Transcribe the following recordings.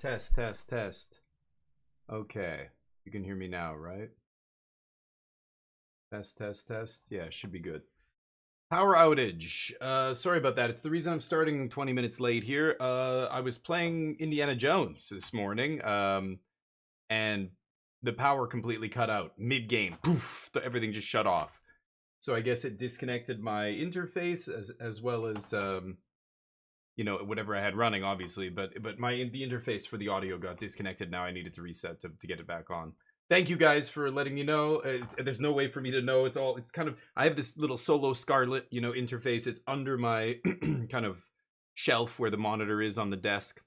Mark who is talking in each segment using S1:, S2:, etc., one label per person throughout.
S1: Test, test, test. Okay. You can hear me now, right? Test, test, test. Yeah, should be good. Power outage. Sorry about that. It's the reason I'm starting 20 minutes late here. I was playing Indiana Jones this morning, and the power completely cut out mid-game. Poof! Everything just shut off. So I guess it disconnected my interface as well as you know, whatever I had running, obviously. But the interface for the audio got disconnected. Now I needed to reset to get it back on. Thank you guys for letting me know. There's no way for me to know. It's kind of, I have this little Solo Scarlet, you know, interface. It's under my kind of shelf where the monitor is on the desk,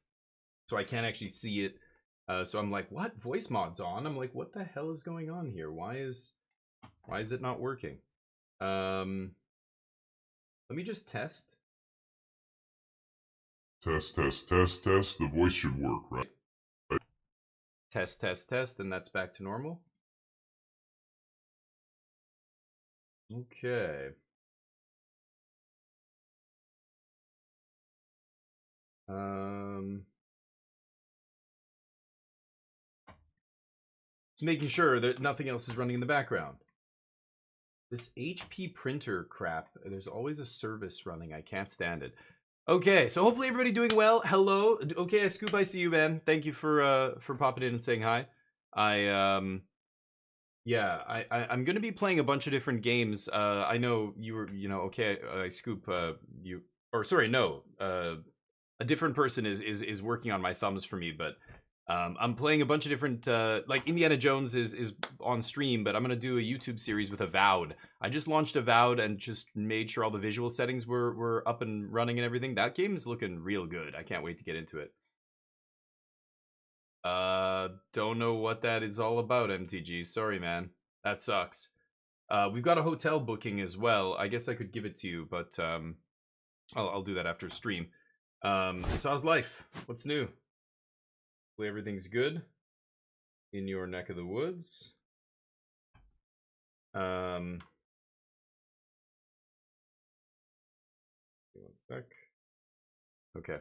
S1: so I can't actually see it. So I'm like, what? Voice mod's on? I'm like, what the hell is going on here? Why is it not working? Let me just test.
S2: Test, test, test, test. The voice should work, right?
S1: Test, test, test, and that's back to normal. Okay. Just making sure that nothing else is running in the background. This HP printer crap, there's always a service running. I can't stand it. Okay, so hopefully everybody doing well. Hello. Okay, Scoop, I see you, man. Thank you for popping in and saying hi. I'm gonna be playing a bunch of different games. I know you were, you know, okay, Scoop, a different person is working on my thumbs for me, but I'm playing a bunch of different, like Indiana Jones is on stream, but I'm gonna do a YouTube series with Avowed. I just launched Avowed and just made sure all the visual settings were up and running and everything. That game is looking real good. I can't wait to get into it. Don't know what that is all about, MTG. Sorry, man. That sucks. We've got a hotel booking as well. I guess I could give it to you, but I'll do that after stream. So how's life? What's new? Hopefully everything's good in your neck of the woods. One sec. Okay.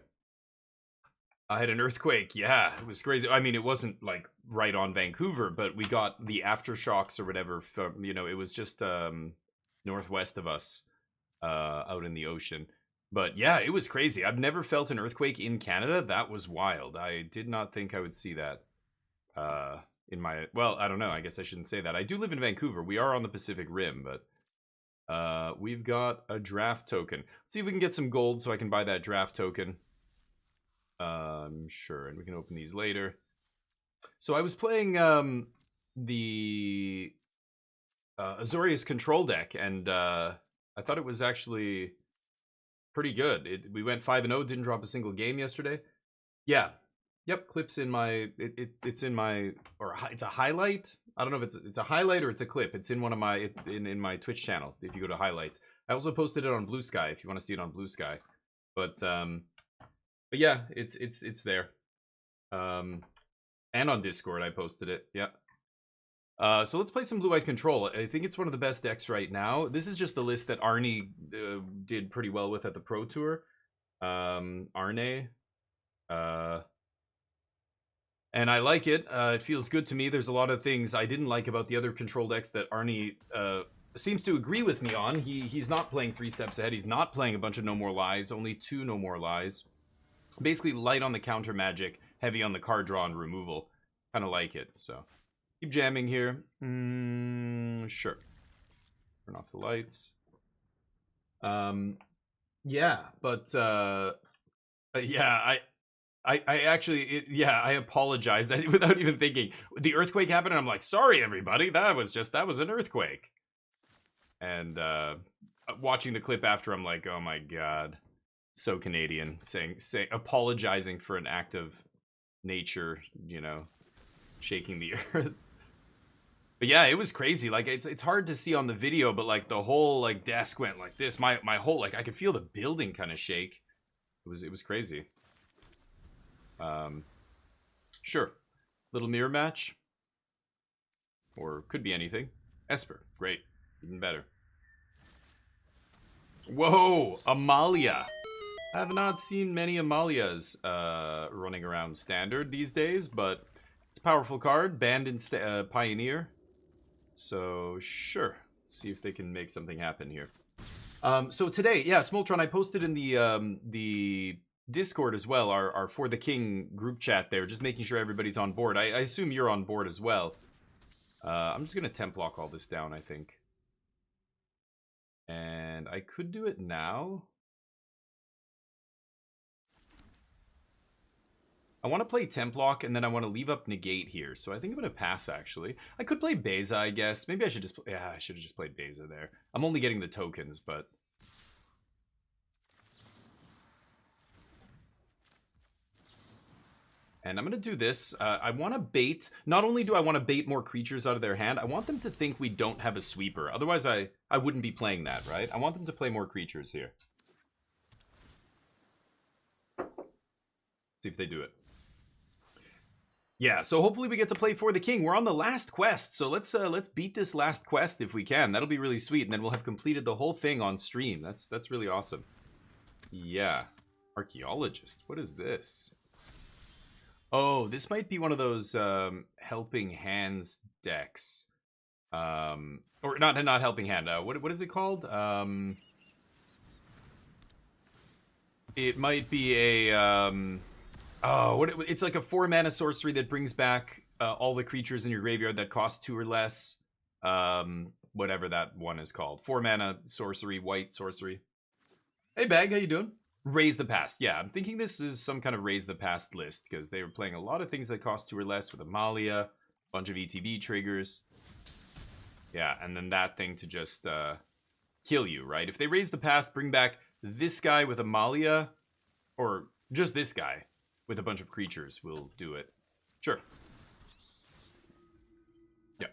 S1: I had an earthquake. Yeah, it was crazy. I mean, it wasn't like right on Vancouver, but we got the aftershocks or whatever from, you know, it was just northwest of us, out in the ocean. But yeah, it was crazy. I've never felt an earthquake in Canada. That was wild. I did not think I would see that in my, well, I don't know. I guess I shouldn't say that. I do live in Vancouver. We are on the Pacific Rim, but we've got a draft token. Let's see if we can get some gold so I can buy that draft token. Sure, and we can open these later. So I was playing the Azorius control deck, and I thought it was actually pretty good. We went 5-0, didn't drop a single game yesterday. Yeah, yep, clips in my it's in my, or it's a highlight. I don't know if it's a highlight or it's a clip. It's in one of my in my Twitch channel. If you go to highlights, I also posted it on Blue Sky if you want to see it on Blue Sky. But yeah, it's there. And on Discord I posted it. Yeah. So let's play some Blue-Eyed Control. I think it's one of the best decks right now. This is just the list that Arnie did pretty well with at the Pro Tour. Arne. And I like it. It feels good to me. There's a lot of things I didn't like about the other control decks that Arnie seems to agree with me on. He's not playing 3 steps ahead. He's not playing a bunch of No More Lies. Only 2 No More Lies. Basically light on the counter magic, heavy on the card draw and removal. Kind of like it, so. Keep jamming here. Sure. Turn off the lights. Yeah, but yeah, I actually, yeah, I apologize that without even thinking. The earthquake happened and I'm like, sorry everybody, that was an earthquake. And watching the clip after, I'm like, oh my god. So Canadian, apologizing for an act of nature, you know, shaking the earth. But yeah, it was crazy. Like it's hard to see on the video, but like the whole like desk went like this. My whole, like, I could feel the building kind of shake. It was crazy. Sure. Little mirror match. Or could be anything. Esper, great. Even better. Whoa, Amalia. I have not seen many Amalias running around standard these days, but it's a powerful card, banned in Pioneer. So, sure. Let's see if they can make something happen here. So today, yeah, Smoltron, I posted in the Discord as well, our For the King group chat there, just making sure everybody's on board. I assume you're on board as well. I'm just going to temp lock all this down, I think. And I could do it now. I want to play temp lock, and then I want to leave up negate here. So I think I'm going to pass, actually. I could play Beza, I guess. Maybe I should just... Yeah, I should have just played Beza there. I'm only getting the tokens, but... And I'm going to do this. I want to bait... Not only do I want to bait more creatures out of their hand, I want them to think we don't have a sweeper. Otherwise, I wouldn't be playing that, right? I want them to play more creatures here. See if they do it. Yeah, so hopefully we get to play For the King. We're on the last quest, so let's beat this last quest if we can. That'll be really sweet, and then we'll have completed the whole thing on stream. That's really awesome. Yeah. Archaeologist. What is this? Oh, this might be one of those helping hands decks. Or not helping hand. What is it called? It might be a oh, it's like a 4-mana sorcery that brings back all the creatures in your graveyard that cost 2 or less. Whatever that one is called. 4-mana sorcery, white sorcery. Hey, Bag, how you doing? Raise the Past. Yeah, I'm thinking this is some kind of Raise the Past list, because they were playing a lot of things that cost 2 or less with Amalia, a bunch of ETB triggers. Yeah, and then that thing to just kill you, right? If they Raise the Past, bring back this guy with Amalia, or just this guy with a bunch of creatures, will do it. Sure. Yeah.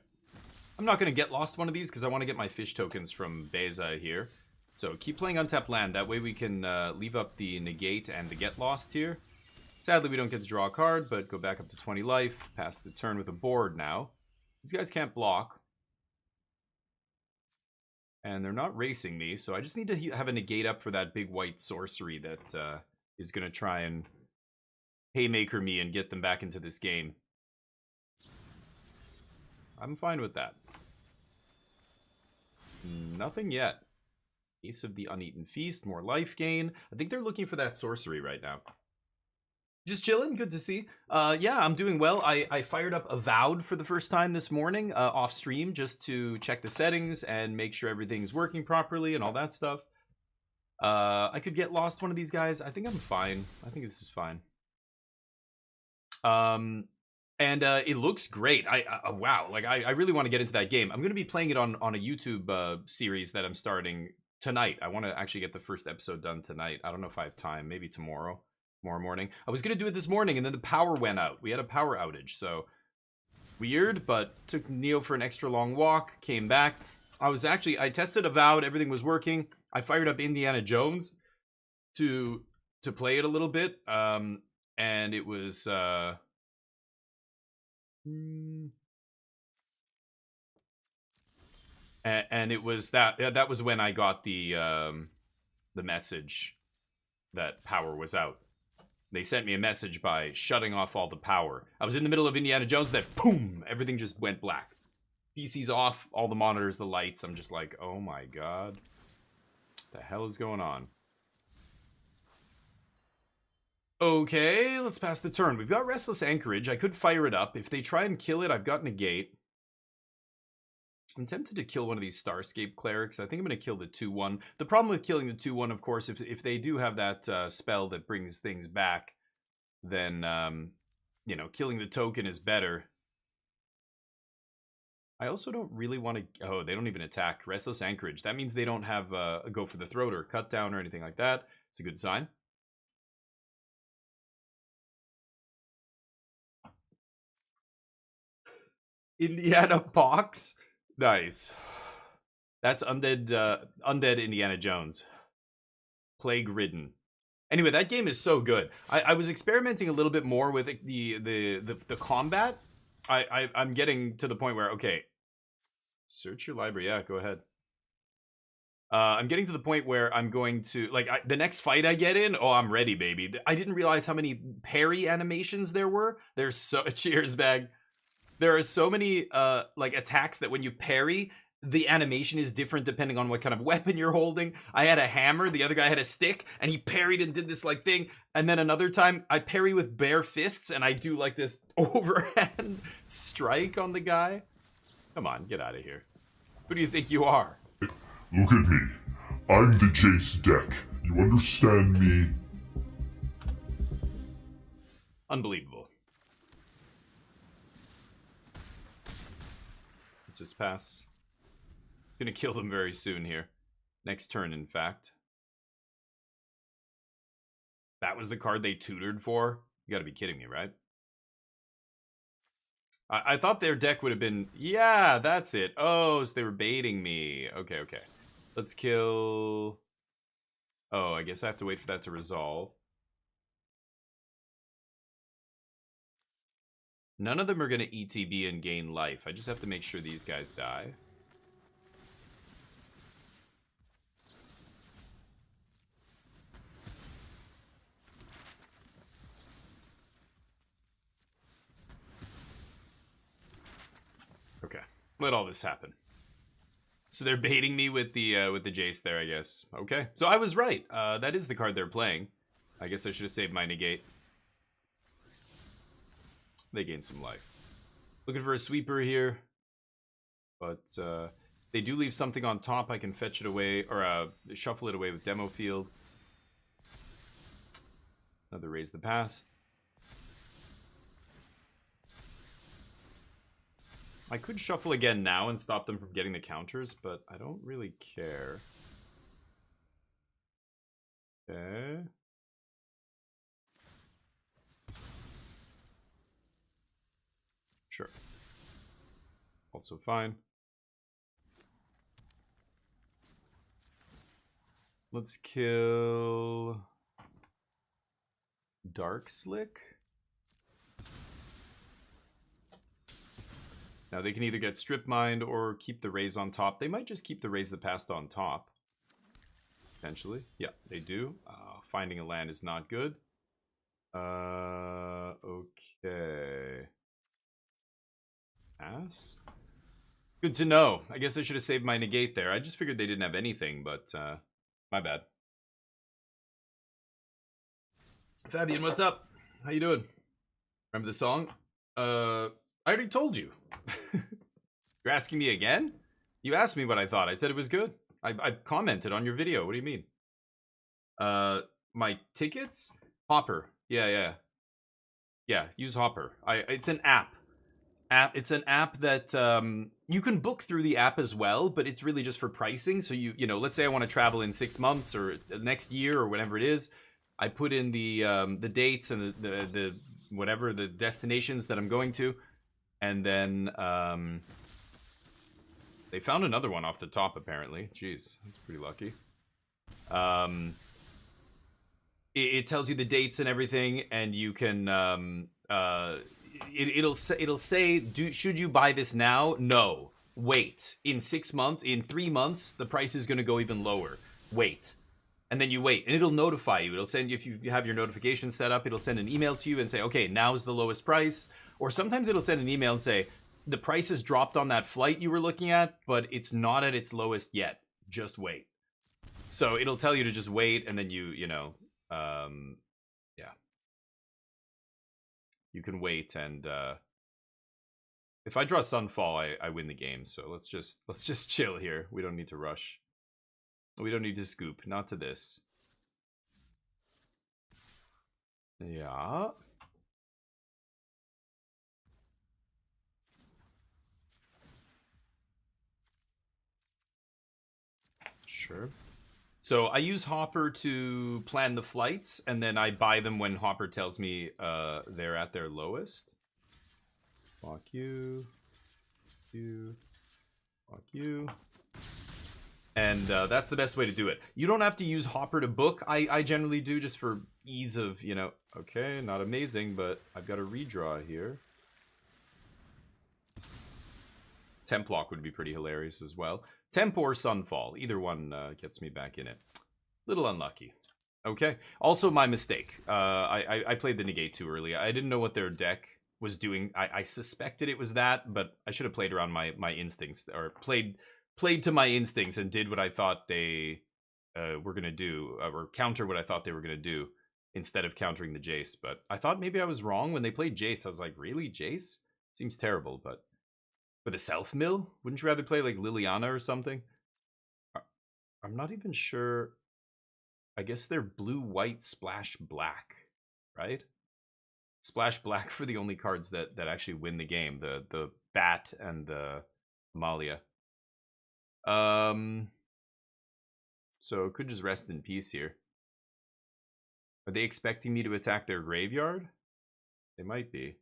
S1: I'm not going to get lost one of these because I want to get my fish tokens from Beza here. So keep playing untapped land. That way we can leave up the negate and the get lost here. Sadly, we don't get to draw a card, but go back up to 20 life. Pass the turn with a board now. These guys can't block. And they're not racing me, so I just need to have a negate up for that big white sorcery that is going to try and haymaker me and get them back into this game. I'm fine with that. Nothing yet. Ace of the Uneaten Feast, more life gain. I think they're looking for that sorcery right now. Just chilling, good to see. Yeah, I'm doing well. I fired up Avowed for the first time this morning off stream just to check the settings and make sure everything's working properly and all that stuff. I could get lost one of these guys. I think I'm fine. I think this is fine. And it looks great. Wow, like I really want to get into that game. I'm going to be playing it on a YouTube series that I'm starting tonight. I want to actually get the first episode done tonight. I don't know if I have time. Maybe tomorrow morning. I was going to do it this morning, and then the power went out. We had a power outage, so weird, but took Neo for an extra long walk, came back. I tested Avowed, everything was working. I fired up Indiana Jones to play it a little bit, and it was and it was that was when I got the message that power was out. They sent me a message by shutting off all the power. I was in the middle of Indiana Jones, then boom, everything just went black. PC's off, all the monitors, the lights. I'm just like, oh my god. What the hell is going on? Okay, let's pass the turn. We've got Restless Anchorage. I could fire it up. If they try and kill it, I've got Negate. I'm tempted to kill one of these Starscape Clerics. I think I'm going to kill the 2-1. The problem with killing the 2-1, of course, if they do have that spell that brings things back, then, you know, killing the token is better. I also don't really want to... Oh, they don't even attack. Restless Anchorage. That means they don't have a go for the throat or cut down or anything like that. It's a good sign. Indiana Pox. Nice. That's undead Indiana Jones. Plague Ridden. Anyway, that game is so good. I was experimenting a little bit more with the combat. I'm getting to the point where, okay, search your library. Yeah, go ahead. I'm getting to the point where I'm going to, like, the next fight I get in, oh, I'm ready, baby. I didn't realize how many parry animations there were. There's so, cheers, bag. There are so many, like, attacks that when you parry, the animation is different depending on what kind of weapon you're holding. I had a hammer, the other guy had a stick, and he parried and did this, like, thing. And then another time, I parry with bare fists, and I do, like, this overhand strike on the guy. Come on, get out of here. Who do you think you are?
S2: Look at me. I'm the Jace deck. You understand me?
S1: Unbelievable. Let's just pass. Gonna kill them very soon here. Next turn, in fact. That was the card they tutored for? You gotta be kidding me, right? I thought their deck would have been... Yeah, that's it. Oh, so they were baiting me. Okay, okay. Let's kill... Oh, I guess I have to wait for that to resolve. None of them are going to ETB and gain life. I just have to make sure these guys die. Okay, let all this happen. So they're baiting me with the Jace there, I guess. Okay, so I was right. That is the card they're playing. I guess I should have saved my negate. They gain some life. Looking for a sweeper here. But they do leave something on top. I can fetch it away, or shuffle it away with Demo Field. Another Raise the Past. I could shuffle again now and stop them from getting the counters, but I don't really care. Okay. Sure. Also fine. Let's kill Dark Slick. Now they can either get Strip Mined or keep the Raise on top. They might just keep the Raise the Past on top. Potentially. Yeah, they do. Finding a land is not good. Okay. Pass. Good to know. I guess I should have saved my negate there. I just figured they didn't have anything, but my bad. Fabian, what's up? How you doing? Remember the song? I already told you. You're asking me again? You asked me what I thought. I said it was good. I commented on your video. What do you mean? My tickets? Hopper. Yeah. Yeah, use Hopper. It's an app. It's an app that you can book through the app as well, but it's really just for pricing. So you know, let's say I want to travel in 6 months or next year or whatever it is. I put in the dates and the whatever the destinations that I'm going to, and then they found another one off the top apparently. Jeez, that's pretty lucky. It tells you the dates and everything, and you can it'll say should you buy this now? No. Wait. In 6 months, in 3 months, the price is going to go even lower. Wait. And then you wait, and it'll notify you. It'll send you, if you have your notifications set up, it'll send an email to you and say, okay, now's the lowest price. Or sometimes it'll send an email and say, the price has dropped on that flight you were looking at, but it's not at its lowest yet. Just wait. So it'll tell you to just wait, and then you know, yeah. You can wait, and if I draw Sunfall, I win the game. So let's just chill here. We don't need to rush. We don't need to scoop. Not to this. Yeah. Sure. So I use Hopper to plan the flights, and then I buy them when Hopper tells me they're at their lowest. Fuck you. Fuck you. And that's the best way to do it. You don't have to use Hopper to book. I generally do, just for ease of, you know. Okay, not amazing, but I've got a redraw here. Temp lock would be pretty hilarious as well. Temp or Sunfall. Either one gets me back in it. Little unlucky. Okay. Also, my mistake. I played the negate too early. I didn't know what their deck was doing. I suspected it was that, but I should have played around my instincts, or played to my instincts and did what I thought they were gonna do, or counter what I thought they were gonna do, instead of countering the Jace. But I thought maybe I was wrong when they played Jace. I was like, really, Jace? Seems terrible, but with a self mill, wouldn't you rather play like Liliana or something? I'm not even sure. I guess they're blue, white, splash, black, right? Splash black for the only cards that actually win the game. The Bat and the Amalia. So it could just rest in peace here. Are they expecting me to attack their graveyard? They might be.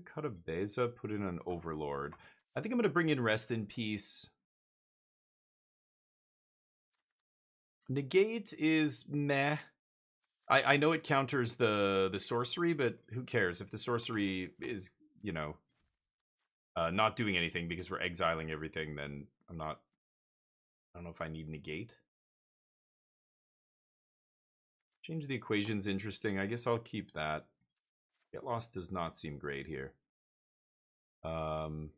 S1: Cut a Beza, put in an Overlord. I think I'm going to bring in Rest in Peace. Negate is meh. I know it counters the sorcery, but who cares? If the sorcery is, you know, not doing anything because we're exiling everything, then I don't know if I need negate. Change the equation's interesting. I guess I'll keep that. Get Lost does not seem great here. Templock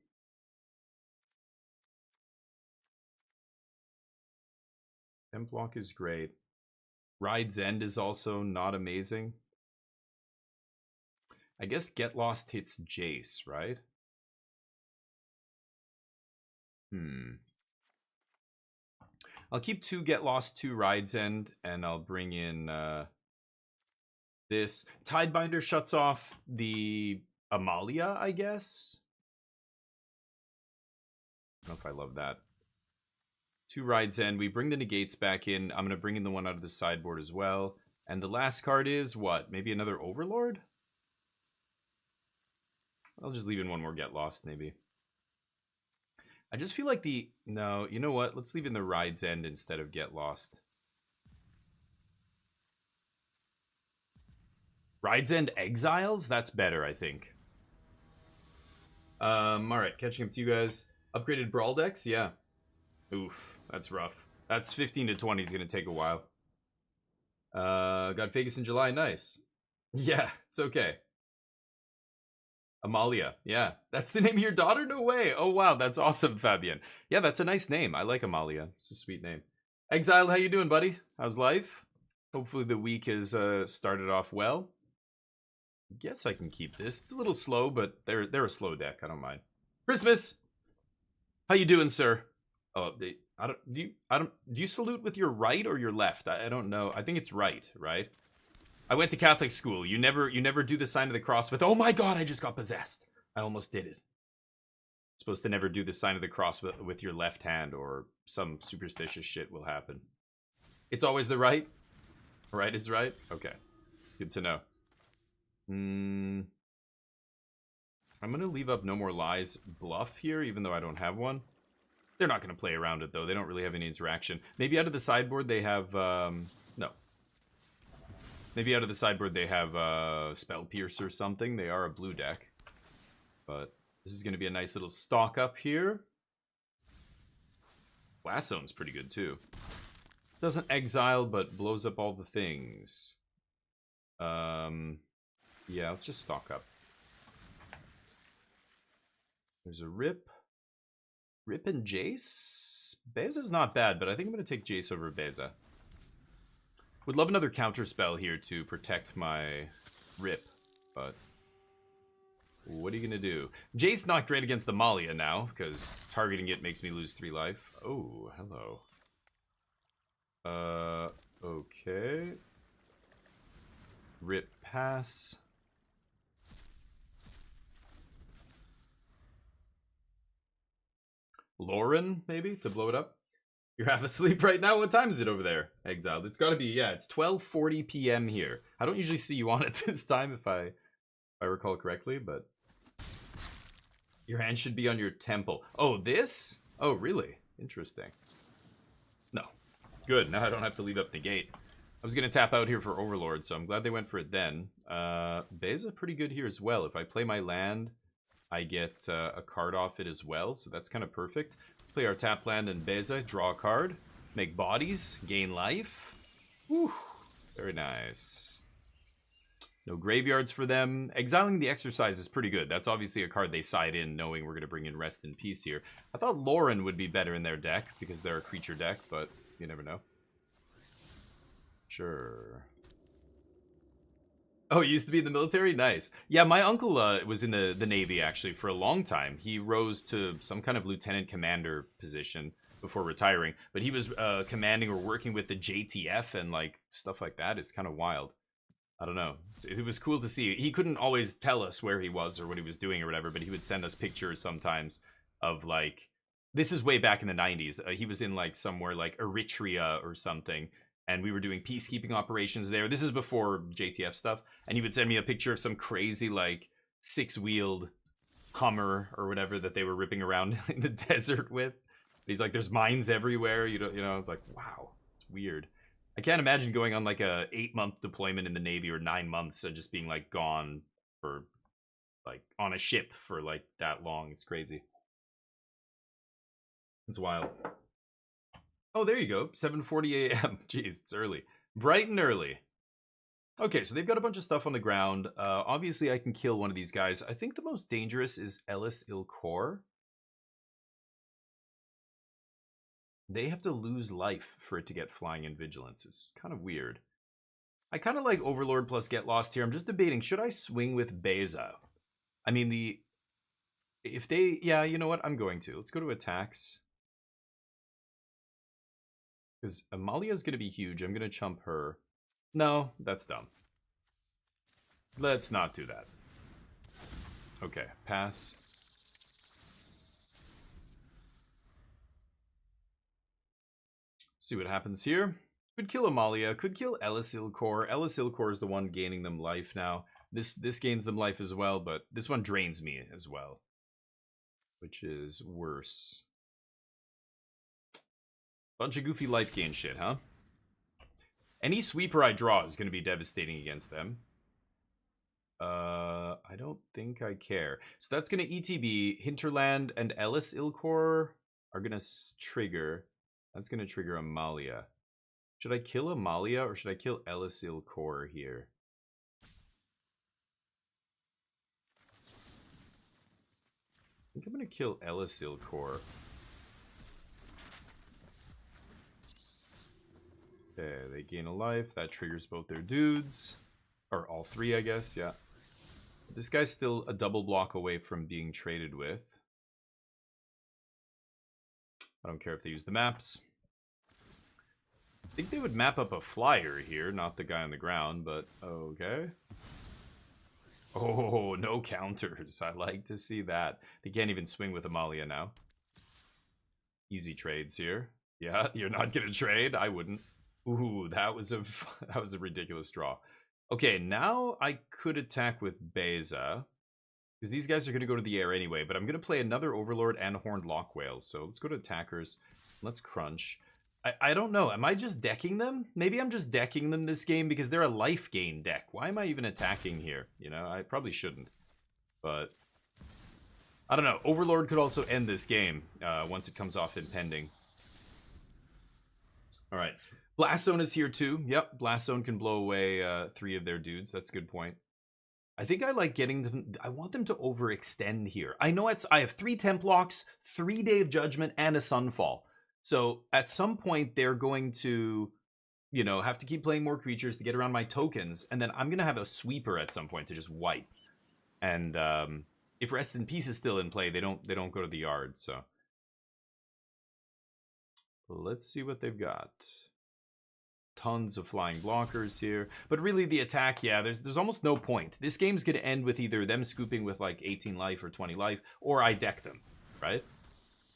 S1: is great. Ride's End is also not amazing. I guess Get Lost hits Jace, right? I'll keep 2 Get Lost, 2 Ride's End, and I'll bring in this. Tidebinder shuts off the Amalia, I guess. I don't know if I love that. 2 Ride's End. We bring the negates back in. I'm going to bring in the one out of the sideboard as well. And the last card is what? Maybe another Overlord? I'll just leave in one more Get Lost, maybe. I just feel like the... No, you know what? Let's leave in the Ride's End instead of Get Lost. Ride's End Exiles? That's better, I think. Alright, catching up to you guys. Upgraded Brawl decks? Yeah. Oof, that's rough. That's 15 to 20 is going to take a while. Got Vegas in July. Nice. Yeah, it's okay. Amalia. Yeah. That's the name of your daughter? No way. Oh, wow. That's awesome, Fabian. Yeah, that's a nice name. I like Amalia. It's a sweet name. Exile, how you doing, buddy? How's life? Hopefully the week has started off well. Guess I can keep this. It's a little slow, but they're a slow deck. I don't mind. Christmas! How you doing, sir? Oh, do you salute with your right or your left? I don't know. I think it's right, right? I went to Catholic school. You never do the sign of the cross with, oh my god, I just got possessed. I almost did it. Supposed to never do the sign of the cross with your left hand, or some superstitious shit will happen. It's always the right? Right is right? Okay. Good to know. I'm going to leave up No More Lies bluff here, even though I don't have one. They're not going to play around it, though. They don't really have any interaction. Maybe out of the sideboard they have... no. Maybe out of the sideboard they have Spell Pierce or something. They are a blue deck. But this is going to be a nice little stock up here. Blast Zone's pretty good, too. Doesn't exile, but blows up all the things. Yeah, let's just stock up. There's a Rip. Rip and Jace? Beza's not bad, but I think I'm going to take Jace over Beza. Would love another counter spell here to protect my Rip, but what are you going to do? Jace not great against the Malia now, because targeting it makes me lose 3 life. Oh, hello. Okay. Rip pass. Lauren, maybe, to blow it up. You're half asleep right now? What time is it over there, Exiled? It's got to be, yeah, it's 12:40 p.m. here. I don't usually see you on at this time, if I recall correctly, but... Your hand should be on your temple. Oh, this? Oh, really? Interesting. No. Good, now I don't have to leave up negate. I was going to tap out here for Overlord, so I'm glad they went for it then. Beza pretty good here as well. If I play my land, I get a card off it as well, so that's kind of perfect. Let's play our tap land and Beza, draw a card, make bodies, gain life. Whew, very nice. No graveyards for them. Exiling the Exercise is pretty good. That's obviously a card they side in, knowing we're going to bring in Rest in Peace here. I thought Lauren would be better in their deck, because they're a creature deck, but you never know. Sure. Oh, he used to be in the military? Nice. Yeah, my uncle was in the Navy, actually, for a long time. He rose to some kind of lieutenant commander position before retiring. But he was commanding or working with the JTF and, like, stuff like that. It's kind of wild. I don't know. It was cool to see. He couldn't always tell us where he was or what he was doing or whatever, but he would send us pictures sometimes of, like... This is way back in the 90s. He was in, like, somewhere like Eritrea or something. And we were doing peacekeeping operations there. This is before JTF stuff. And he would send me a picture of some crazy, like, 6-wheeled Hummer or whatever that they were ripping around in the desert with. He's like, there's mines everywhere. You know, it's like, wow, it's weird. I can't imagine going on, like, a 8-month deployment in the Navy or 9 months and just being, like, gone for, like, on a ship for, like, that long. It's crazy. It's wild. Oh, there you go. 7:40 a.m. Jeez, it's early. Bright and early. Okay, so they've got a bunch of stuff on the ground. Obviously, I can kill one of these guys. I think the most dangerous is Ellis Ilkor. They have to lose life for it to get Flying and Vigilance. It's kind of weird. I kind of like Overlord plus Get Lost here. I'm just debating, should I swing with Beza? I mean, if they... Yeah, you know what? I'm going to. Let's go to attacks. Because Amalia's going to be huge. I'm going to chump her. No, that's dumb. Let's not do that. Okay, pass. See what happens here. Could kill Amalia. Could kill Ellis Ilkor. Ellis Ilkor is the one gaining them life now. This gains them life as well, but this one drains me as well. Which is worse. Bunch of goofy life gain shit, huh? Any sweeper I draw is going to be devastating against them. I don't think I care. So that's going to ETB. Hinterland and Ellis Ilkor are going to trigger. That's going to trigger Amalia. Should I kill Amalia or should I kill Ellis Ilkor here? I think I'm going to kill Ellis Ilkor. Okay, they gain a life. That triggers both their dudes. Or all three, I guess, yeah. This guy's still a double block away from being traded with. I don't care if they use the maps. I think they would map up a flyer here, not the guy on the ground, but okay. Oh, no counters. I like to see that. They can't even swing with Amalia now. Easy trades here. Yeah, you're not gonna trade? I wouldn't. Ooh, that was a ridiculous draw. Okay, now I could attack with Beza. Because these guys are going to go to the air anyway. But I'm going to play another Overlord and Horned Lock Whales. So let's go to attackers. Let's crunch. I don't know. Am I just decking them? Maybe I'm just decking them this game because they're a life gain deck. Why am I even attacking here? You know, I probably shouldn't. But I don't know. Overlord could also end this game once it comes off impending. All right. Blast Zone is here too. Yep, Blast Zone can blow away 3 of their dudes. That's a good point. I think I like getting them. I want them to overextend here. I know I have 3 temp locks, 3 Day of Judgment, and a Sunfall. So at some point they're going to, you know, have to keep playing more creatures to get around my tokens, and then I'm gonna have a sweeper at some point to just wipe. And if Rest in Peace is still in play, they don't go to the yard. So let's see what they've got. Tons of flying blockers here. But really the attack, yeah, there's almost no point. This game's going to end with either them scooping with like 18 life or 20 life, or I deck them, right?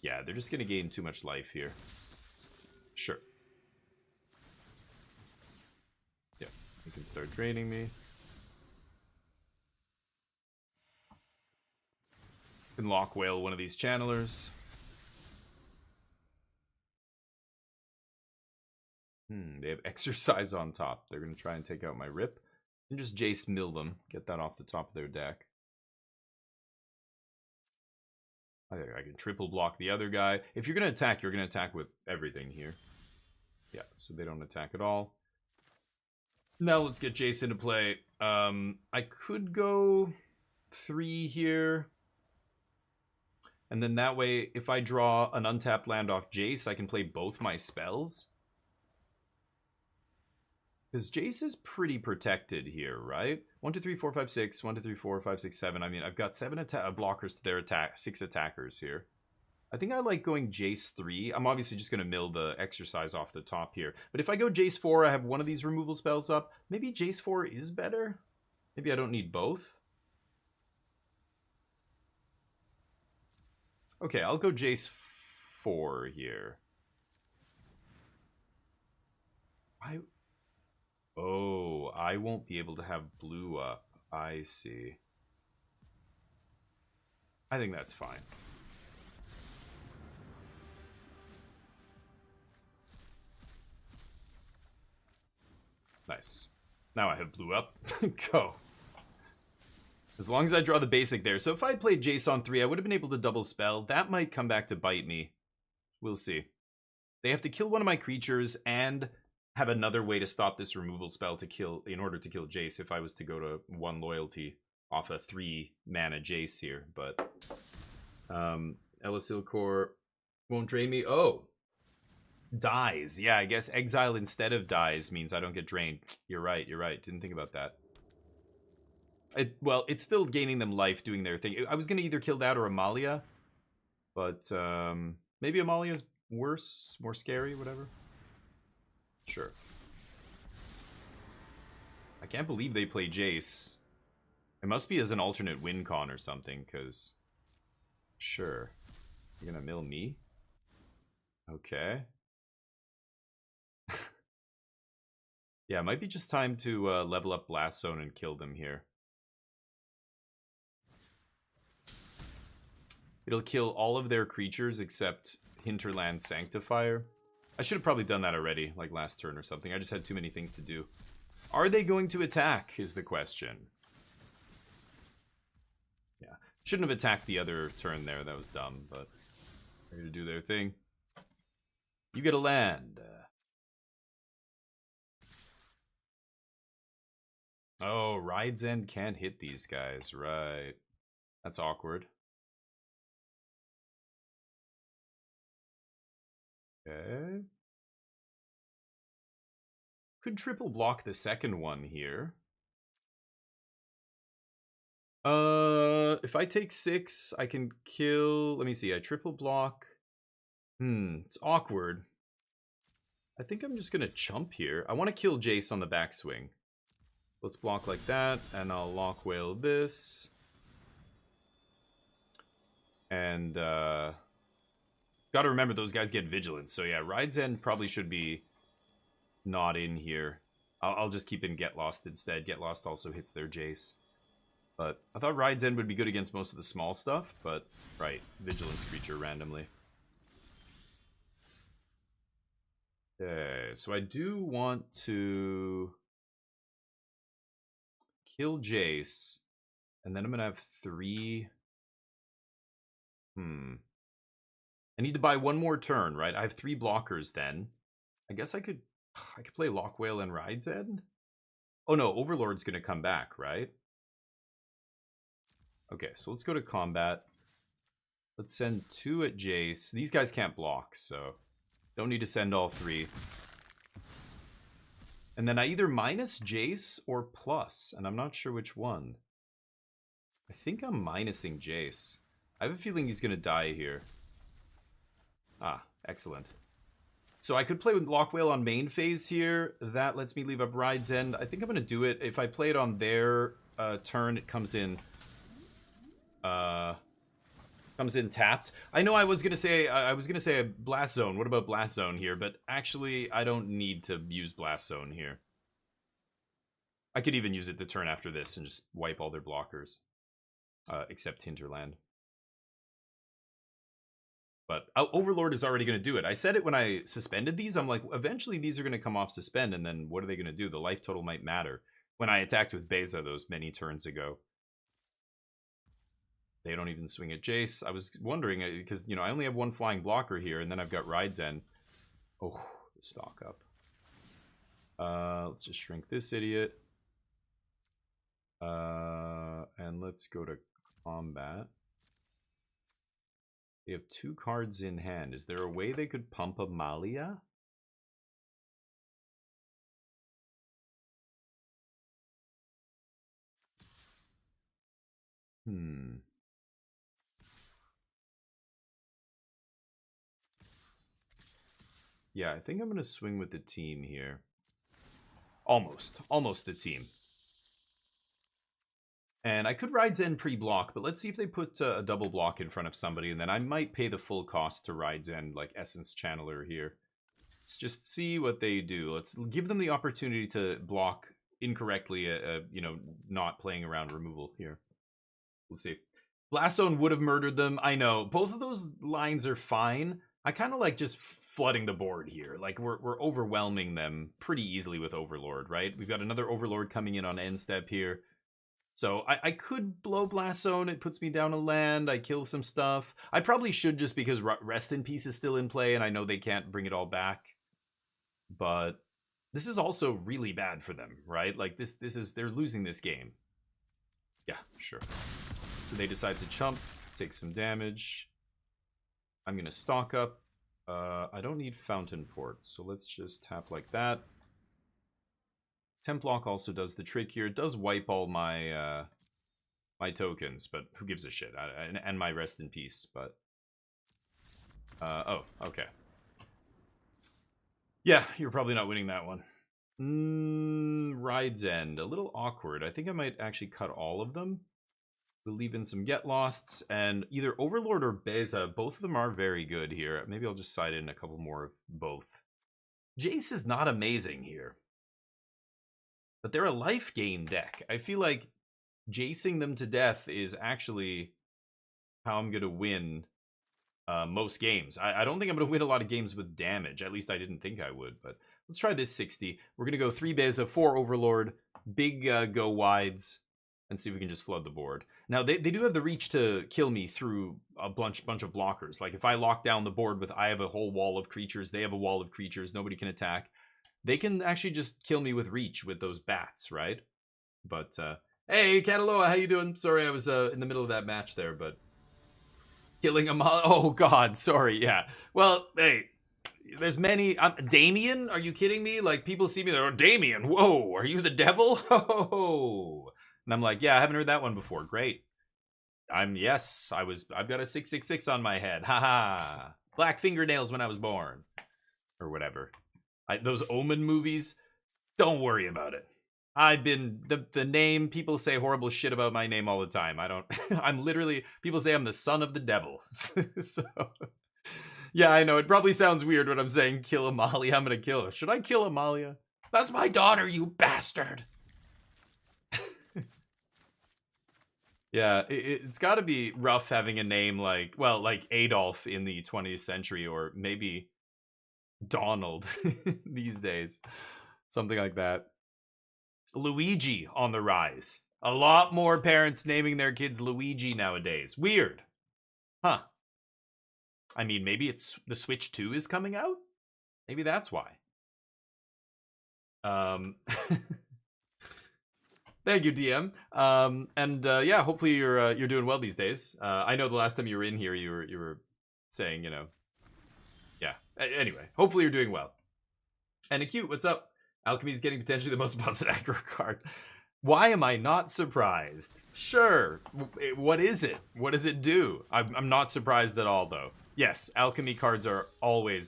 S1: Yeah, they're just going to gain too much life here. Sure. Yeah, you can start draining me. Can lock whale one of these channelers. They have Exercise on top. They're going to try and take out my Rip. And just Jace mill them. Get that off the top of their deck. I can triple block the other guy. If you're going to attack, you're going to attack with everything here. Yeah, so they don't attack at all. Now let's get Jace into play. I could go 3 here. And then that way, if I draw an untapped land off Jace, I can play both my spells. Because Jace is pretty protected here, right? 1, 2, 3, 4, 5, 6. 1, 2, 3, 4, 5, 6, 7. I mean, I've got 7 blockers to their attack, 6 attackers here. I think I like going Jace 3. I'm obviously just going to mill the exercise off the top here. But if I go Jace 4, I have one of these removal spells up. Maybe Jace 4 is better. Maybe I don't need both. Okay, I'll go Jace 4 here. Oh, I won't be able to have blue up. I see. I think that's fine. Nice. Now I have blue up. Go. As long as I draw the basic there. So if I played Jace on 3, I would have been able to double spell. That might come back to bite me. We'll see. They have to kill one of my creatures and have another way to stop this removal spell to kill in order to kill Jace if I was to go to 1 loyalty off a 3 mana Jace here. But Elasil Core won't drain me. Oh. Dies. Yeah, I guess exile instead of dies means I don't get drained. You're right, you're right. Didn't think about that. Well, it's still gaining them life doing their thing. I was going to either kill that or Amalia. But maybe Amalia's worse, more scary, whatever. Sure. I can't believe they play Jace. It must be as an alternate win con or something, because... Sure. You're gonna mill me? Okay. Yeah, it might be just time to level up Blast Zone and kill them here. It'll kill all of their creatures except Hinterland Sanctifier. I should have probably done that already, like last turn or something. I just had too many things to do. Are they going to attack, is the question. Yeah. Shouldn't have attacked the other turn there. That was dumb, but they're going to do their thing. You get a land. Oh, Ride's End can't hit these guys. Right. That's awkward. Okay. Could triple block the second one here. If I take 6, I can kill... Let me see, I triple block. It's awkward. I think I'm just gonna chump here. I want to kill Jace on the backswing. Let's block like that, and I'll lock whale this. And, gotta remember those guys get vigilance. So yeah, Ride's End probably should be not in here. I'll just keep in Get Lost instead. Get Lost also hits their Jace. But I thought Ride's End would be good against most of the small stuff, but right, vigilance creature randomly. Okay, so I do want to kill Jace, and then I'm gonna have 3. I need to buy 1 more turn, right? I have 3 blockers then. I guess I could play Lock Whale and Ride's End. Oh no, Overlord's gonna come back, right? Okay, so let's go to combat. Let's send 2 at Jace. These guys can't block, so don't need to send all 3. And then I either minus Jace or plus, and I'm not sure which one. I think I'm minusing Jace. I have a feeling he's going to die here. Ah, excellent. So I could play with Lock Whale on main phase here. That lets me leave up Ride's End. I think I'm going to do it. If I play it on their turn, it comes in tapped. I know I was gonna say a Blast Zone. What about Blast Zone here? But actually, I don't need to use Blast Zone here. I could even use it the turn after this and just wipe all their blockers, except Hinterland. But Overlord is already going to do it. I said it when I suspended these. I'm like, eventually these are going to come off suspend, and then what are they going to do? The life total might matter. When I attacked with Beza those many turns ago. They don't even swing at Jace. I was wondering, because, you know, I only have one flying blocker here, and then I've got Ride's End. Oh, the stock up. Let's just shrink this idiot. And let's go to combat. They have 2 cards in hand. Is there a way they could pump a Malia? Yeah, I think I'm going to swing with the team here. Almost the team. And I could Ride's End pre-block, but let's see if they put a double block in front of somebody, and then I might pay the full cost to Ride's End, like Essence Channeler here. Let's just see what they do. Let's give them the opportunity to block incorrectly, you know, not playing around removal here. We'll see. Blast Zone would have murdered them. I know. Both of those lines are fine. I kind of like just flooding the board here. Like, we're overwhelming them pretty easily with Overlord, right? We've got another Overlord coming in on end step here. So I could blow Blast Zone. It puts me down a land. I kill some stuff. I probably should, just because Rest in Peace is still in play, and I know they can't bring it all back. But this is also really bad for them, right? Like, this is, they're losing this game. Yeah, sure. So they decide to chump, take some damage. I'm going to stock up. I don't need Fountain Port, so let's just tap like that. Temp Lock also does the trick here. It does wipe all my my tokens, but who gives a shit? And my Rest in Peace, but... oh, okay. Yeah, you're probably not winning that one. Ride's End. A little awkward. I think I might actually cut all of them. We'll leave in some Get Losts, and either Overlord or Beza, both of them are very good here. Maybe I'll just side in a couple more of both. Jace is not amazing here, but they're a life gain deck. I feel like Jacing them to death is actually how I'm going to win most games. I don't think I'm going to win a lot of games with damage. At least I didn't think I would, but let's try this 60. We're going to go 3 Beza, 4 Overlord, big go wides, and see if we can just flood the board. Now, they do have the reach to kill me through a bunch of blockers. Like, if I lock down the board with, I have a whole wall of creatures, they have a wall of creatures, nobody can attack. They can actually just kill me with reach with those bats, right? But, hey, Cataloa, how you doing? Sorry, I was in the middle of that match there, but... Killing a oh, God, sorry, yeah. Well, hey, there's many... Damien? Are you kidding me? Like, people see me, they're, oh, Damien, whoa, are you the devil? Ho! And I'm like, yeah, I haven't heard that one before. Great. I've got a 666 on my head. Haha. Black fingernails when I was born. Or whatever. Those Omen movies, don't worry about it. I've been, the name, people say horrible shit about my name all the time. I'm literally, people say I'm the son of the devil. So, yeah, I know, it probably sounds weird when I'm saying kill Amalia. I'm gonna kill her. Should I kill Amalia? That's my daughter, you bastard! Yeah, it's got to be rough having a name like, well, like Adolf in the 20th century, or maybe Donald these days. Something like that. Luigi on the rise. A lot more parents naming their kids Luigi nowadays. Weird. Huh. I mean, maybe it's the Switch 2 is coming out? Maybe that's why. Thank you, DM. Yeah, hopefully you're doing well these days. I know the last time you were in here, you were saying, you know, yeah. Anyway, hopefully you're doing well. And Acute, what's up? Alchemy's getting potentially the most busted aggro card. Why am I not surprised? Sure. What is it? What does it do? I'm not surprised at all, though. Yes, alchemy cards are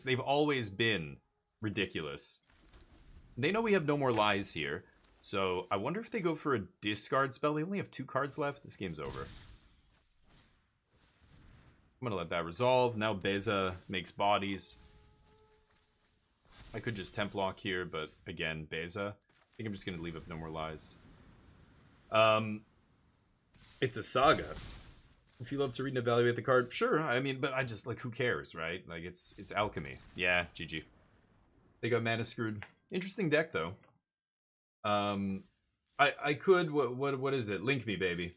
S1: they've always been ridiculous. They know we have no more lies here. So, I wonder if they go for a discard spell. They only have 2 cards left. This game's over. I'm gonna let that resolve. Now Beza makes bodies. I could just temp lock here, but again, Beza. I think I'm just gonna leave up no more lies. It's a saga. If you love to read and evaluate the card, sure. I mean, but I just, like, who cares, right? Like, it's alchemy. Yeah, GG. They got mana screwed. Interesting deck, though. I could, what is it? Link me, baby.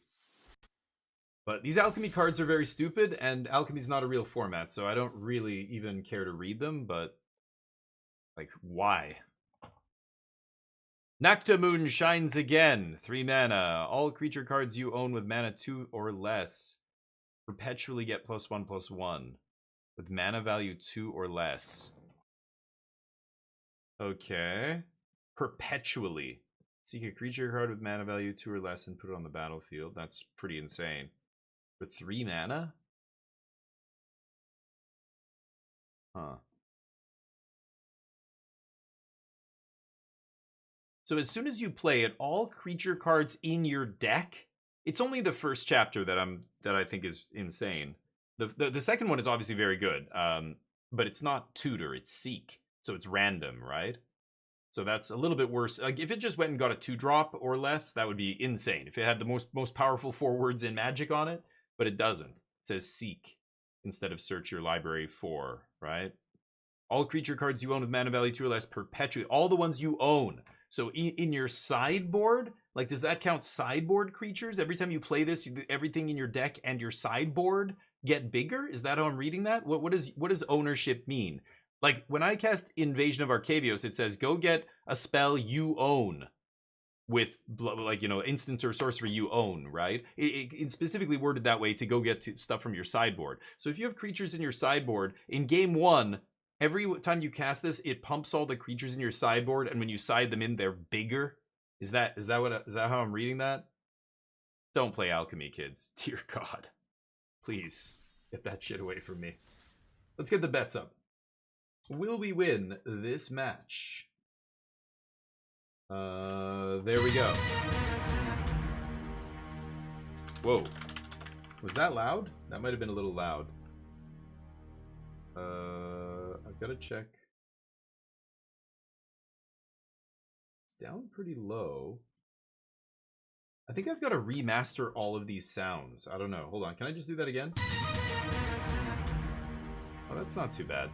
S1: But these alchemy cards are very stupid, and alchemy's not a real format, so I don't really even care to read them, but... Like, why? Nakta Moon shines again. 3 mana. All creature cards you own with mana 2 or less perpetually get +1/+1. With mana value 2 or less. Okay. Perpetually. Seek a creature card with mana value 2 or less and put it on the battlefield. That's pretty insane. For 3 mana? Huh. So as soon as you play it, all creature cards in your deck, it's only the first chapter that I think is insane. The second one is obviously very good, but it's not tutor, it's seek, so it's random, right? So that's a little bit worse. Like if it just went and got a 2-drop or less, that would be insane. If it had the most powerful 4 words in Magic on it, but it doesn't. It says seek instead of search your library for, right? All creature cards you own with mana value 2 or less perpetuate. All the ones you own. So in your sideboard, like, does that count sideboard creatures? Every time you play this, everything in your deck and your sideboard get bigger? Is that how I'm reading that? What does ownership mean? Like, when I cast Invasion of Arcavios, it says, go get a spell you own with, like, you know, instant or sorcery you own, right? It's specifically worded that way to go get stuff from your sideboard. So if you have creatures in your sideboard, in game 1, every time you cast this, it pumps all the creatures in your sideboard, and when you side them in, they're bigger. Is that how I'm reading that? Don't play alchemy, kids. Dear God. Please, get that shit away from me. Let's get the bets up. Will we win this match? There we go. Whoa. Was that loud? That might have been a little loud. I've got to check. It's down pretty low. I think I've got to remaster all of these sounds. I don't know. Hold on. Can I just do that again? Oh, that's not too bad.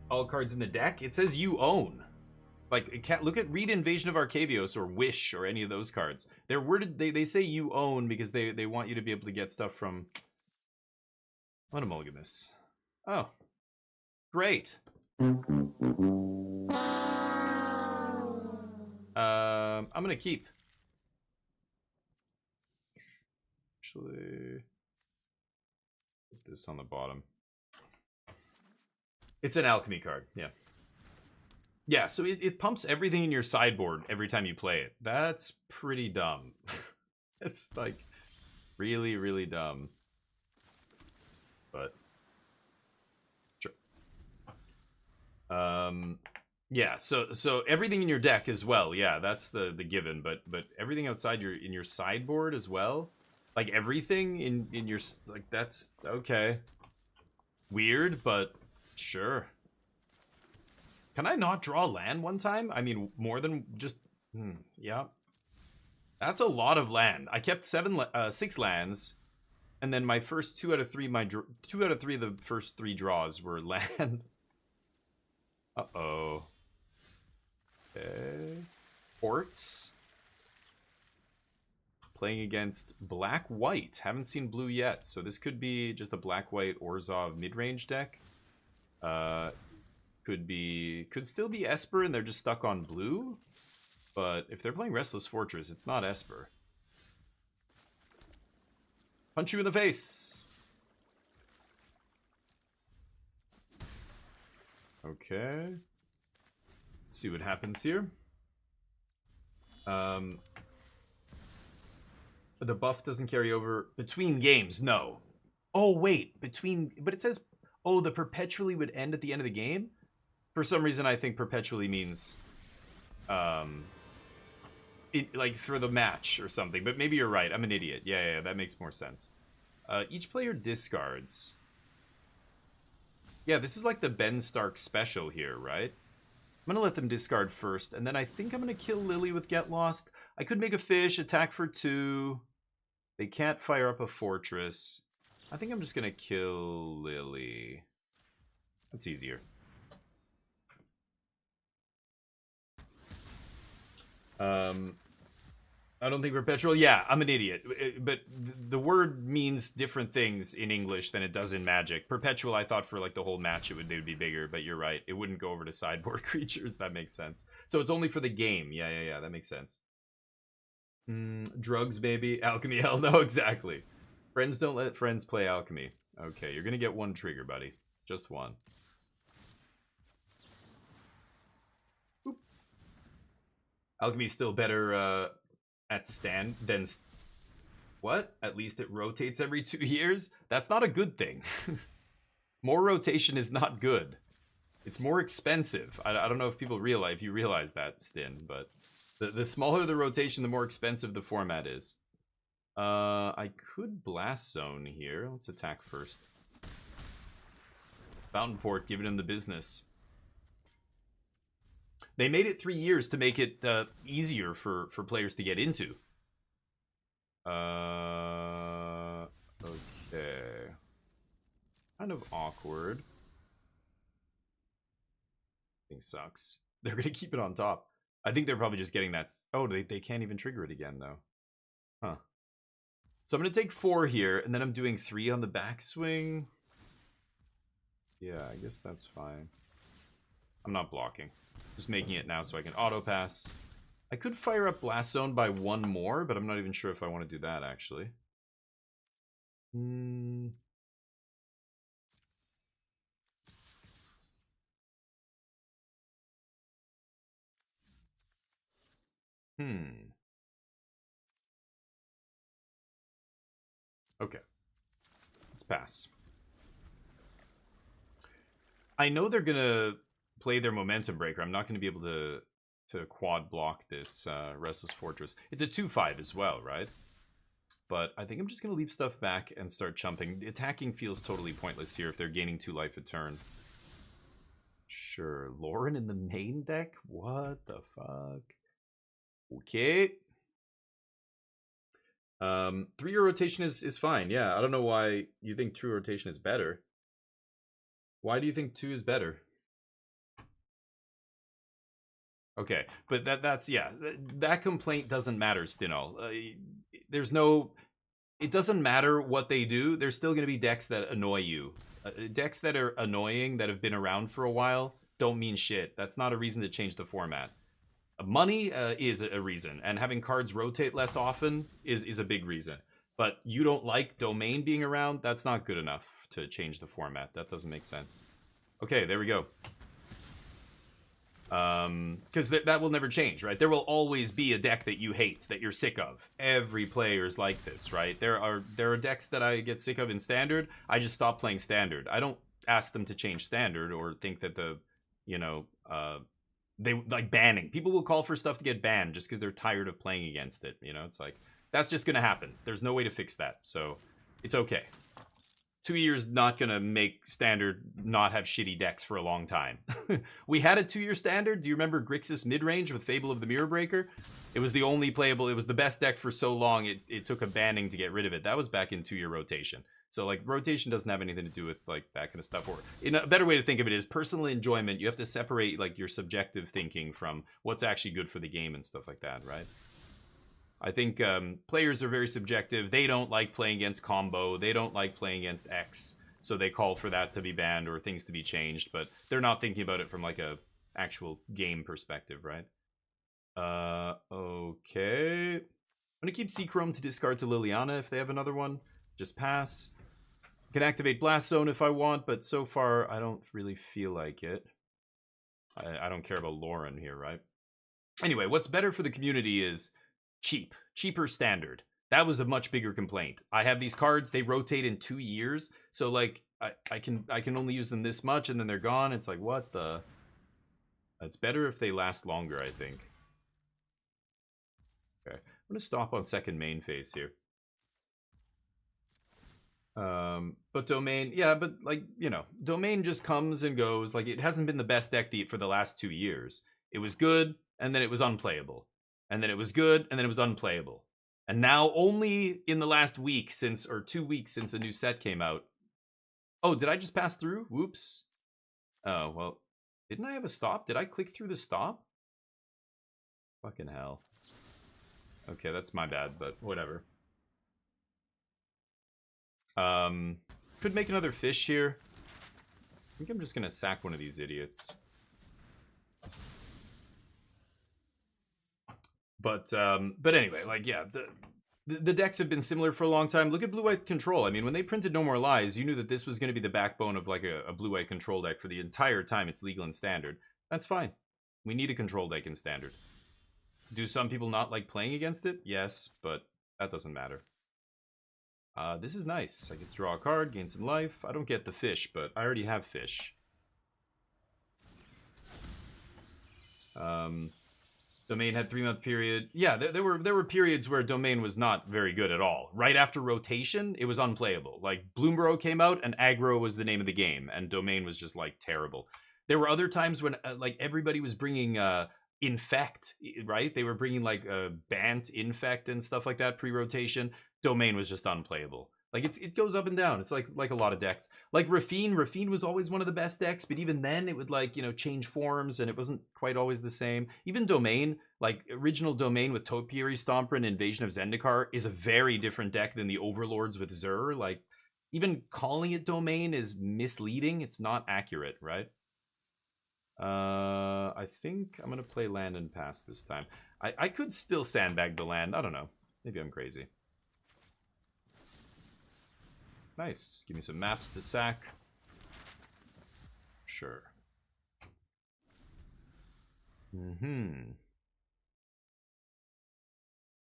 S1: All cards in the deck. It says you own. Like, it can't read Invasion of Arcavios or Wish or any of those cards. They're worded. They say you own because they want you to be able to get stuff from Monomogamus. Oh, great. I'm gonna keep. Actually, put this on the bottom. It's an alchemy card, yeah. Yeah, so it pumps everything in your sideboard every time you play it. That's pretty dumb. It's like really, really dumb. But sure. Yeah, so everything in your deck as well. Yeah, that's the given, but everything outside in your sideboard as well. Like everything in your, like, that's okay. Weird, but sure. Can I not draw land one time? I mean, more than just... yeah. That's a lot of land. I kept 6 lands, and then my first 2 out of 3, two out of 3 of the first 3 draws were land. Uh-oh. Okay. Ports. Playing against black-white. Haven't seen blue yet, so this could be just a black-white Orzhov mid-range deck. Could still be Esper and they're just stuck on blue. But if they're playing Restless Fortress, it's not Esper. Punch you in the face. Okay. Let's see what happens here. The buff doesn't carry over between games. No. Oh, wait. But it says, oh, the perpetually would end at the end of the game? For some reason, I think perpetually means, like for the match or something. But maybe you're right. I'm an idiot. Yeah, that makes more sense. Each player discards. Yeah, this is like the Ben Stark special here, right? I'm gonna let them discard first, and then I think I'm gonna kill Lily with Get Lost. I could make a fish, attack for 2. They can't fire up a fortress. I think I'm just gonna kill Lily. That's easier. I don't think perpetual. Yeah, I'm an idiot. But the word means different things in English than it does in Magic. Perpetual, I thought for like the whole match they would be bigger, but you're right. It wouldn't go over to sideboard creatures. That makes sense. So it's only for the game. Yeah. That makes sense. Drugs, maybe. Alchemy, hell no, exactly. Friends don't let friends play alchemy. Okay, you're gonna get one trigger, buddy. Just one. Oop. Alchemy's still better at stand than... What? At least it rotates every 2 years? That's not a good thing. More rotation is not good. It's more expensive. I don't know if you realize that, Stin, but the smaller the rotation, the more expensive the format is. I could Blast Zone here. Let's attack first. Fountain Port, giving him the business. They made it 3 years to make it easier for players to get into. Okay. Kind of awkward. Thing sucks. They're gonna keep it on top. I think they're probably just getting that. Oh, they can't even trigger it again though. Huh. So I'm gonna take 4 here, and then I'm doing 3 on the backswing. Yeah, I guess that's fine. I'm not blocking. Just making it now so I can auto pass. I could fire up Blast Zone by 1 more, but I'm not even sure if I want to do that, actually. Okay. Let's pass. I know they're gonna play their Momentum Breaker. I'm not gonna be able to quad block this Restless Fortress. It's a 2/5 as well, right? But I think I'm just gonna leave stuff back and start chumping. Attacking feels totally pointless here if they're gaining 2 life a turn. Sure, Lauren in the main deck? What the fuck? Okay. 3-year rotation is fine. Yeah, I don't know why you think true rotation is better. Why do you think 2 is better? Okay, but that's yeah. That complaint doesn't matter, Stinol. There's no. It doesn't matter what they do. There's still going to be decks that annoy you. Decks that are annoying that have been around for a while don't mean shit. That's not a reason to change the format. Money is a reason, and having cards rotate less often is a big reason. But you don't like Domain being around, that's not good enough to change the format. That doesn't make sense. Okay, there we go. Because that will never change, right? There will always be a deck that you hate, that you're sick of. Every player's like this, right? There are decks that I get sick of in Standard. I just stop playing Standard. I don't ask them to change Standard or think that they like banning. People will call for stuff to get banned just because they're tired of playing against it. It's like, that's just going to happen. There's no way to fix that. So it's okay. 2 years not going to make Standard not have shitty decks for a long time. We had a 2-year Standard. Do you remember Grixis Midrange with Fable of the Mirror Breaker? It was the only playable, it was the best deck for so long, it took a banning to get rid of it. That was back in 2-year rotation. So, like, rotation doesn't have anything to do with, like, that kind of stuff. Or, a better way to think of it is personal enjoyment. You have to separate, like, your subjective thinking from what's actually good for the game and stuff like that, right? I think players are very subjective. They don't like playing against combo. They don't like playing against X. So they call for that to be banned or things to be changed. But they're not thinking about it from, like, a actual game perspective, right? Okay. I'm going to keep Seachrome to discard to Liliana if they have another one. Just pass. I can activate Blast Zone if I want, but so far I don't really feel like it. I don't care about Lauren here, right? Anyway, what's better for the community is cheaper Standard. That was a much bigger complaint. I have these cards, they rotate in 2 years, so like I can only use them this much and then they're gone. It's like, what the? It's better if they last longer, I think. Okay, I'm gonna stop on second main phase here. But Domain, yeah, but like, Domain just comes and goes. Like, it hasn't been the best deck for the last 2 years. It was good, and then it was unplayable. And then it was good, and then it was unplayable. And now only in the last week or 2 weeks since a new set came out. Oh, did I just pass through? Whoops. Oh, well, didn't I have a stop? Did I click through the stop? Fucking hell. Okay, that's my bad, but whatever. Could make another fish here. I think I'm just gonna sack one of these idiots. But anyway, like, yeah, the decks have been similar for a long time. Look at blue-white control. I mean, when they printed No More Lies, you knew that this was going to be the backbone of like a blue-white control deck for the entire time it's legal in standard. That's fine. We need a control deck in standard. Do some people not like playing against it? Yes, but that doesn't matter. This is nice. I get to draw a card, gain some life. I don't get the fish, but I already have fish. Domain had 3-month period. Yeah, there were periods where Domain was not very good at all. Right after rotation, it was unplayable. Like, Bloomborough came out, and Aggro was the name of the game, and Domain was just, like, terrible. There were other times when, like, everybody was bringing Infect, right? They were bringing, like, Bant, Infect, and stuff like that pre-rotation. Domain was just unplayable. Like, it goes up and down. It's like a lot of decks. Like Rafine was always one of the best decks, but even then it would, like, you know, change forms and it wasn't quite always the same. Even Domain, like original Domain with Topiary Stomper and Invasion of Zendikar is a very different deck than the Overlords with Zur. Like, even calling it Domain is misleading. It's not accurate, right? I think I'm gonna play land and pass this time. I could still sandbag the land. I don't know. Maybe I'm crazy. Nice. Give me some maps to sack. Sure.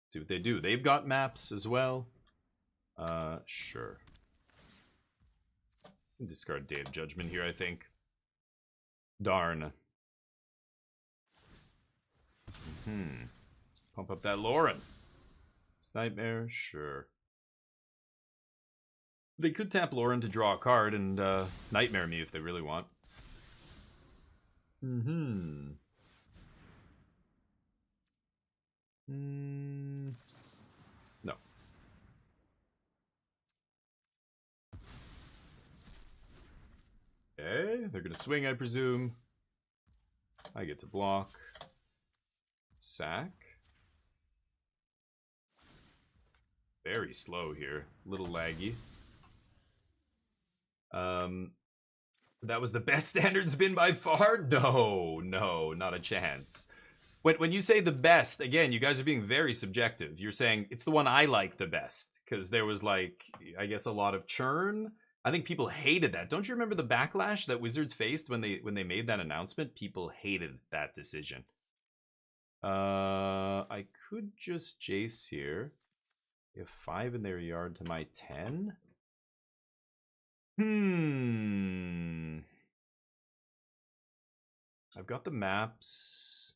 S1: See what they do. They've got maps as well. Sure. Discard Day of Judgment here, I think. Darn. Pump up that Lauren. Nightmare, sure. They could tap Lauren to draw a card and Nightmare me if they really want. No. Okay, they're gonna swing, I presume. I get to block. Sack. Very slow here. Little laggy. That was the best standard spin by far? No, not a chance. When you say the best, again, you guys are being very subjective. You're saying it's the one I like the best because there was, like, I guess a lot of churn. I think people hated that. Don't you remember the backlash that Wizards faced when they made that announcement? People hated that decision. I could just Jace here. They have 5 in their yard to my 10. I've got the maps.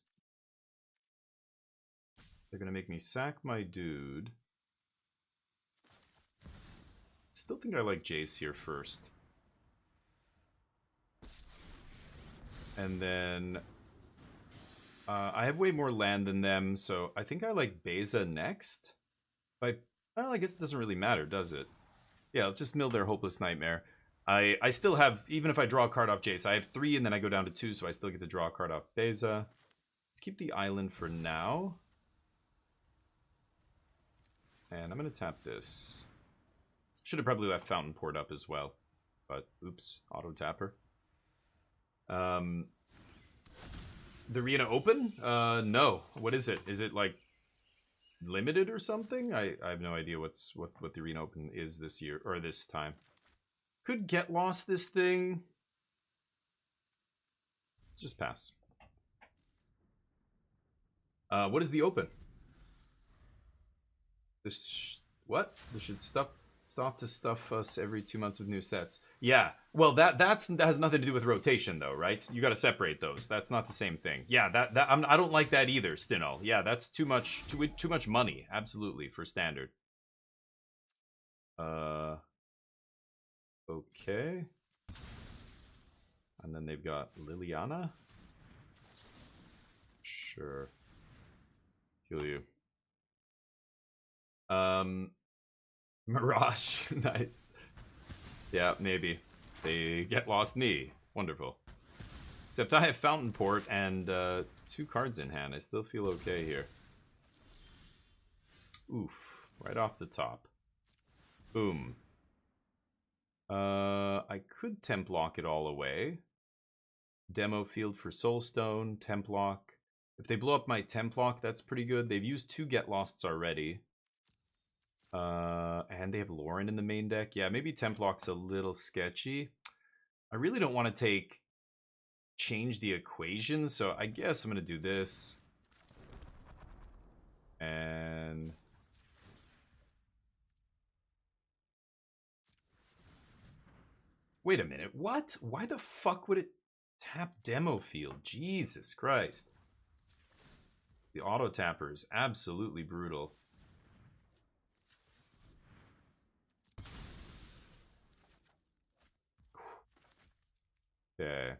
S1: They're gonna make me sack my dude. Still think I like Jace here first. And then I have way more land than them, so I think I like Beza next. But well, I guess it doesn't really matter, does it? Yeah, let's just mill their Hopeless Nightmare. I still have, even if I draw a card off Jace, I have 3 and then I go down to 2, so I still get to draw a card off Beza. Let's keep the island for now. And I'm going to tap this. Should have probably left Fountain Port up as well. But, oops, auto tapper. The arena open? No. What is it? Is it, like, limited or something? I have no idea what the arena open is this year, or this time. Could get lost this thing. Just pass. What is the open? What? This should stop to stuff us every 2 months with new sets. Yeah. Well, that has nothing to do with rotation, though, right? You got to separate those. That's not the same thing. Yeah. I don't like that either, Stinol. Yeah, that's too much money. Absolutely, for standard. Okay. And then they've got Liliana. Sure. Kill you. Mirage. Nice. Yeah, maybe. They get lost me. Wonderful. Except I have Fountain Port and 2 cards in hand. I still feel okay here. Oof. Right off the top. Boom. I could temp lock it all away. Demo field for soulstone, temp lock. If they blow up my temp lock, that's pretty good. They've used 2 get losts already. And they have Lauren in the main deck. Yeah, maybe temp lock's a little sketchy. I really don't want to change the equation, so I guess I'm gonna do this. And wait a minute, what? Why the fuck would it tap demo field? Jesus Christ. The auto tapper is absolutely brutal. Okay.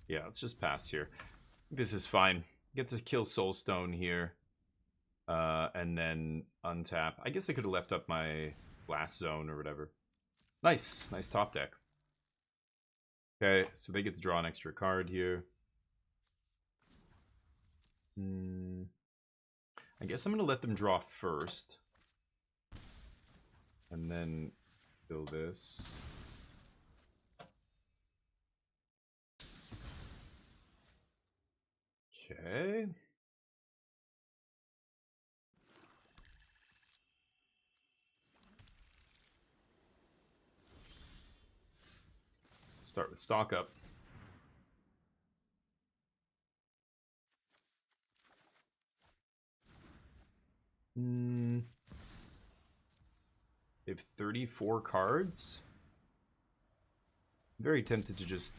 S1: Yeah, let's just pass here. This is fine. Get to kill Soulstone here. And then untap. I guess I could have left up my Blast Zone or whatever. Nice. Nice top deck. Okay, so they get to draw an extra card here. I guess I'm going to let them draw first. And then kill this. Okay. Start with stock up. They have 34 cards. I'm very tempted to just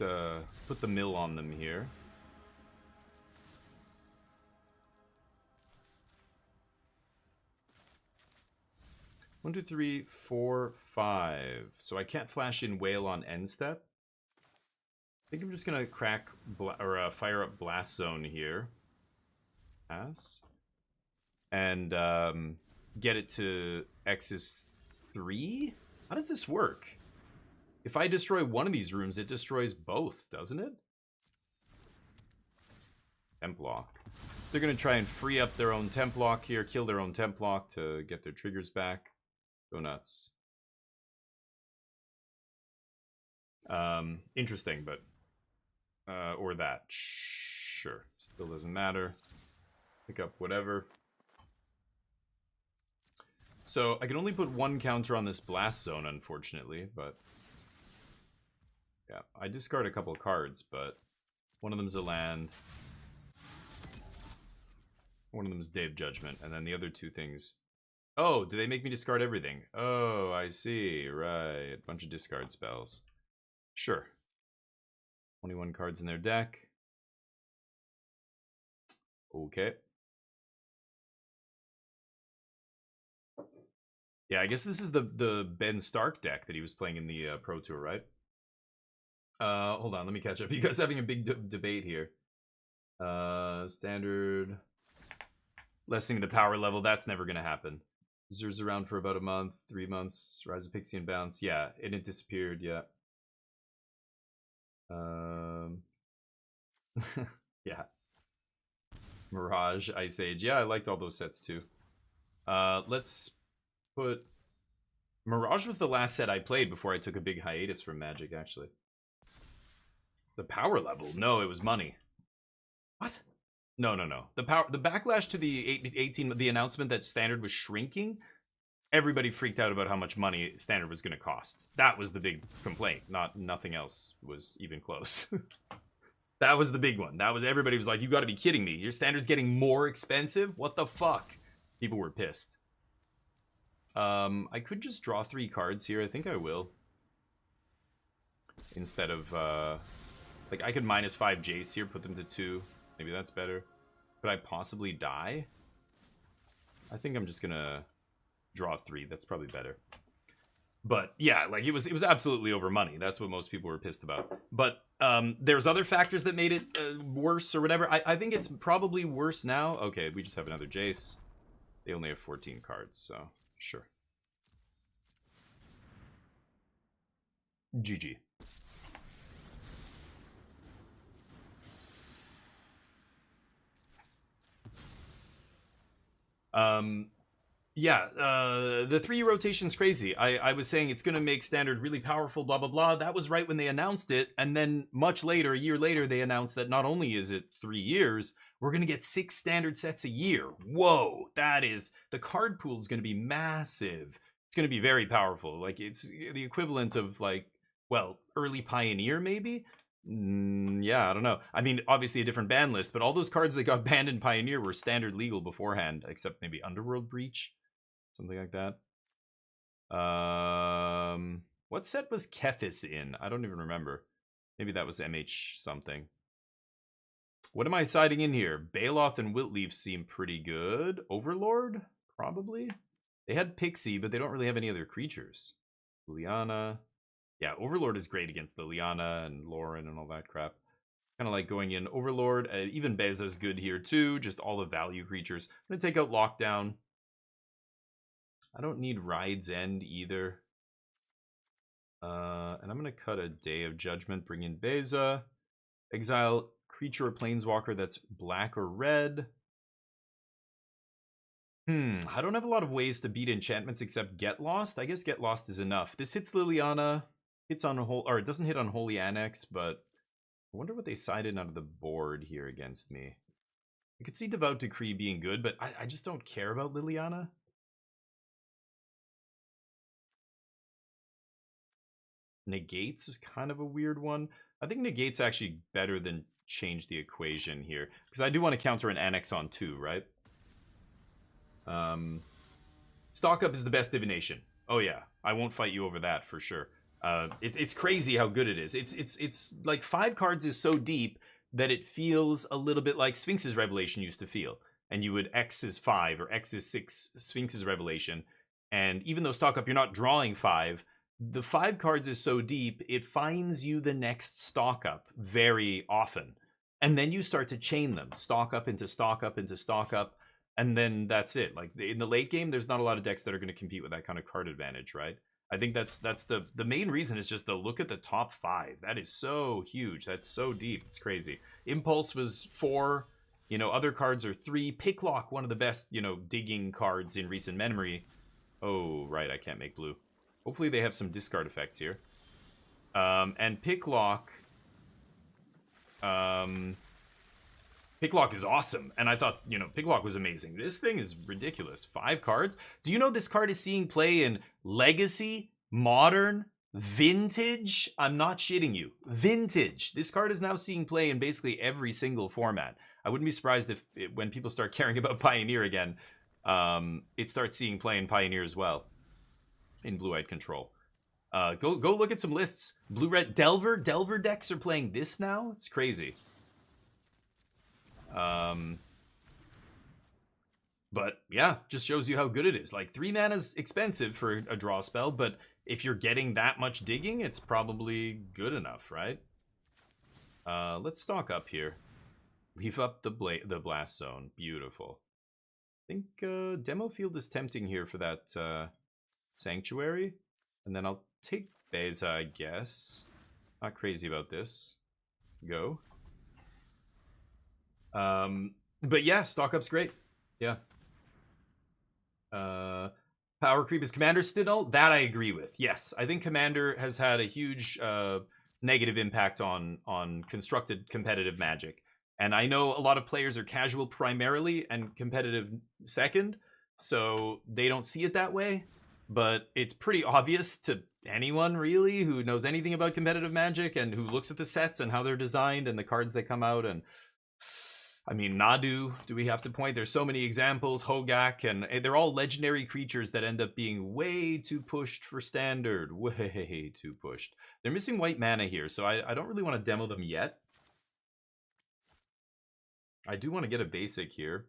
S1: put the mill on them here. One, 2, 3, 4, 5. So I can't flash in Whale on end step. I think I'm just gonna crack fire up Blast Zone here. Pass. And get it to X's 3? How does this work? If I destroy one of these rooms, it destroys both, doesn't it? Temp lock. So they're gonna try and free up their own temp lock here, kill their own temp lock to get their triggers back. Go nuts. Interesting, but or that. Sure. Still doesn't matter. Pick up whatever. So I can only put 1 counter on this Blast Zone, unfortunately, but yeah, I discard a couple cards, but one of them's a land. One of them is Day of Judgment, and then the other 2 things. Oh, do they make me discard everything? Oh, I see. Right. Bunch of discard spells. Sure. 21 cards in their deck. Okay. Yeah, I guess this is the Ben Stark deck that he was playing in the Pro Tour, right? Hold on, let me catch up. You guys having a big debate here. Standard. Lessening the power level, that's never going to happen. Zer's around for about a month, 3 months. Rise of Pixie and Bounce. Yeah, and it disappeared, yeah. Yeah. Mirage, Ice Age. Yeah, I liked all those sets too. Let's put... Mirage was the last set I played before I took a big hiatus from Magic, actually. The power level? No, it was money. What? No. The backlash to the 18, the announcement that Standard was shrinking, everybody freaked out about how much money Standard was going to cost. That was the big complaint. Nothing else was even close. That was the big one. Everybody was like, you got to be kidding me. Your Standard's getting more expensive? What the fuck? People were pissed. I could just draw 3 cards here. I think I will. Instead of, like, I could -5 Jace here, put them to 2. Maybe that's better. Could I possibly die? I think I'm just gonna draw 3. That's probably better. But yeah, like it was absolutely over money. That's what most people were pissed about. But there's other factors that made it worse or whatever. I think it's probably worse now. Okay, we just have another Jace. They only have 14 cards, so sure. GG. Yeah, the 3 rotation's crazy. I was saying it's going to make standard really powerful, blah, blah, blah. That was right when they announced it. And then much later, a year later, they announced that not only is it 3 years, we're going to get 6 standard sets a year. Whoa, the card pool is going to be massive. It's going to be very powerful. Like, it's the equivalent of, like, well, early Pioneer, maybe? Yeah, I don't know. I mean, obviously a different ban list, but all those cards that got banned in Pioneer were standard legal beforehand, except maybe Underworld Breach. Something like that. What set was Kethis in? I don't even remember. Maybe that was MH something. What am I siding in here? Baloth and Wiltleaf seem pretty good. Overlord? Probably. They had Pixie, but they don't really have any other creatures. Liana. Yeah, Overlord is great against the Liana and Lauren and all that crap. Kind of like going in Overlord. Even Beza's good here too. Just all the value creatures. I'm going to take out Lockdown. I don't need Ride's End either. And I'm going to cut a Day of Judgment, bring in Beza. Exile creature or planeswalker that's black or red. I don't have a lot of ways to beat enchantments except Get Lost. I guess Get Lost is enough. This hits Liliana. Hits on or it doesn't hit on Holy Annex, but I wonder what they sided out of the board here against me. I could see Devout Decree being good, but I just don't care about Liliana. Negates is kind of a weird one. I think Negate's actually better than Change the Equation here, because I do want to counter an Annex on 2, right? Stock Up is the best divination. Oh yeah, I won't fight you over that for sure. It's crazy how good it is. It's like 5 cards is so deep that it feels a little bit like Sphinx's Revelation used to feel. And you would X is 5 or X is 6 Sphinx's Revelation. And even though Stock Up, you're not drawing 5, the 5 cards is so deep, it finds you the next Stock Up very often. And then you start to chain them. Stock Up into Stock Up into Stock Up. And then that's it. Like in the late game, there's not a lot of decks that are going to compete with that kind of card advantage, right? I think that's the main reason is just the look at the top 5. That is so huge. That's so deep. It's crazy. Impulse was 4. You know, other cards are 3. Picklock, one of the best, you know, digging cards in recent memory. Oh, right. I can't make blue. Hopefully they have some discard effects here. And Picklock... Picklock is awesome, and I thought, you know, Picklock was amazing. This thing is ridiculous. 5 cards? Do you know this card is seeing play in Legacy, Modern, Vintage? I'm not shitting you. Vintage. This card is now seeing play in basically every single format. I wouldn't be surprised if, when people start caring about Pioneer again, it starts seeing play in Pioneer as well. In Blue-Eyed Control. Go look at some lists. Blue-Red Delver decks are playing this now? It's crazy. But yeah, just shows you how good it is. Like 3 mana is expensive for a draw spell, but if you're getting that much digging, it's probably good enough, right? Let's stock up here. Leave up the blast zone. Beautiful. I think demo field is tempting here for that sanctuary, and then I'll take Beza, I guess. Not crazy about this. Go. But yeah, stock up's great. Yeah. Power creep is Commander Stidle. That I agree with. Yes, I think Commander has had a huge negative impact on constructed competitive Magic. And I know a lot of players are casual primarily and competitive second, so they don't see it that way. But it's pretty obvious to anyone really who knows anything about competitive Magic and who looks at the sets and how they're designed and the cards that come out. And I mean, Nadu, do we have to point? There's so many examples. Hogak, and they're all legendary creatures that end up being way too pushed for standard. Way too pushed. They're missing white mana here, so I don't really want to demo them yet. I do want to get a basic here.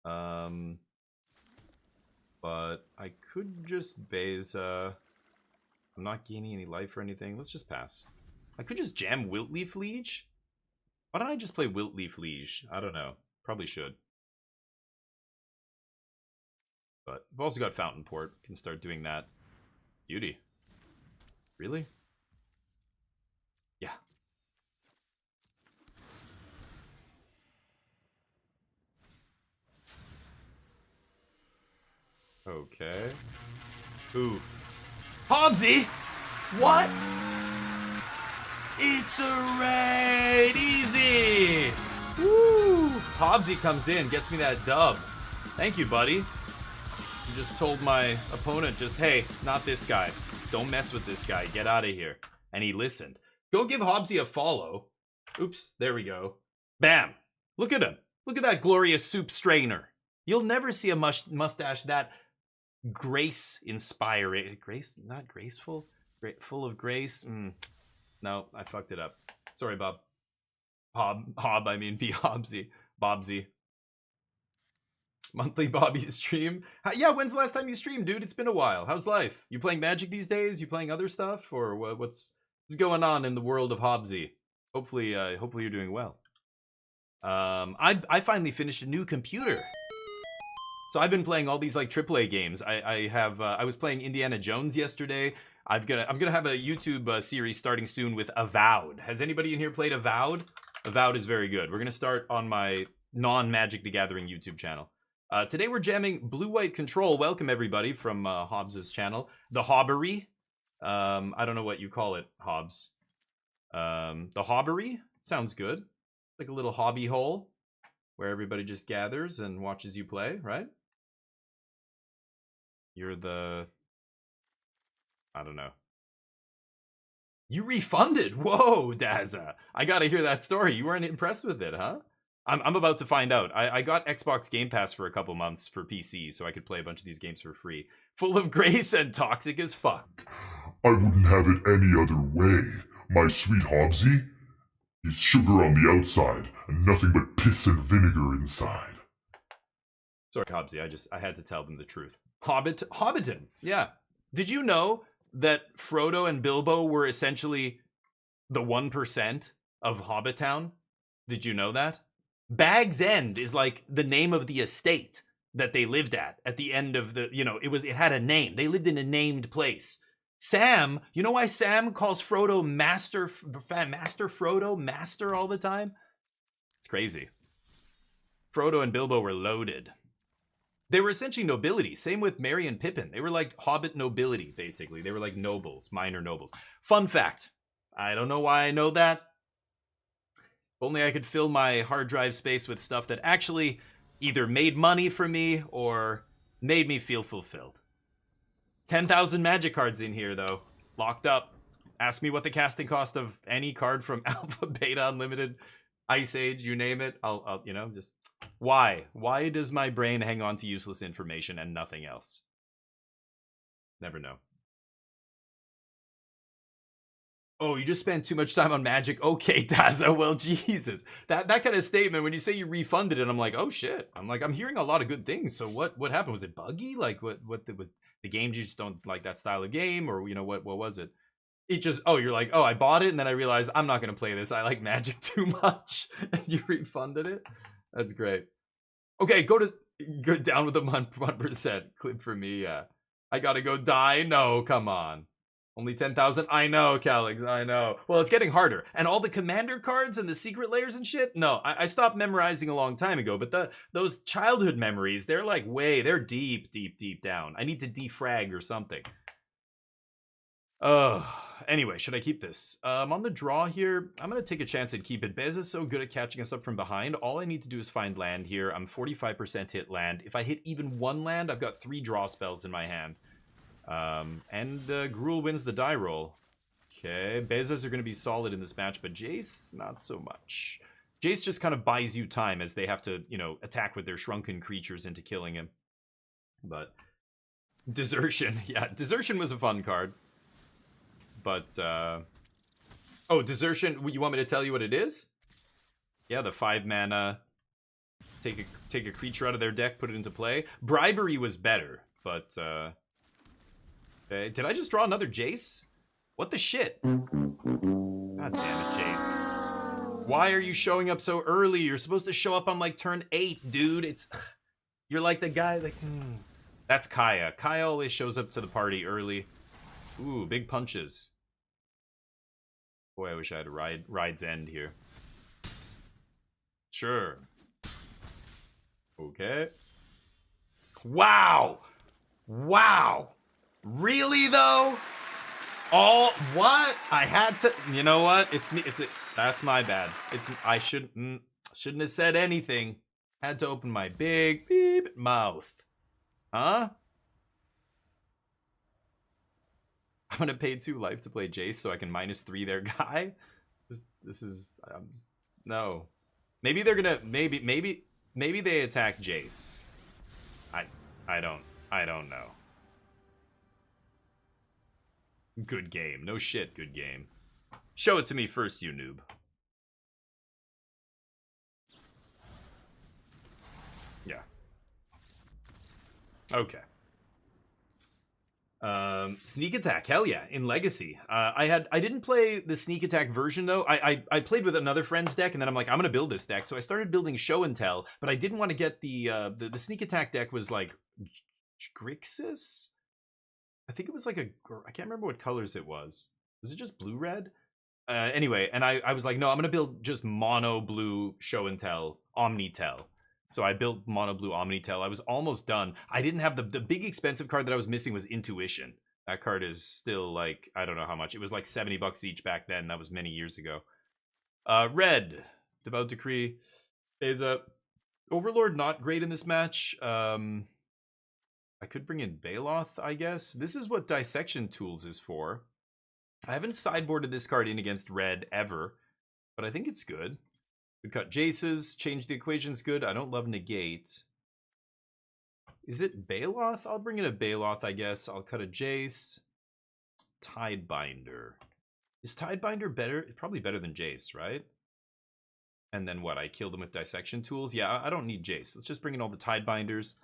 S1: But I could just Beza. I'm not gaining any life or anything. Let's just pass. I could just jam Wiltleaf Liege. Why don't I just play Wiltleaf Liege? I don't know. Probably should. But I've also got Fountain Port. Can start doing that. Beauty. Really? Yeah. Okay. Oof. Hobbsy! What? It's a raid! Easy! Woo! Hobbsy comes in, gets me that dub. Thank you, buddy. You just told my opponent, hey, not this guy. Don't mess with this guy. Get out of here. And he listened. Go give Hobbsy a follow. Oops, there we go. Bam! Look at him. Look at that glorious soup strainer. You'll never see a mustache that grace-inspiring. Grace? Not graceful? Full of grace? No, I fucked it up. Sorry, Bob. I mean, be Hobbsy. Bobsy. Monthly Bobby stream? Yeah, when's the last time you streamed, dude? It's been a while. How's life? You playing Magic these days? You playing other stuff? Or what's going on in the world of Hobbsy? Hopefully you're doing well. I finally finished a new computer. So I've been playing all these like AAA games. I was playing Indiana Jones yesterday. I'm gonna have a YouTube series starting soon with Avowed. Has anybody in here played Avowed? Avowed is very good. We're gonna start on my non-Magic the Gathering YouTube channel. Today we're jamming Blue White Control. Welcome everybody from Hobbs's channel. The Hobbery. I don't know what you call it, Hobbs. The Hobbery sounds good. Like a little hobby hole where everybody just gathers and watches you play, right? You're the... I don't know. You refunded? Whoa, Dazza. I gotta hear that story. You weren't impressed with it, huh? I'm about to find out. I got Xbox Game Pass for a couple months for PC, so I could play a bunch of these games for free. Full of grace and toxic as fuck.
S2: I wouldn't have it any other way. My sweet Hobbsy is sugar on the outside and nothing but piss and vinegar inside.
S1: Sorry, Hobbsy. I had to tell them the truth. Hobbiton. Yeah. Did you know that Frodo and Bilbo were essentially the 1% of Hobbitown? Did you know that? Bag's End is like the name of the estate that they lived at the end of the, it had a name. They lived in a named place. Sam, you know why Sam calls Frodo Master Frodo, Master all the time? It's crazy. Frodo and Bilbo were loaded. They were essentially nobility. Same with Merry and Pippin. They were like Hobbit nobility, basically. They were like nobles, minor nobles. Fun fact. I don't know why I know that. If only I could fill my hard drive space with stuff that actually either made money for me or made me feel fulfilled. 10,000 Magic cards in here, though. Locked up. Ask me what the casting cost of any card from Alpha, Beta, Unlimited, Ice Age, you name it. I'll just... Why? Why does my brain hang on to useless information and nothing else? Never know. Oh, you just spent too much time on Magic? Okay, Daza, well, Jesus. That kind of statement, when you say you refunded it, I'm like, oh shit. I'm hearing a lot of good things. So what happened? Was it buggy? Like, what the game, you just don't like that style of game? Or, what was it? It just, you're like, I bought it, and then I realized I'm not going to play this. I like Magic too much, and you refunded it? That's great. Okay, go down with the 1% clip for me. I gotta go die. No, come on. Only 10,000. I know, Calix. I know. Well, it's getting harder. And all the commander cards and the secret layers and shit. No, I stopped memorizing a long time ago. But those childhood memories, they're like they're deep, deep, deep down. I need to defrag or something. Anyway, should I keep this? On the draw here, I'm going to take a chance and keep it. Bez is so good at catching us up from behind. All I need to do is find land here. I'm 45% hit land. If I hit even one land, I've got 3 draw spells in my hand. Gruul wins the die roll. Okay, Bezas are going to be solid in this match, but Jace, not so much. Jace just kind of buys you time as they have to, attack with their shrunken creatures into killing him. But Desertion, yeah, Desertion was a fun card. But, Desertion, you want me to tell you what it is? Yeah, the 5 mana, take a creature out of their deck, put it into play. Bribery was better, but, did I just draw another Jace? What the shit? God damn it, Jace. Why are you showing up so early? You're supposed to show up on, like, turn 8, dude. You're like the guy, like, That's Kaya. Kaya always shows up to the party early. Ooh, big punches. Boy, I wish I had a Ride's End here. Sure. Okay. Wow! Wow. Really though? Oh, what? I had to. You know what? It's me. That's my bad. I shouldn't have said anything. Had to open my big beep mouth. Huh? I'm gonna pay 2 life to play Jace so I can -3 their guy. This is no. Maybe they're gonna maybe they attack Jace. I don't know. Good game. No shit, good game. Show it to me first, you noob. Yeah. Okay. Sneak attack, hell yeah, in Legacy. I didn't play the sneak attack version though. I played with another friend's deck, and then I'm like, I'm gonna build this deck. So I started building show and tell, but I didn't want to get the sneak attack deck was like Grixis? I think it was like I can't remember what colors it was. Was it just blue red? Anyway, and I was like, no, I'm gonna build just mono blue show and tell, Omnitel. So I built mono blue Omnitel. I was almost done. I didn't have the big expensive card that I was missing was Intuition. That card is still like, I don't know how much. It was like $70 each back then. That was many years ago. Red, Devout Decree is a Overlord not great in this match. I could bring in Baloth, I guess. This is what Dissection Tools is for. I haven't sideboarded this card in against red ever, but I think it's good. Could cut Jaces, change the equation's good. I don't love negate. Is it Baloth? I'll bring in a Baloth, I guess. I'll cut a Jace. Tidebinder. Is Tidebinder better? Probably better than Jace, right? And then what? I kill them with Dissection Tools? Yeah, I don't need Jace. Let's just bring in all the Tidebinders.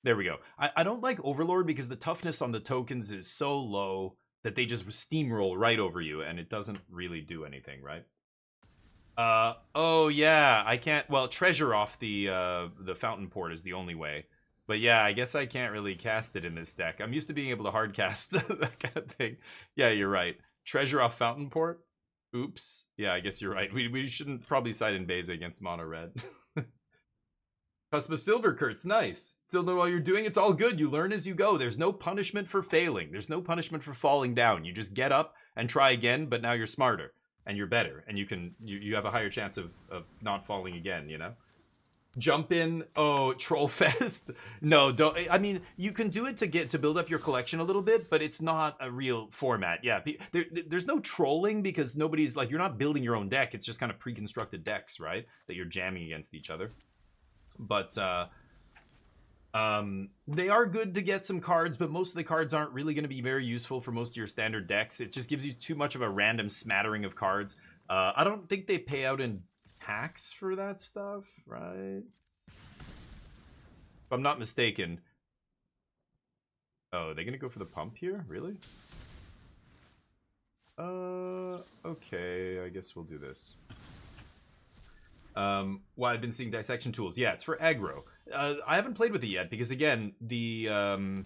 S1: There we go. I don't like Overlord because the toughness on the tokens is so low that they just steamroll right over you, and it doesn't really do anything, right? Oh yeah, I can't. Well, treasure off the fountain port is the only way. But yeah, I guess I can't really cast it in this deck. I'm used to being able to hard cast that kind of thing. Yeah, you're right. Treasure off fountain port. Oops. Yeah, I guess you're right. We shouldn't probably side in Beza against mono red. Cusp of Silver Kurtz, nice. Still know while you're doing it's all good. You learn as you go. There's no punishment for failing. There's no punishment for falling down. You just get up and try again, but now you're smarter and you're better and you have a higher chance of not falling again, you know? Jump in, oh, Trollfest. No, don't. I mean, you can do it to build up your collection a little bit, but it's not a real format. Yeah, there's no trolling because nobody's like, you're not building your own deck. It's just kind of pre-constructed decks, right? That you're jamming against each other. But they are good to get some cards, but most of the cards aren't really going to be very useful for most of your standard decks. It just gives you too much of a random smattering of cards. I don't think they pay out in packs for that stuff, right? If I'm not mistaken. Oh, are they going to go for the pump here? Really? Okay, I guess we'll do this. Well, I've been seeing Dissection Tools. Yeah, it's for aggro. I haven't played with it yet because, again, the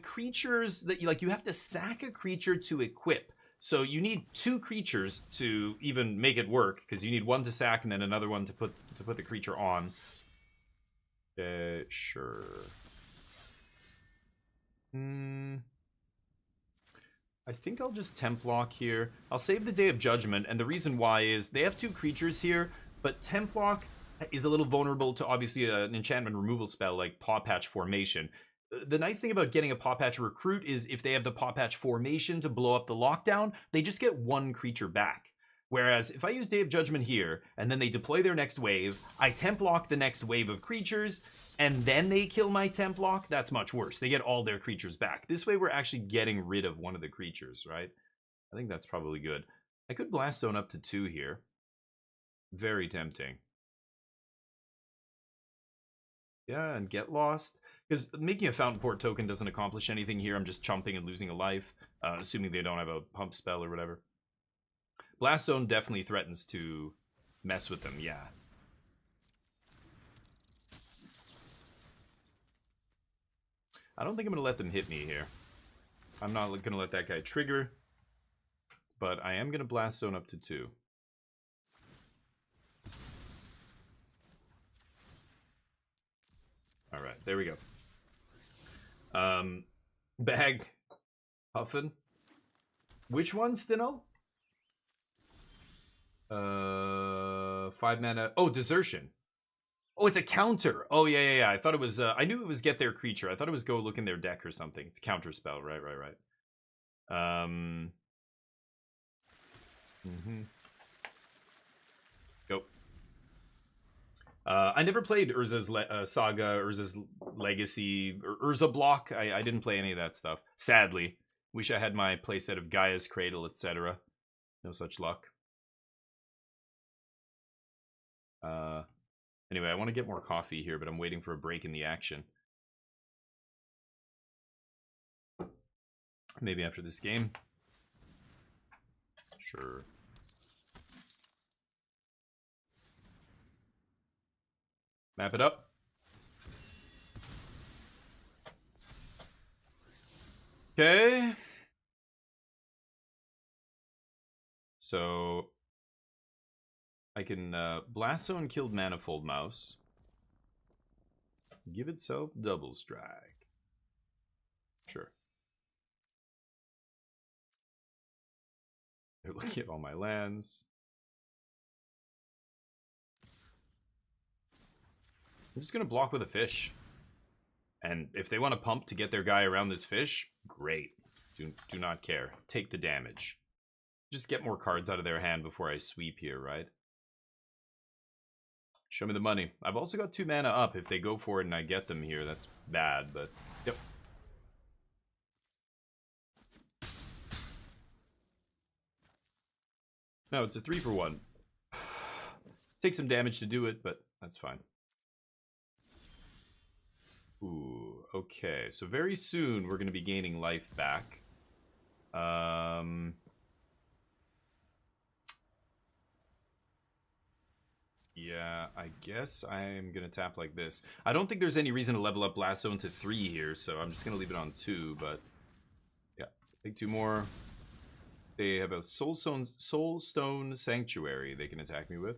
S1: creatures that you have to sack a creature to equip. So you need 2 creatures to even make it work because you need one to sack and then another one to put the creature on. Sure. I think I'll just Templock here. I'll save the Day of Judgment, and the reason why is they have 2 creatures here, but Templock is a little vulnerable to obviously an enchantment removal spell like Paw Patch Formation. The nice thing about getting a Paw Patch Recruit is if they have the Paw Patch Formation to blow up the lockdown, they just get 1 creature back. Whereas if I use Day of Judgment here, and then they deploy their next wave, I Templock the next wave of creatures, and then they kill my Templock, that's much worse. They get all their creatures back. This way we're actually getting rid of one of the creatures, right? I think that's probably good. I could Blast Zone up to 2 here. Very tempting. Yeah, and get lost. Because making a Fountain Port token doesn't accomplish anything here. I'm just chumping and losing a life, assuming they don't have a pump spell or whatever. Blast Zone definitely threatens to mess with them, yeah. I don't think I'm going to let them hit me here. I'm not going to let that guy trigger. But I am going to Blast Zone up to 2. Alright. there we go. Bag. Puffin. Which one, Stino? 5 mana. Oh, Desertion. Oh, it's a counter. Oh, yeah. I thought it was, I knew it was get their creature. I thought it was go look in their deck or something. It's a counter spell. Right. Go. I never played Urza's Saga, Urza's Legacy, or Urza Block. I didn't play any of that stuff. Sadly. Wish I had my playset of Gaia's Cradle, etc. No such luck. Anyway, I want to get more coffee here, but I'm waiting for a break in the action. Maybe after this game. Sure. Map it up. Okay. So I can Blast Zone killed Manifold Mouse. Give itself double strike. Sure. They're looking at all my lands. I'm just gonna block with a fish. And if they want to pump to get their guy around this fish, great. Do not care. Take the damage. Just get more cards out of their hand before I sweep here, right? Show me the money. I've also got 2 mana up. If they go for it and I get them here, that's bad, but yep. No, it's a 3 for 1. Take some damage to do it, but that's fine. Ooh, okay. So very soon we're going to be gaining life back. Yeah, I guess I'm going to tap like this. I don't think there's any reason to level up Blast Zone to 3 here, so I'm just going to leave it on 2, but yeah, take 2 more. They have a Soulstone Sanctuary they can attack me with.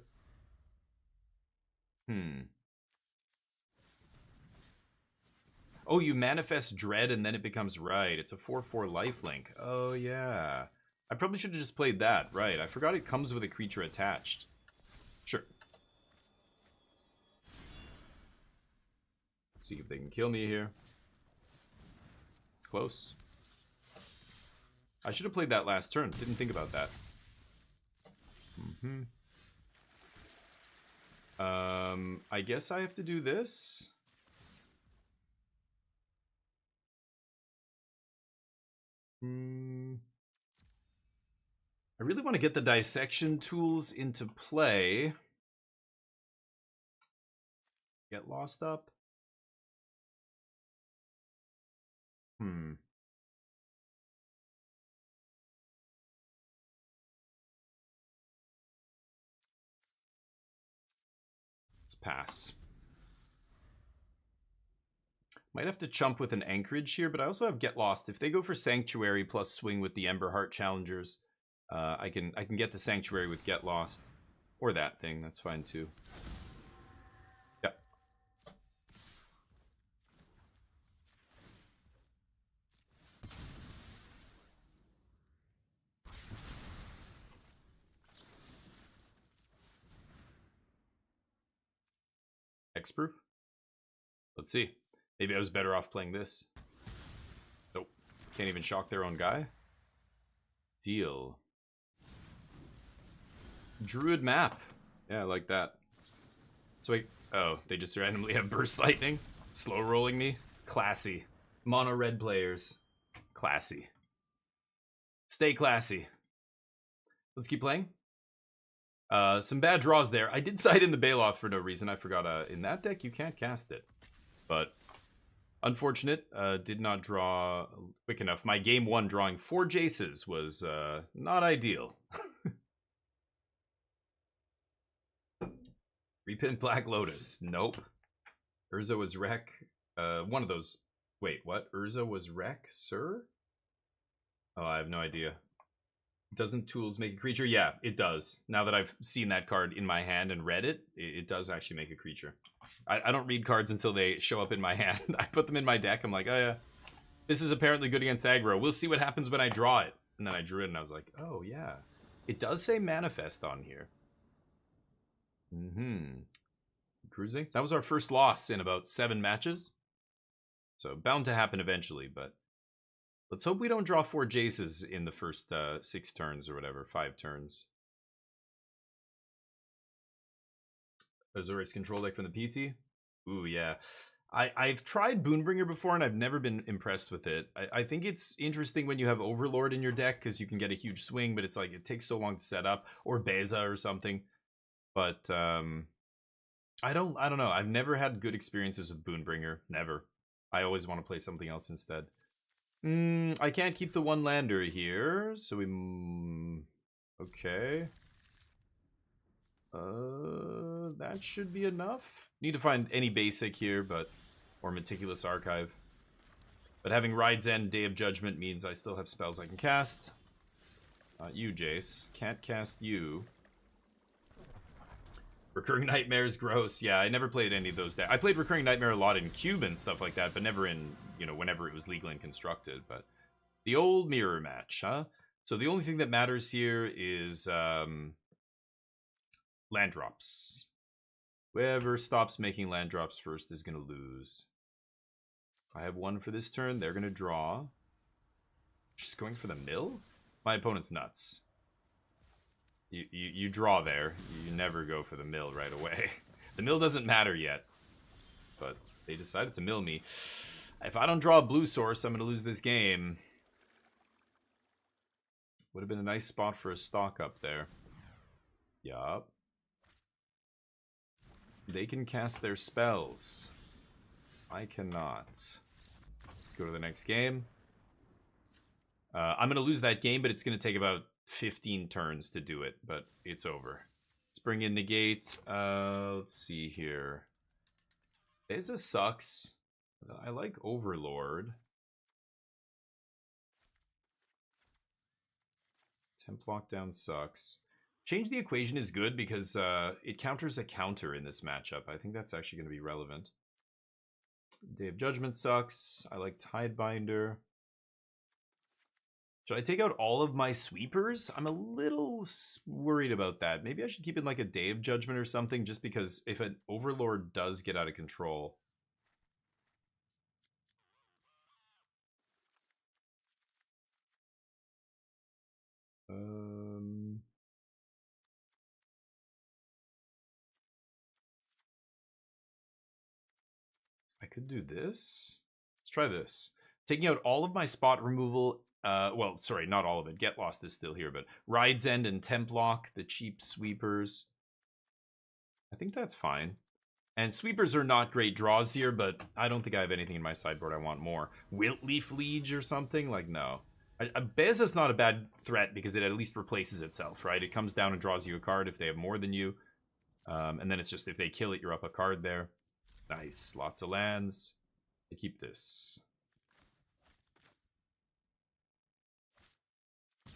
S1: Oh, you manifest Dread and then it becomes right. It's a 4/4 lifelink. Oh, yeah. I probably should have just played that. Right, I forgot it comes with a creature attached. Sure. See if they can kill me here. Close. I should have played that last turn. Didn't think about that. I guess I have to do this. I really want to get the dissection tools into play. Get lost up. Let's pass. Might have to chump with an Anchorage here, but I also have Get Lost. If they go for Sanctuary plus swing with the Emberheart Challengers, I can get the Sanctuary with Get Lost. Or that thing, that's fine too. Yep. Hexproof? Let's see. Maybe I was better off playing this. Nope. Can't even shock their own guy. Deal. Druid map. Yeah, I like that. So wait. Oh, they just randomly have Burst Lightning? Slow rolling me? Classy. Mono red players. Classy. Stay classy. Let's keep playing. Some bad draws there. I did side in the Baloth for no reason. I forgot in that deck you can't cast it. But unfortunate, did not draw quick enough. My game 1 drawing 4 Jaces was not ideal. Repin Black Lotus. Nope. Urza was wreck. One of those. Wait, what? Urza was wreck, sir? Oh, I have no idea. Doesn't tools make a creature? Yeah, it does. Now that I've seen that card in my hand and read it, it does actually make a creature. I don't read cards until they show up in my hand. I put them in my deck. I'm like, oh yeah, this is apparently good against aggro. We'll see what happens when I draw it. And then I drew it and I was like, oh yeah. It does say manifest on here. Cruising. That was our first loss in about 7 matches. So bound to happen eventually, but let's hope we don't draw 4 Jaces in the first 6 turns or whatever, 5 turns. Azorius control deck from the PT. Ooh, yeah. I've tried Boonbringer before and I've never been impressed with it. I think it's interesting when you have Overlord in your deck because you can get a huge swing, but it's like it takes so long to set up, or Beza or something. But I don't know. I've never had good experiences with Boonbringer. Never. I always want to play something else instead. I can't keep the 1 lander here, so we okay. That should be enough. Need to find any basic here, but or Meticulous Archive. But having Ride's End, Day of Judgment means I still have spells I can cast. You, Jace. Can't cast you. Recurring Nightmare's gross. Yeah, I never played any of those decks. I played Recurring Nightmare a lot in Cube and stuff like that, but never in, you know, whenever it was legal and constructed. But the old mirror match, huh? So the only thing that matters here is land drops. Whoever stops making land drops first is going to lose. I have 1 for this turn. They're going to draw. Just going for the mill? My opponent's nuts. You draw there. You never go for the mill right away. The mill doesn't matter yet. But they decided to mill me. If I don't draw a blue source, I'm going to lose this game. Would have been a nice spot for a stock up there. Yup. They can cast their spells. I cannot. Let's go to the next game. I'm going to lose that game, but it's going to take about 15 turns to do it, but it's over. Let's bring in Negate. Let's see here. Beza sucks. I like Overlord. Temp Lockdown sucks. Change the Equation is good because it counters a counter in this matchup. I think that's actually going to be relevant. Day of Judgment sucks. I like Tidebinder. Should I take out all of my sweepers? I'm a little worried about that. Maybe I should keep it like a Day of Judgment or something, just because if an Overlord does get out of control. I could do this. Let's try this. Taking out all of my spot removal. Well, sorry, not all of it. Get Lost is still here, but Ride's End and Templock, the cheap sweepers. I think that's fine. And sweepers are not great draws here, but I don't think I have anything in my sideboard I want more. Wiltleaf Liege or something? Like, no. Beza's not a bad threat because it at least replaces itself, right? It comes down and draws you a card if they have more than you. And then it's just if they kill it, you're up a card there. Nice. Lots of lands. I keep this.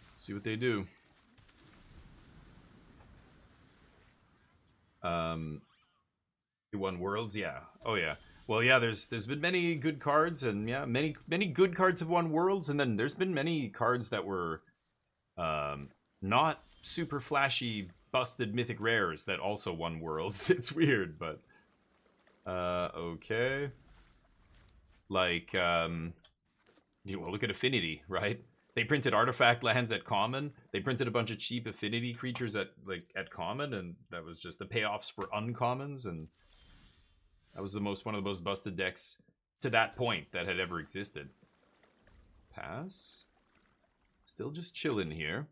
S1: Let's see what they do. He won Worlds? Yeah. Oh, yeah. Well, yeah, there's been many good cards, and yeah, many good cards have won Worlds, and then there's been many cards that were not super flashy, busted mythic rares that also won Worlds. It's weird, but okay. Like, you know, look at Affinity, right? They printed artifact lands at common. They printed a bunch of cheap Affinity creatures at common, and that was just the payoffs were uncommons, and that was one of the most busted decks to that point that had ever existed. Pass. Still just chilling here.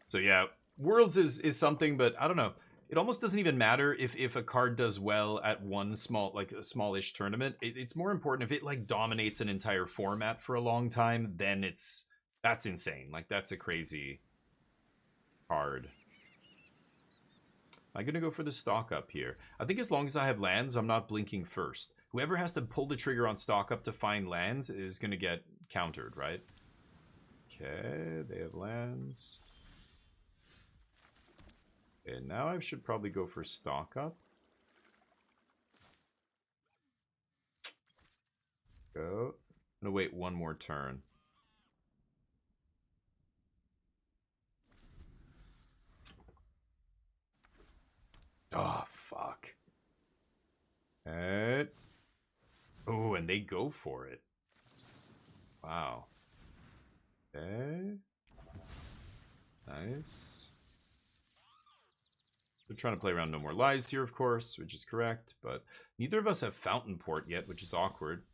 S1: So yeah, Worlds is something, but I don't know. It almost doesn't even matter if a card does well at one a smallish tournament. It's more important if it like dominates an entire format for a long time, then that's insane. Like, that's a crazy card. I'm gonna go for the stock up here. I think as long as I have lands, I'm not blinking first. Whoever has to pull the trigger on stock up to find lands is going to get countered, right? Okay, they have lands. Okay, now I should probably go for stock up. Go. I'm gonna wait one more turn. Oh, fuck. Oh, and they go for it. Wow. Okay. Nice. They're trying to play around No More Lies here, of course, which is correct, but neither of us have Fountain Port yet, which is awkward.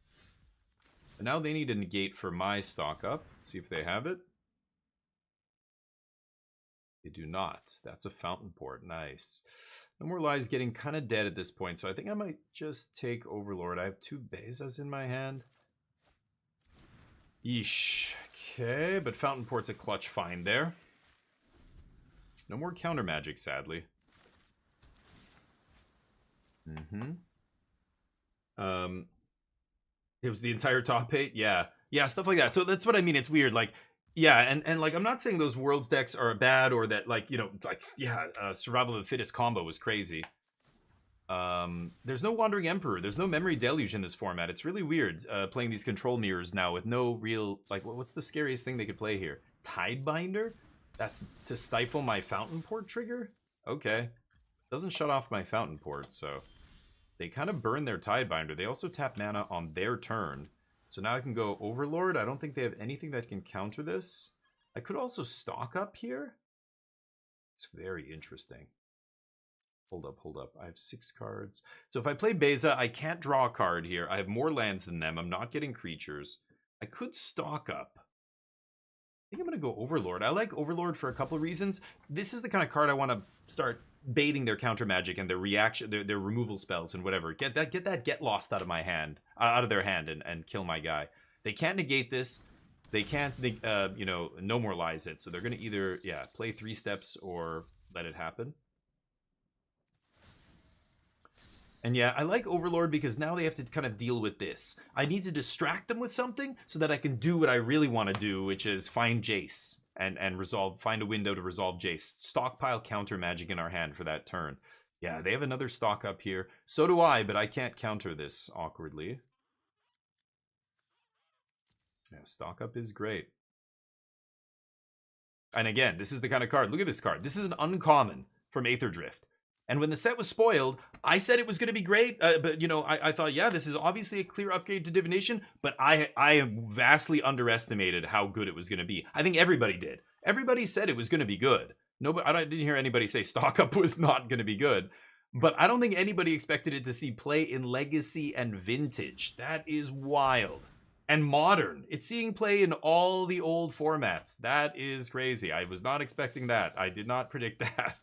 S1: And now they need a negate for my stock up. Let's see if they have it. They do not. That's a Fountain Port. Nice. No More Lies getting kind of dead at this point, so I think I might just take Overlord. I have 2 Bezas in my hand. Yeesh. Okay, but Fountain Port's a clutch find there. No more counter magic, sadly. It was the entire top 8? Yeah. Yeah, stuff like that. So that's what I mean. It's weird. Like, yeah, and like, I'm not saying those Worlds decks are bad or that, like, you know, like, yeah, Survival of the Fittest combo was crazy. There's no Wandering Emperor. There's no Memory Deluge in this format. It's really weird playing these control mirrors now with no real, like, what's the scariest thing they could play here? Tidebinder? That's to stifle my Fountain Port trigger? Okay. Doesn't shut off my Fountain Port, so they kind of burn their Tidebinder. They also tap mana on their turn. So now I can go Overlord. I don't think they have anything that can counter this. I could also stock up here. It's very interesting. Hold up. I have 6 cards. So if I play Beza, I can't draw a card here. I have more lands than them. I'm not getting creatures. I could stock up. I think I'm going to go Overlord. I like Overlord for a couple of reasons. This is the kind of card I want to start baiting their counter magic and their reaction, their removal spells and whatever. Get lost out of my hand, out of their hand, and kill my guy. They can't negate this. They can't, you know, No More Lies it. So they're going to either, yeah, play 3 steps or let it happen. And yeah, I like Overlord because now they have to kind of deal with this. I need to distract them with something so that I can do what I really want to do, which is find Jace and find a window to resolve Jace. Stockpile counter magic in our hand for that turn. Yeah, they have another stock up here. So do I, but I can't counter this awkwardly. Yeah, stock up is great. And again, this is the kind of card. Look at this card. This is an uncommon from Aether Drift. And when the set was spoiled, I said it was going to be great. But, you know, I thought, yeah, this is obviously a clear upgrade to Divination. But I vastly underestimated how good it was going to be. I think everybody did. Everybody said it was going to be good. Nobody, I didn't hear anybody say stock up was not going to be good. But I don't think anybody expected it to see play in Legacy and Vintage. That is wild. And Modern. It's seeing play in all the old formats. That is crazy. I was not expecting that. I did not predict that.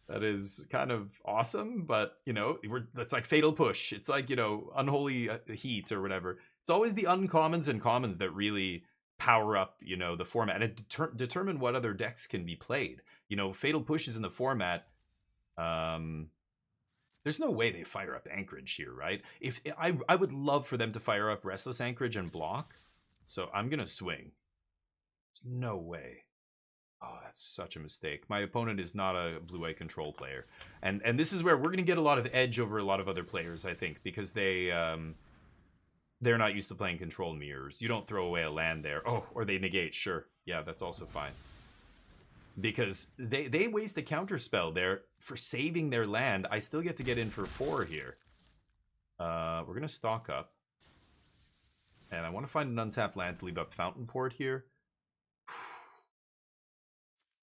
S1: That is kind of awesome, but, you know, that's like Fatal Push. It's like, you know, Unholy Heat or whatever. It's always the uncommons and commons that really power up, you know, the format and determine what other decks can be played. You know, Fatal Push is in the format. There's no way they fire up Anchorage here, right? If I would love for them to fire up Restless Anchorage and block. So I'm going to swing. There's no way. Oh, that's such a mistake. My opponent is not a blue-eye control player. And this is where we're going to get a lot of edge over a lot of other players, I think, because they're not used to playing control mirrors. You don't throw away a land there. Oh, or they negate, sure. Yeah, that's also fine. Because they waste a counter spell there for saving their land. I still get to get in for 4 here. We're going to stock up. And I want to find an untapped land to leave up Fountain Port here.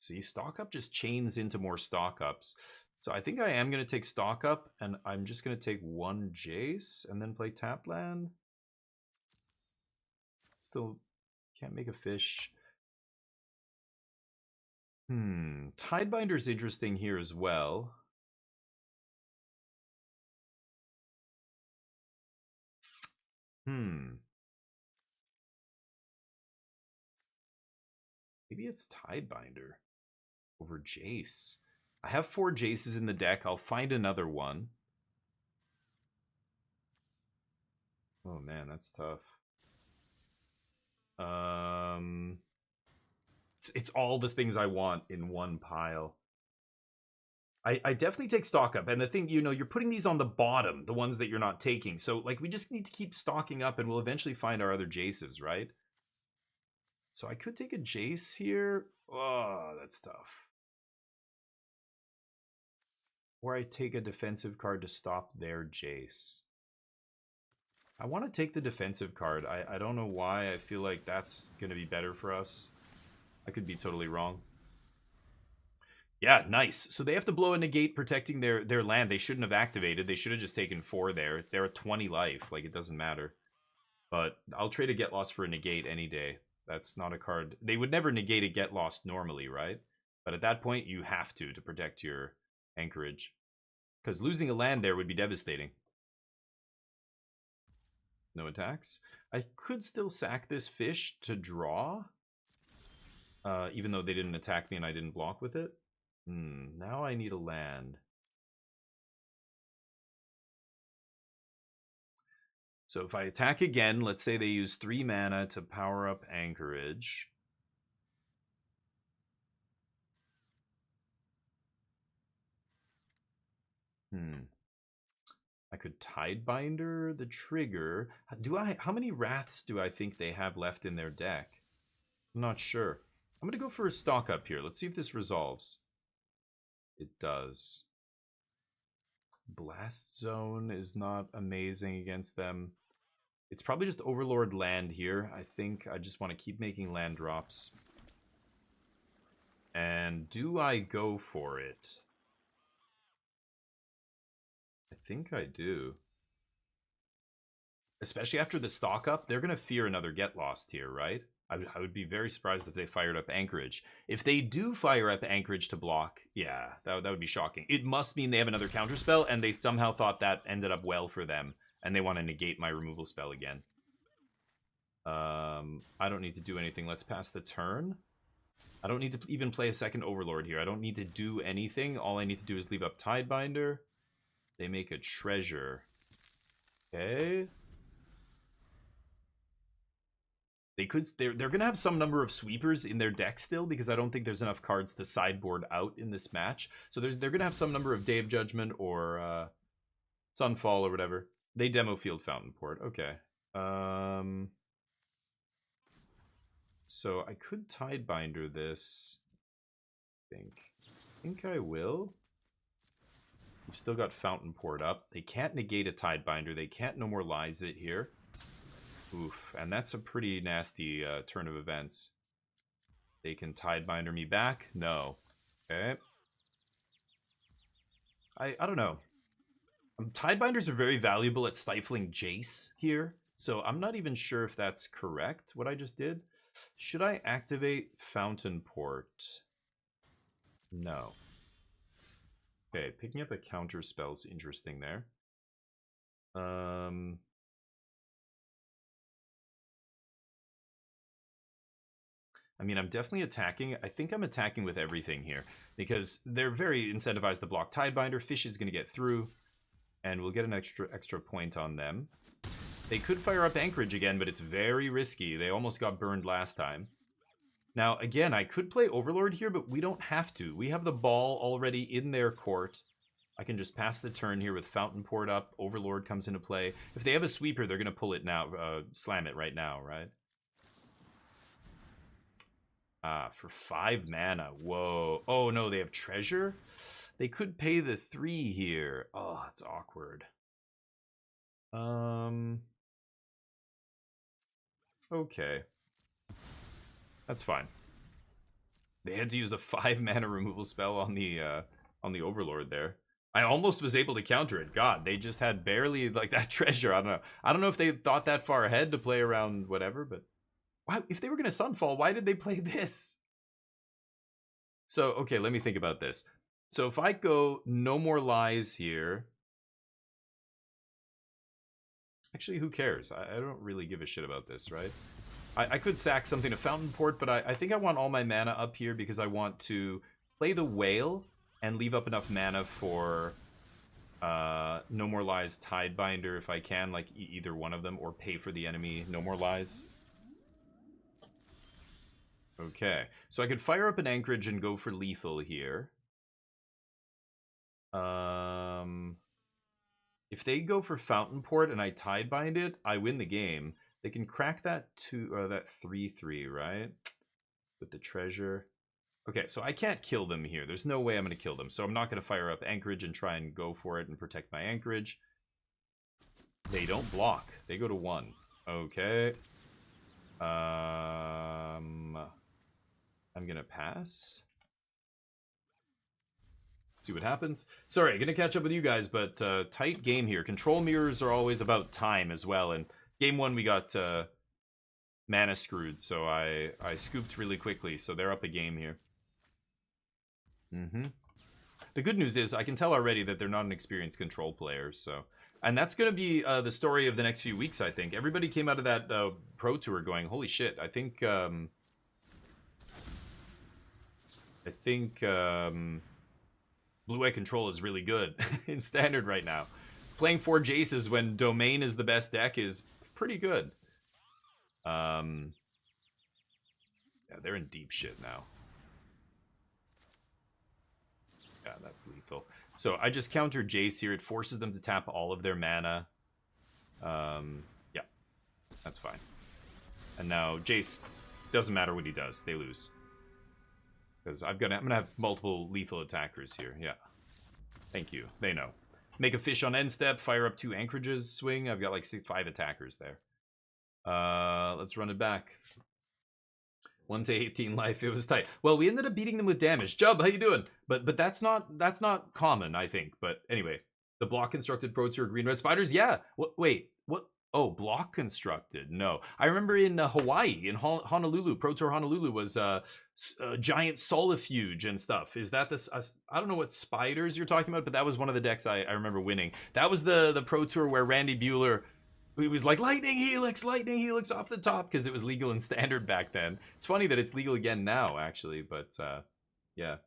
S1: See, stock up just chains into more stock ups. So I think I am going to take stock up, and I'm just going to take 1 Jace and then play tap land. Still can't make a fish. Tidebinder's interesting here as well. Maybe it's Tidebinder over Jace. I have 4 Jaces in the deck. I'll find another one. Oh man, that's tough. It's all the things I want in one pile. I definitely take stock up, and the thing, you're putting these on the bottom, the ones that you're not taking. So like we just need to keep stocking up, and we'll eventually find our other Jaces, right? So I could take a Jace here. Oh, that's tough. Or I take a defensive card to stop their Jace. I want to take the defensive card. I don't know why. I feel like that's going to be better for us. I could be totally wrong. Yeah, nice. So they have to blow a negate protecting their land. They shouldn't have activated. They should have just taken 4 there. They're at 20 life. Like, it doesn't matter. But I'll trade a get lost for a negate any day. That's not a card. They would never negate a get lost normally, right? But at that point, you have to protect your anchorage. Because losing a land there would be devastating. No attacks. I could still sack this fish to draw. Even though they didn't attack me and I didn't block with it. Now I need a land. So if I attack again, let's say they use 3 mana to power up Anchorage. I could Tidebinder the trigger. How many Wraths do I think they have left in their deck? I'm not sure. I'm going to go for a stock up here. Let's see if this resolves. It does. Blast Zone is not amazing against them. It's probably just Overlord land here. I think I just want to keep making land drops. And do I go for it? I think I do. Especially after the stock up, they're going to fear another get lost here, right? I would be very surprised if they fired up Anchorage. If they do fire up Anchorage to block, yeah, that would be shocking. It must mean they have another counterspell, and they somehow thought that ended up well for them, and they want to negate my removal spell again. I don't need to do anything. Let's pass the turn. I don't need to even play a second Overlord here. I don't need to do anything. All I need to do is leave up Tidebinder. They make a treasure. Okay. They're gonna have some number of sweepers in their deck still, because I don't think there's enough cards to sideboard out in this match. So they're gonna have some number of Day of Judgment or Sunfall or whatever. They demo Field Fountain Port. Okay. So I could Tidebinder this. I think I will. We've still got Fountain Port up. They can't negate a Tidebinder. They can't No More Lies it here. Oof, and that's a pretty nasty turn of events. They can Tidebinder me back? No. Okay. I don't know. Tidebinders are very valuable at stifling Jace here, so I'm not even sure if that's correct, what I just did. Should I activate Fountain Port? No. Okay, picking up a counter spell is interesting there. I mean, I'm definitely attacking. I think I'm attacking with everything here, because they're very incentivized to block Tidebinder. Fish is going to get through, and we'll get an extra point on them. They could fire up Anchorage again, but it's very risky. They almost got burned last time. Now, again, I could play Overlord here, but we don't have to. We have the ball already in their court. I can just pass the turn here with Fountain Port up. Overlord comes into play. If they have a sweeper, they're going to pull it now, slam it right now, right? For 5 mana. Whoa. Oh, no, they have treasure? They could pay the 3 here. Oh, it's awkward. Okay. That's fine. They had to use the 5 mana removal spell on the Overlord there. I almost was able to counter it. God, they just had barely like that treasure. I don't know. I don't know if they thought that far ahead to play around whatever, but why, if they were going to Sunfall, why did they play this? So, okay, let me think about this. So if I go No More Lies here... Actually, who cares? I don't really give a shit about this, right? I could sack something to Fountain Port, but I think I want all my mana up here because I want to play the Whale and leave up enough mana for No More Lies, Tidebinder if I can, like either one of them, or pay for the enemy No More Lies. Okay, so I could fire up an Anchorage and go for lethal here. If they go for Fountain Port and I Tidebind it, I win the game. They can crack that 3/3, right? With the treasure. Okay, so I can't kill them here. There's no way I'm going to kill them. So I'm not going to fire up Anchorage and try and go for it and protect my Anchorage. They don't block. They go to 1. Okay. I'm going to pass. See what happens. Sorry, gonna catch up with you guys, but tight game here. Control mirrors are always about time as well, and game 1 we got mana screwed, so I scooped really quickly, so they're up a game here. The good news is I can tell already that they're not an experienced control player, so... And that's gonna be the story of the next few weeks, I think. Everybody came out of that Pro Tour going, holy shit, I think... Blue Eye Control is really good in Standard right now. Playing 4 Jaces when Domain is the best deck is pretty good. Yeah, they're in deep shit now. Yeah, that's lethal. So I just counter Jace here. It forces them to tap all of their mana. Yeah, that's fine. And now Jace, doesn't matter what he does, they lose. Because I'm gonna have multiple lethal attackers here. Yeah. Thank you. They know. Make a fish on end step. Fire up 2 anchorages. Swing. I've got like 5 attackers there. Let's run it back. 1 to 18 life. It was tight. Well, we ended up beating them with damage. Jub, how you doing? But that's not common, I think. But anyway, the block constructed Pro Tour green red spiders. Yeah. Wait. What? Oh, block constructed. No, I remember in Hawaii, in Honolulu, Pro Tour Honolulu was giant solifuge and stuff. Is that this? I don't know what spiders you're talking about, but that was one of the decks I remember winning. That was the Pro Tour where Randy Bueller, he was like lightning helix off the top because it was legal in Standard back then. It's funny that it's legal again now, actually, but yeah.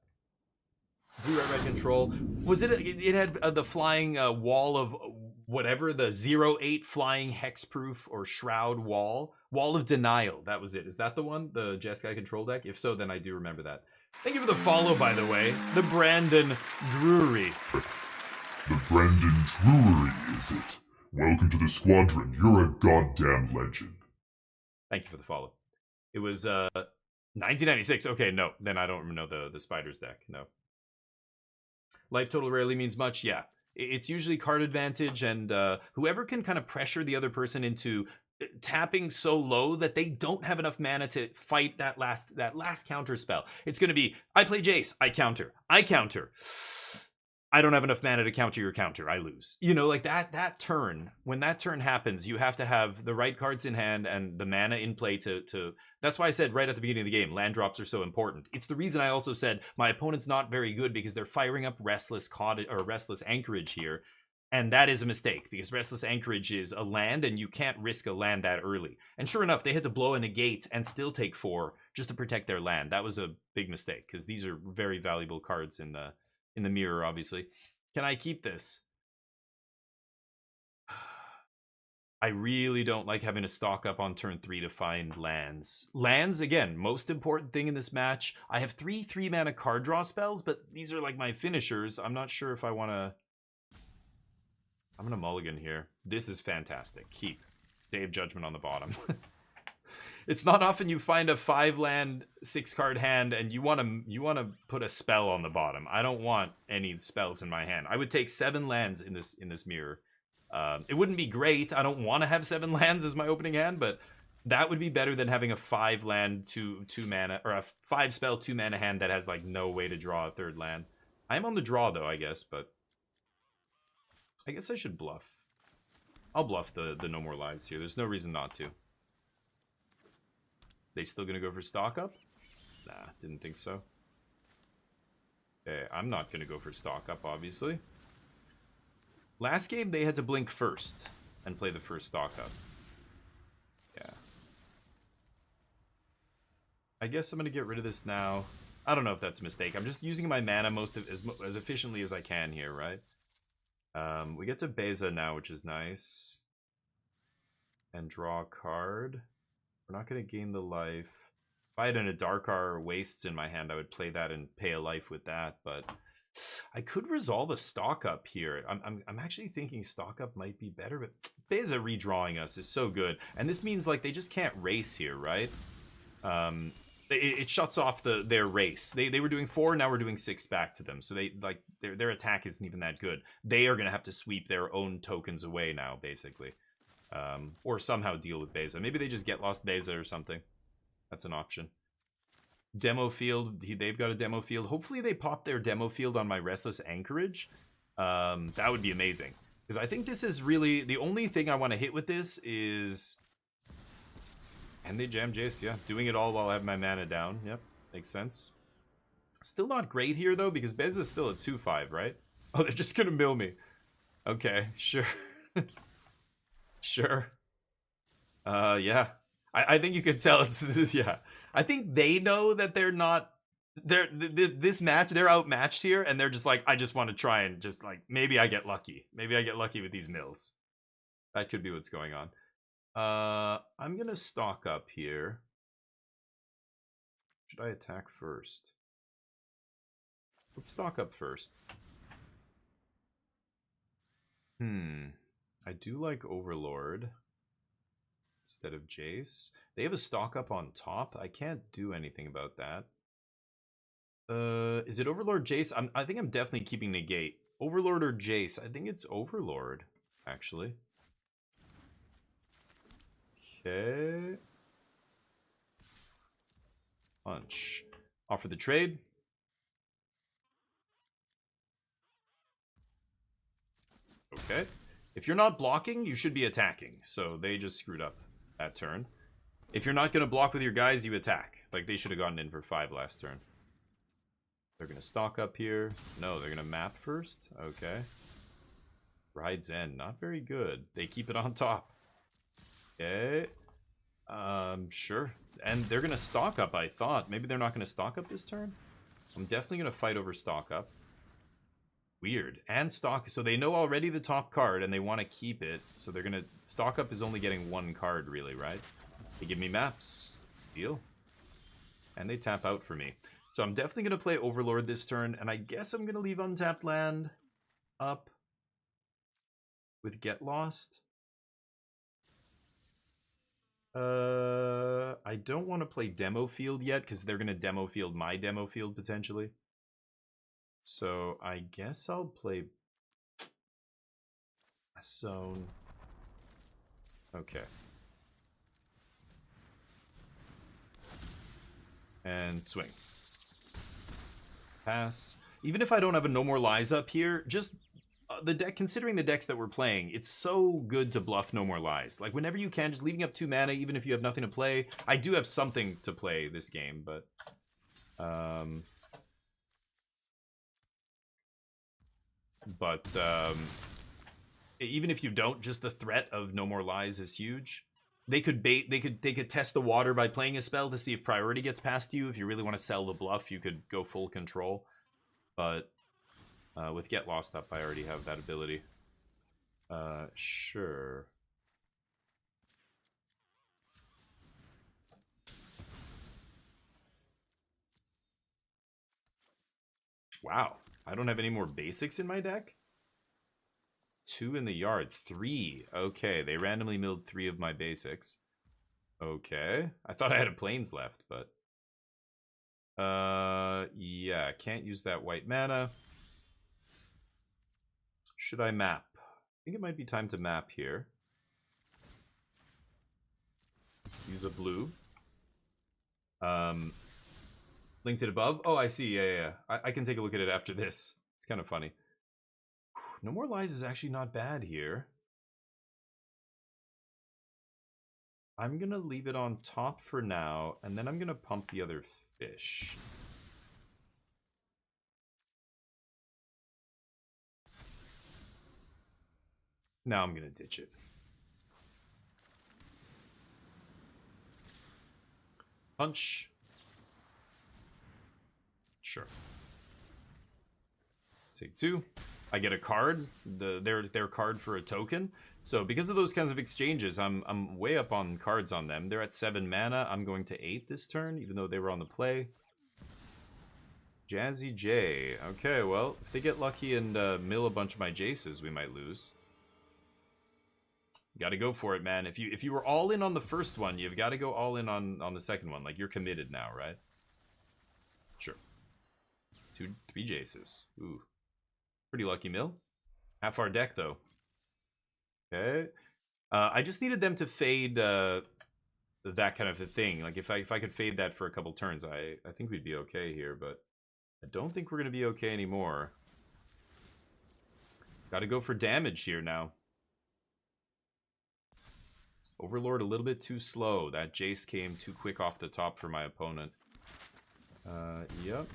S1: Blue red control. Was it? It had the flying wall of whatever, the 0/8 flying hexproof or shroud wall of denial. That was it. Is that the one, the Jeskai control deck? If so, then I do remember that. Thank you for the follow, by the way. The Brandon Drury.
S2: The Brandon Drury, is it? Welcome to the squadron. You're a goddamn legend.
S1: Thank you for the follow. It was 1996. Okay, no, then I don't know the Spiders deck. No. Life total rarely means much. Yeah, it's usually card advantage, and whoever can kind of pressure the other person into tapping so low that they don't have enough mana to fight that last counter spell. It's going to be, I play Jace, I counter. I don't have enough mana to counter your counter, I lose. You know, like that turn, when that turn happens, you have to have the right cards in hand and the mana in play to that's why I said right at the beginning of the game, land drops are so important. It's the reason I also said my opponent's not very good because they're firing up Restless Anchorage here. And that is a mistake because Restless Anchorage is a land and you can't risk a land that early. And sure enough, they had to blow a negate and still take 4 just to protect their land. That was a big mistake because these are very valuable cards in the mirror, obviously. Can I keep this? I really don't like having to stock up on turn 3 to find lands. Lands, again, most important thing in this match. I have 3 3-mana card draw spells, but these are like my finishers. I'm not sure if I want to... I'm going to mulligan here. This is fantastic. Keep. Day of Judgment on the bottom. It's not often you find a 5-land 6-card hand and you want to put a spell on the bottom. I don't want any spells in my hand. I would take 7 lands in this mirror. It wouldn't be great. I don't want to have 7 lands as my opening hand, but that would be better than having a 5-land 2 mana or a 5-spell 2-mana hand that has like no way to draw a 3rd land. I'm on the draw though, I guess, but I guess I should bluff. I'll bluff the No More Lies here. There's no reason not to. They still gonna go for stock up? Nah, didn't think so. Okay, I'm not gonna go for stock up, obviously. Last game, they had to blink first and play the first stock up. Yeah. I guess I'm gonna get rid of this now. I don't know if that's a mistake. I'm just using my mana as efficiently as I can here, right? We get to Beza now, which is nice. And draw a card. We're not going to gain the life. If I had an Adarkar Wastes in my hand, I would play that and pay a life with that, but I could resolve a stock up here. I'm actually thinking stock up might be better, but Beza redrawing us is so good. And this means like they just can't race here, right? It shuts off their race. They were doing 4, now we're doing 6 back to them. So they like their attack isn't even that good. They are going to have to sweep their own tokens away now, basically. Or somehow deal with Beza. Maybe they just get lost Beza or something. That's an option. Demo field. They've got a demo field. Hopefully they pop their demo field on my Restless Anchorage. That would be amazing. Because I think this is really... The only thing I want to hit with this is... And they jam Jace, yeah. Doing it all while I have my mana down. Yep, makes sense. Still not great here, though, because Bez is still at 2-5, right? Oh, they're just going to mill me. Okay, sure. Sure. Yeah. I think you could tell it's... Yeah. I think they know that they're not... This match, they're outmatched here, and they're just like, I just want to try and just, like, maybe I get lucky. Maybe I get lucky with these mills. That could be what's going on. I'm going to stock up here. Should I attack first? Let's stock up first. I do like Overlord instead of Jace. They have a stock up on top. I can't do anything about that. Is it Overlord Jace? I think I'm definitely keeping Negate. Overlord or Jace? I think it's Overlord, actually. Okay. Punch. Offer the trade. Okay. If you're not blocking, you should be attacking. So they just screwed up that turn. If you're not going to block with your guys, you attack. Like, they should have gotten in for 5 last turn. They're going to stock up here. No, they're going to map first. Okay. Ride's End. Not very good. They keep it on top. Okay. Sure. And they're going to stock up, I thought. Maybe they're not going to stock up this turn? I'm definitely going to fight over stock up. Weird. And stock... So they know already the top card, and they want to keep it. So they're going to... Stock up is only getting 1 card, really, right? They give me maps. Deal. And they tap out for me. So I'm definitely going to play Overlord this turn, and I guess I'm going to leave untapped land up with Get Lost. I don't want to play Demo Field yet, because they're going to Demo Field my Demo Field, potentially. So I guess I'll play Zone. Okay. And swing. Pass. Even if I don't have a No More Lies up here, just the deck, considering the decks that we're playing, it's so good to bluff No More Lies. Like, whenever you can, just leaving up 2 mana, even if you have nothing to play. I do have something to play this game, but... even if you don't, just the threat of No More Lies is huge. They could test the water by playing a spell to see if priority gets past you. If you really want to sell the bluff, you could go full control. But with Get Lost up, I already have that ability. Sure. Wow. I don't have any more basics in my deck? 2 in the yard. 3. Okay, they randomly milled 3 of my basics. Okay. I thought I had a plains left, but... yeah, can't use that white mana. Should I map? I think it might be time to map here. Use a blue. Linked it above? Oh, I see. Yeah. I can take a look at it after this. It's kind of funny. No More Lies is actually not bad here. I'm going to leave it on top for now, and then I'm going to pump the other fish. Now I'm going to ditch it. Punch. Sure. Take 2. I get a card, their card for a token. So because of those kinds of exchanges, I'm way up on cards on them. They're at 7 mana. I'm going to 8 this turn, even though they were on the play. Jazzy J. Okay, well, if they get lucky and mill a bunch of my Jaces, we might lose. Got to go for it, man. If you were all in on the first one, you've got to go all in on the second one. Like, you're committed now, right? Sure. 3 Jaces. Ooh. Pretty lucky mill. Half our deck, though. Okay. I just needed them to fade that kind of a thing. Like, if I could fade that for a couple turns, I think we'd be okay here, but I don't think we're going to be okay anymore. Got to go for damage here now. Overlord a little bit too slow. That Jace came too quick off the top for my opponent. Yep.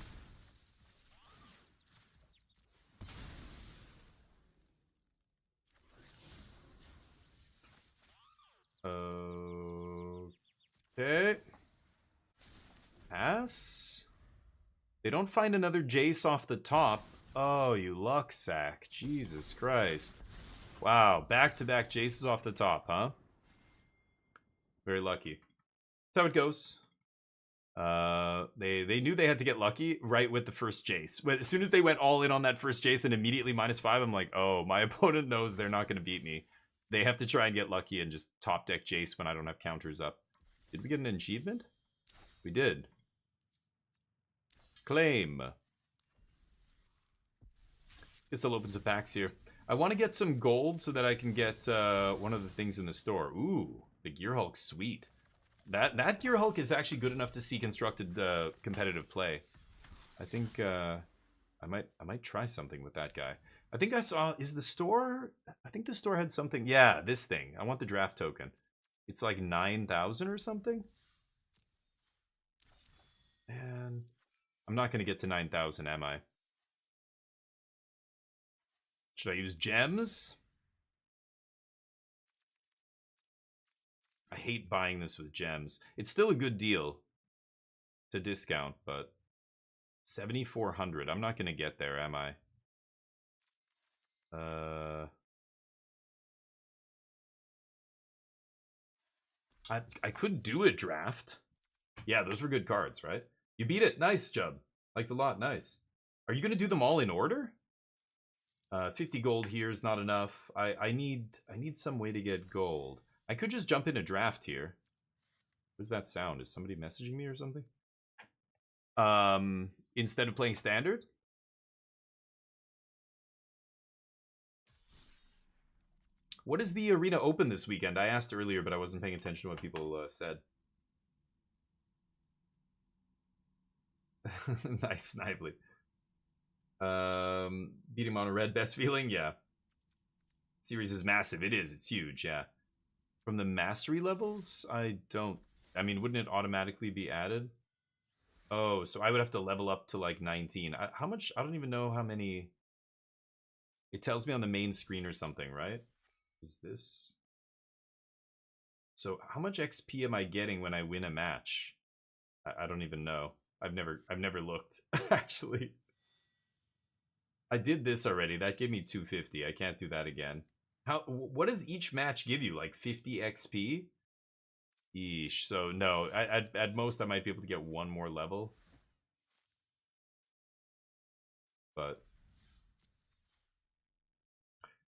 S1: Okay. Pass. They don't find another Jace off the top. Oh, you luck sack. Jesus Christ. Wow, back-to-back Jaces off the top, huh? Very lucky. That's how it goes. They knew they had to get lucky right with the first Jace. As soon as they went all in on that first Jace and immediately -5, I'm like, oh, my opponent knows they're not going to beat me. They have to try and get lucky and just top deck Jace when I don't have counters up. Did we get an achievement? We did. Claim. Guess I'll open some packs here. I want to get some gold so that I can get one of the things in the store. Ooh, the Gear Hulk, sweet. That Gear Hulk is actually good enough to see constructed competitive play. I think I might try something with that guy. I think I saw, is the store, I think the store had something. Yeah, this thing. I want the draft token. It's like 9,000 or something. And I'm not going to get to 9,000, am I? Should I use gems? I hate buying this with gems. It's still a good deal. It's a discount, but 7,400. I'm not going to get there, am I? I could do a draft. Yeah, those were good cards, right? You beat it. Nice, Jub. Liked a lot. Nice. Are you going to do them all in order? 50 gold here is not enough. I need some way to get gold. I could just jump in a draft here. What does that sound? Is somebody messaging me or something? Instead of playing standard? What is the arena open this weekend? I asked earlier, but I wasn't paying attention to what people said. Nice, Snively. Beating him on a red, best feeling? Yeah. Series is massive. It is. It's huge, yeah. From the mastery levels, I mean, wouldn't it automatically be added? Oh, so I would have to level up to like 19. How much? I don't even know how many. It tells me on the main screen or something, right? Is this? So how much XP am I getting when I win a match? I don't even know. I've never looked, actually. I did this already. That gave me 250. I can't do that again. What does each match give you? Like 50 XP? Eesh. So no, at most I might be able to get one more level. But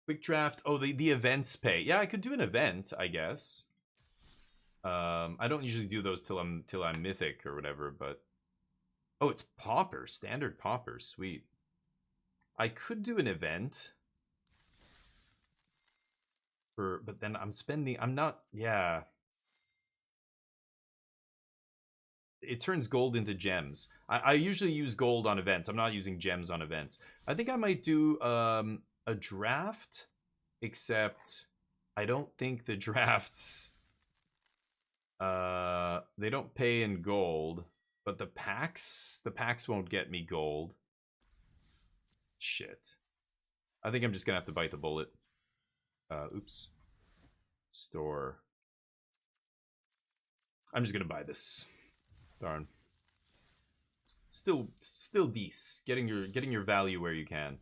S1: quick draft. Oh, the events pay. Yeah, I could do an event, I guess. I don't usually do those till I'm mythic or whatever, but oh, it's Pauper, standard Pauper, sweet. I could do an event. But then I'm not, yeah. It turns gold into gems. I usually use gold on events. I'm not using gems on events. I think I might do a draft, except I don't think the drafts, they don't pay in gold, but the packs won't get me gold. Shit. I think I'm just gonna have to bite the bullet. Oops. Store. I'm just gonna buy this. Darn. Still decent. Getting your value where you can.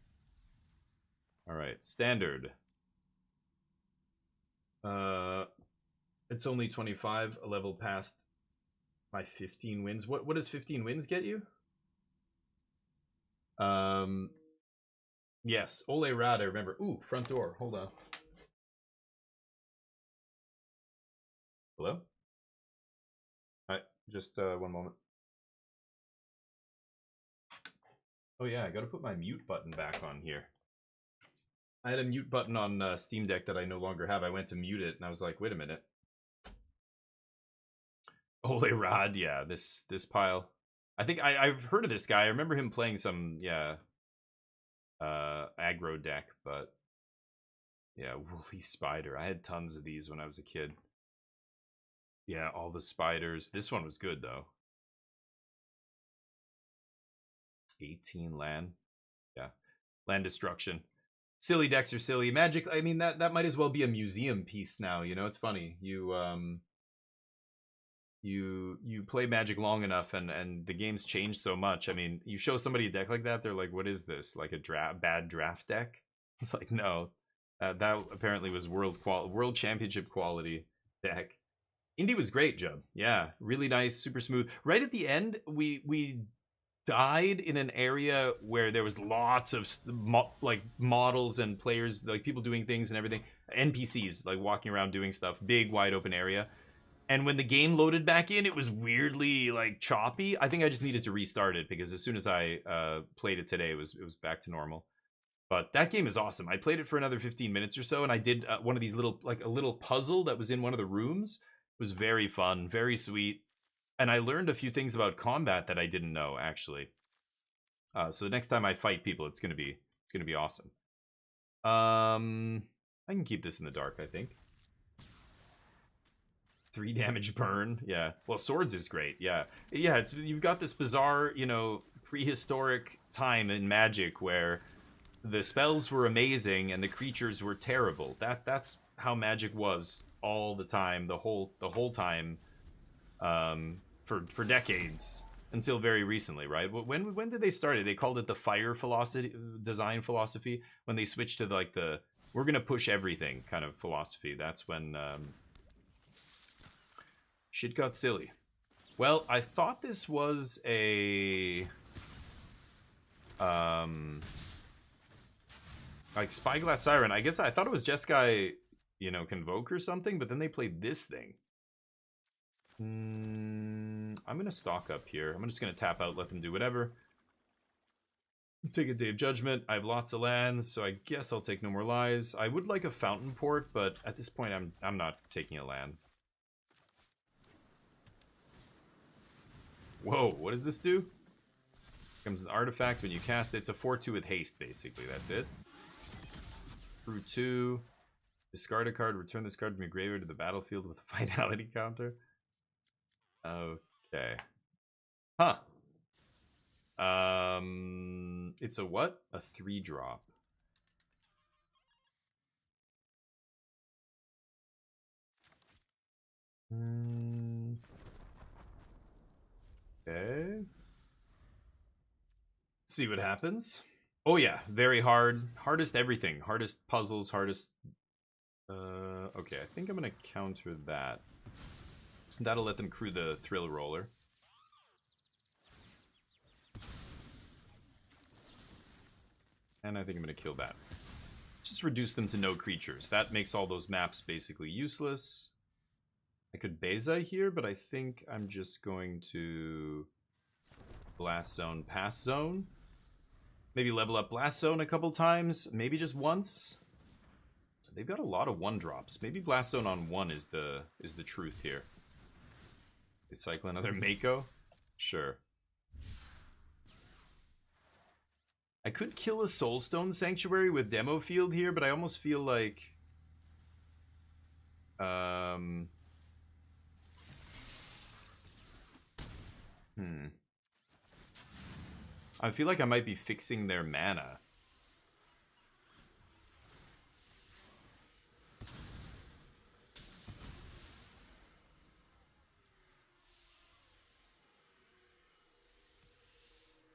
S1: All right, standard. It's only 25, a level past my 15 wins. What does 15 wins get you? Yes, Ole Rad, I remember. Ooh, front door. Hold on. Hello? All right, just one moment. Oh yeah, I gotta put my mute button back on here. I had a mute button on Steam Deck that I no longer have. I went to mute it, and I was like, wait a minute. Ole Rod, yeah, this pile. I think I've heard of this guy. I remember him playing some, yeah, aggro deck, but yeah, Woolly Spider. I had tons of these when I was a kid. Yeah, all the spiders. This one was good, though. 18 land. Yeah. Land destruction. Silly decks are silly. Magic, I mean, that might as well be a museum piece now, you know? It's funny. You play Magic long enough and the game's changed so much. I mean, you show somebody a deck like that, they're like, what is this? Like a bad draft deck? It's like, no. That apparently was world championship quality deck. Indy was great, Jub. Yeah, really nice, super smooth. Right at the end, we died in an area where there was lots of like models and players, like people doing things and everything. NPCs like walking around doing stuff. Big wide open area. And when the game loaded back in, it was weirdly like choppy. I think I just needed to restart it because as soon as I played it today, it was back to normal. But that game is awesome. I played it for another 15 minutes or so, and I did one of these little, like a little puzzle that was in one of the rooms. It was very fun, very sweet, and I learned a few things about combat that I didn't know actually. So the next time I fight people, it's gonna be awesome. I can keep this in the dark, I think. 3 damage burn, yeah. Well, swords is great, yeah. Yeah, it's you've got this bizarre, you know, prehistoric time in Magic where the spells were amazing and the creatures were terrible. That's how Magic was all the time, the whole time, for decades until very recently, right? When did they start it? They called it the fire philosophy, design philosophy. When they switched to like the we're gonna push everything kind of philosophy. That's when shit got silly. Well, I thought this was a like Spyglass Siren. I guess I thought it was Jeskai, you know, Convoke or something, but then they played this thing. I'm gonna stock up here. I'm just gonna tap out, let them do whatever. Take a Day of Judgment. I have lots of lands, so I guess I'll take No More Lies. I would like a Fountain Port, but at this point I'm not taking a land. Whoa, what does this do? Becomes an artifact when you cast it. It's a 4/2 with haste, basically. That's it. Through 2. Discard a card. Return this card from your graveyard to the battlefield with a finality counter. Okay. Huh. It's a what? A 3-drop. Okay. See what happens. Oh yeah, very hard. Hardest everything. Hardest puzzles, hardest... okay, I think I'm gonna counter that. That'll let them crew the Thrill Roller. And I think I'm gonna kill that. Just reduce them to no creatures. That makes all those maps basically useless. I could Beza here, but I think I'm just going to Blast Zone, Pass Zone. Maybe level up Blast Zone a couple times, maybe just once. They've got a lot of 1-drops. Maybe Blast Zone on 1 is the truth here. They cycle another Mako? Sure. I could kill a Soulstone Sanctuary with Demo Field here, but I almost feel like... I feel like I might be fixing their mana.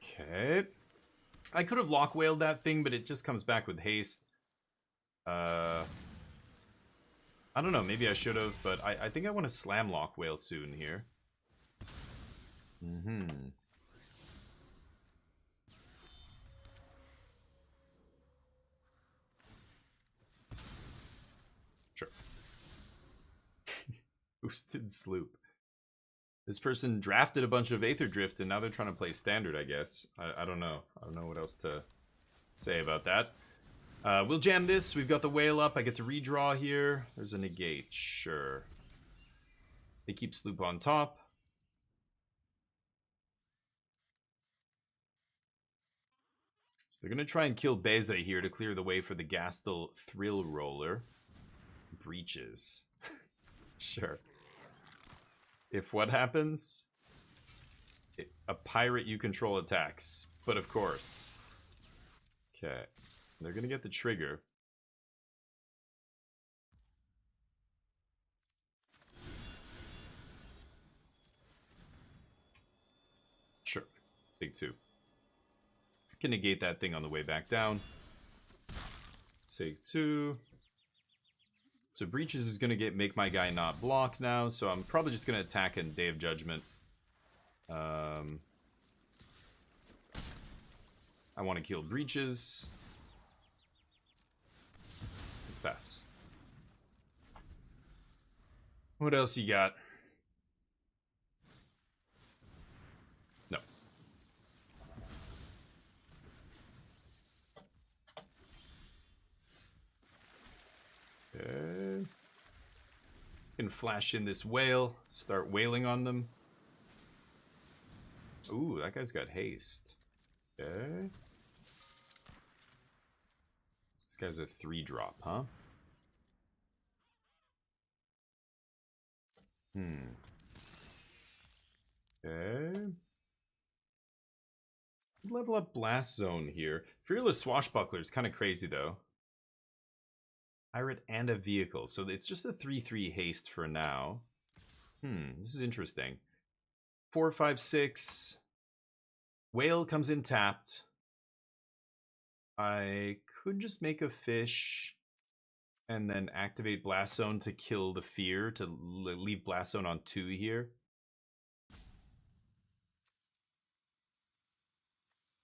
S1: Okay. I could have lock whaled that thing, but it just comes back with haste. I don't know, maybe I should have, but I think I want to slam lock whale soon here. Sure. Boosted sloop. This person drafted a bunch of Aether Drift and now they're trying to play standard, I guess. I don't know. I don't know what else to say about that. We'll jam this. We've got the whale up. I get to redraw here. There's a negate. Sure. They keep sloop on top. So they're going to try and kill Beza here to clear the way for the Gastel Thrill Roller. Breaches. Sure. If what happens? A pirate you control attacks. But of course. Okay. They're going to get the trigger. Sure. Big 2. Can negate that thing on the way back down. Take 2. So Breaches is going to make my guy not block now, so I'm probably just going to attack in Day of Judgment. I want to kill Breaches. Let's pass. What else you got? No. Okay. Can flash in this whale. Start whaling on them. Ooh, that guy's got haste. Okay. This guy's a 3-drop, huh? Okay. Level up Blast Zone here. Fearless Swashbuckler is kind of crazy, though. Pirate and a vehicle. So it's just a 3/3 haste for now. This is interesting. 4, 5, 6. Whale comes in tapped. I could just make a fish and then activate Blast Zone to kill the fear, to leave Blast Zone on 2 here.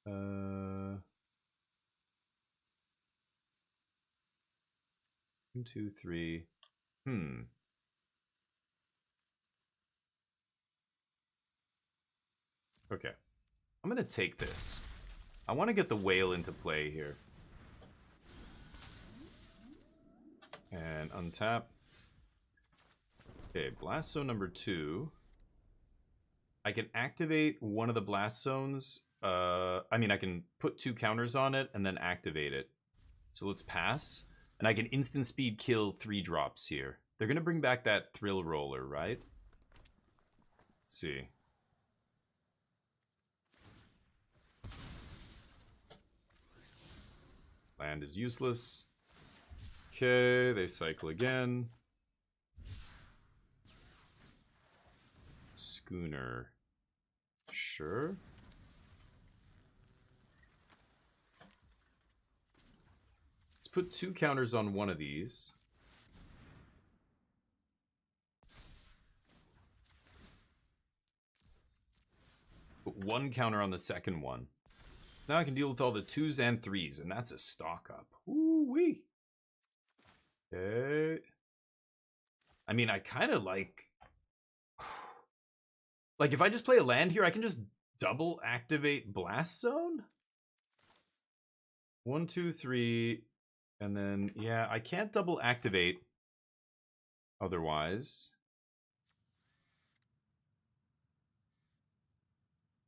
S1: 1, 2, 3. Okay. I'm going to take this. I want to get the whale into play here. And untap. Okay, Blast Zone number 2. I can activate one of the Blast Zones. I mean, I can put 2 counters on it and then activate it. So let's pass. And I can instant speed kill 3 drops here. They're going to bring back that Thrill Roller, right? Let's see. Land is useless. Okay, they cycle again. Schooner. Sure. Let's put 2 counters on one of these. Put 1 counter on the second one. Now I can deal with all the 2s and 3s, and that's a stock up. Ooh-wee. Okay. I mean, I kind of like... Like, if I just play a land here, I can just double activate Blast Zone? 1, 2, 3, and then, yeah, I can't double activate otherwise.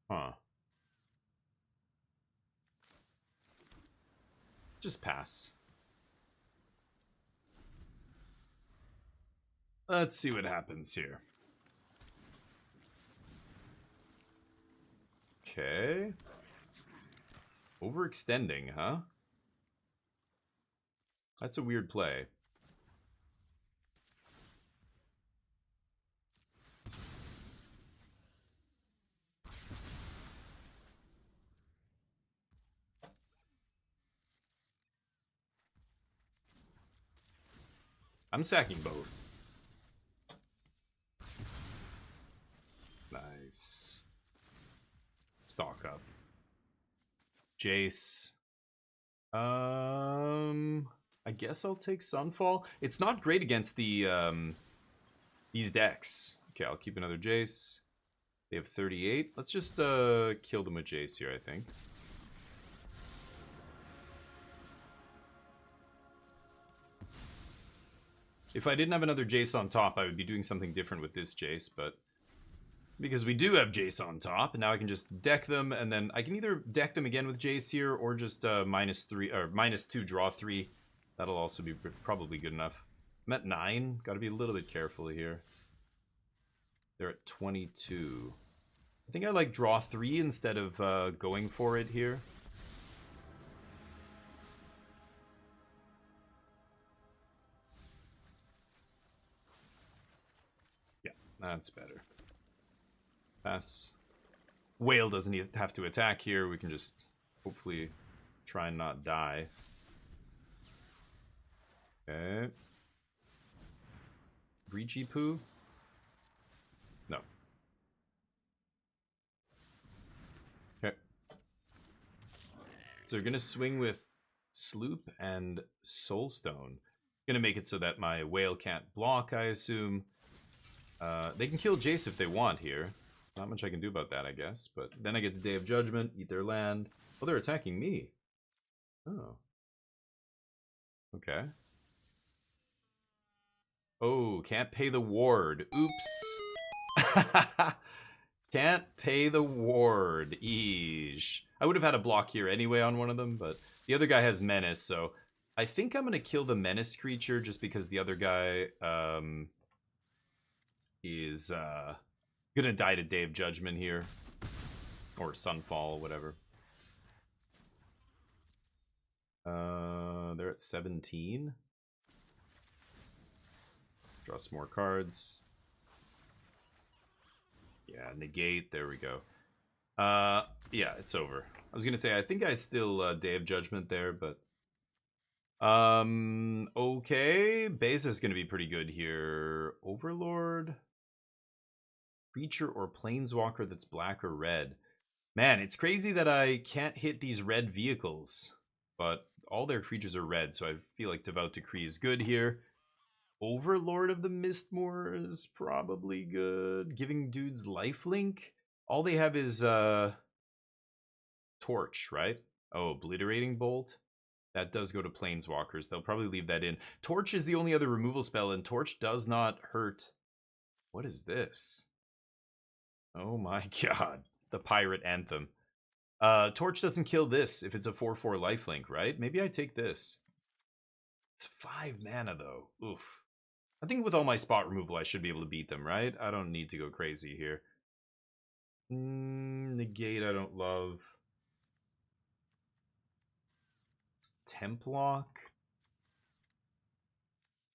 S1: Huh. Just pass. Let's see what happens here. Okay. Overextending, huh? That's a weird play. I'm sacking both. Nice. Stock up. Jace. I guess I'll take Sunfall. It's not great against the these decks. Okay, I'll keep another Jace. They have 38. Let's just kill them with Jace here, I think. If I didn't have another Jace on top, I would be doing something different with this Jace, but because we do have Jace on top, and now I can just deck them, and then I can either deck them again with Jace here, or just -3 or -2 draw 3. That'll also be probably good enough. I'm at 9. Got to be a little bit careful here. They're at 22. I think I like draw 3 instead of going for it here. Yeah, that's better. Pass. Whale doesn't even have to attack here. We can just hopefully try and not die. Okay. Breachy poo? No. Okay. So we're gonna swing with Sloop and Soulstone. Gonna make it so that my whale can't block, I assume. They can kill Jace if they want here. Not much I can do about that, I guess. But then I get the Day of Judgment, eat their land. Oh, they're attacking me. Oh. Okay. Oh, can't pay the ward. Oops. Can't pay the ward. Eesh. I would have had a block here anyway on one of them, but the other guy has Menace, so I think I'm going to kill the Menace creature just because the other guy is going to die to Day of Judgment here. Or Sunfall, whatever. They're at 17. Draw some more cards. Yeah, negate. There we go. Yeah, it's over. I was gonna say I think I still Day of Judgment there, but okay. Beza is gonna be pretty good here. Overlord, creature or planeswalker that's black or red. Man, it's crazy that I can't hit these red vehicles, but all their creatures are red, so I feel like Devout Decree is good here. Overlord of the Mistmoor is probably good. Giving dudes lifelink. All they have is Torch, right? Oh, Obliterating Bolt. That does go to Planeswalkers. They'll probably leave that in. Torch is the only other removal spell, and Torch does not hurt. What is this? Oh my god. The Pirate Anthem. Torch doesn't kill this if it's a 4/4 lifelink, right? Maybe I take this. It's 5 mana, though. Oof. I think with all my spot removal, I should be able to beat them, right? I don't need to go crazy here. Negate, I don't love. Templock.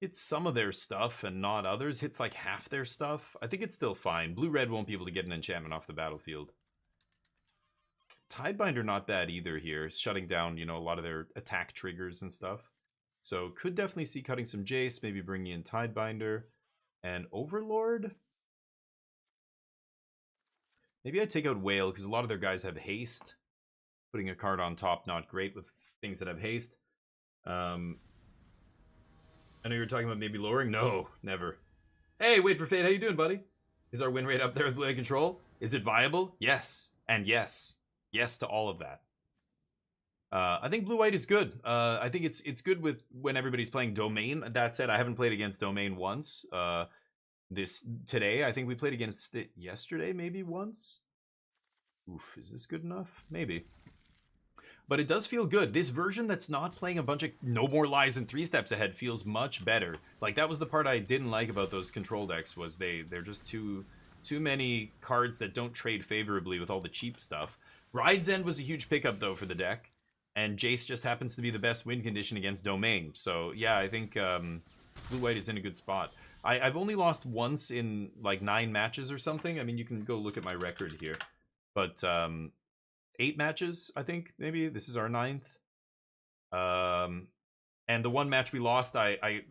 S1: Hits some of their stuff and not others. Hits like half their stuff. I think it's still fine. Blue-red won't be able to get an enchantment off the battlefield. Tidebinder not bad either here. Shutting down, you know, a lot of their attack triggers and stuff. So could definitely see cutting some Jace, maybe bringing in Tidebinder and Overlord. Maybe I take out Whale because a lot of their guys have haste. Putting a card on top, not great with things that have haste. I know you were talking about maybe lowering. No, never. Hey, wait for Fate. How you doing, buddy? Is our win rate up there with Blue-Eye Control? Is it viable? Yes, and yes, yes to all of that. I think Blue-White is good. I think it's good with when everybody's playing Domain. That said, I haven't played against Domain once. Today, I think we played against it yesterday, maybe once. Oof, is this good enough? Maybe. But it does feel good. This version that's not playing a bunch of No More Lies and 3 Steps Ahead feels much better. Like, that was the part I didn't like about those control decks, was they're just too many cards that don't trade favorably with all the cheap stuff. Ride's End was a huge pickup, though, for the deck. And Jace just happens to be the best win condition against Domain. So, yeah, I think Blue-White is in a good spot. I've only lost once in, like, 9 matches or something. I mean, you can go look at my record here. But 8 matches, I think, maybe. This is our 9th. And the one match we lost, I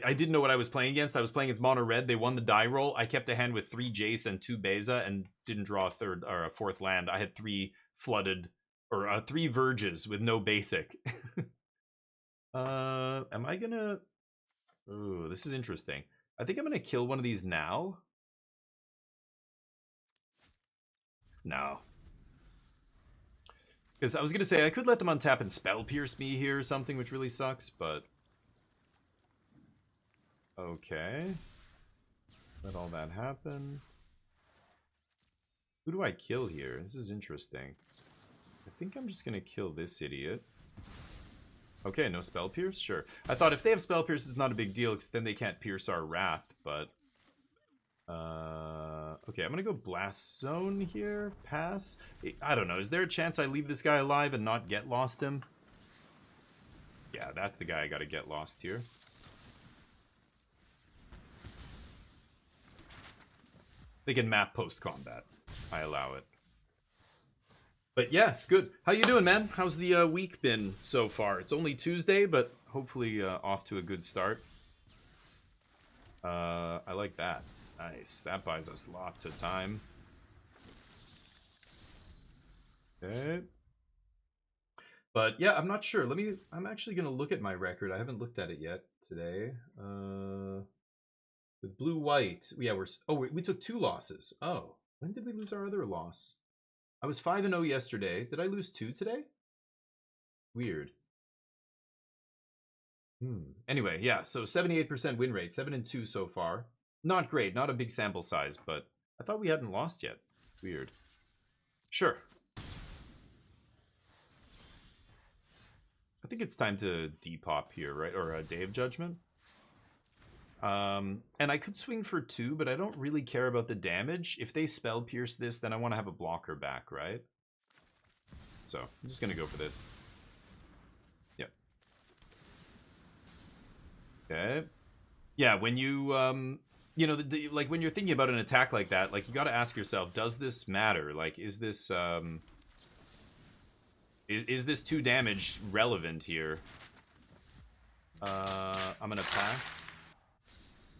S1: didn't know what I was playing against. I was playing against mono red. They won the die roll. I kept a hand with 3 Jace and 2 Beza and didn't draw a third or a fourth land. I had 3 flooded or 3 verges with no basic. Am I gonna? Ooh, this is interesting. I think I'm gonna kill one of these now. No. Because I was gonna say I could let them untap and spell pierce me here or something, which really sucks, but okay. Let all that happen. Who do I kill here? This is interesting. I think I'm just gonna kill this idiot. Okay, no spell pierce? Sure. I thought if they have spell pierce, it's not a big deal, because then they can't pierce our wrath, but okay, I'm gonna go blast zone here. Pass. I don't know. Is there a chance I leave this guy alive and not get lost him? Yeah, that's the guy I gotta get lost here. They can map post-combat. I allow it. But yeah, it's good. How you doing, man? How's the week been so far? It's only Tuesday, but hopefully off to a good start. I like that. Nice. That buys us lots of time. Okay. But yeah, I'm not sure. I'm actually going to look at my record. I haven't looked at it yet today. With blue-white. Yeah, we took 2 losses. Oh, when did we lose our other loss? I was 5-0 yesterday. Did I lose 2 today? Weird. Anyway, yeah, so 78% win rate, 7-2 so far. Not great, not a big sample size, but I thought we hadn't lost yet. Weird. Sure. I think it's time to depop here, right? Or a Day of Judgment. And I could swing for 2, but I don't really care about the damage. If they spell pierce this, then I want to have a blocker back, right? So, I'm just going to go for this. Yep. Okay. Yeah, when you, you know, like when you're thinking about an attack like that, like you got to ask yourself, does this matter? Like, is this 2 damage relevant here? I'm going to pass.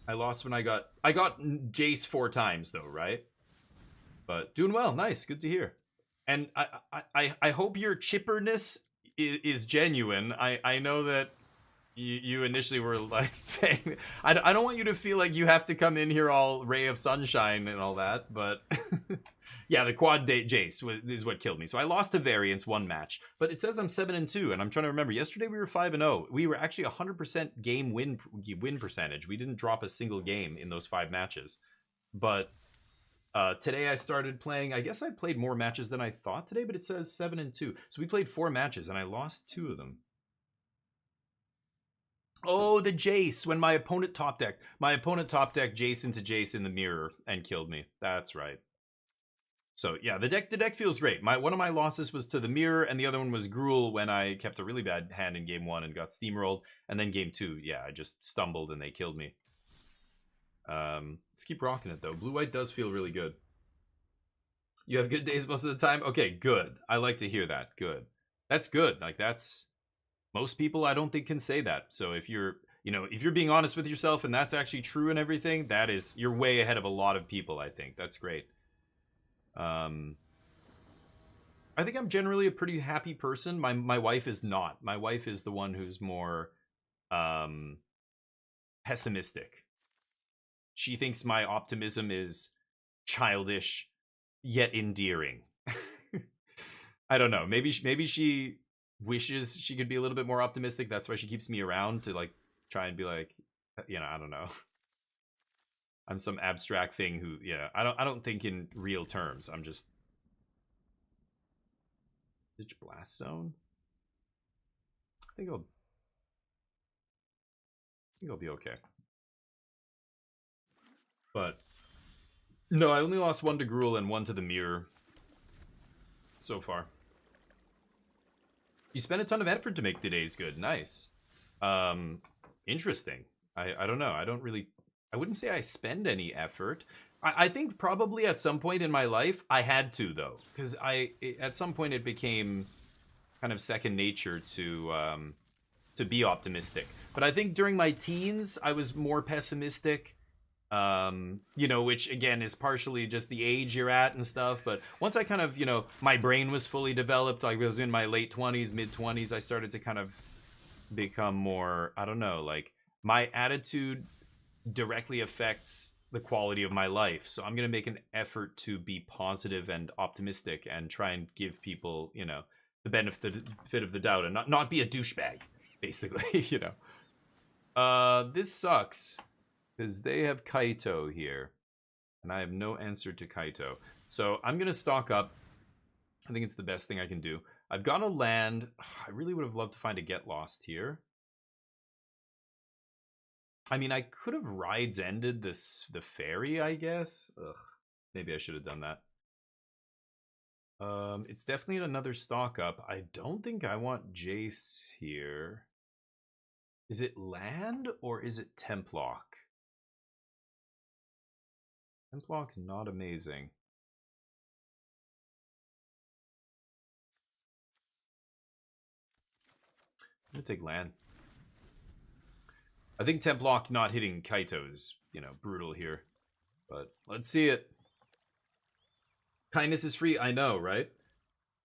S1: I lost when I got Jace 4 times though, right? But doing well, nice, good to hear. And I hope your chipperness is genuine. I know that you initially were like saying I don't want you to feel like you have to come in here all ray of sunshine and all that, but yeah, the quad Jace is what killed me. So I lost a variance 1 match, but it says I'm 7-2, and I'm trying to remember. Yesterday we were 5-0. We were actually 100% game win percentage. We didn't drop a single game in those 5 matches. But today I started playing. I guess I played more matches than I thought today, but it says 7-2. So we played 4 matches, and I lost 2 of them. Oh, the Jace, when my opponent top decked. My opponent top decked Jace into Jace in the mirror and killed me. That's right. So yeah, the deck feels great. One of my losses was to the mirror, and the other one was Gruul when I kept a really bad hand in game 1 and got steamrolled. And then game 2, yeah, I just stumbled and they killed me. Let's keep rocking it though. Blue-white does feel really good. You have good days most of the time? Okay, good. I like to hear that. Good. That's good. Like that's most people I don't think can say that. So if you're, you know, if you're being honest with yourself and that's actually true and everything, you're way ahead of a lot of people, I think. That's great. I think I'm generally a pretty happy person. My wife is not. My wife is the one who's more pessimistic. She thinks my optimism is childish yet endearing. I don't know. Maybe she wishes she could be a little bit more optimistic. That's why she keeps me around to like try and be like, you know, I don't know. I'm some abstract thing who, yeah, I don't think in real terms. I'm just Ditch blast zone. I think I'll be okay. But no, I only lost 1 to Gruul and 1 to the mirror so far. You spent a ton of effort to make the days good. Nice. Interesting. I don't know. I wouldn't say I spend any effort. I think probably at some point in my life I had to, though, because at some point it became kind of second nature to to be optimistic. But I think during my teens, I was more pessimistic. You know, which again is partially just the age you're at and stuff. But once I kind of, you know, my brain was fully developed, like I was in my late 20s, mid 20s, I started to kind of become more, I don't know, like my attitude directly affects the quality of my life. So I'm going to make an effort to be positive and optimistic and try and give people, you know, the benefit of the doubt and not be a douchebag, basically, you know. This sucks because they have Kaito here and I have no answer to Kaito. So I'm going to stock up. I think it's the best thing I can do. I've got to land. I really would have loved to find a get lost here. I mean, I could have rides ended the ferry, I guess. Ugh, maybe I should have done that. It's definitely another stock up. I don't think I want Jace here. Is it land or is it Templock? Templock, not amazing. I'm gonna take land. I think Templock not hitting Kaito is, you know, brutal here. But let's see it. Kindness is free, I know, right?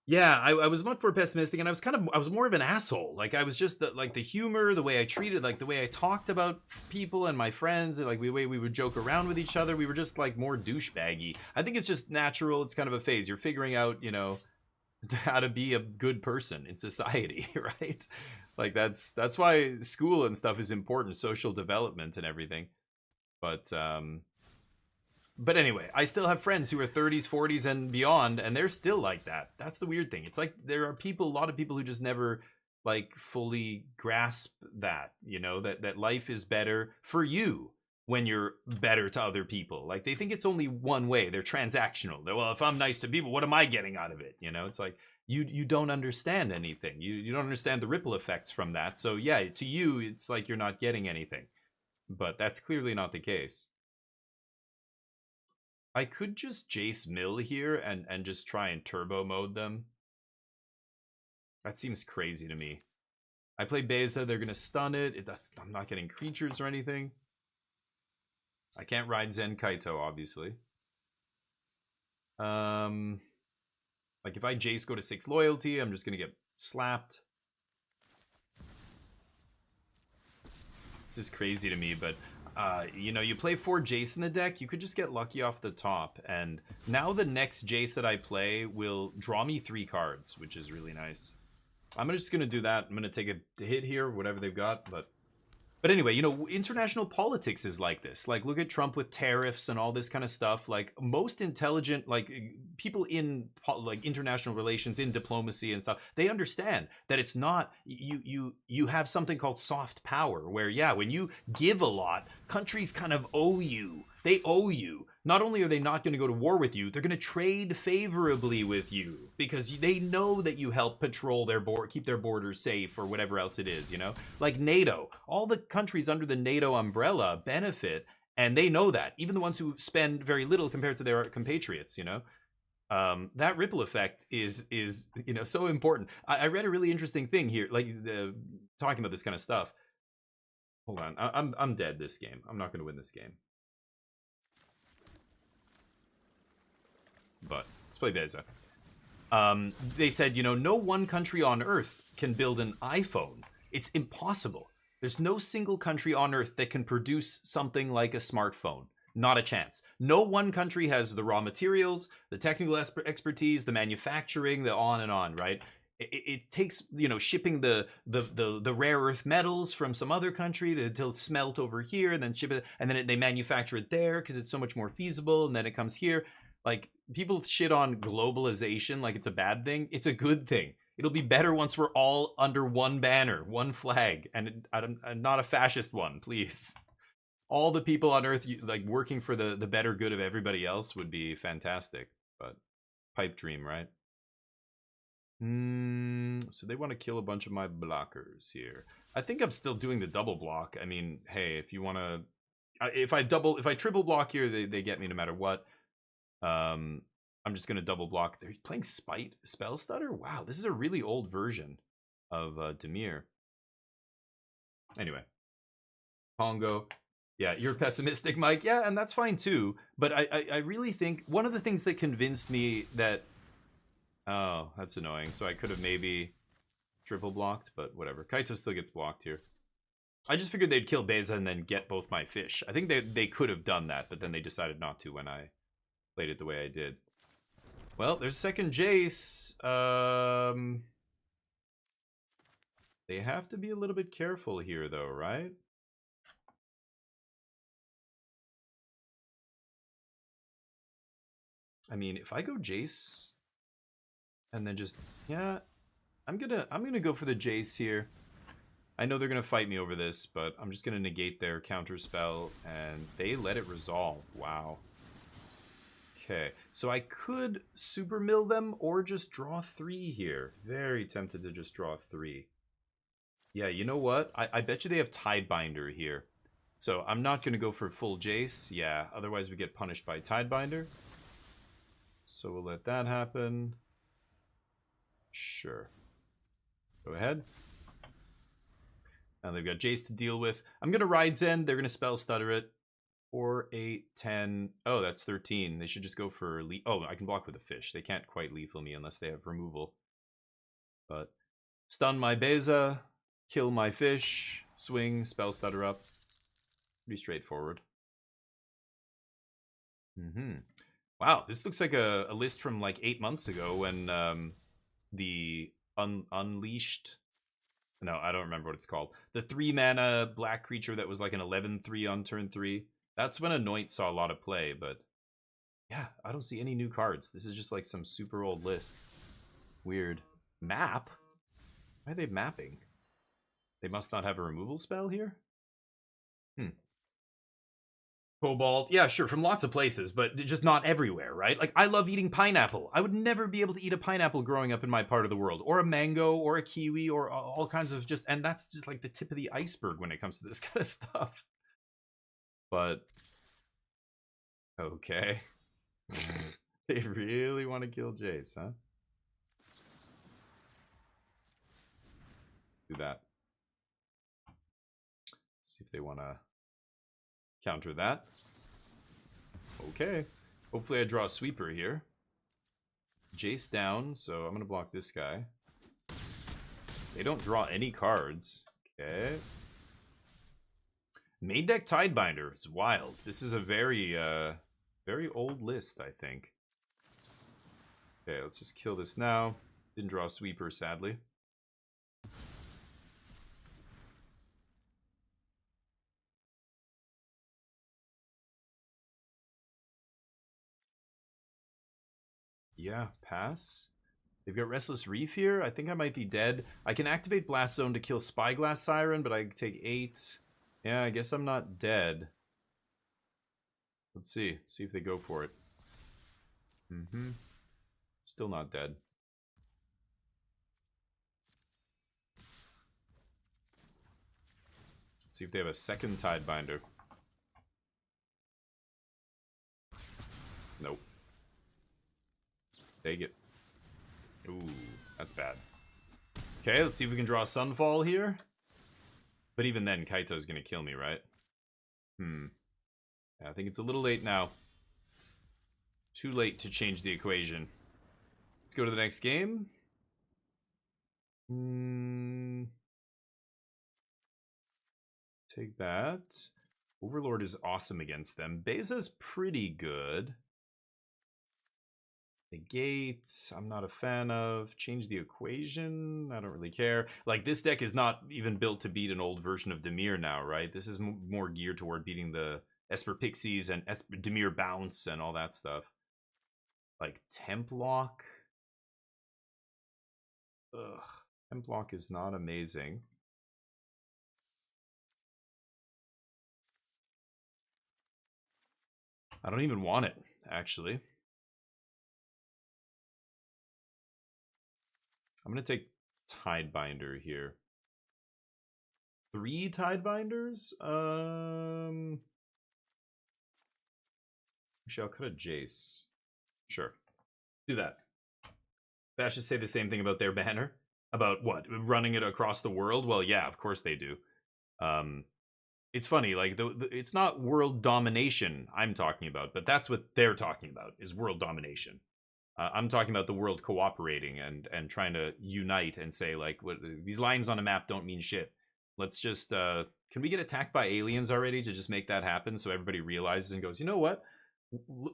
S1: Yeah, I was much more pessimistic, and I was more of an asshole. Like I was just like the humor, the way I treated, like the way I talked about people and my friends, and like the way we would joke around with each other. We were just like more douchebaggy. I think it's just natural. It's kind of a phase. You're figuring out, you know, how to be a good person in society, right? Like that's why school and stuff is important, social development and everything. But anyway, I still have friends who are 30s, 40s, and beyond, and they're still like that. That's the weird thing. It's like there are people, a lot of people who just never like fully grasp that, you know, that life is better for you when you're better to other people. Like they think it's only one way. They're transactional. They're, well, if I'm nice to people, what am I getting out of it? You know, it's like you don't understand anything. You don't understand the ripple effects from that. So yeah, to you, it's like you're not getting anything. But that's clearly not the case. I could just Jace Mill here and just try and turbo mode them. That seems crazy to me. I play Beza, they're going to stun it. I'm not getting creatures or anything. I can't ride Zen Kaito, obviously. Like if I Jace go to 6 loyalty, I'm just going to get slapped. This is crazy to me, but you know, you play 4 Jace in the deck, you could just get lucky off the top. And now the next Jace that I play will draw me 3 cards, which is really nice. I'm just going to do that. I'm going to take a hit here, whatever they've got. But anyway, you know, international politics is like this. Like, look at Trump with tariffs and all this kind of stuff. Like, most intelligent, like, people in, like, international relations, in diplomacy and stuff, they understand that it's not, you have something called soft power, where, yeah, when you give a lot, countries kind of owe you. They owe you. Not only are they not going to go to war with you, they're going to trade favorably with you because they know that you help patrol their border, keep their borders safe or whatever else it is, you know? Like NATO, all the countries under the NATO umbrella benefit, and they know that, even the ones who spend very little compared to their compatriots, you know? That ripple effect is you know, so important. I read a really interesting thing here, like talking about this kind of stuff. Hold on, I'm dead this game. I'm not going to win this game. But let's play Beza. They said, you know, no one country on Earth can build an iPhone. It's impossible. There's no single country on Earth that can produce something like a smartphone. Not a chance. No one country has the raw materials, the technical expertise, the manufacturing, the on and on, right? It takes, you know, shipping the rare earth metals from some other country to smelt over here and then ship it, and then they manufacture it there because it's so much more feasible, and then it comes here. Like, people shit on globalization like it's a bad thing. It's a good thing. It'll be better once we're all under one banner, one flag, and not a fascist one, please. All the people on Earth, like, working for the better good of everybody else would be fantastic. But pipe dream, right? So they want to kill a bunch of my blockers here. I think I'm still doing the double block. I mean, hey, if you want to, if I triple block here, they get me no matter what. I'm just gonna double block. They're playing Spell Stutter. Wow, this is a really old version of Demir. Anyway. Pongo. Yeah, you're pessimistic, Mike. Yeah, and that's fine too. But I really think one of the things that convinced me that... Oh, that's annoying. So I could have maybe triple blocked, but whatever. Kaito still gets blocked here. I just figured they'd kill Beza and then get both my fish. I think they could have done that, but then they decided not to when I played it the way I did. Well, there's second Jace. They have to be a little bit careful here, though, right? I mean, if I go Jace and then just... Yeah, I'm gonna go for the Jace here. I know they're gonna fight me over this, but I'm just gonna negate their counter spell, and they let it resolve. Wow. Okay, so I could super mill them or just draw 3 here. Very tempted to just draw 3. Yeah, you know what? I bet you they have Tidebinder here. So I'm not gonna go for full Jace. Yeah, otherwise we get punished by Tidebinder. So we'll let that happen. Sure. Go ahead. Now they've got Jace to deal with. I'm going to Ride Zen. They're going to Spell Stutter it. 4, 8, 10. Oh, that's 13. They should just go for... Oh, I can block with a fish. They can't quite lethal me unless they have removal. But stun my Beza. Kill my fish. Swing. Spell Stutter up. Pretty straightforward. Wow, this looks like a list from like 8 months ago when the Unleashed... No, I don't remember what it's called. The 3-mana black creature that was like an 11-3 on turn 3. That's when Anoint saw a lot of play, but... Yeah, I don't see any new cards. This is just like some super old list. Weird. Map? Why are they mapping? They must not have a removal spell here? Cobalt, yeah, sure, from lots of places, but just not everywhere, right? Like, I love eating pineapple. I would never be able to eat a pineapple growing up in my part of the world, or a mango, or a kiwi, or all kinds of just... And that's just like the tip of the iceberg when it comes to this kind of stuff. But... Okay. They really want to kill Jace, huh? Do that. See if they want to counter that. Okay. Hopefully I draw a sweeper here. Jace down, so I'm going to block this guy. They don't draw any cards. Okay. Main deck Tidebinder. It's wild. This is a very, very old list, I think. Okay, let's just kill this now. Didn't draw a sweeper, sadly. Yeah, pass. They've got Restless Reef here. I think I might be dead. I can activate Blast Zone to kill Spyglass Siren, but I take 8. Yeah, I guess I'm not dead. Let's see. See if they go for it. Still not dead. Let's see if they have a second Tidebinder. Nope. Take it. Ooh, that's bad. Okay, let's see if we can draw Sunfall here. But even then, Kaito's gonna kill me, right? Yeah, I think it's a little late now. Too late to change the equation. Let's go to the next game. Take that. Overlord is awesome against them. Beza's pretty good. Negate, I'm not a fan of. Change the equation, I don't really care. Like, this deck is not even built to beat an old version of Dimir now, right? This is more geared toward beating the Esper Pixies and Dimir Bounce and all that stuff. Like, Templock. Ugh, Templock is not amazing. I don't even want it, actually. I'm going to take Tidebinder here. 3 Tidebinders? Actually, I'll cut a Jace. Sure. Do that. That should say the same thing about their banner. About what? Running it across the world? Well, yeah, of course they do. It's funny, like it's not world domination I'm talking about, but that's what they're talking about is world domination. I'm talking about the world cooperating and trying to unite and say like, what these lines on a map don't mean shit. Let's just can we get attacked by aliens already to just make that happen so everybody realizes and goes, you know what?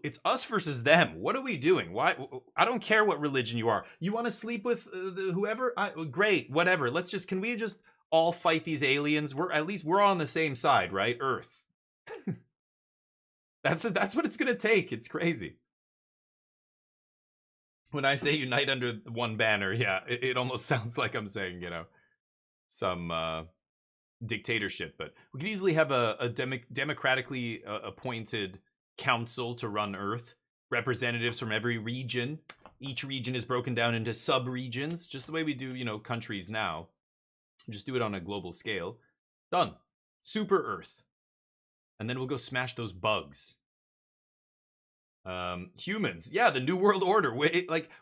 S1: It's us versus them. What are we doing? Why? I don't care what religion you are. You want to sleep with whoever? Great, whatever. Let's just. Can we just all fight these aliens? We're on the same side, right? Earth. That's what it's gonna take. It's crazy. When I say unite under one banner, yeah, it almost sounds like I'm saying, some dictatorship. But we could easily have a democratically appointed council to run Earth, representatives from every region. Each region is broken down into sub-regions, just the way we do, countries now. Just do it on a global scale. Done. Super Earth. And then we'll go smash those bugs. Humans, yeah, the New World Order.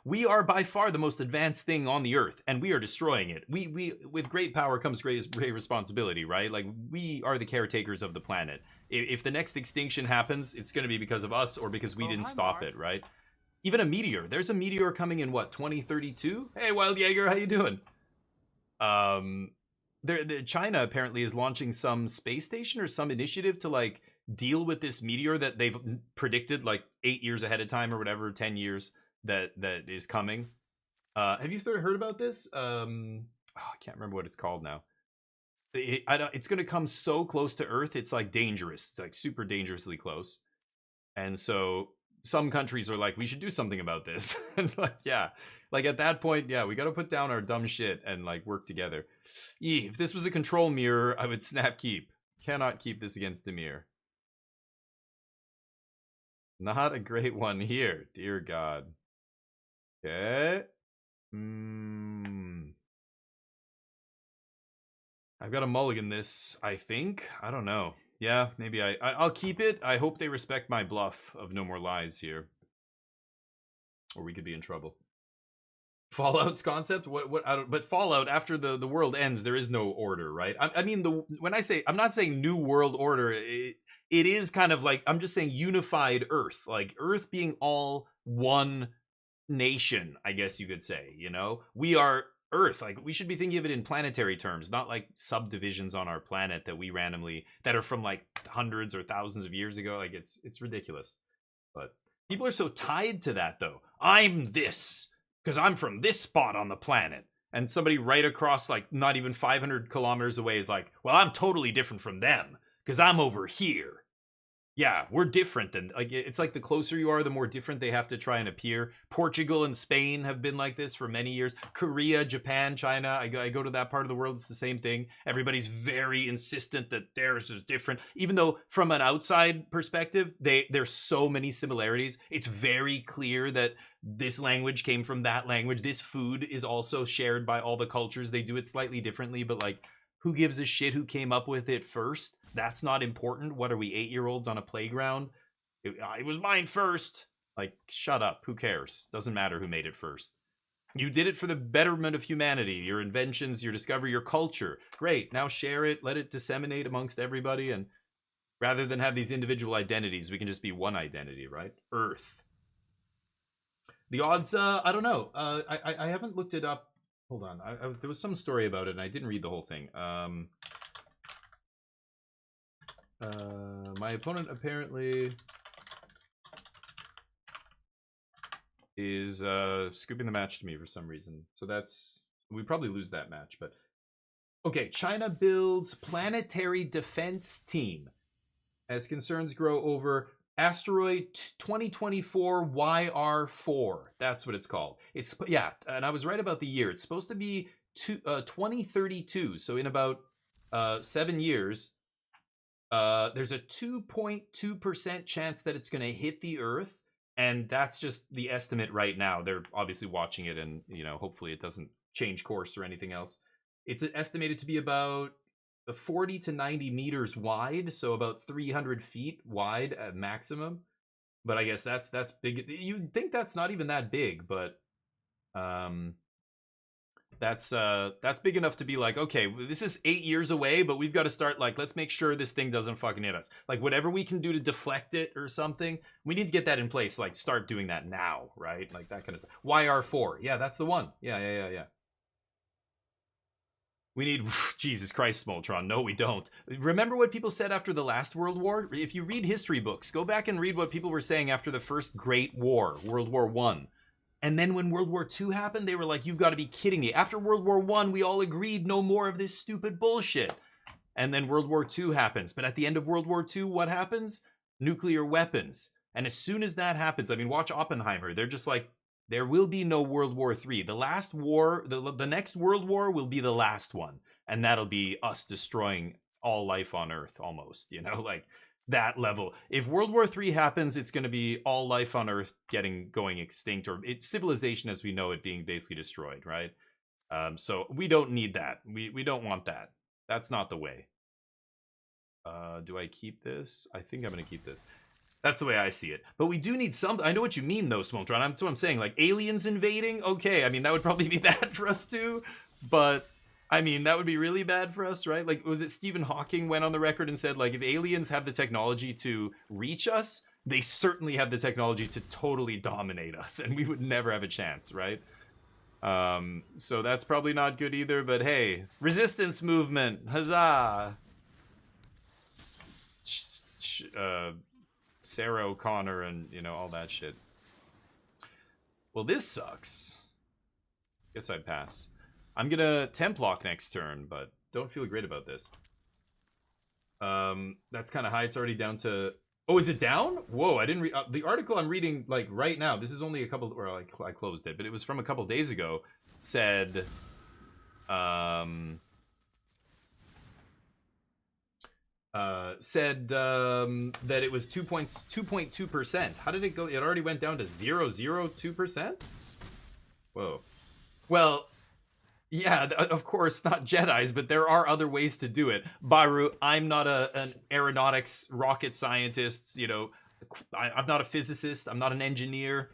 S1: We are by far the most advanced thing on the Earth, and we are destroying it. We with great power comes great responsibility, right? Like we are the caretakers of the planet. If the next extinction happens, it's going to be because of us or because we didn't stop it, right? Even a meteor. There's a meteor coming in what 2032? Hey, Wild Jaeger, how you doing? China apparently is launching some space station or some initiative to like deal with this meteor that they've predicted like 8 years ahead of time or whatever, 10 years that is coming. Have you heard about this? I can't remember what it's called now. It's going to come so close to Earth, it's like dangerous. It's like super dangerously close. And so some countries are like, we should do something about this. And like, yeah, like at that point, yeah, we got to put down our dumb shit and like work together. If this was a control mirror, I would snap keep. Cannot keep this against Demir. Not a great one here, dear God. Okay. I've got a mulligan this, I think. I don't know. Yeah, maybe I'll keep it. I hope they respect my bluff of no more lies here. Or we could be in trouble. Fallout's concept? What I don't, but Fallout, after the world ends, there is no order, right? I mean, when I say, I'm not saying new world order, it is kind of like, I'm just saying unified Earth, like Earth being all one nation, I guess you could say, we are Earth. Like we should be thinking of it in planetary terms, not like subdivisions on our planet that are from like hundreds or thousands of years ago. Like it's ridiculous. But people are so tied to that though. I'm this because I'm from this spot on the planet. And somebody right across, like not even 500 kilometers away is like, well, I'm totally different from them because I'm over here. Yeah, we're different than, like, it's like the closer you are, the more different they have to try and appear. Portugal and Spain have been like this for many years. Korea, Japan, China, I go to that part of the world, it's the same thing. Everybody's very insistent that theirs is different, even though from an outside perspective, there's so many similarities. It's very clear that this language came from that language. This food is also shared by all the cultures. They do it slightly differently, but like, who gives a shit who came up with it first? That's not important. What are we, 8-year-olds on a playground? It was mine first. Like, shut up. Who cares? Doesn't matter who made it first. You did it for the betterment of humanity. Your inventions, your discovery, your culture. Great. Now share it. Let it disseminate amongst everybody. And rather than have these individual identities, we can just be one identity, right? Earth. The odds, I don't know. I haven't looked it up. Hold on. There was some story about it, and I didn't read the whole thing. My opponent apparently is scooping the match to me for some reason. So we probably lose that match, but okay. China builds planetary defense team as concerns grow over asteroid 2024 YR4. That's what it's called. It's, yeah, and I was right about the year. It's supposed to be 2032. So in about 7 years. There's a 2.2% chance that it's going to hit the Earth, and that's just the estimate right now. They're obviously watching it, and hopefully it doesn't change course or anything else. It's estimated to be about 40 to 90 meters wide, so about 300 feet wide at maximum. But I guess that's big. You'd think that's not even that big, but That's big enough to be like, okay, this is 8 years away, but we've got to start like, let's make sure this thing doesn't fucking hit us. Like whatever we can do to deflect it or something, we need to get that in place. Like start doing that now, right? Like that kind of stuff. YR4, yeah, that's the one. Yeah. We need, Jesus Christ, Smoltron. No, we don't. Remember what people said after the last World War? If you read history books, go back and read what people were saying after the first Great War, World War One. And then when World War II happened, they were like, you've got to be kidding me. After World War I, we all agreed no more of this stupid bullshit. And then World War II happens. But at the end of World War II, what happens? Nuclear weapons. And as soon as that happens, I mean, watch Oppenheimer. They're just like, there will be no World War III. The last war, the next World War will be the last one. And that'll be us destroying all life on Earth almost, you know, like that level. If World War III happens, it's going to be all life on Earth going extinct, or civilization as we know it being basically destroyed, right? So we don't need that. We don't want that. That's not the way. Do I keep this? I think I'm going to keep this. That's the way I see it. But we do need some. I know what you mean, though, Smoltron. That's what I'm saying. Like, aliens invading? Okay, I mean, that would probably be bad for us, too. But, I mean, that would be really bad for us, right? Like, was it Stephen Hawking went on the record and said, like, if aliens have the technology to reach us, they certainly have the technology to totally dominate us. And we would never have a chance, right? So that's probably not good either. But, hey, resistance movement. Huzzah! Sarah O'Connor and, you know, all that shit. Well, this sucks. Guess I'd pass. I'm gonna temp lock next turn, but don't feel great about this. That's kind of high. It's already down to... Oh, is it down? Whoa, I didn't read... the article I'm reading, like, right now, this is only a couple... Or I closed it, but it was from a couple days ago. Said... that it was 2.2%. How did it go? It already went down to 0.002%? Whoa. Well, yeah, of course, not Jedis, but there are other ways to do it. Baru, I'm not an aeronautics rocket scientist, you know, I'm not a physicist, I'm not an engineer.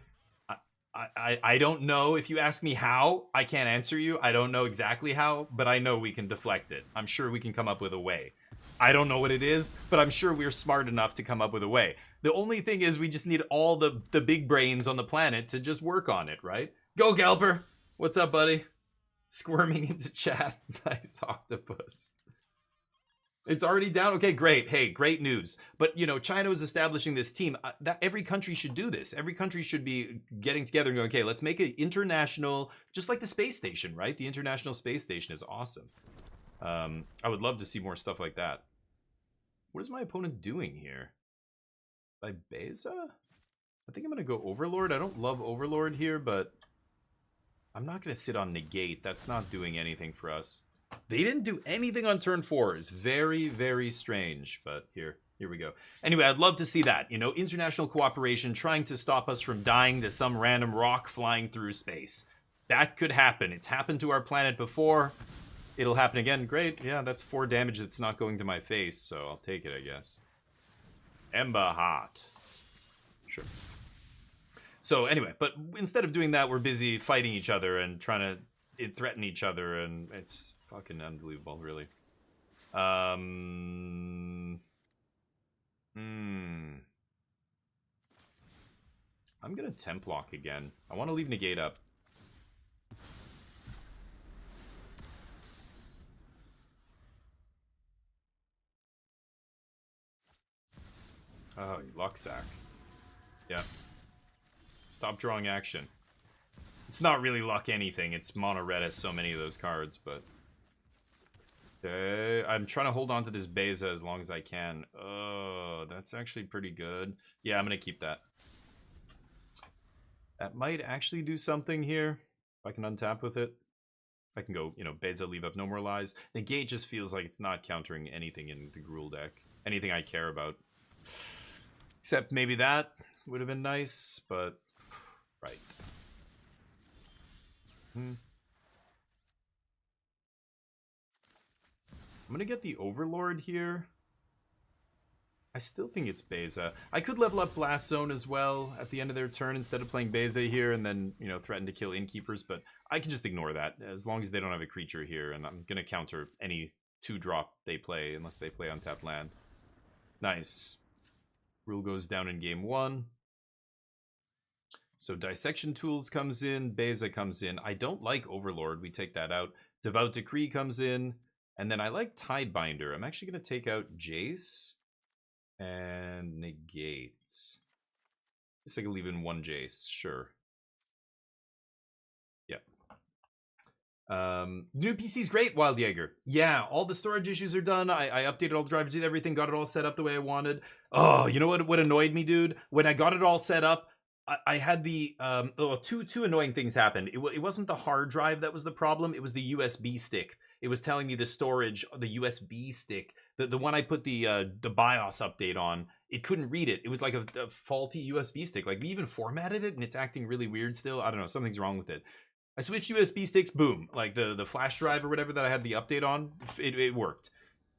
S1: I don't know. If you ask me how, I can't answer you. I don't know exactly how, but I know we can deflect it. I'm sure we can come up with a way. I don't know what it is, but I'm sure we're smart enough to come up with a way. The only thing is we just need all the big brains on the planet to just work on it, right? Go, Galper! What's up, buddy? Squirming into chat. Nice octopus. It's already down? Okay, great. Hey, great news. But, you know, China is establishing this team. That every country should do this. Every country should be getting together and going, okay, let's make an international, just like the space station, right? The International Space Station is awesome. I would love to see more stuff like that. What is my opponent doing here? By Beza? I think I'm going to go Overlord. I don't love Overlord here, but I'm not going to sit on Negate. That's not doing anything for us. They didn't do anything on turn 4. It's very, very strange, but here we go. Anyway, I'd love to see that. You know, international cooperation trying to stop us from dying to some random rock flying through space. That could happen. It's happened to our planet before. It'll happen again. Great. Yeah, that's 4 damage that's not going to my face, so I'll take it, I guess. Ember Heart. Sure. So anyway, but instead of doing that, we're busy fighting each other and trying to threaten each other, and it's fucking unbelievable, really. I'm gonna temp lock again. I want to leave Negate up. Oh, you luck sack. Yeah. Stop drawing action. It's not really luck anything. It's mono red has so many of those cards, but... Okay, I'm trying to hold on to this Beza as long as I can. Oh, that's actually pretty good. Yeah, I'm going to keep that. That might actually do something here. If I can untap with it. I can go, you know, Beza, leave up no more lies. Negate just feels like it's not countering anything in the Gruul deck. Anything I care about. Except maybe that would have been nice, but... Right. I'm gonna get the Overlord here. I still think it's Beza. I could level up Blast Zone as well at the end of their turn instead of playing Beza here and then, you know, threaten to kill Innkeepers, but I can just ignore that as long as they don't have a creature here, and I'm gonna counter any 2-drop they play unless they play untapped land. Nice. Rule goes down in game 1. So Dissection Tools comes in, Beza comes in. I don't like Overlord, we take that out. Devout Decree comes in, and then I like Tidebinder. I'm actually going to take out Jace and negate. Guess I can leave in 1 Jace, sure. Yep. New PC's great, Wild Jaeger. Yeah, all the storage issues are done. I updated all the drivers, did everything, got it all set up the way I wanted. Oh, you know what annoyed me, dude? When I got it all set up, I had the two annoying things happened. It wasn't the hard drive that was the problem. It was the USB stick. It was telling me the storage, the USB stick, the one I put the BIOS update on. It couldn't read it. It was like a faulty USB stick. Like we even formatted it, and it's acting really weird still. I don't know. Something's wrong with it. I switched USB sticks. Boom. Like the flash drive or whatever that I had the update on, it worked.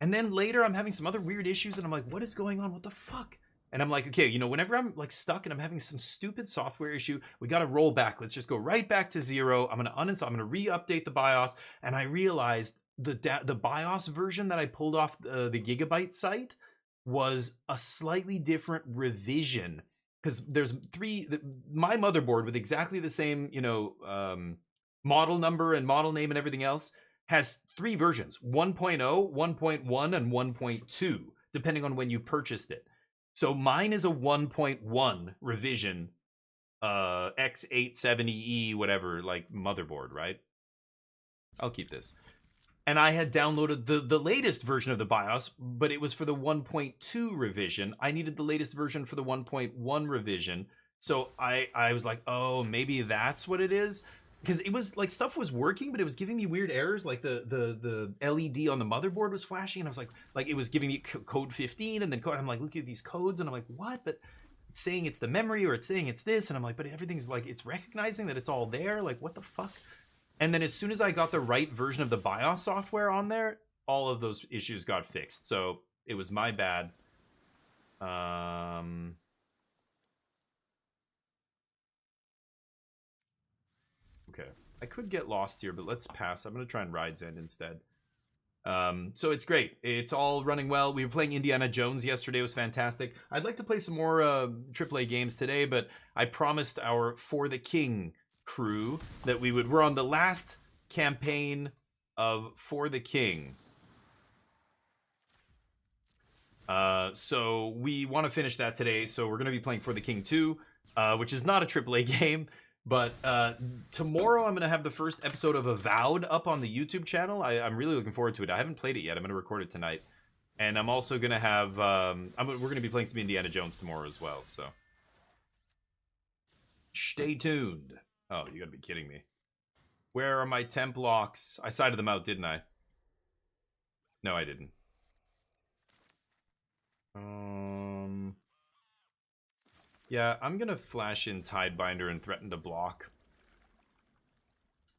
S1: And then later, I'm having some other weird issues, and I'm like, what is going on? What the fuck? And I'm like, okay, you know, whenever I'm like stuck and I'm having some stupid software issue, we got to roll back. Let's just go right back to 0. I'm going to uninstall. I'm going to re-update the BIOS. And I realized the BIOS version that I pulled off the Gigabyte site was a slightly different revision. Because there's my motherboard with exactly the same, you know, model number and model name and everything else has 3 versions, 1.0, 1.1, and 1.2, depending on when you purchased it. So mine is a 1.1 revision, X870E, whatever, like motherboard, right? I'll keep this. And I had downloaded the latest version of the BIOS, but it was for the 1.2 revision. I needed the latest version for the 1.1 revision. So I was like, oh, maybe that's what it is. Because it was like stuff was working, but it was giving me weird errors. Like the LED on the motherboard was flashing, and I was like it was giving me code 15 and then code. I'm like, look at these codes, and I'm like, what? But it's saying it's the memory, or it's saying it's this, and I'm like, but everything's like it's recognizing that it's all there. Like, what the fuck? And then as soon as I got the right version of the BIOS software on there, all of those issues got fixed. So it was my bad. Okay, I could get lost here, but let's pass. I'm going to try and Ride's End instead. So it's great. It's all running well. We were playing Indiana Jones yesterday. It was fantastic. I'd like to play some more AAA games today, but I promised our For the King crew that we're on the last campaign of For the King. So we want to finish that today. So we're going to be playing For the King 2, which is not a AAA game. But tomorrow I'm going to have the first episode of Avowed up on the YouTube channel. I'm really looking forward to it. I haven't played it yet. I'm going to record it tonight. And I'm also going to have... we're going to be playing some Indiana Jones tomorrow as well, so... Stay tuned. Oh, you got to be kidding me. Where are my temp locks? I sided them out, didn't I? No, I didn't. Yeah, I'm gonna flash in Tidebinder and threaten to block.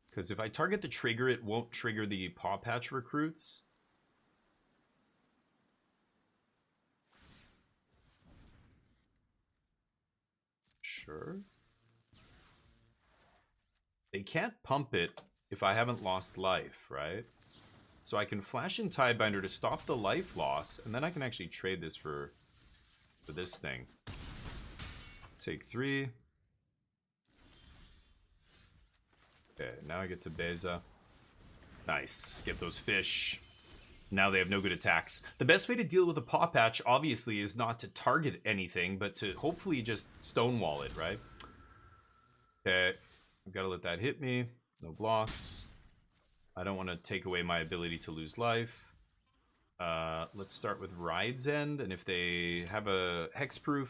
S1: Because if I target the trigger, it won't trigger the Paw Patch recruits. Sure. They can't pump it if I haven't lost life, right? So I can flash in Tidebinder to stop the life loss, and then I can actually trade this for this thing. Take 3. Okay, now I get to Beza. Nice. Get those fish. Now they have no good attacks. The best way to deal with a Paw Patch, obviously, is not to target anything, but to hopefully just stonewall it, right? Okay. I've got to let that hit me. No blocks. I don't want to take away my ability to lose life. Let's start with Ride's End, and if they have a hexproof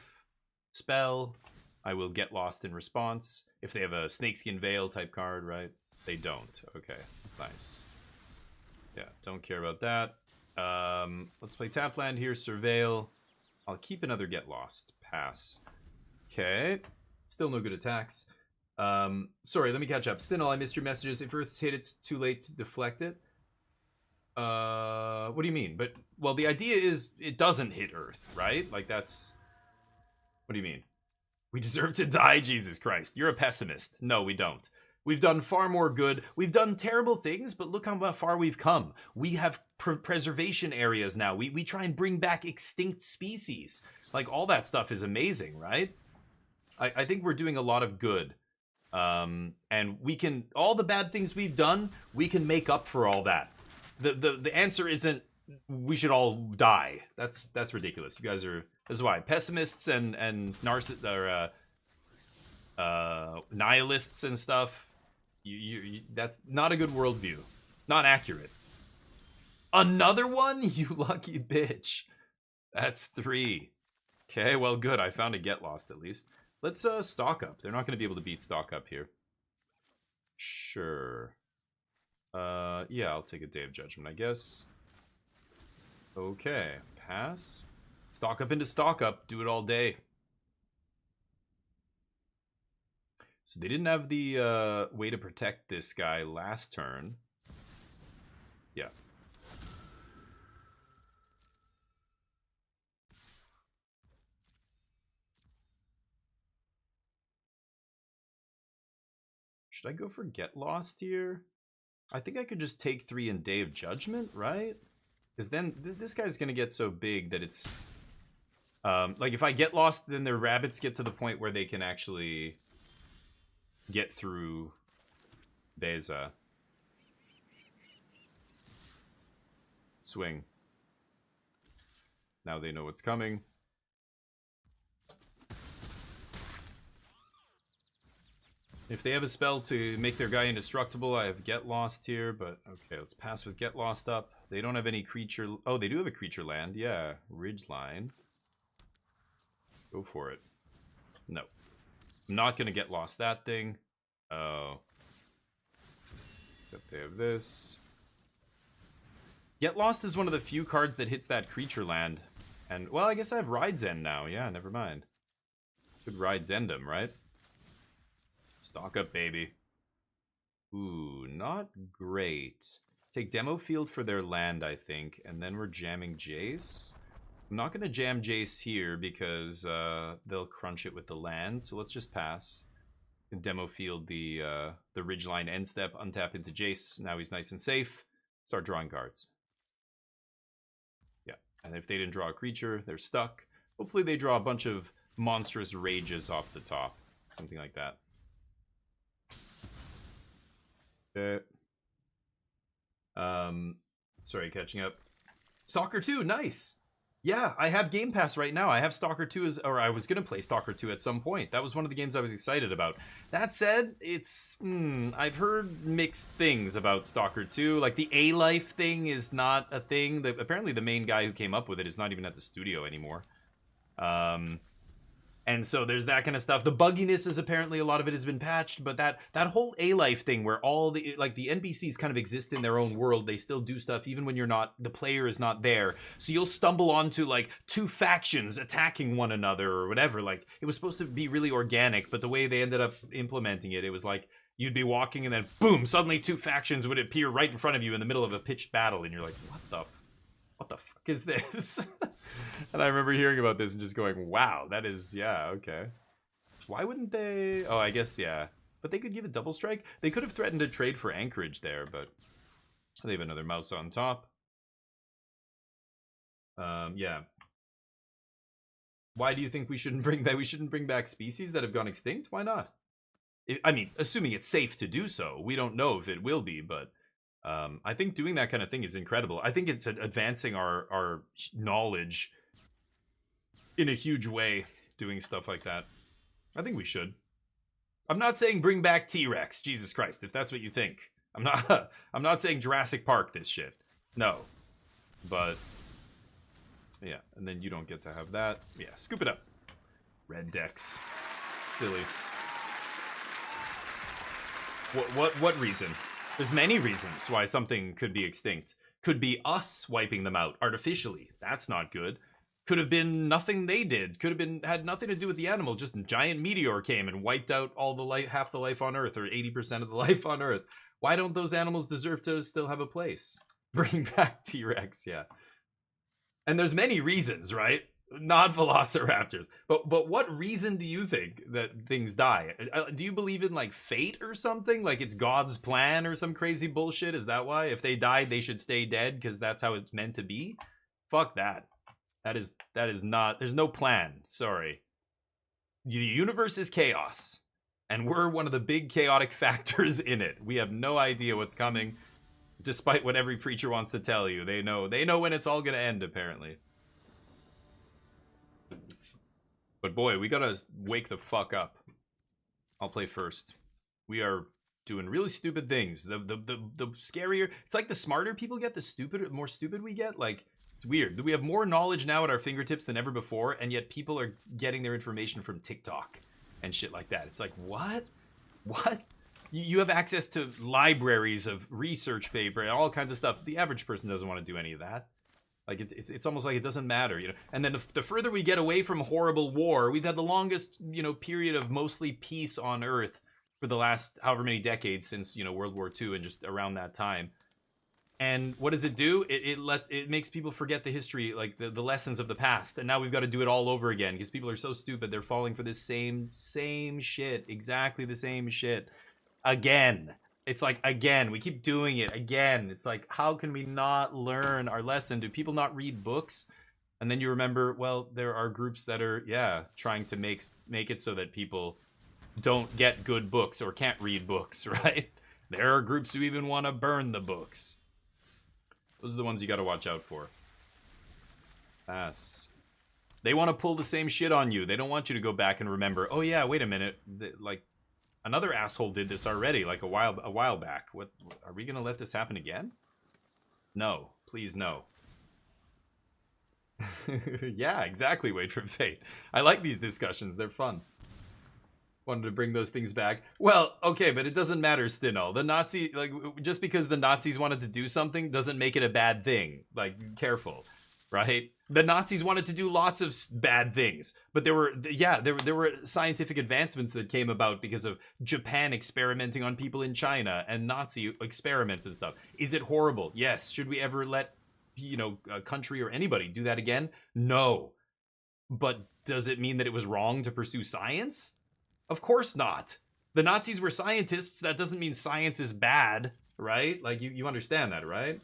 S1: spell, I will get lost in response. If they have a Snakeskin Veil type card, right? They don't. Okay, nice. Yeah, don't care about that. Let's play Tapland here, Surveil. I'll keep another Get Lost. Pass. Okay, still no good attacks. Sorry, let me catch up. Stinel, I missed your messages. If Earth's hit, it's too late to deflect it. What do you mean? But, well, the idea is it doesn't hit Earth, right? Like, that's... What do you mean? We deserve to die, Jesus Christ. You're a pessimist. No, we don't. We've done far more good. We've done terrible things, but look how far we've come. We have preservation areas now. We try and bring back extinct species. Like, all that stuff is amazing, right? I think we're doing a lot of good. And we can, all the bad things we've done, we can make up for all that. The answer isn't we should all die. That's ridiculous. You guys are, this is why pessimists and nihilists and stuff, you that's not a good worldview. Not accurate. Another one? You lucky bitch. That's 3. Okay, well, good. I found a get lost at least. Let's stock up. They're not going to be able to beat stock up here. Sure. Yeah, I'll take a Day of Judgment, I guess. Okay, pass. Stock up into stock up. Do it all day. So they didn't have the way to protect this guy last turn. Yeah. Should I go for Get Lost here? I think I could just take 3 in Day of Judgment, right? Because then this guy's going to get so big that it's... like, if I Get Lost, then their rabbits get to the point where they can actually get through Beza. Swing. Now they know what's coming. If they have a spell to make their guy indestructible, I have Get Lost here, but okay, let's pass with Get Lost up. They don't have any creature... Oh, they do have a creature land, yeah. Ridgeline. Go for it. No. I'm not going to Get Lost that thing. Oh. Except they have this. Get Lost is one of the few cards that hits that creature land. And, well, I guess I have Ride's End now. Yeah, never mind. Could Ride's End him, right? Stock up, baby. Ooh, not great. Take Demo Field for their land, I think, and then we're jamming Jace. I'm not going to jam Jace here because they'll crunch it with the land, so let's just pass. Demo Field the Ridgeline end step, untap into Jace. Now he's nice and safe. Start drawing cards. Yeah, and if they didn't draw a creature, they're stuck. Hopefully they draw a bunch of monstrous rages off the top. Something like that. Okay. Sorry, catching up. Stalker 2, nice! Yeah, I have Game Pass right now. I have Stalker 2 as, or I was gonna play Stalker 2 at some point. That was one of the games I was excited about. That said, it's, I've heard mixed things about Stalker 2. Like, the A-Life thing is not a thing. Apparently the main guy who came up with it is not even at the studio anymore. And so there's that kind of stuff. The bugginess is apparently a lot of it has been patched, but that whole A-Life thing where all the, like, the NPCs kind of exist in their own world. They still do stuff even when you're not, the player is not there. So you'll stumble onto, like, 2 factions attacking one another or whatever. Like, it was supposed to be really organic, but the way they ended up implementing it, it was like, you'd be walking and then boom, suddenly 2 factions would appear right in front of you in the middle of a pitched battle. And you're like, what the fuck is this? And I remember hearing about this and just going, wow, that is, yeah, okay. Why wouldn't they? Oh, I guess, yeah. But they could give a double strike. They could have threatened to trade for Anchorage there, but they have another mouse on top. Yeah. Why do you think we shouldn't bring back species that have gone extinct? Why not? I mean, assuming it's safe to do so. We don't know if it will be, but I think doing that kind of thing is incredible. I think it's advancing our knowledge in a huge way, doing stuff like that. I think we should. I'm not saying bring back T-Rex, Jesus Christ, if that's what you think. I'm not saying Jurassic Park this shit. No. But yeah, and then you don't get to have that. Yeah, scoop it up. Red decks. Silly. What reason? There's many reasons why something could be extinct. Could be us wiping them out artificially. That's not good. Could have been nothing they did. Could have been had nothing to do with the animal. Just a giant meteor came and wiped out all the life, half the life on Earth, or 80% of the life on Earth. Why don't those animals deserve to still have a place? Bring back T-Rex, yeah. And there's many reasons, right? Not velociraptors. But what reason do you think that things die? Do you believe in like fate or something? Like it's God's plan or some crazy bullshit? Is that why? If they died, they should stay dead because that's how it's meant to be? Fuck that. That is not. There's no plan. Sorry. The universe is chaos, and we're one of the big chaotic factors in it. We have no idea what's coming, despite what every preacher wants to tell you. They know when it's all gonna end, apparently. But boy, we gotta wake the fuck up. I'll play first. We are doing really stupid things. The scarier, it's like the smarter people get, the more stupid we get. Like, it's weird. We have more knowledge now at our fingertips than ever before, and yet people are getting their information from TikTok and shit like that. It's like, what? What? You have access to libraries of research paper and all kinds of stuff. The average person doesn't want to do any of that. Like it's almost like it doesn't matter, you know. And then the further we get away from horrible war, we've had the longest, you know, period of mostly peace on Earth for the last however many decades since, you know, World War II and just around that time. And what does it do? It makes people forget the history, like the lessons of the past. And now we've got to do it all over again because people are so stupid. They're falling for this same shit, exactly the same shit again. It's like, again, we keep doing it again. It's like, how can we not learn our lesson? Do people not read books? And then you remember, well, there are groups that are, yeah, trying to make it so that people don't get good books or can't read books, right? There are groups who even want to burn the books. Those are the ones you got to watch out for. Pass. They want to pull the same shit on you. They don't want you to go back and remember, oh yeah, wait a minute, like, another asshole did this already, like a while back. What are we gonna let this happen again? No, please no. Yeah, exactly. Wait for fate. I like these discussions. They're fun. Wanted to bring those things back. Well, okay, but it doesn't matter, Stino. The Nazi, like, just because the Nazis wanted to do something doesn't make it a bad thing. Like, careful, right? The Nazis wanted to do lots of bad things, but there were scientific advancements that came about because of Japan experimenting on people in China and Nazi experiments and stuff. Is it horrible? Yes. Should we ever let, you know, a country or anybody do that again? No. But does it mean that it was wrong to pursue science? Of course not. The Nazis were scientists. That doesn't mean science is bad, right? Like, you understand that, right?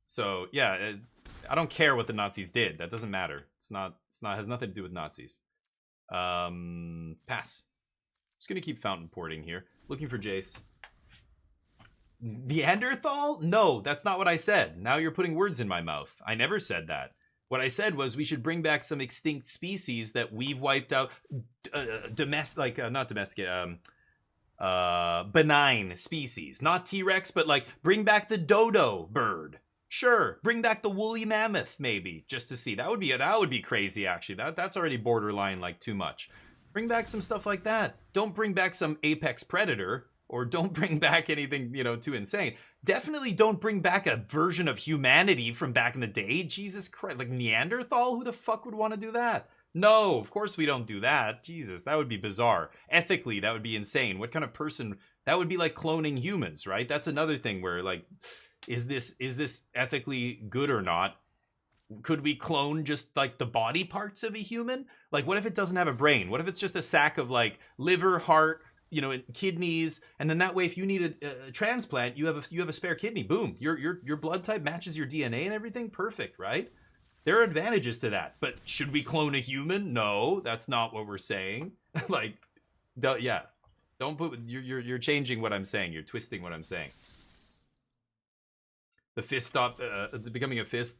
S1: So, yeah, I don't care what the Nazis did. That doesn't matter. It's not has nothing to do with Nazis. Pass. Just gonna keep fountain porting here. Looking for Jace. Neanderthal? No, that's not what I said. Now you're putting words in my mouth. I never said that. What I said was we should bring back some extinct species that we've wiped out. Benign species. Not T-Rex, but like bring back the dodo bird. Sure, bring back the woolly mammoth, maybe, just to see. That would be crazy, actually. That's already borderline, like, too much. Bring back some stuff like that. Don't bring back some apex predator, or don't bring back anything, you know, too insane. Definitely don't bring back a version of humanity from back in the day. Jesus Christ, like Neanderthal? Who the fuck would want to do that? No, of course we don't do that. Jesus, that would be bizarre. Ethically, that would be insane. What kind of person? That would be like cloning humans, right? That's another thing where, like, is this ethically good or not? Could we clone just like the body parts of a human? Like, what if it doesn't have a brain? What if it's just a sack of like liver, heart, you know, kidneys, and then that way, if you need a transplant, you have a spare kidney. Boom, your blood type matches your DNA and everything. Perfect, right? There are advantages to that. But should we clone a human? No, that's not what we're saying. Like, yeah, don't put you're changing what I'm saying. You're twisting what I'm saying. The fist stop becoming a fist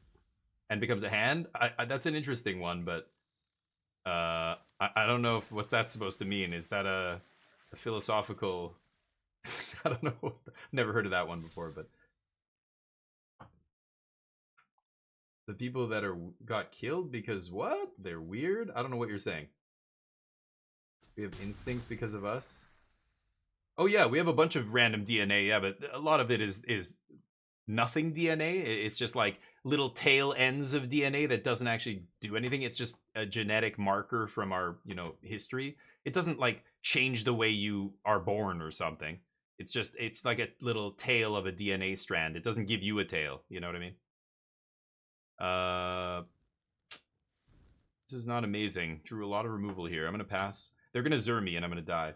S1: and becomes a hand. That's an interesting one, but I don't know what's that supposed to mean. Is that a philosophical? I don't know. Never heard of that one before, but the people that got killed because what? They're weird. I don't know what you're saying. We have instinct because of us. Oh yeah, we have a bunch of random DNA. Yeah, but a lot of it is nothing DNA. It's just like little tail ends of DNA that doesn't actually do anything. It's just a genetic marker from our, you know, history. It doesn't like change the way you are born or something. It's like a little tail of a DNA strand. It doesn't give you a tail. You know what I mean? This is not amazing. Drew a lot of removal here. I'm gonna pass. They're gonna Zur me and I'm gonna die.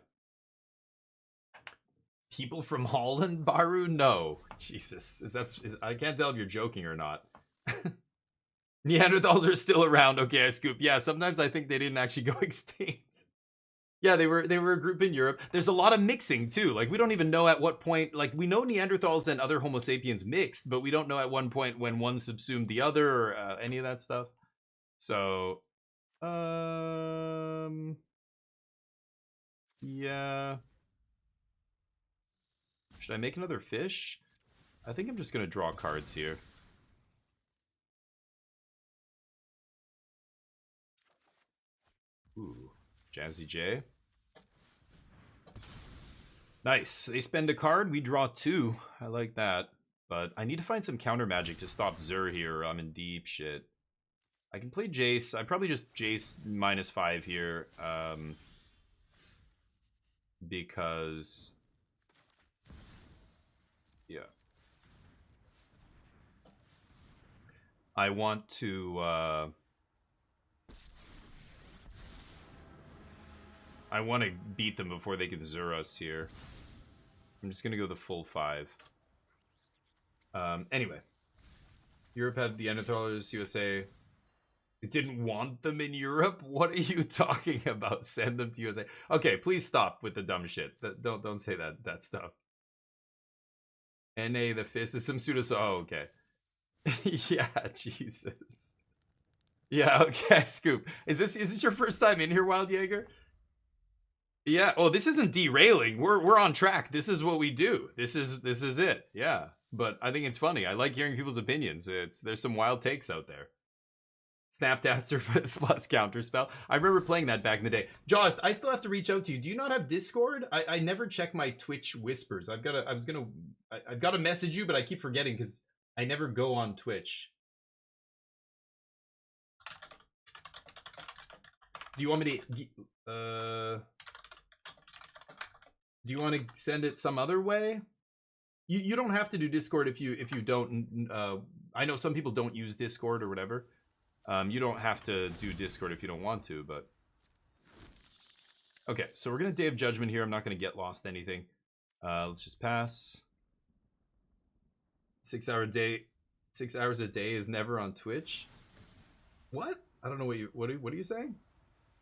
S1: People from Holland, Baru? No. Jesus. I can't tell if you're joking or not. Neanderthals are still around. Okay, I scoop. Yeah, sometimes I think they didn't actually go extinct. Yeah, they were a group in Europe. There's a lot of mixing too. Like we don't even know at what point. Like we know Neanderthals and other Homo sapiens mixed, but we don't know at one point when one subsumed the other or any of that stuff. So, yeah. Should I make another fish? I think I'm just gonna draw cards here. Ooh, Jazzy J. Nice. They spend a card, we draw 2. I like that. But I need to find some counter magic to stop Zur here, or I'm in deep shit. I can play Jace. I probably just Jace -5 here. Because... yeah. I want to... I want to beat them before they can Zur us here. I'm just going to go the full 5. Anyway. Europe had the Neanderthals, USA. It didn't want them in Europe? What are you talking about? Send them to USA. Okay, please stop with the dumb shit. Don't say that stuff. NA, the fist is some pseudo... oh, okay. Yeah, Jesus. Yeah, okay, Scoop. Is this your first time in here, Wild Jaeger? Yeah, well, this isn't derailing. We're on track. This is what we do. This is it. Yeah. But I think it's funny. I like hearing people's opinions. There's some wild takes out there. Snapcaster plus counterspell. I remember playing that back in the day. Jaws, I still have to reach out to you. Do you not have Discord? I never check my Twitch whispers. I've got to message you, but I keep forgetting because I never go on Twitch. Do you want me to do you want to send it some other way? You don't have to do Discord if you don't. I know some people don't use Discord or whatever. You don't have to do Discord if you don't want to, but... okay, so we're going to Day of Judgment here. I'm not going to get lost anything. Let's just pass. 6 hour day. 6 hours a day is never on Twitch. What? I don't know what are you saying?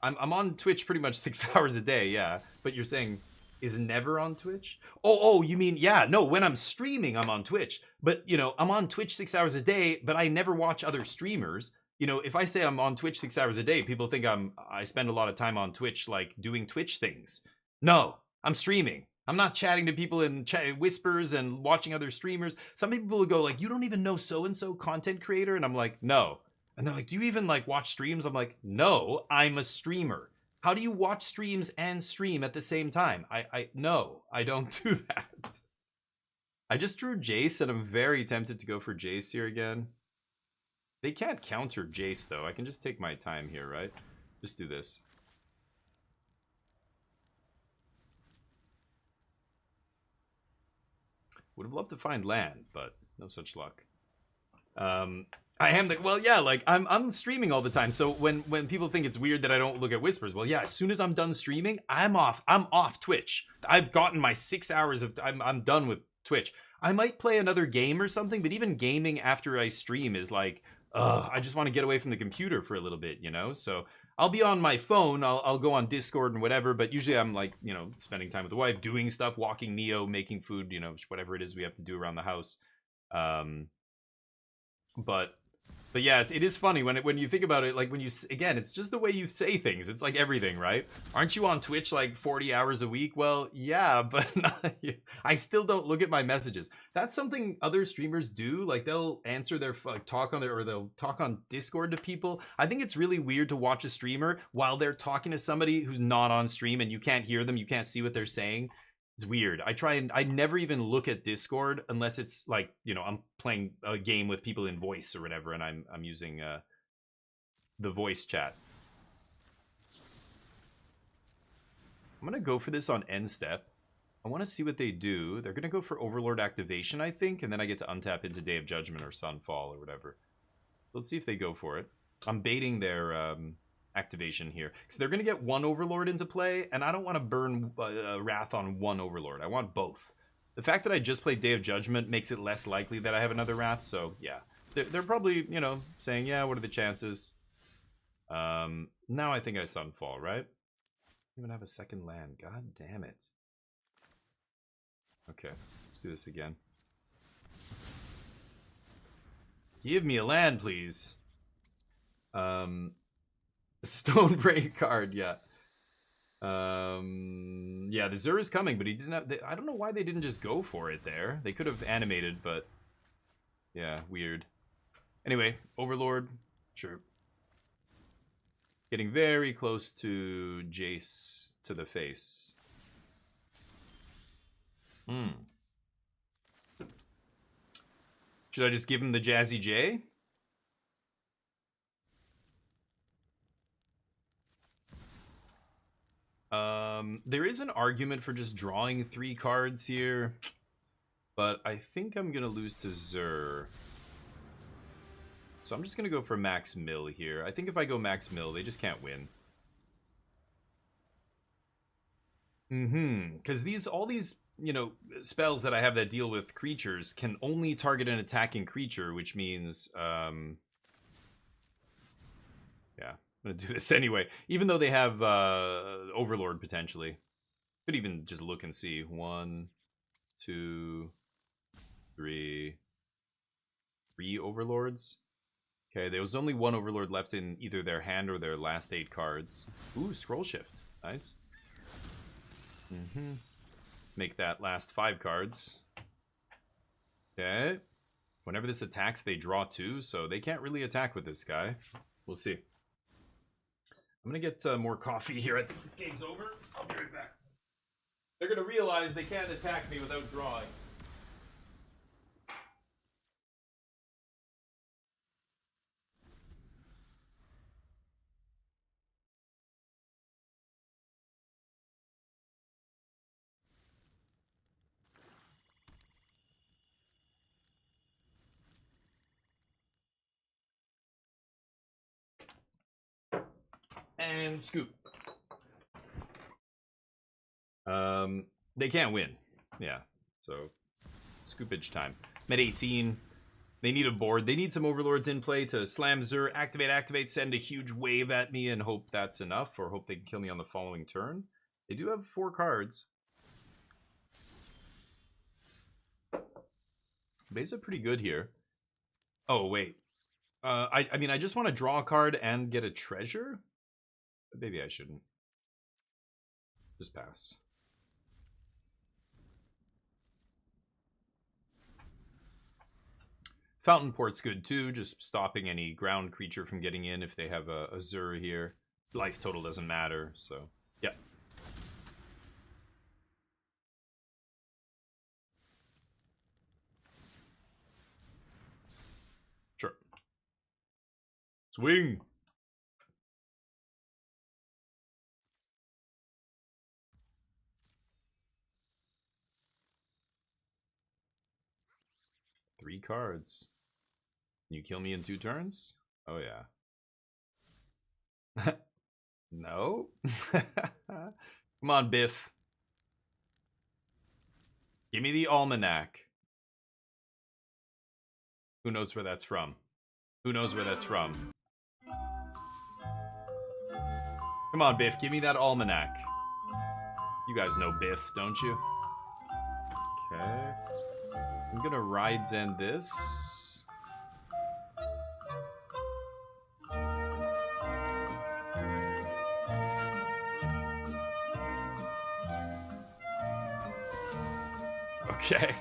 S1: I'm on Twitch pretty much 6 hours a day, yeah. But you're saying is never on Twitch? Oh, you mean, yeah, no, when I'm streaming, I'm on Twitch. But, you know, I'm on Twitch 6 hours a day, but I never watch other streamers. You know, if I say I'm on Twitch 6 hours a day, people think I spend a lot of time on Twitch, like, doing Twitch things. No, I'm streaming. I'm not chatting to people in whispers and watching other streamers. Some people will go, like, you don't even know so-and-so content creator? And I'm like, no. And they're like, do you even, like, watch streams? I'm like, no, I'm a streamer. How do you watch streams and stream at the same time? No, I don't do that. I just drew Jace, and I'm very tempted to go for Jace here again. They can't counter Jace, though. I can just take my time here, right? Just do this. Would have loved to find land, but no such luck. I am like, well, yeah, like I'm streaming all the time. So when people think it's weird that I don't look at whispers, well, yeah, as soon as I'm done streaming, I'm off Twitch. I've gotten my 6 hours of I'm done with Twitch. I might play another game or something, but even gaming after I stream is like, I just want to get away from the computer for a little bit, you know? So I'll be on my phone, I'll go on Discord and whatever, but usually I'm like, you know, spending time with the wife, doing stuff, walking Neo, making food, you know, whatever it is we have to do around the house. But yeah, it is funny when you think about it, like when you, again, it's just the way you say things. It's like everything, right? Aren't you on Twitch like 40 hours a week? Well, yeah, but I still don't look at my messages. That's something other streamers do. Like they'll answer their or they'll talk on Discord to people. I think it's really weird to watch a streamer while they're talking to somebody who's not on stream and you can't hear them, you can't see what they're saying. It's weird. I never even look at Discord unless it's like, you know, I'm playing a game with people in voice or whatever, and I'm using the voice chat. I'm gonna go for this on end step. I want to see what they do. They're gonna go for Overlord activation, I think, and then I get to untap into Day of Judgment or Sunfall or whatever. Let's see if they go for it. I'm baiting their activation here. Because they're going to get one Overlord into play, and I don't want to burn Wrath on one Overlord. I want both. The fact that I just played Day of Judgment makes it less likely that I have another Wrath, so yeah. They're probably, you know, saying, yeah, what are the chances? Now I think I Sunfall, right? I don't even have a second land. God damn it. Okay, let's do this again. Give me a land, please. Stone Brain card, yeah. Yeah, the Zur is coming, but he didn't have... I don't know why they didn't just go for it there. They could have animated, but... yeah, weird. Anyway, Overlord, sure. Getting very close to Jace to the face. Should I just give him the Jazzy J? There is an argument for just drawing 3 cards here, but I think I'm gonna lose to Zur. So I'm just gonna go for Max Mill here. I think if I go Max Mill, they just can't win. Because all these, you know, spells that I have that deal with creatures can only target an attacking creature, which means, yeah, I'm gonna do this anyway. Even though they have Overlord potentially. Could even just look and see. 1, 2, 3. 3 Overlords. Okay, there was only 1 Overlord left in either their hand or their last 8 cards. Ooh, Scroll Shift. Nice. Make that last 5 cards. Okay. Whenever this attacks, they draw 2, so they can't really attack with this guy. We'll see. I'm gonna get more coffee here. I think this game's over. I'll be right back. They're gonna realize they can't attack me without drawing. And scoop. They can't win. Yeah, so scoopage time. Med 18. They need a board. They need some Overlords in play to slam Zur, activate, send a huge wave at me and hope that's enough, or hope they can kill me on the following turn. They do have 4 cards. Base are pretty good here. Oh, wait. I mean, I just want to draw a card and get a treasure? But maybe I shouldn't. Just pass. Fountain Port's good too, just stopping any ground creature from getting in if they have a Zur here. Life total doesn't matter, so yeah. Sure. Swing! Three cards. Can you kill me in 2 turns? Oh yeah. No? Come on, Biff. Give me the Almanac. Who knows where that's from? Who knows where that's from? Come on, Biff. Give me that Almanac. You guys know Biff, don't you? Okay. I'm gonna Rides End this. Okay.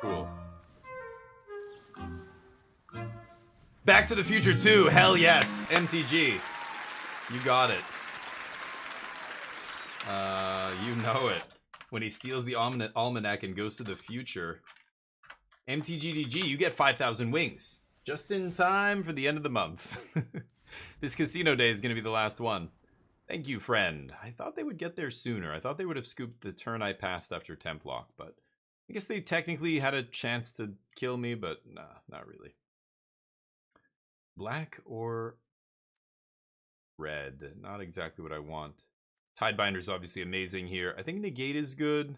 S1: Cool. Back to the Future 2. Hell yes. MTG. You got it. You know it. When he steals the Almanac and goes to the future. MTGDG, you get 5,000 wings. Just in time for the end of the month. This casino day is going to be the last one. Thank you, friend. I thought they would get there sooner. I thought they would have scooped the turn I passed after Templock, but I guess they technically had a chance to kill me, but nah, not really. Black or red. Not exactly what I want. Tidebinder is obviously amazing here. I think Negate is good.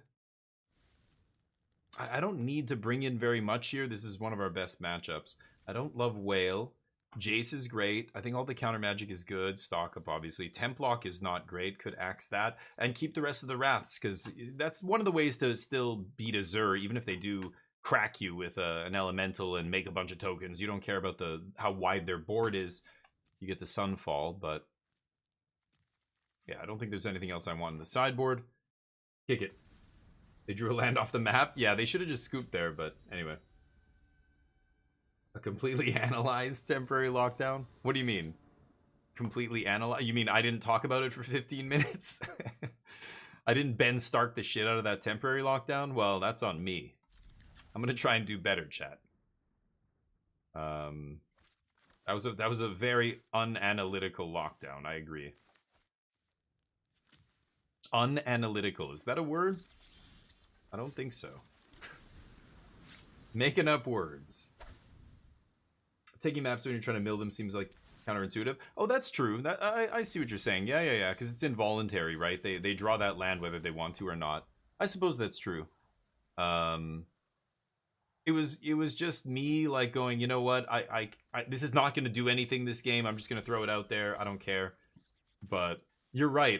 S1: I don't need to bring in very much here. This is one of our best matchups. I don't love Whale. Jace is great. I think all the counter magic is good. Stock up, obviously. Templock is not great. Could axe that. And keep the rest of the Wraths, because that's one of the ways to still beat Azur, even if they do crack you with an elemental and make a bunch of tokens. You don't care about how wide their board is. You get the Sunfall, but yeah, I don't think there's anything else I want in the sideboard. Kick it. They drew a land off the map. Yeah, they should have just scooped there, but anyway. A completely analyzed temporary lockdown? What do you mean? Completely analyzed? You mean I didn't talk about it for 15 minutes? I didn't Ben Stark the shit out of that temporary lockdown? Well, that's on me. I'm gonna try and do better, chat. That was a very unanalytical lockdown, I agree. Unanalytical, is that a word? I don't think so. Making up words. Taking maps when you're trying to mill them seems like counterintuitive. Oh, that's true. That I see what you're saying. Yeah. Because it's involuntary, right? They draw that land whether they want to or not. I suppose that's true. It was just me like going, you know what? I this is not going to do anything this game. I'm just going to throw it out there. I don't care. But you're right.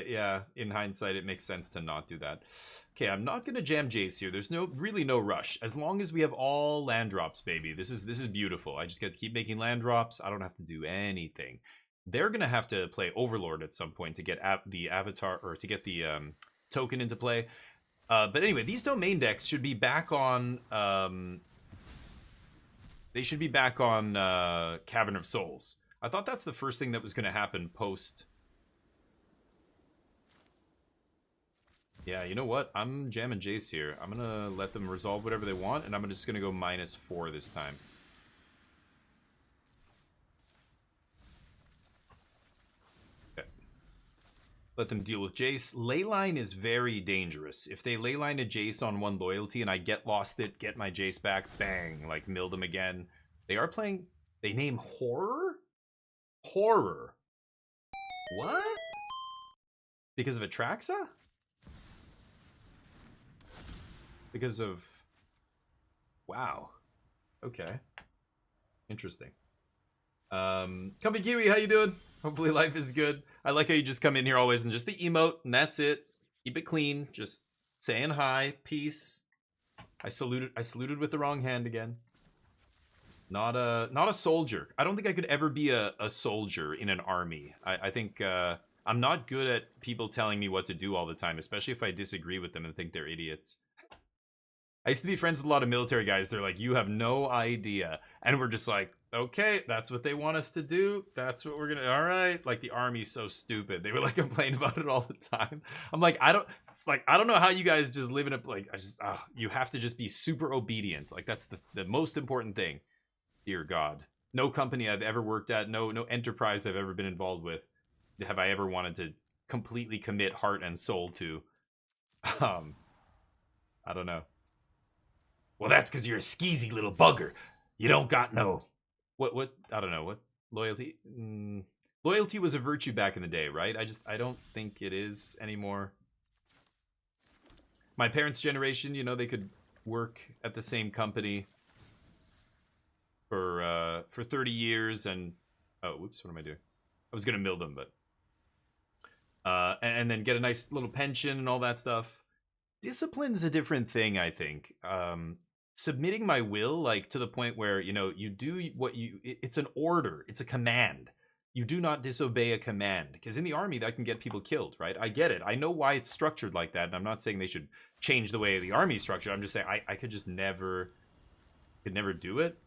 S1: Yeah, in hindsight, it makes sense to not do that. Okay, I'm not gonna jam Jace here. There's really no rush. As long as we have all land drops, baby. This is beautiful. I just get to keep making land drops. I don't have to do anything. They're gonna have to play Overlord at some point to get the avatar or to get the token into play. But anyway, these domain decks should be back on. They should be back on Cavern of Souls. I thought that's the first thing that was gonna happen post. Yeah, you know what? I'm jamming Jace here. I'm gonna let them resolve whatever they want, and I'm just gonna go -4 this time. Okay. Let them deal with Jace. Leyline is very dangerous. If they leyline a Jace on one loyalty and I get lost it, get my Jace back, bang, like mill them again. They are playing. They name Horror? Horror. What? Because of Atraxa? Because of... Wow. Okay. Interesting. Comfy Kiwi, how you doing? Hopefully life is good. I like how you just come in here always and just the emote, and that's it. Keep it clean. Just saying hi. Peace. I saluted with the wrong hand again. Not a soldier. I don't think I could ever be a soldier in an army. I think I'm not good at people telling me what to do all the time, especially if I disagree with them and think they're idiots. I used to be friends with a lot of military guys. They're like, you have no idea. And we're just like, okay, that's what they want us to do. That's what we're going to, all right. Like, the army's so stupid. They would like complain about it all the time. I'm like, I don't know how you guys just live in a, like, you have to just be super obedient. Like, that's the most important thing. Dear God. No company I've ever worked at, no enterprise I've ever been involved with, have I ever wanted to completely commit heart and soul to. I don't know. Well, that's because you're a skeezy little bugger. You don't got no... What? I don't know. What? Loyalty? Loyalty was a virtue back in the day, right? I don't think it is anymore. My parents' generation, you know, they could work at the same company for 30 years and... Oh, whoops, what am I doing? I was going to mill them, but... and then get a nice little pension and all that stuff. Discipline's a different thing, I think. Submitting my will, like, to the point where, you know, you do what you... It's an order. It's a command. You do not disobey a command. Because in the army, that can get people killed, right? I get it. I know why it's structured like that, and I'm not saying they should change the way the army's structured. I'm just saying I could just never... Could never do it.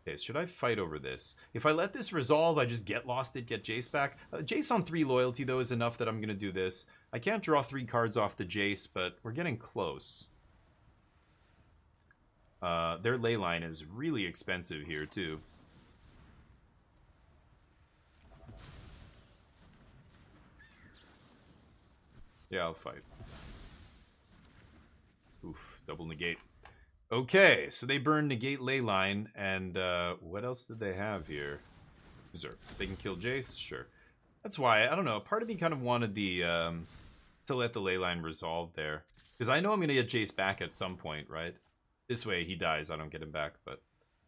S1: Okay, should I fight over this? If I let this resolve, I just get lost it, get Jace back. Jace on 3 loyalty, though, is enough that I'm going to do this. I can't draw 3 cards off the Jace, but we're getting close. Their ley line is really expensive here, too. Yeah, I'll fight. Oof, double negate. Okay, so they burn negate ley line, and what else did they have here? Zerg. So they can kill Jace, sure. That's why, I don't know, part of me kind of wanted the, to let the ley line resolve there. Because I know I'm going to get Jace back at some point, right? This way he dies, I don't get him back, but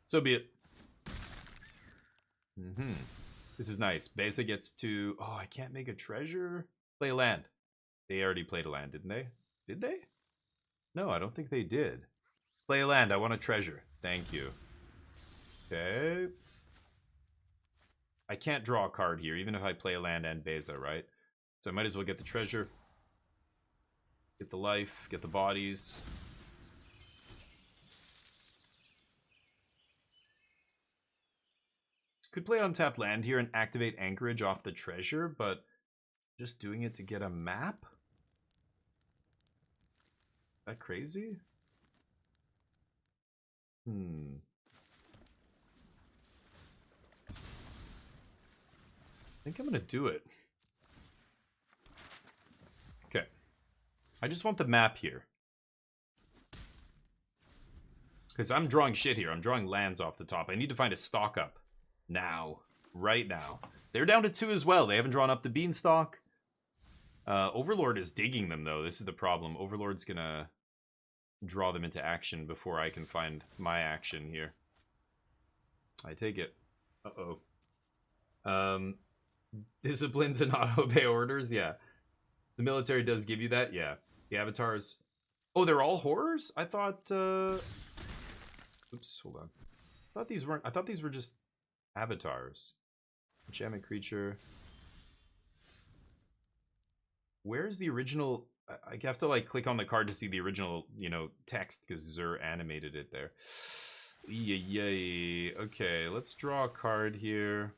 S1: so be it. This is nice. Beza gets to... Oh, I can't make a treasure? Play a land. They already played a land, didn't they? Did they? No, I don't think they did. Play a land. I want a treasure. Thank you. Okay. I can't draw a card here, even if I play a land and Beza, right? So I might as well get the treasure. Get the life. Get the bodies. Could play untapped land here and activate Anchorage off the treasure, but just doing it to get a map? Is that crazy? I think I'm gonna do it. Okay. I just want the map here. Because I'm drawing shit here. I'm drawing lands off the top. I need to find a stock up. Now. Right now. They're down to 2 as well. They haven't drawn up the beanstalk. Overlord is digging them, though. This is the problem. Overlord's gonna draw them into action before I can find my action here. I take it. Uh-oh. Discipline to not obey orders? Yeah. The military does give you that? Yeah. The avatars... Oh, they're all horrors? I thought, Oops, hold on. I thought these weren't... I thought these were just avatars. Enchantment creature. Where's the original... I have to, like, click on the card to see the original, you know, text, because Zur animated it there. Yay. Okay, let's draw a card here.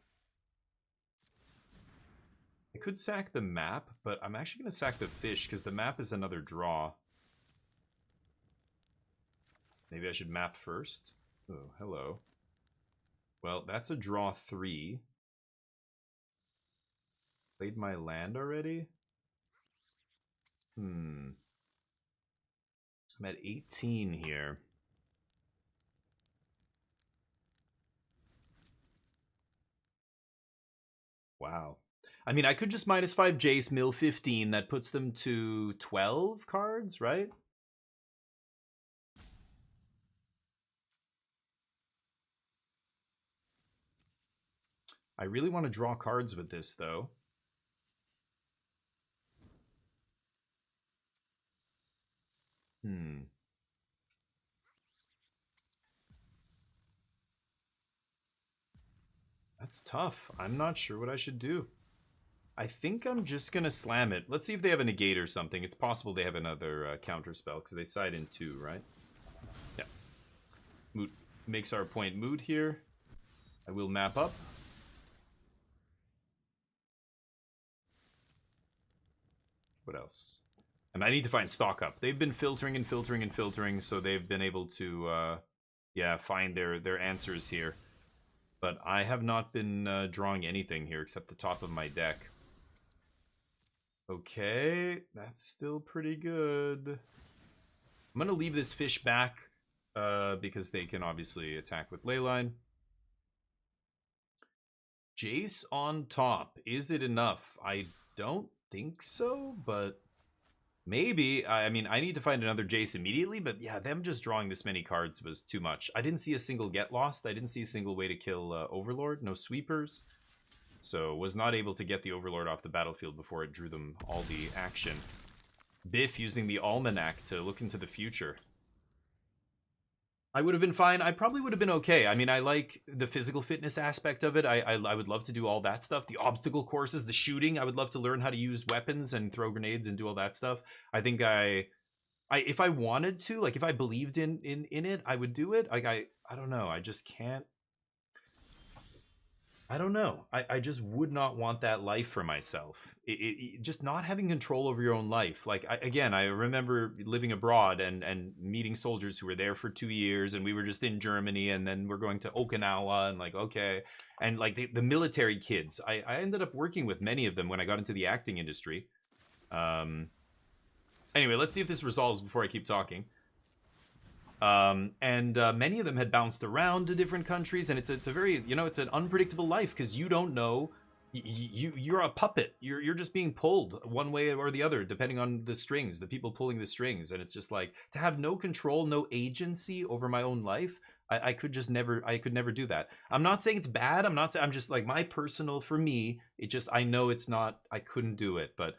S1: I could sack the map, but I'm actually going to sack the fish, because the map is another draw. Maybe I should map first. Oh, hello. Well, that's a draw 3. Played my land already? I'm at 18 here. Wow. I mean, I could just -5 Jace, mill 15. That puts them to 12 cards, right? I really want to draw cards with this, though. That's tough. I'm not sure what I should do. I think I'm just going to slam it. Let's see if they have a negate or something. It's possible they have another counter spell, because they side in 2, right? Yeah. Moot makes our point moot here. I will map up. What else? And I need to find stock up. They've been filtering and filtering and filtering, so they've been able to, yeah, find their answers here. But I have not been drawing anything here except the top of my deck. Okay, that's still pretty good. I'm going to leave this fish back because they can obviously attack with Leyline. Jace on top. Is it enough? I don't think so, but maybe. I mean, I need to find another Jace immediately, but yeah, them just drawing this many cards was too much. I didn't see a single get lost. I didn't see a single way to kill Overlord. No sweepers. So was not able to get the Overlord off the battlefield before it drew them all the action. Biff using the Almanac to look into the future. I would have been fine. I probably would have been okay. I mean, I like the physical fitness aspect of it. I would love to do all that stuff. The obstacle courses, the shooting. I would love to learn how to use weapons and throw grenades and do all that stuff. I think if I wanted to, like if I believed in it, I would do it. Like I don't know. I just can't. I don't know. I just would not want that life for myself. Just not having control over your own life. Like, I remember living abroad and meeting soldiers who were there for 2 years, and we were just in Germany, and then we're going to Okinawa, and like, okay. And like the military kids, I ended up working with many of them when I got into the acting industry. Anyway, let's see if this resolves before I keep talking. And many of them had bounced around to different countries, and it's a very, you know, it's an unpredictable life because you don't know. You're a puppet. You're just being pulled one way or the other depending on the strings, the people pulling the strings, and it's just like to have no control, no agency over my own life. I could just never. I could never do that. I'm not saying it's bad. I'm not saying. I'm just like my personal. For me, it just. I know it's not. I couldn't do it, but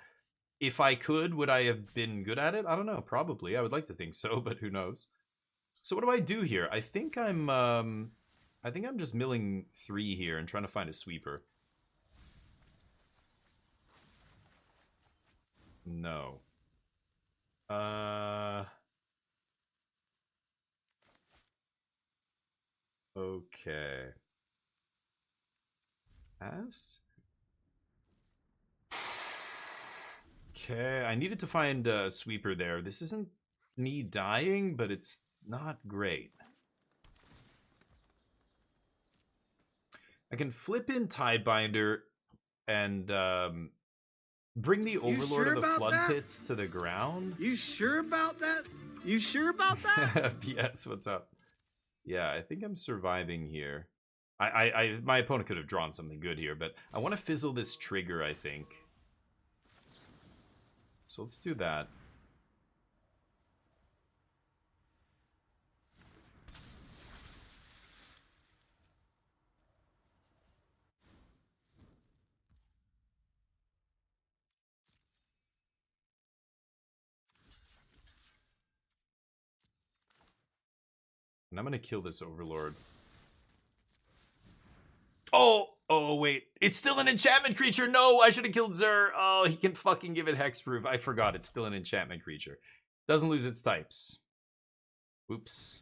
S1: if I could, would I have been good at it? I don't know. Probably. I would like to think so, but who knows? So what do I do here? I think I'm just milling 3 here and trying to find a sweeper. No. Okay. Pass? Okay, I needed to find a sweeper there. This isn't me dying, but it's not great. I can flip in Tidebinder and bring the Overlord of the Flood Pits to the ground.
S3: You sure about that? You sure about that?
S1: Yes, what's up? Yeah, I think I'm surviving here. My opponent could have drawn something good here, but I want to fizzle this trigger, I think. So let's do that. And I'm gonna kill this Overlord. Oh, wait. It's still an enchantment creature. No, I should have killed Zur. Oh, he can fucking give it hexproof. I forgot it's still an enchantment creature. Doesn't lose its types. Oops.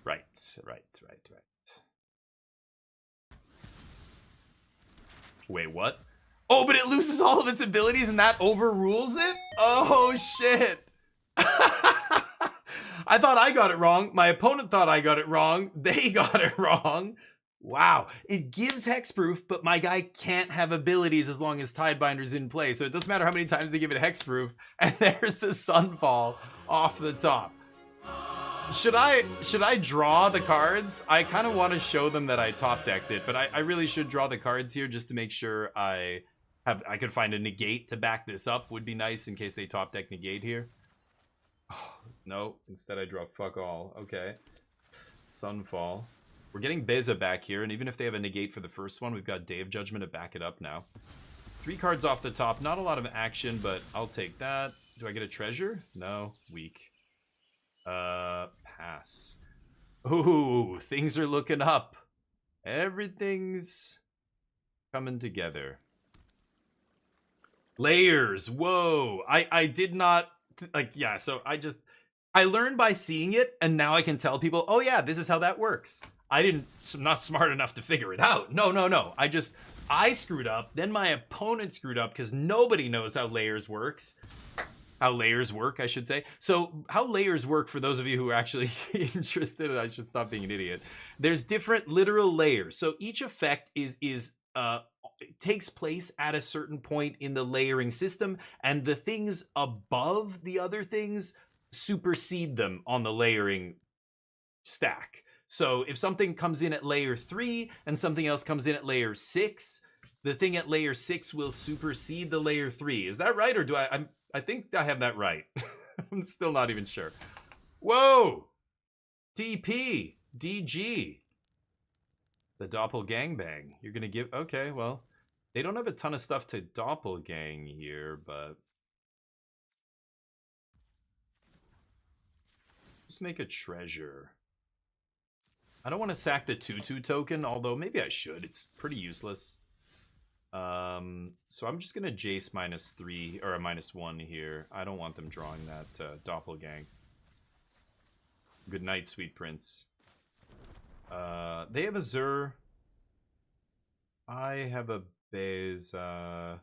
S1: Right. Wait, what? Oh, but it loses all of its abilities and that overrules it? Oh, shit. I thought I got it wrong. My opponent thought I got it wrong. They got it wrong. Wow. It gives hexproof, but my guy can't have abilities as long as Tidebinder's in play. So it doesn't matter how many times they give it hexproof. And there's the Sunfall off the top. Should I draw the cards? I kind of want to show them that I top decked it, but I really should draw the cards here just to make sure I could find a negate to back this up. Would be nice in case they top deck negate here. Oh, no, instead I draw fuck all. Okay. Sunfall. We're getting Beza back here, and even if they have a negate for the first one, we've got Day of Judgment to back it up now. 3 cards off the top. Not a lot of action, but I'll take that. Do I get a treasure? No. Weak. Pass. Ooh, things are looking up. Everything's coming together. Layers. Whoa. I did not... Like, yeah, so I learned by seeing it, and now I can tell people, oh yeah, this is how that works. I'm not smart enough to figure it out. No. I screwed up, then my opponent screwed up because nobody knows how layers works. How layers work, I should say. So how layers work, for those of you who are actually interested, and I should stop being an idiot, there's different literal layers. So each effect takes place at a certain point in the layering system, and the things above the other things supersede them on the layering stack. So if something comes in at layer 3 and something else comes in at layer 6, the thing at layer 6 will supersede the layer 3. Is that right, or do I think I have that right. I'm still not even sure. Whoa! DP, DG. The doppelgangbang. You're gonna give... Okay, well, they don't have a ton of stuff to doppelgang here, but... Just make a treasure. I don't want to sack the 2/2 token, although maybe I should. It's pretty useless. So I'm just gonna Jace -3 or a -1 here. I don't want them drawing that doppelgang. Good night, sweet prince. They have a Zur. I have a Baze. Pass.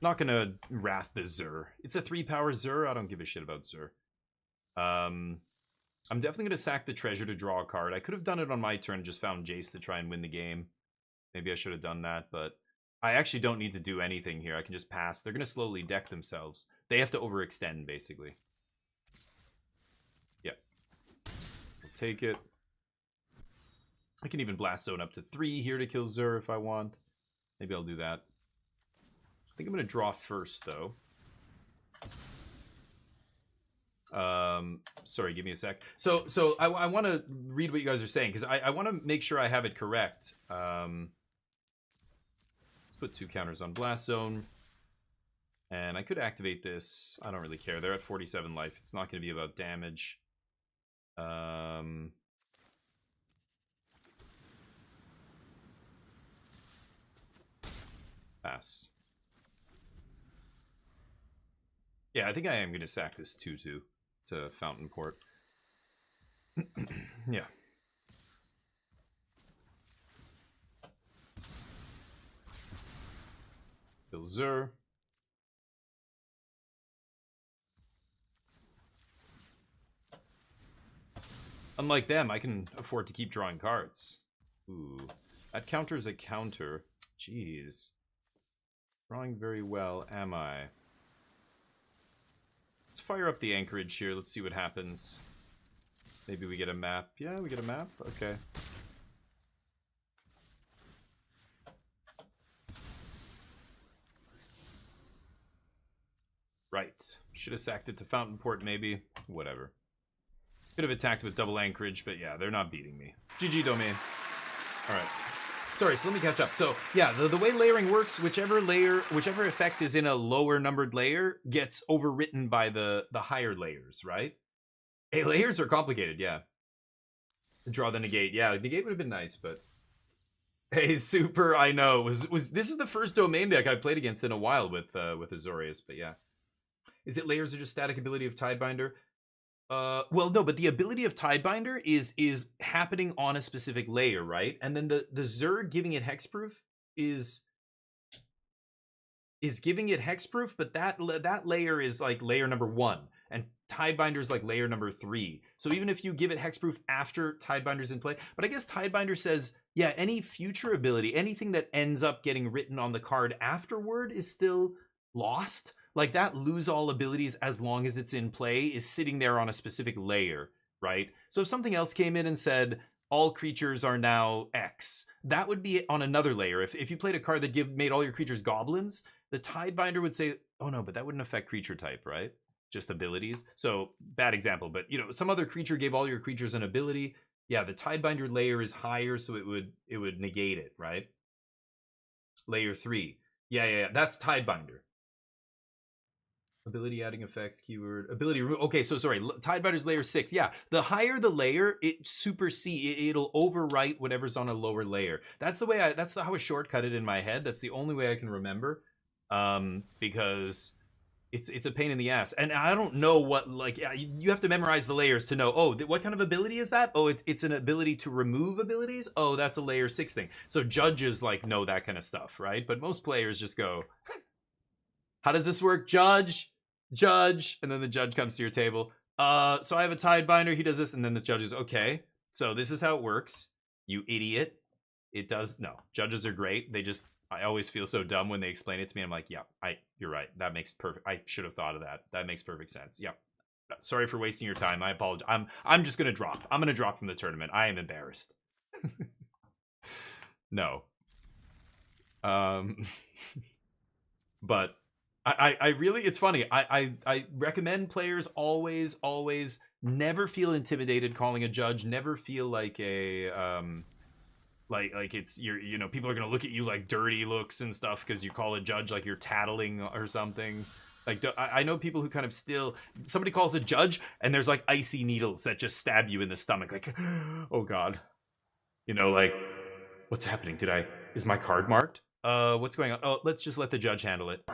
S1: Not gonna Wrath the Zur. It's a 3-power Zur. I don't give a shit about Zur. I'm definitely gonna sack the treasure to draw a card. I could have done it on my turn and just found Jace to try and win the game. Maybe I should have done that, but I actually don't need to do anything here. I can just pass. They're going to slowly deck themselves. They have to overextend, basically. Yeah. I'll take it. I can even blast zone up to 3 here to kill Zur if I want. Maybe I'll do that. I think I'm going to draw first, though. Sorry, give me a sec. So I want to read what you guys are saying, because I want to make sure I have it correct. Let's put 2 counters on blast zone. And I could activate this. I don't really care. They're at 47 life. It's not going to be about damage. Pass. Yeah, I think I am going to sack this 2-2 to Fountain Port. Yeah. Kill Zur. Unlike them, I can afford to keep drawing cards. Ooh. That counters a counter. Jeez. Drawing very well, am I? Let's fire up the anchorage here. Let's see what happens. Maybe we get a map. Yeah, we get a map? Okay. Right. Should have sacked it to Fountain Port, maybe. Whatever. Could have attacked with double anchorage, but yeah, they're not beating me. GG, Domain. Alright. Sorry, so let me catch up. So, yeah, the way layering works, whichever effect is in a lower numbered layer gets overwritten by the higher layers, right? Hey, layers are complicated, yeah. Draw the negate. Yeah, negate would have been nice, but... Hey, Super, I know. This is the first Domain deck I've played against in a while with Azorius, but yeah. Is it layers or just static ability of Tidebinder? Well, no, but the ability of Tidebinder is happening on a specific layer, right? And then the Zerg giving it hexproof is giving it hexproof, but that layer is like layer number 1, and Tidebinder is like layer number 3. So even if you give it hexproof after Tidebinder's in play, but I guess Tidebinder says, yeah, any future ability, anything that ends up getting written on the card afterward is still lost. Like that lose all abilities as long as it's in play is sitting there on a specific layer, right? So if something else came in and said all creatures are now X, that would be on another layer. If you played a card that made all your creatures goblins, the Tidebinder would say, oh no, but that wouldn't affect creature type, right? Just abilities. So bad example, but you know, some other creature gave all your creatures an ability. Yeah, the Tidebinder layer is higher, so it would negate it, right? Layer 3. Yeah, that's Tidebinder. Ability adding effects, keyword, ability, okay, so sorry, Tidebinder's layer 6. Yeah, the higher the layer, it'll overwrite whatever's on a lower layer. That's the way how I shortcut it in my head. That's the only way I can remember, because it's a pain in the ass. And I don't know what, like, you have to memorize the layers to know, oh, what kind of ability is that? Oh, it's an ability to remove abilities? Oh, that's a layer 6 thing. So judges, like, know that kind of stuff, right? But most players just go, how does this work, judge? Judge, and then the judge comes to your table. So I have a Tidebinder, he does this, and then the judge is, okay, so this is how it works, you idiot. It does, no, judges are great. I always feel so dumb when they explain it to me. I'm like, yeah, you're right. That makes perfect, I should have thought of that. That makes perfect sense. Yeah. Sorry for wasting your time. I apologize. I'm just gonna drop. I'm gonna drop from the tournament. I am embarrassed. No. But I really, it's funny. I recommend players always never feel intimidated calling a judge. Never feel like a like it's you know, people are gonna look at you like dirty looks and stuff because you call a judge like you're tattling or something. Like I know people who kind of still, somebody calls a judge and there's like icy needles that just stab you in the stomach. Like, oh god, you know, like what's happening? Is my card marked? What's going on? Oh, let's just let the judge handle it.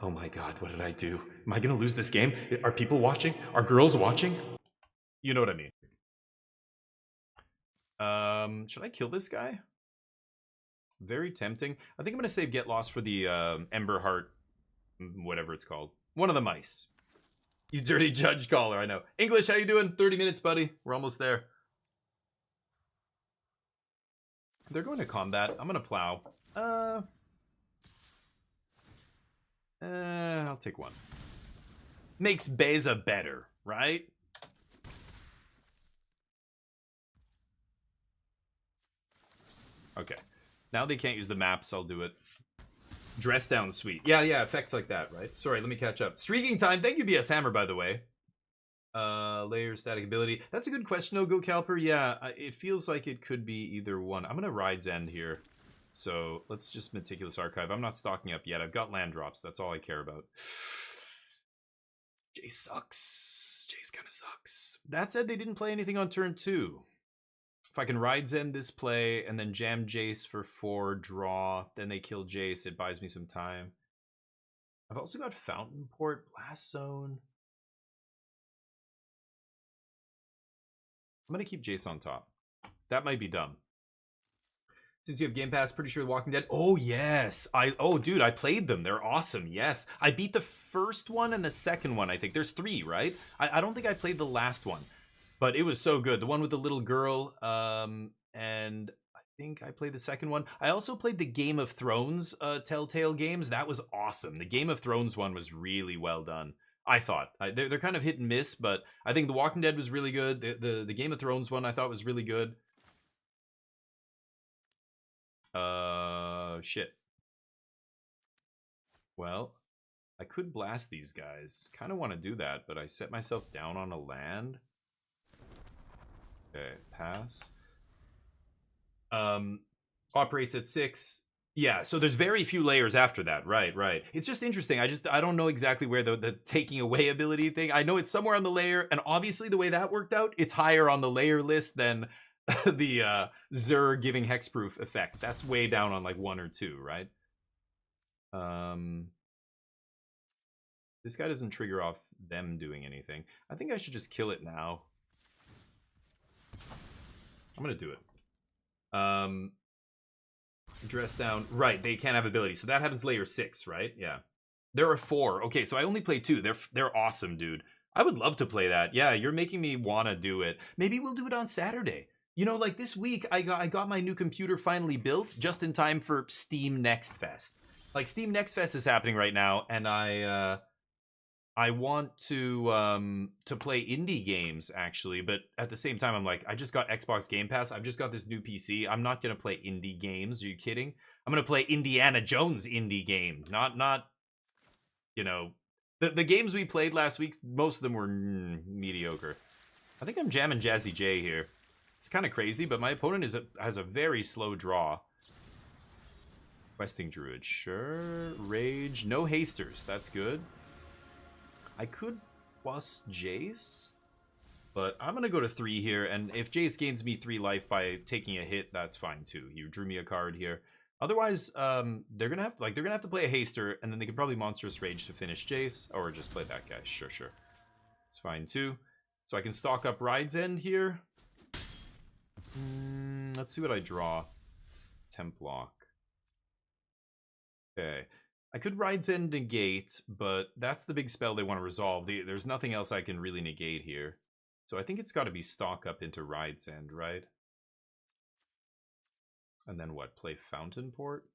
S1: Oh my god, what did I do? Am I gonna lose this game? Are people watching? Are girls watching? You know what I mean. Should I kill this guy? Very tempting. I think I'm gonna save Get Lost for the Ember Heart, whatever it's called. One of the mice. You dirty judge caller, I know. English, how you doing? 30 minutes, buddy. We're almost there. They're going to combat. I'm gonna plow. I'll take one. Makes Beza better, right? Okay. Now they can't use the maps, I'll do it. Dress down suite. Yeah, effects like that, right? Sorry, let me catch up. Streaking time. Thank you, BS Hammer, by the way. Layer static ability. That's a good question, though, Go Calper. Yeah, it feels like it could be either one. I'm gonna Ride's End here. So let's just Meticulous Archive. I'm not stocking up yet. I've got land drops. That's all I care about. Jace sucks. Jace kind of sucks. That said, they didn't play anything on turn 2. If I can Ride's End this play and then jam Jace for 4, draw, then they kill Jace, it buys me some time. I've also got Fountain Port, Blast Zone. I'm going to keep Jace on top. That might be dumb. Since you have Game Pass, pretty sure The Walking Dead. Oh, yes. Dude, I played them. They're awesome. Yes. I beat the first one and the second one, I think. There's 3, right? I don't think I played the last one. But it was so good. The one with the little girl. And I think I played the second one. I also played the Game of Thrones Telltale games. That was awesome. The Game of Thrones one was really well done. I thought. They're kind of hit and miss, but I think The Walking Dead was really good. The Game of Thrones one I thought was really good. Shit. Well, I could blast these guys. Kind of want to do that, but I set myself down on a land. Okay, pass. Operates at 6. Yeah, so there's very few layers after that. Right. It's just interesting. I don't know exactly where the taking away ability thing. I know it's somewhere on the layer, and obviously the way that worked out, it's higher on the layer list than the Zur giving hexproof effect. That's way down on like 1 or 2, right? This guy doesn't trigger off them doing anything. I think I should just kill it now. I'm gonna do it. Dress down. Right, they can't have ability. So that happens layer 6, right? Yeah. There are 4. Okay, so I only play 2. They're awesome, dude. I would love to play that. Yeah, you're making me wanna do it. Maybe we'll do it on Saturday. You know, like this week, I got my new computer finally built just in time for Steam Next Fest. Like, Steam Next Fest is happening right now, and I want to play indie games, actually, but at the same time, I'm like, I just got Xbox Game Pass. I've just got this new PC. I'm not going to play indie games. Are you kidding? I'm going to play Indiana Jones indie game. Not, you know, the games we played last week, most of them were mediocre. I think I'm jamming Jazzy J here. It's kind of crazy, but my opponent has a very slow draw. Questing Druid, sure. Rage, no hasters. That's good. I could plus Jace, but I'm going to go to 3 here, and if Jace gains me 3 life by taking a hit, that's fine too. You drew me a card here. Otherwise, they're going to have to play a haster, and then they could probably Monstrous Rage to finish Jace, or just play that guy. Sure. It's fine too. So I can stock up Ride's End here. Let's see what I draw. Templock. Okay. I could Ride's End negate, but that's the big spell they want to resolve. There's nothing else I can really negate here. So I think it's got to be stock up into Ride's End, right? And then what? Play Fountain Port?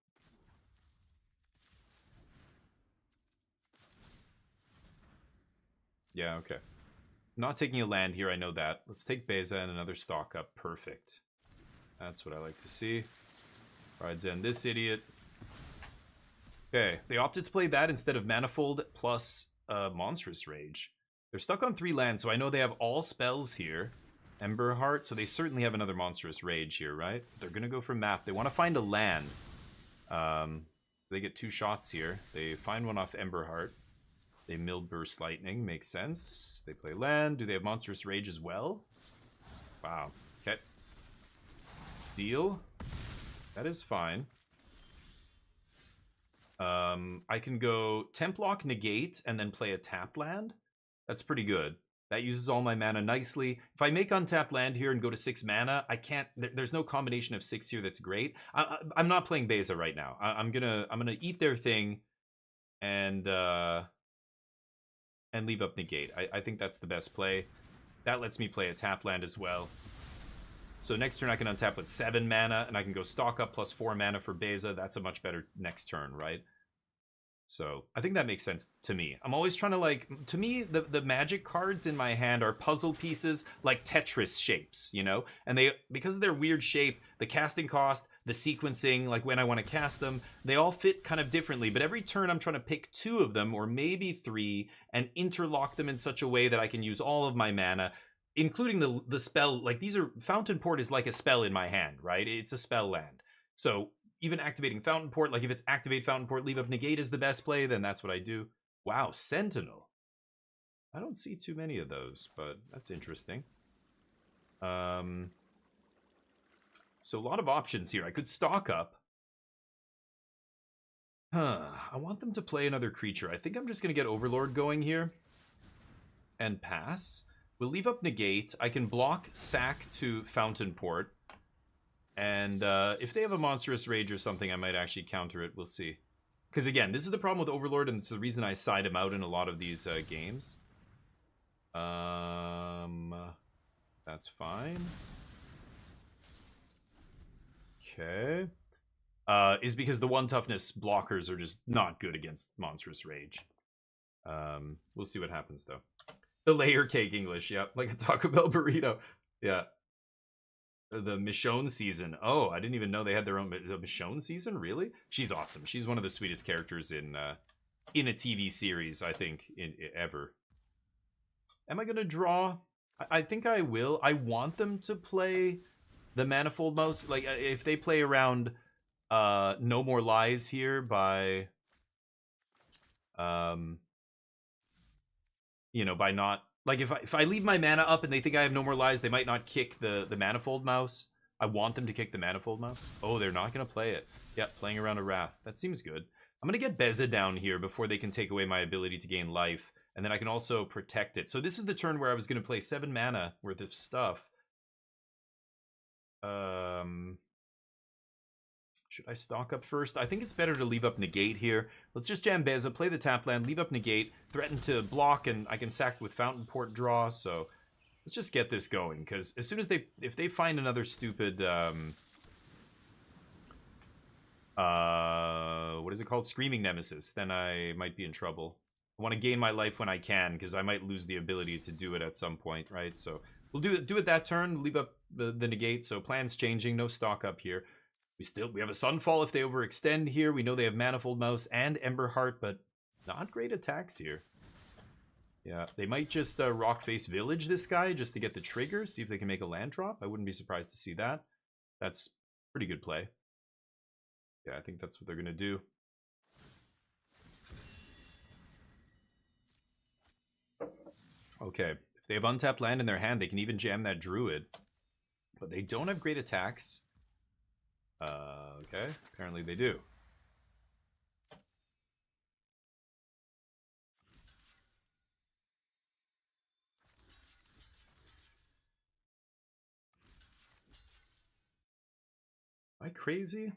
S1: Yeah, okay. Not taking a land here, I know that. Let's take Beza and another stock up. Perfect. That's what I like to see. Ride's End this idiot. Okay, they opted to play that instead of Manifold plus Monstrous Rage. They're stuck on 3 lands, so I know they have all spells here. Ember Heart, so they certainly have another Monstrous Rage here, right? They're going to go for map. They want to find a land. They get 2 shots here. They find one off Ember Heart. They mill Burst Lightning, makes sense. They play land. Do they have Monstrous Rage as well? Wow. Okay. Deal. That is fine. I can go Templock, negate, and then play a tap land. That's pretty good. That uses all my mana nicely. If I make untapped land here and go to 6 mana, I can't. There's no combination of 6 here that's great. I'm not playing Beza right now. I'm gonna eat their thing, and leave up negate. I think that's the best play. That lets me play a tap land as well. So next turn I can untap with 7 mana, and I can go stock up plus 4 mana for Beza. That's a much better next turn, right? So I think that makes sense to me. I'm always trying to like, to me, the magic cards in my hand are puzzle pieces like Tetris shapes, you know? And they, because of their weird shape, the casting cost, the sequencing, like when I want to cast them, they all fit kind of differently. But every turn I'm trying to pick 2 of them or maybe 3 and interlock them in such a way that I can use all of my mana, including the spell. Like these are, Fountain Port is like a spell in my hand, right? It's a spell land. So even activating Fountain Port, like if it's activate Fountain Port, leave up Negate is the best play, then that's what I do. Wow, Sentinel. I don't see too many of those, but that's interesting. So a lot of options here. I could stock up. I want them to play another creature. I think I'm just going to get Overlord going here. And pass. We'll leave up Negate. I can block Sack to Fountain Port. And if they have a Monstrous Rage or something, I might actually counter it. We'll see. Because again, this is the problem with Overlord, and it's the reason I side him out in a lot of these games. That's fine. Okay. Is because the 1 toughness blockers are just not good against Monstrous Rage. We'll see what happens, though. The layer cake English, yep. Like a Taco Bell burrito. Yeah. The Michonne season. Oh, I didn't even know they had their own the Michonne season. Really? She's awesome. She's one of the sweetest characters in a TV series, I think, ever. Am I gonna draw? I think I will. I want them to play the Manifold Mouse. Like if they play around No More Lies here by you know, by not, like if I leave my mana up and they think I have No More Lies, they might not kick the Manifold Mouse. I want them to kick the Manifold Mouse. Oh, they're not going to play it. Yep, playing around a Wrath. That seems good. I'm going to get Beza down here before they can take away my ability to gain life. And then I can also protect it. So this is the turn where I was going to play 7 mana worth of stuff. Should I stock up first? I think it's better to leave up Negate here. Let's just jam Beza, play the tap land, leave up Negate, threaten to block, and I can sack with Fountain Port draw. So let's just get this going, because as soon as if they find another stupid, what is it called? Screaming Nemesis, then I might be in trouble. I want to gain my life when I can, because I might lose the ability to do it at some point, right? So we'll do it that turn, leave up the Negate, so plans changing, no stock up here. We have a Sunfall if they overextend here. We know they have Manifold Mouse and Emberheart, but not great attacks here. Yeah, they might just Rockface Village this guy just to get the trigger, see if they can make a land drop. I wouldn't be surprised to see that. That's pretty good play. Yeah, I think that's what they're going to do. Okay, if they have untapped land in their hand, they can even jam that Druid. But they don't have great attacks. Okay, apparently they do. Am I crazy?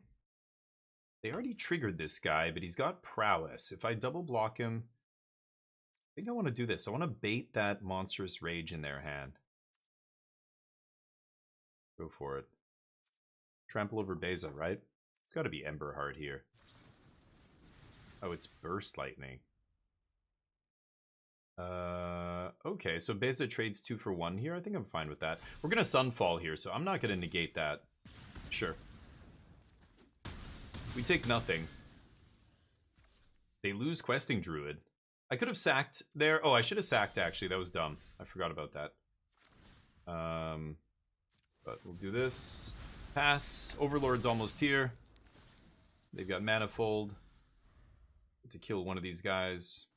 S1: They already triggered this guy, but he's got prowess. If I double block him, I think I want to do this. I want to bait that Monstrous Rage in their hand. Go for it. Trample over Beza, right? It's got to be Emberheart here. Oh, it's Burst Lightning. Okay, so Beza trades 2 for 1 here. I think I'm fine with that. We're going to Sunfall here, so I'm not going to negate that. Sure. We take nothing. They lose Questing Druid. I could have sacked there. Oh, I should have sacked, actually. That was dumb. I forgot about that. But we'll do this. Pass. Overlord's almost here. They've got Manifold to kill one of these guys.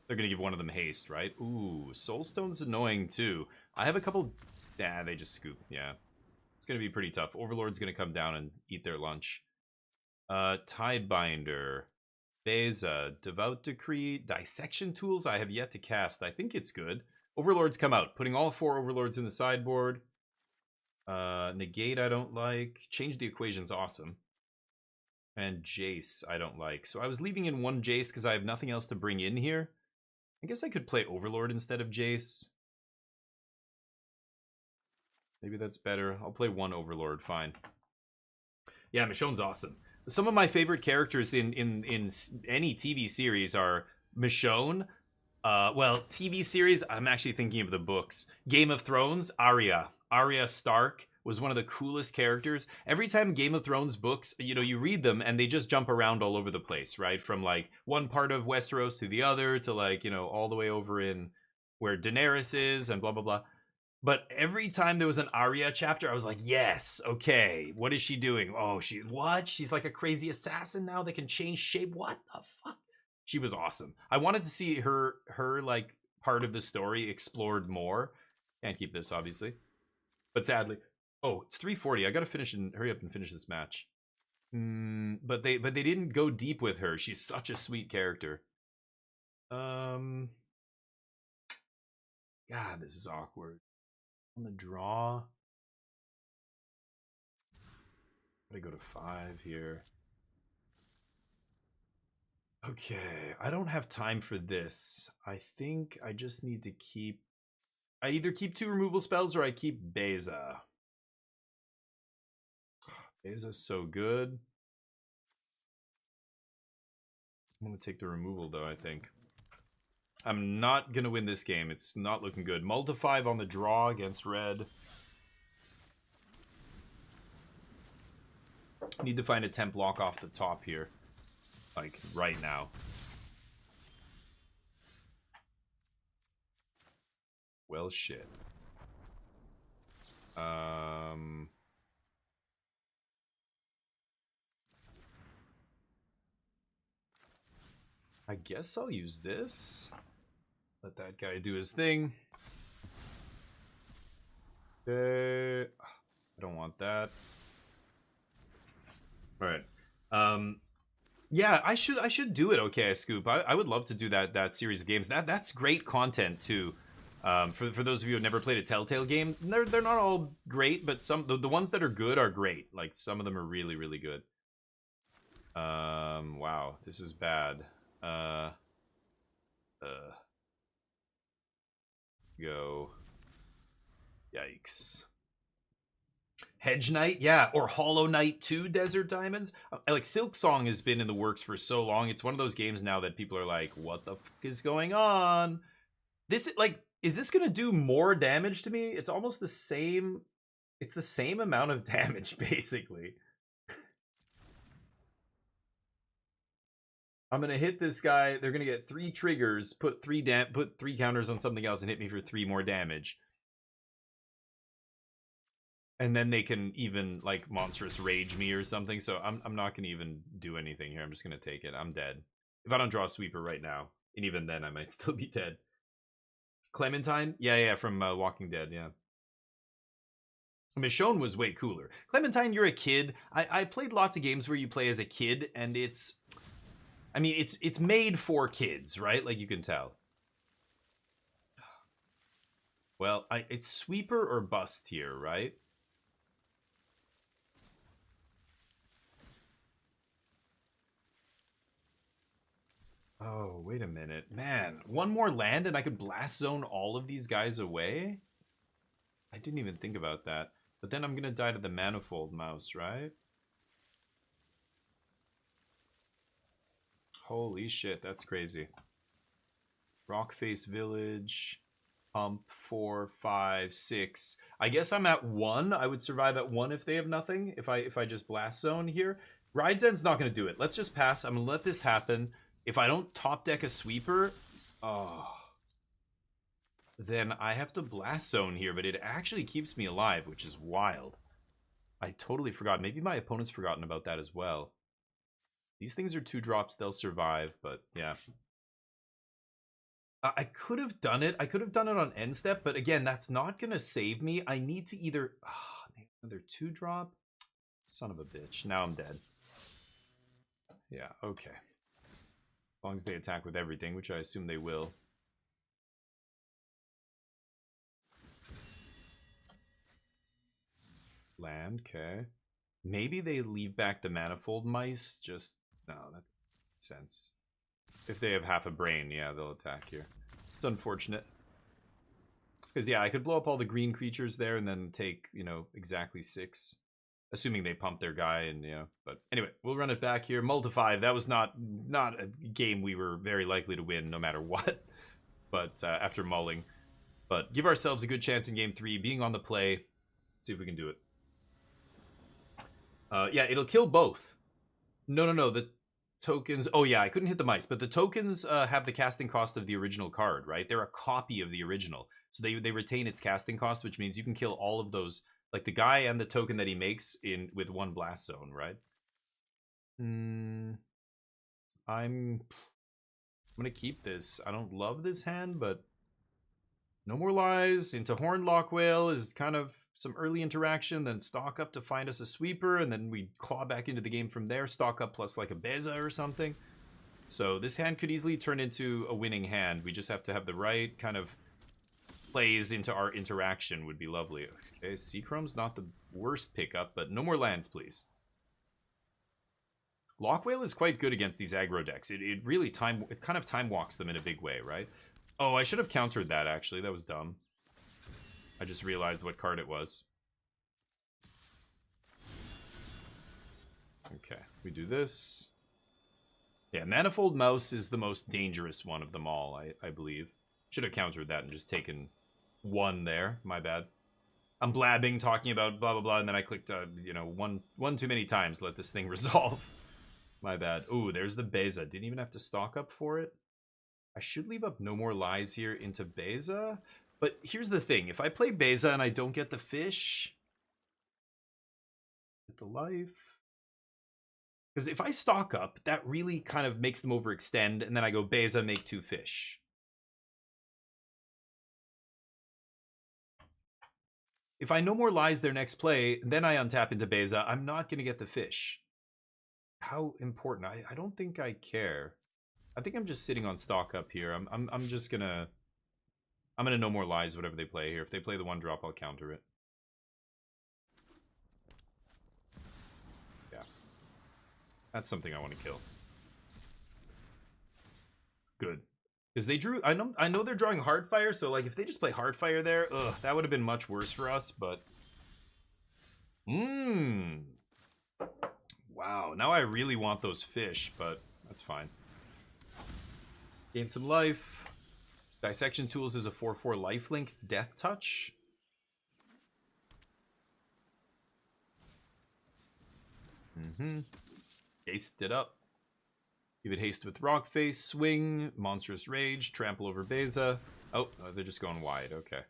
S1: They're going to give one of them haste, right? Ooh, Soulstone's annoying too. I have a couple... Nah, they just scoop. Yeah. It's going to be pretty tough. Overlord's going to come down and eat their lunch. Tidebinder. Beza. Devout Decree. Dissection Tools I have yet to cast. I think it's good. Overlords come out. Putting all 4 Overlords in the sideboard. Negate I don't like. Change the Equation's awesome. And Jace I don't like. So I was leaving in 1 Jace because I have nothing else to bring in here. I guess I could play Overlord instead of Jace. Maybe that's better. I'll play 1 Overlord, fine. Yeah, Michonne's awesome. some of my favorite characters in any TV series are Michonne. Well, TV series, I'm actually thinking of the books. Game of Thrones, Arya. Arya Stark was one of the coolest characters. Every time Game of Thrones books, you know, you read them and they just jump around all over the place, right? From like one part of Westeros to the other to like, you know, all the way over in where Daenerys is and blah, blah, blah. But every time there was an Arya chapter, I was like, yes, okay, what is she doing? Oh, what? She's like a crazy assassin now that can change shape. What the fuck? She was awesome. I wanted to see her like part of the story explored more. Can't keep this, obviously. But sadly, oh, it's 3:40. I gotta finish and hurry up and finish this match. But they didn't go deep with her. She's such a sweet character. God, this is awkward. On the draw. Gotta go to 5 here. Okay, I don't have time for this. I think I just need to keep... I either keep 2 removal spells or I keep Beza. Beza's so good. I'm gonna take the removal though, I think. I'm not gonna win this game. It's not looking good. Multi 5 on the draw against red. Need to find a temp block off the top here. Like, right now. Well, shit. I guess I'll use this. Let that guy do his thing. Okay. I don't want that. All right. Yeah, I should do it. Okay, Scoop. I would love to do that series of games. That's great content too. For those of you who have never played a Telltale game, they're not all great, but the ones that are good are great. Like some of them are really really good. Wow, this is bad. Go. Yikes. Hedge Knight, yeah, or Hollow Knight 2 Desert Diamonds. Like Silk Song has been in the works for so long. It's one of those games now that people are like, what the fuck is going on? This, like, is this gonna do more damage to me? It's almost the same. It's the same amount of damage, basically. I'm gonna hit this guy. They're gonna get 3 triggers, put 3 counters on something else, and hit me for 3 more damage. And then they can even like monstrous rage me or something. So I'm not gonna even do anything here. I'm just gonna take it. I'm dead. If I don't draw a sweeper right now, and even then I might still be dead. Clementine, yeah, from Walking Dead, yeah. Michonne was way cooler. Clementine, you're a kid. I played lots of games where you play as a kid, and it's, I mean, it's made for kids, right? Like you can tell. Well, it's sweeper or bust here, right? Oh, wait a minute. Man, one more land and I could blast zone all of these guys away? I didn't even think about that. But then I'm gonna die to the manifold mouse, right? Holy shit, that's crazy. Rockface Village. Pump 4, 5, 6. I guess I'm at 1. I would survive at 1 if they have nothing. If I just blast zone here. Ride Zen's not gonna do it. Let's just pass. I'm gonna let this happen. If I don't top deck a sweeper, then I have to blast zone here, but it actually keeps me alive, which is wild. I totally forgot. Maybe my opponent's forgotten about that as well. These things are 2 drops. They'll survive, but yeah. I could have done it. I could have done it on end step, but again, that's not going to save me. I need to either... another 2 drop? Son of a bitch. Now I'm dead. Yeah, okay. As long as they attack with everything, which I assume they will. Land, okay. Maybe they leave back the manifold mice. Just, no, that makes sense. If they have half a brain, yeah, they'll attack here. It's unfortunate. Because, yeah, I could blow up all the green creatures there and then take, you know, exactly 6. Assuming they pump their guy, and but anyway, we'll run it back here. Mull to 5. That was not a game we were very likely to win, no matter what. But after mulling, but give ourselves a good chance in game 3, being on the play. See if we can do it. Yeah, it'll kill both. No. The tokens. Oh yeah, I couldn't hit the mice, but the tokens have the casting cost of the original card, right? They're a copy of the original, so they retain its casting cost, which means you can kill all of those. Like the guy and the token that he makes in with one blast zone, right? I'm gonna keep this. I don't love this hand, but no more lies into Horned Lockwhale is kind of some early interaction. Then stock up to find us a sweeper, and then we claw back into the game from there. Stock up plus like a Beza or something. So this hand could easily turn into a winning hand. We just have to have the right kind of plays into our interaction would be lovely. Okay, Seachrome's not the worst pickup, but no more lands, please. Lockwhale is quite good against these aggro decks. It really kind of time walks them in a big way, right? Oh, I should have countered that, actually. That was dumb. I just realized what card it was. Okay, we do this. Yeah, Manifold Mouse is the most dangerous one of them all, I believe. Should have countered that and just taken one there. My bad. I'm blabbing, talking about blah, blah, blah, and then I clicked, one too many times. Let this thing resolve. My bad. Ooh, there's the Beza. Didn't even have to stock up for it. I should leave up No More Lies here into Beza. But here's the thing. If I play Beza and I don't get the fish... Get the life... Because if I stock up, that really kind of makes them overextend, and then I go Beza, make 2 fish. If I No More Lies their next play, then I untap into Beza, I'm not going to get the fish. How important? I don't think I care. I think I'm just sitting on stock up here. I'm just gonna... I'm gonna No More Lies whatever they play here. If they play the 1-drop, I'll counter it. Yeah. That's something I want to kill. Good. Because they drew... I know they're drawing Hardfire, so like if they just play Hardfire there, ugh, that would have been much worse for us, but... Wow, now I really want those fish, but that's fine. Gain some life. Dissection Tools is a 4/4 lifelink Death Touch. Haste it up. Give it haste with Rock Face, swing, Monstrous Rage, trample over Beza. Oh, they're just going wide, okay.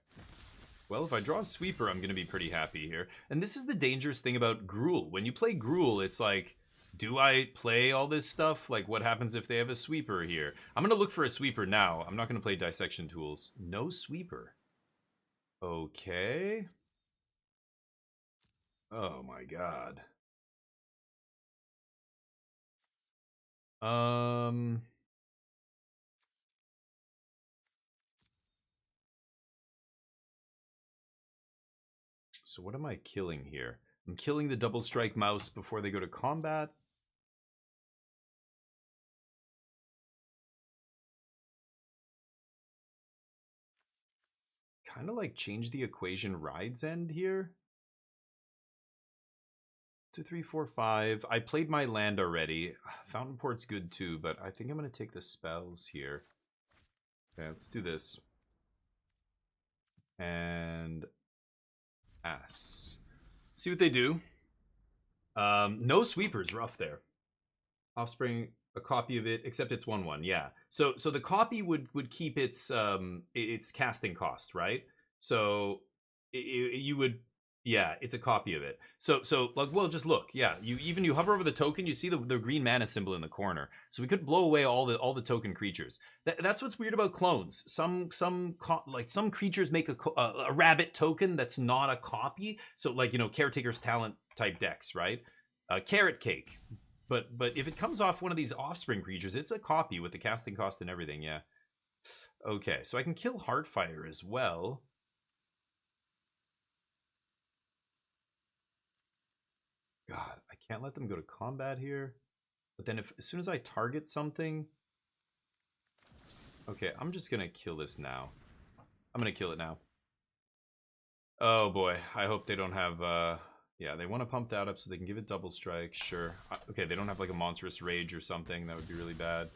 S1: Well, if I draw a sweeper, I'm going to be pretty happy here. And this is the dangerous thing about Gruul. When you play Gruul, it's like, do I play all this stuff? Like, what happens if they have a sweeper here? I'm going to look for a sweeper now. I'm not going to play Dissection Tools. No sweeper. Okay. Oh my god. So what am I killing here? I'm killing the double strike mouse before they go to combat. Kind of like change the equation rides end here. 2, 3, 4, 5. I played my land already. Fountain Port's good too, but I think I'm going to take the spells here. Okay, let's do this. And Ass. See what they do. No sweepers, rough there. Offspring, a copy of it, except it's 1/1. Yeah. So the copy would keep its casting cost, right? So you would, yeah, it's a copy of it. So like, well, just look, yeah. You hover over the token, you see the green mana symbol in the corner. So we could blow away all the token creatures. That's what's weird about clones. Some creatures make a rabbit token that's not a copy. So like, Caretaker's Talent type decks, right? Carrot Cake. But if it comes off one of these offspring creatures, it's a copy with the casting cost and everything, yeah. Okay, so I can kill Heartfire as well. God, I can't let them go to combat here. But then as soon as I target something... Okay, I'm just gonna kill this now. I'm gonna kill it now. Oh boy, I hope they don't have Yeah, they want to pump that up so they can give it double strike. Sure. Okay, they don't have like a monstrous rage or something. That would be really bad.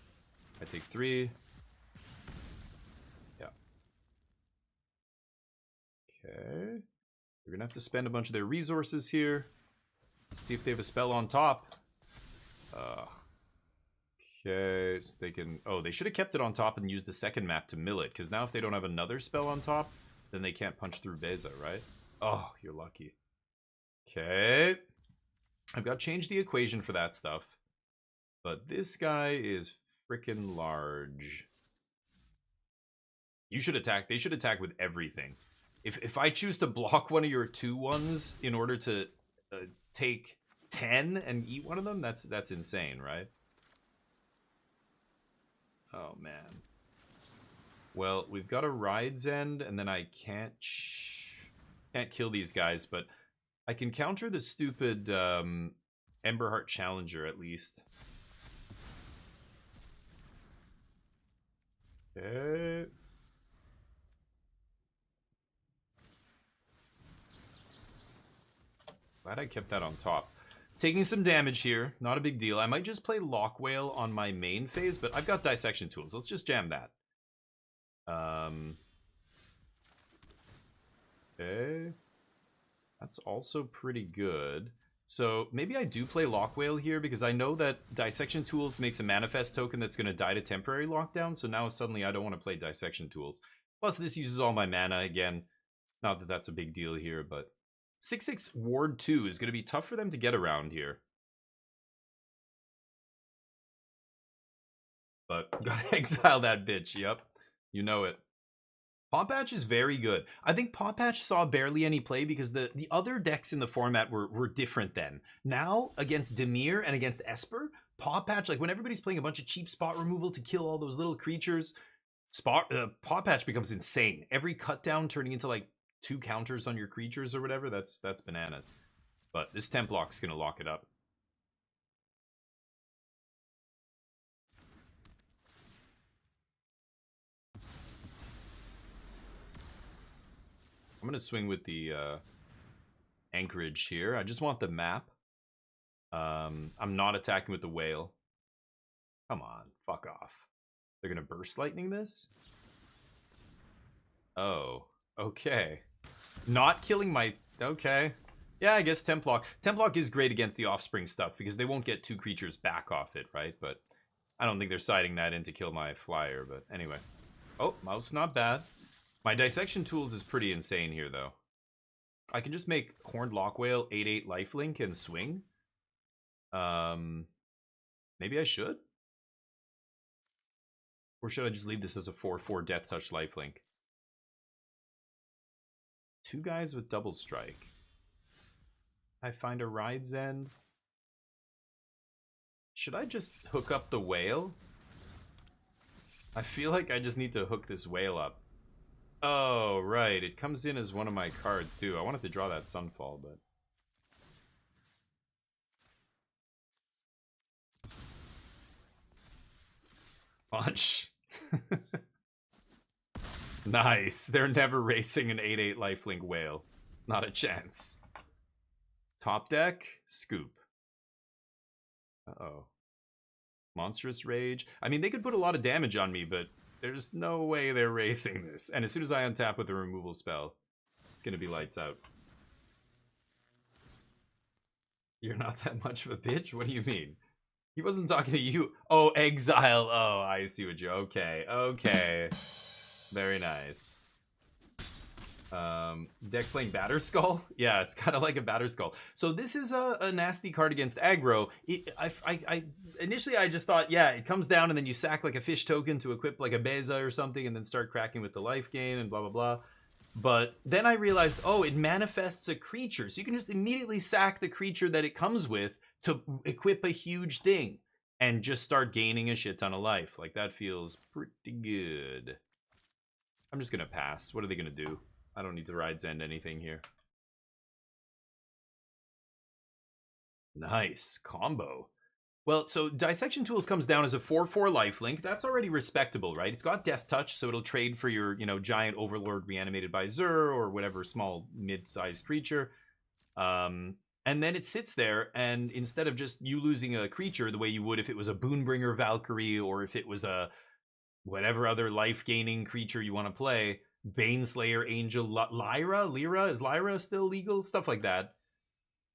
S1: I take 3. Yeah. Okay. They're gonna have to spend a bunch of their resources here. Let's see if they have a spell on top. Okay, so they can... Oh, they should have kept it on top and used the second map to mill it, because now if they don't have another spell on top, then they can't punch through Beza, right? Oh, you're lucky. Okay. I've got to change the equation for that stuff. But this guy is freaking large. You should attack. They should attack with everything. If I choose to block one of your 2-1s in order to take 10 and eat one of them, that's insane, right? Oh, man. Well, we've got a Ride's End, and then I can't kill these guys, but I can counter the stupid Emberheart Challenger, at least. Okay. Glad I kept that on top. Taking some damage here, not a big deal. I might just play Lock Whale on my main phase, but I've got Dissection Tools. Let's just jam that. Okay. That's also pretty good. So maybe I do play Lock Whale here because I know that Dissection Tools makes a manifest token that's going to die to temporary lockdown. So now suddenly I don't want to play Dissection Tools. Plus this uses all my mana again. Not that that's a big deal here, but 6/6 Ward 2 is going to be tough for them to get around here. But gotta exile that bitch, yep. You know it. Paw Patch is very good. I think Paw Patch saw barely any play because the other decks in the format were different then. Now, against Dimir and against Esper, Paw Patch, like when everybody's playing a bunch of cheap spot removal to kill all those little creatures, Paw Patch becomes insane. Every cut down turning into like 2 counters on your creatures or whatever, that's bananas. But this temp lock's gonna lock it up. I'm gonna swing with the anchorage here. I just want the map. I'm not attacking with the whale. Come on, fuck off. They're gonna burst lightning this? Oh, okay. Not killing my... Okay. Yeah, I guess Templock. Templock is great against the offspring stuff because they won't get 2 creatures back off it, right? But I don't think they're siding that in to kill my flyer, but anyway. Oh, mouse not bad. My Dissection Tools is pretty insane here, though. I can just make Horned Lockwhale 8/8 lifelink and swing. Maybe I should? Or should I just leave this as a 4/4 Death Touch lifelink? 2 guys with double strike. I find a Ride's End. Should I just hook up the whale? I feel like I just need to hook this whale up. Oh, right. It comes in as one of my cards, too. I wanted to draw that Sunfall, but... Punch. Nice. They're never racing an 8/8 lifelink whale. Not a chance. Top deck, Scoop. Uh-oh. Monstrous Rage. I mean, they could put a lot of damage on me, but there's no way they're racing this. And as soon as I untap with a removal spell, it's going to be lights out. You're not that much of a bitch? What do you mean? He wasn't talking to you. Oh, exile. Oh, I see what you're... Okay, okay. Very nice. Deck playing Batterskull? Yeah, it's kind of like a Batterskull. So this is a nasty card against aggro. Initially I just thought, yeah, it comes down and then you sack like a fish token to equip like a Beza or something and then start cracking with the life gain and blah, blah, blah. But then I realized, oh, it manifests a creature. So you can just immediately sack the creature that it comes with to equip a huge thing and just start gaining a shit ton of life. Like, that feels pretty good. I'm just going to pass. What are they going to do? I don't need to Ride's End anything here. Nice. Combo. Well, so Dissection Tools comes down as a 4/4 lifelink. That's already respectable, right? It's got Death Touch, so it'll trade for your, you know, giant Overlord reanimated by Zur or whatever small mid-sized creature. And then it sits there, and instead of just you losing a creature the way you would if it was a Boonbringer Valkyrie, or if it was a whatever other life-gaining creature you want to play, Baneslayer, Angel, Lyra? Is Lyra still legal? Stuff like that.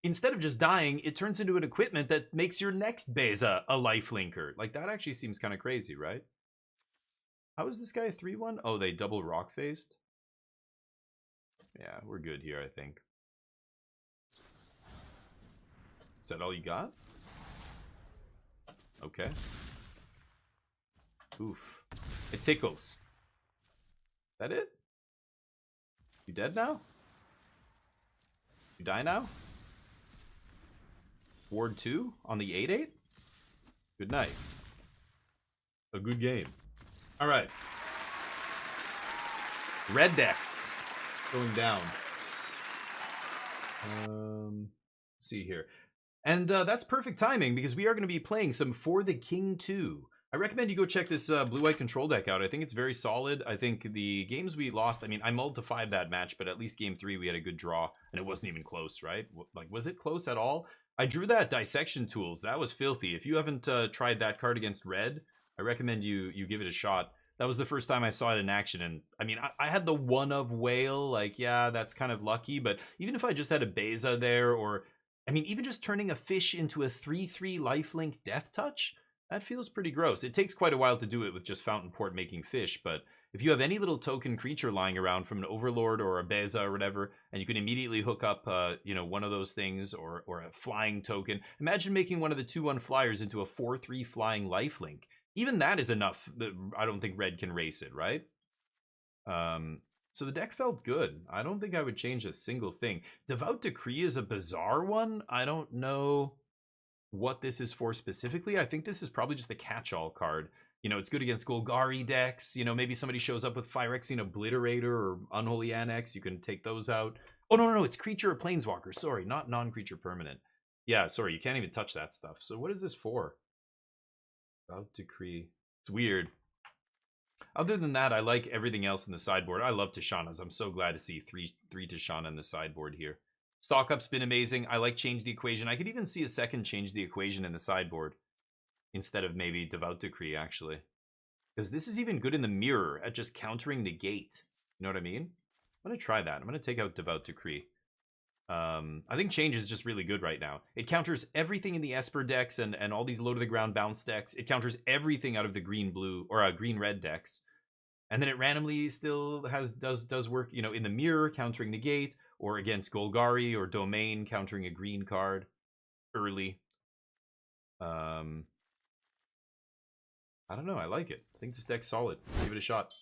S1: Instead of just dying, it turns into an equipment that makes your next Beza a lifelinker. Like, that actually seems kind of crazy, right? How is this guy a 3-1? Oh, they double rock-faced? Yeah, we're good here, I think. Is that all you got? Okay. Oof. It tickles. That it? You dead now? You die now? Ward 2 on the 8-8? Good night. A good game. Alright. Red decks. Going down. Let's see here. And that's perfect timing, because we are going to be playing some For the King 2. I recommend you go check this blue-white control deck out. I think it's very solid. I think the games we lost, I mean, I mulled to 5 that match, but at least game 3 we had a good draw, and it wasn't even close, right? Like, was it close at all? I drew that Dissection Tools. That was filthy. If you haven't tried that card against red, I recommend you give it a shot. That was the first time I saw it in action, and I mean, I had the one of Whale, like, yeah, that's kind of lucky, but even if I just had a Beza there, or, I mean, even just turning a fish into a 3/3 lifelink Death Touch, that feels pretty gross. It takes quite a while to do it with just Fountain Port making fish, but if you have any little token creature lying around from an Overlord or a Beza or whatever, and you can immediately hook up, you know, one of those things, or a flying token. Imagine making one of the 2/1 flyers into a 4/3 flying lifelink. Even that is enough that I don't think red can race it, right? So the deck felt good. I don't think I would change a single thing. Devout Decree is a bizarre one. I don't know what this is for specifically. I think this is probably just a catch-all card. You know, it's good against Golgari decks. You know, maybe somebody shows up with Phyrexian Obliterator or Unholy Annex. You can take those out. Oh, no, it's creature or planeswalker. Sorry, not non-creature permanent. Yeah, sorry, you can't even touch that stuff. So what is this for? Devout Decree. It's weird. Other than that, I like everything else in the sideboard. I love Tishana's. I'm so glad to see three Tishana in the sideboard here. Stock Up's been amazing. I like Change the Equation. I could even see a second Change the Equation in the sideboard instead of maybe Devout Decree, actually. Because this is even good in the mirror at just countering Negate. You know what I mean? I'm going to try that. I'm going to take out Devout Decree. I think Change is just really good right now. It counters everything in the Esper decks and all these low-to-the-ground bounce decks. It counters everything out of the green-blue, or green-red decks. And then it randomly still does work, you know, in the mirror, countering Negate, or against Golgari or Domain, countering a green card early. I don't know. I like it. I think this deck's solid. Give it a shot.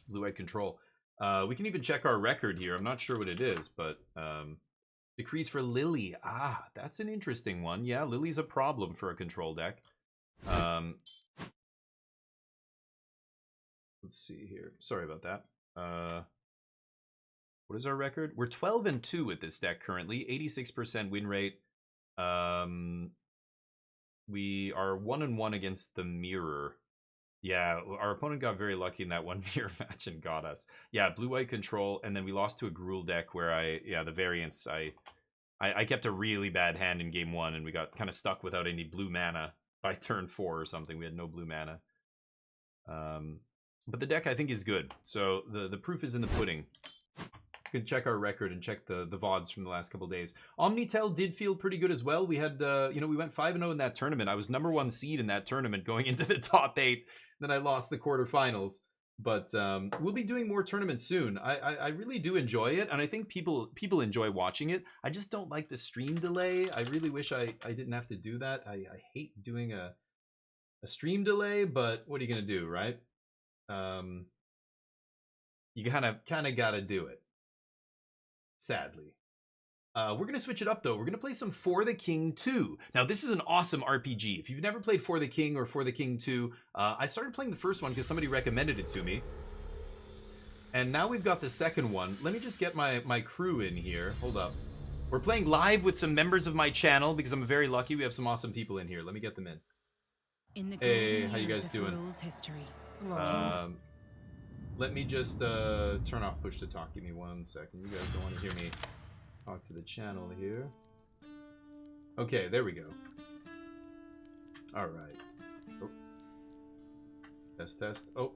S1: Blue-White Control. We can even check our record here. I'm not sure what it is, but decrees for Lily. Ah, that's an interesting one. Yeah, Lily's a problem for a control deck. Let's see here. Sorry about that. What is our record? We're 12-2 with this deck currently. 86% win rate. We are 1-1 against the mirror. Yeah, our opponent got very lucky in that one mirror match and got us. Yeah, blue-white control, and then we lost to a Gruul deck where the variance, I kept a really bad hand in game 1, and we got kind of stuck without any blue mana by turn 4 or something. We had no blue mana. But the deck, I think, is good. So the proof is in the pudding. You can check our record and check the VODs from the last couple days. Omnitel did feel pretty good as well. We had, you know, we went 5-0 in that tournament. I was #1 seed in that tournament going into the top 8. Then I lost the quarterfinals. But we'll be doing more tournaments soon. I really do enjoy it, and I think people enjoy watching it. I just don't like the stream delay. I really wish I didn't have to do that. I hate doing a stream delay, but what are you gonna do, right? You kind of gotta do it. Sadly. We're going to switch it up, though. We're going to play some For the King 2. Now, this is an awesome RPG. If you've never played For the King or For the King 2, I started playing the first one because somebody recommended it to me. And now we've got the second one. Let me just get my crew in here. Hold up. We're playing live with some members of my channel because I'm very lucky. We have some awesome people in here. Let me get them in. Hey, how you guys doing? Let me just turn off push to talk. Give me 1 second. You guys don't want to hear me talk to the channel here. Okay, there we go. All right. Oh. Test. Oh.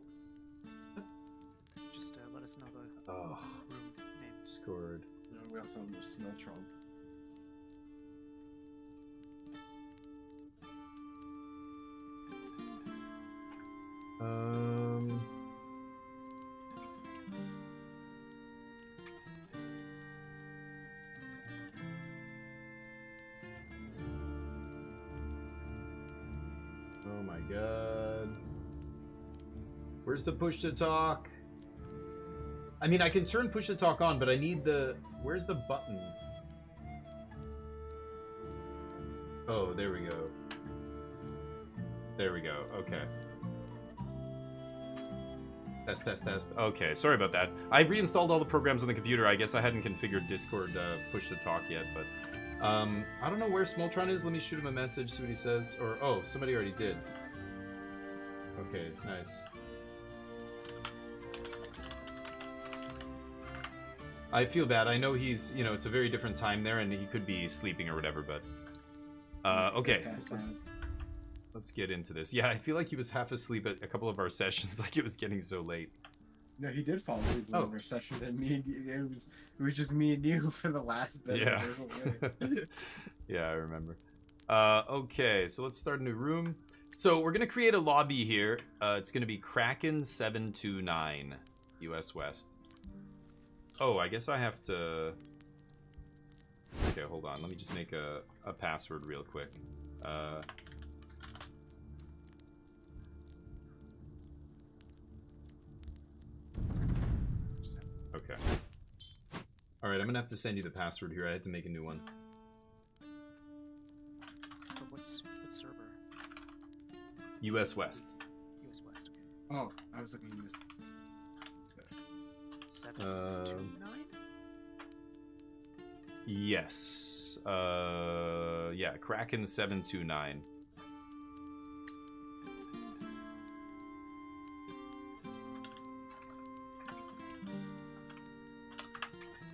S4: Just let us know the
S1: Oh.
S4: room name.
S1: Scored.
S5: We also have the Smeltron.
S1: Um. Oh my god. Where's the push to talk? I mean, I can turn push to talk on, but I need the... Where's the button? Oh, there we go. There we go. Okay. Test. Okay, sorry about that. I reinstalled all the programs on the computer. I guess I hadn't configured Discord push to talk yet, but... I don't know where Smoltron is. Let me shoot him a message, see what he says. Or, oh, somebody already did. Okay, nice. I feel bad. I know he's, you know, it's a very different time there, and he could be sleeping or whatever, but... okay, let's get into this. Yeah, I feel like he was half asleep at a couple of our sessions, like it was getting so late.
S5: No, he did fall asleep in our session, and me and you, it was just me and you for the last bit.
S1: Yeah. Yeah, I remember. Okay, so let's start a new room. So we're gonna create a lobby here. It's gonna be Kraken 729, US West. Oh, I guess I have to... Okay, hold on. Let me just make a password real quick. Okay. Alright, I'm gonna have to send you the password here. I had to make a new one.
S4: For what server?
S1: US West.
S4: US West. Okay.
S5: Oh, I was looking at this.
S4: 729?
S1: Yes. Yeah, Kraken 729.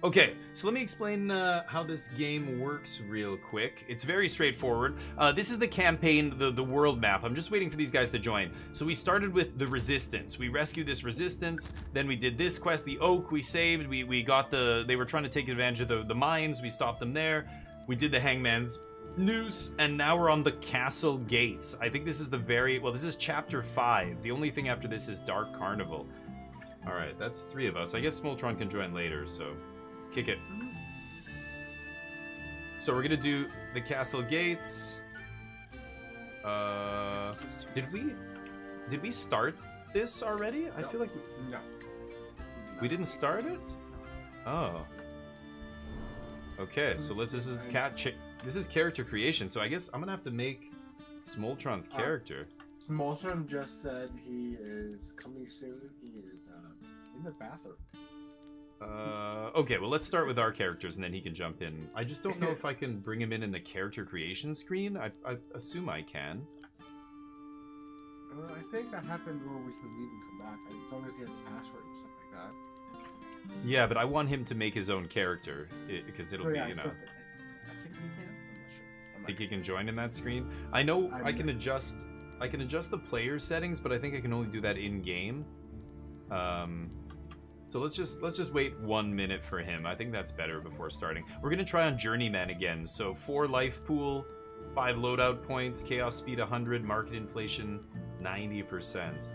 S1: Okay, so let me explain how this game works real quick. It's very straightforward. This is the campaign, the world map. I'm just waiting for these guys to join. So we started with the Resistance. We rescued this Resistance. Then we did this quest, the Oak. We saved. We got the... They were trying to take advantage of the mines. We stopped them there. We did the Hangman's Noose. And now we're on the Castle Gates. I think this is the very... Well, this is Chapter 5. The only thing after this is Dark Carnival. Alright, that's 3 of us. I guess Smoltron can join later, so... Let's kick it. So we're gonna do the Castle Gates. Did we start this already? I feel like we didn't start it. Oh. Okay, so this is character creation. So I guess I'm gonna have to make Smoltron's character.
S5: Smoltron just said he is coming soon. He is in the bathroom.
S1: Okay, well, let's start with our characters, and then he can jump in. I just don't know if I can bring him in the character creation screen. I assume I can.
S5: I think that happened where we can leave and come back, as long as he has a password and stuff like that.
S1: Yeah, but I want him to make his own character, because it'll be, you know...
S5: I think he can. I'm not sure.
S1: Think he can join in that screen? I know I can adjust the player settings, but I think I can only do that in-game. So let's just wait 1 minute for him. I think that's better before starting. We're gonna try on Journeyman again. So 4 life pool, 5 loadout points, chaos speed 100, market inflation 90%.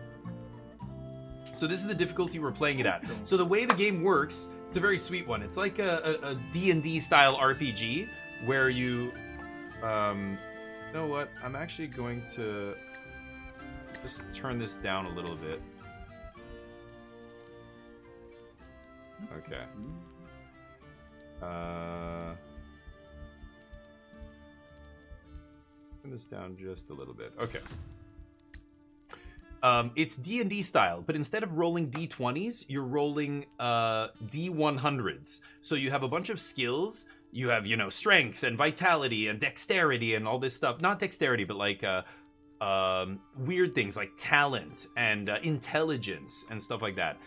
S1: So this is the difficulty we're playing it at. So the way the game works, it's a very sweet one. It's like a D&D style RPG where you, you know what? I'm actually going to just turn this down a little bit. Okay. Turn this down just a little bit. Okay. It's D&D style, but instead of rolling D20s, you're rolling D100s. So you have a bunch of skills. You have, you know, strength and vitality and dexterity and all this stuff. Not dexterity, but like weird things like talent and intelligence and stuff like that.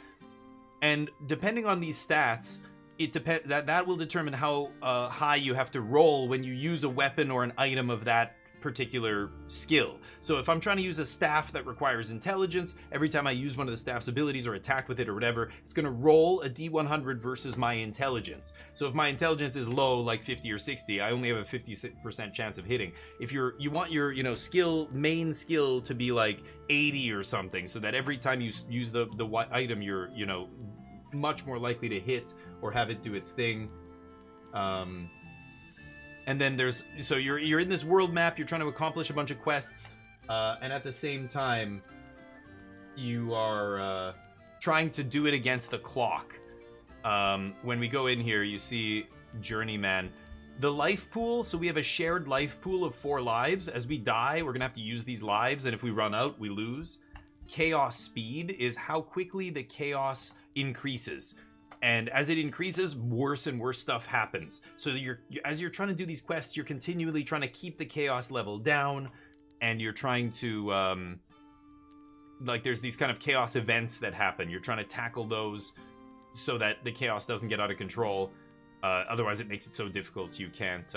S1: And depending on these stats, it depends. That will determine how high you have to roll when you use a weapon or an item of that particular skill. So if I'm trying to use a staff that requires intelligence, every time I use one of the staff's abilities or attack with it or whatever, it's going to roll a d100 versus my intelligence. So if my intelligence is low, like 50 or 60, I only have a 50% chance of hitting. If you want your main skill to be like 80 or something, so that every time you use the item, you're much more likely to hit or have it do its thing. And then so you're in this world map, you're trying to accomplish a bunch of quests, and at the same time, you are trying to do it against the clock. When we go in here, you see Journeyman. The life pool, so we have a shared life pool of 4 lives. As we die, we're gonna have to use these lives, and if we run out, we lose. Chaos speed is how quickly the chaos increases. And as it increases, worse and worse stuff happens. So as you're trying to do these quests, you're continually trying to keep the chaos level down, and you're trying to, there's these kind of chaos events that happen. You're trying to tackle those so that the chaos doesn't get out of control. Otherwise, it makes it so difficult you can't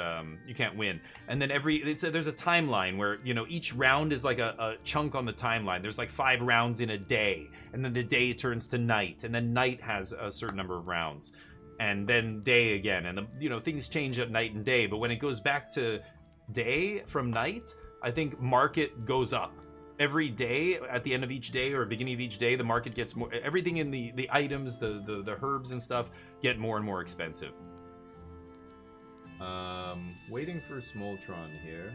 S1: win. And then there's a timeline where each round is like a chunk on the timeline. There's like 5 rounds in a day, and then the day turns to night, and then night has a certain number of rounds, and then day again. And things change at night and day. But when it goes back to day from night, I think market goes up. Every day, at the end of each day or beginning of each day, the market gets more. Everything in the items, the herbs and stuff get more and more expensive. Waiting for Smoltron here.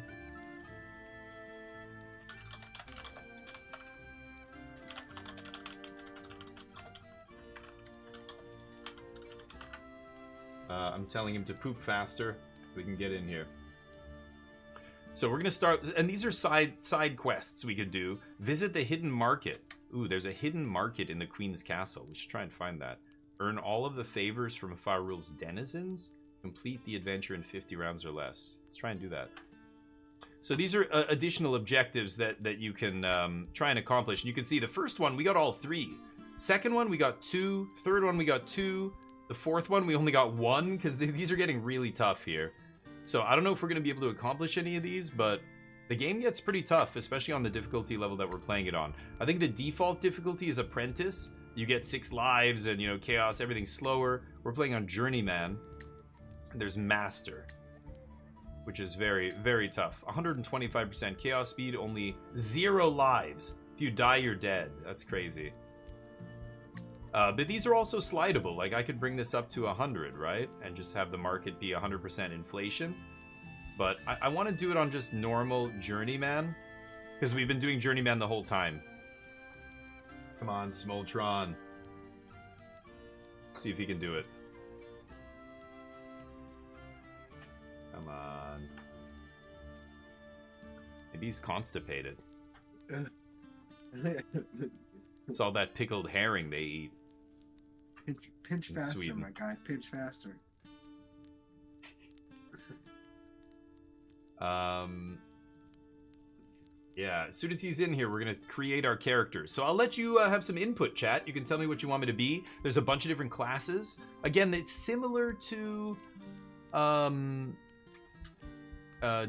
S1: I'm telling him to poop faster so we can get in here. So we're gonna start, and these are side quests we could do. Visit the hidden market. Ooh, there's a hidden market in the Queen's Castle. We should try and find that. Earn all of the favors from Fahrul's denizens. Complete the adventure in 50 rounds or less. Let's try and do that. So these are additional objectives that you can try and accomplish. And you can see the first one, we got all 3. Second one, we got 2. Third one, we got 2. The fourth one, we only got 1, because these are getting really tough here. So I don't know if we're going to be able to accomplish any of these, but the game gets pretty tough, especially on the difficulty level that we're playing it on. I think the default difficulty is Apprentice. You get 6 lives and, Chaos, everything's slower. We're playing on Journeyman. There's Master, which is very, very tough. 125% chaos speed, only 0 lives. If you die, you're dead. That's crazy. But these are also slidable. Like, I could bring this up to 100, right? And just have the market be 100% inflation. But I want to do it on just normal Journeyman, because we've been doing Journeyman the whole time. Come on, Smoltron. See if he can do it. Come on. Maybe he's constipated. It's all that pickled herring they eat.
S5: Pinch
S1: in
S5: faster,
S1: Sweden.
S5: my guy. Pinch faster.
S1: Yeah, as soon as he's in here, we're going to create our characters. So I'll let you have some input, chat. You can tell me what you want me to be. There's a bunch of different classes. Again, it's similar to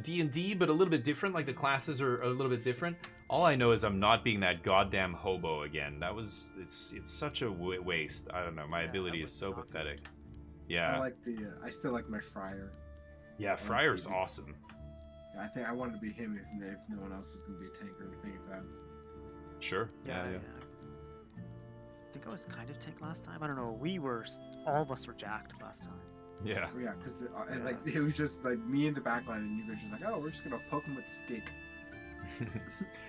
S1: D&D, but a little bit different. Like, the classes are a little bit different. All I know is I'm not being that goddamn hobo again. It's such a waste. I don't know. My ability is so pathetic. Yeah.
S5: I still like my Friar.
S1: Yeah, Friar's awesome.
S5: I think I wanted to be him if no one else is going to be a tank or anything like that.
S1: Sure. Yeah.
S4: I think I was kind of tank last time. I don't know. All of us were jacked last time.
S1: Yeah.
S5: Yeah, because it was just like me in the backline, and you guys just like, oh, we're just gonna poke him with the stick.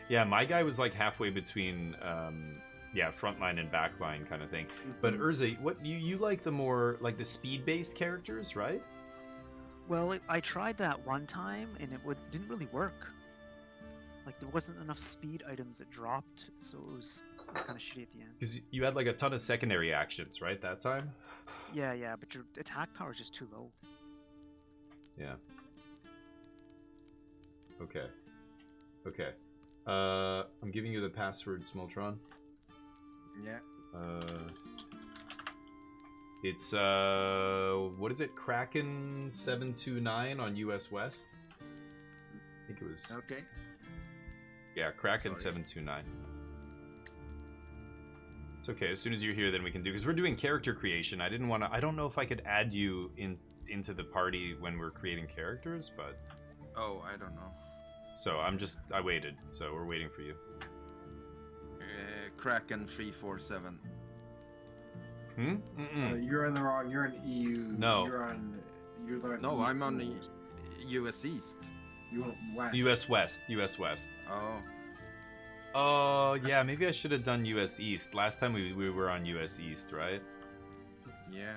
S1: Yeah, my guy was like halfway between frontline and backline kind of thing. But Urza, what you like the more like the speed-based characters, right?
S4: Well, I tried that one time, and it didn't really work. Like, there wasn't enough speed items that dropped, so it was kind of shitty at the end.
S1: Because you had like a ton of secondary actions, right, that time?
S4: Yeah, but your attack power is just too low.
S1: Yeah. Okay. I'm giving you the password, Smoltron.
S5: Yeah.
S1: It's what is it? Kraken 729 on US West. I think it was.
S6: Okay.
S1: Yeah, Kraken
S6: Sorry.
S1: 729. It's okay. As soon as you're here, then we can do, because we're doing character creation. I didn't want to. I don't know if I could add you into the party when we're creating characters, but
S6: Oh, I don't know.
S1: so I waited. So we're waiting for you.
S6: Kraken 347.
S1: Hmm. Mm-mm.
S5: You're in the wrong. You're in EU.
S1: No.
S5: You're on.
S6: No, I'm on the US East.
S5: You went west.
S1: US West. US West.
S6: Oh.
S1: Oh yeah, maybe I should have done US East. Last time we were on US East, right?
S6: Yeah.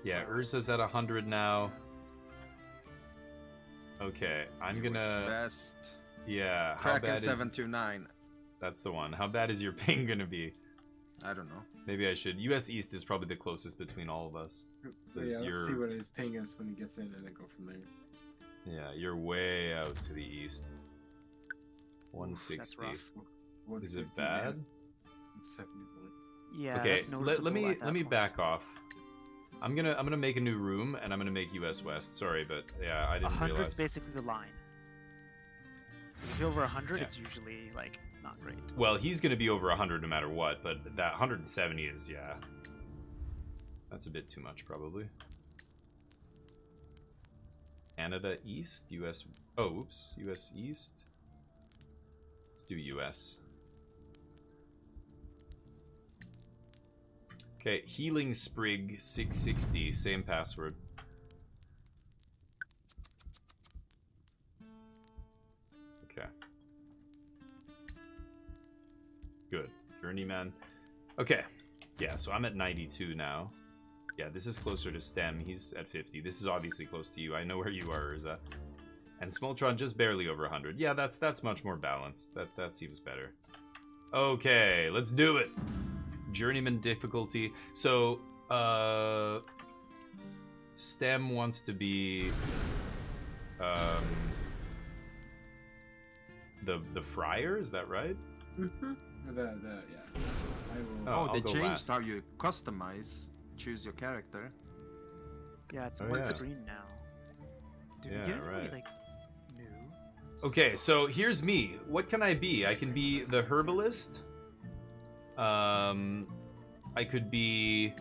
S1: Yeah, Urza's at 100 now. Okay, I'm
S6: US
S1: gonna.
S6: West.
S1: Yeah, how
S6: Kraken
S1: bad is?
S6: 729.
S1: That's the one. How bad is your ping gonna be?
S6: I don't know.
S1: Maybe I should. US East is probably the closest between all of us.
S5: Yeah,
S1: 'Cause
S5: let's
S1: you're-
S5: see what his ping is when he gets in, and then go from there.
S1: Yeah, you're way out to the east.
S4: That's
S1: 160.
S4: rough.
S1: Is it bad?
S5: 70.
S4: Yeah.
S1: Okay,
S4: that's
S1: let
S4: noticeable
S1: me
S4: at that
S1: let me
S4: point.
S1: back off. I'm gonna make a new room, and I'm gonna make US West. Sorry, but yeah, I didn't
S4: 100's
S1: realize.
S4: basically the line. If you're over 100,
S1: Yeah.
S4: it's usually like not great.
S1: Well, he's gonna be over 100 no matter what, but that 170 is, yeah. That's a bit too much, probably. Canada East, US. Oh, oops, US East. Let's do US. Okay, Healing Sprig 660, same password. Okay. Good. Journeyman. Okay. Yeah, so I'm at 92 now. Yeah, this is closer to Stem. He's at 50. This is obviously close to you. I know where you are, Urza. And Smoltron just barely over 100. Yeah, that's much more balanced. That seems better. Okay, let's do it. Journeyman difficulty. So, Stem wants to be the friar, is that right?
S5: Yeah. I will.
S1: Oh,
S6: Oh, they
S1: I'll go
S6: changed
S1: last.
S6: how you customize, choose your character.
S4: Yeah, it's
S1: Oh,
S4: one
S1: yeah.
S4: screen now. Did
S1: Yeah,
S4: we get any,
S1: right.
S4: like new?
S1: Okay, so here's me. What can I be? I can be the herbalist. I could be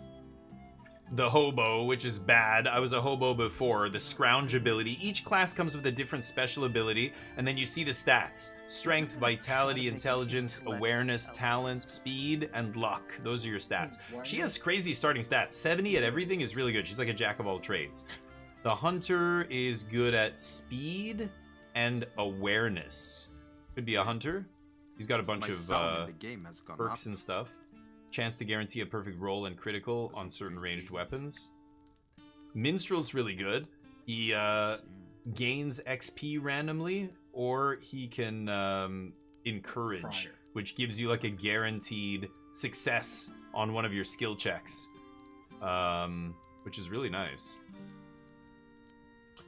S1: the hobo, which is bad. I was a hobo before. The scrounge ability. Each class comes with a different special ability, and then you see the stats: strength, vitality, intelligence, awareness, talent, speed, and luck. Those are your stats. She has crazy starting stats. 70 at everything is really good. She's like a jack of all trades. The hunter is good at speed and awareness. Could be a hunter. He's got a bunch
S6: My
S1: of
S6: sound in the game has gone
S1: perks
S6: up.
S1: and stuff. Chance to guarantee a perfect roll and critical on certain ranged weapons. Minstrel's really good. He gains XP randomly, or he can encourage,
S5: Friar.
S1: which gives you like a guaranteed success on one of your skill checks, which is really nice.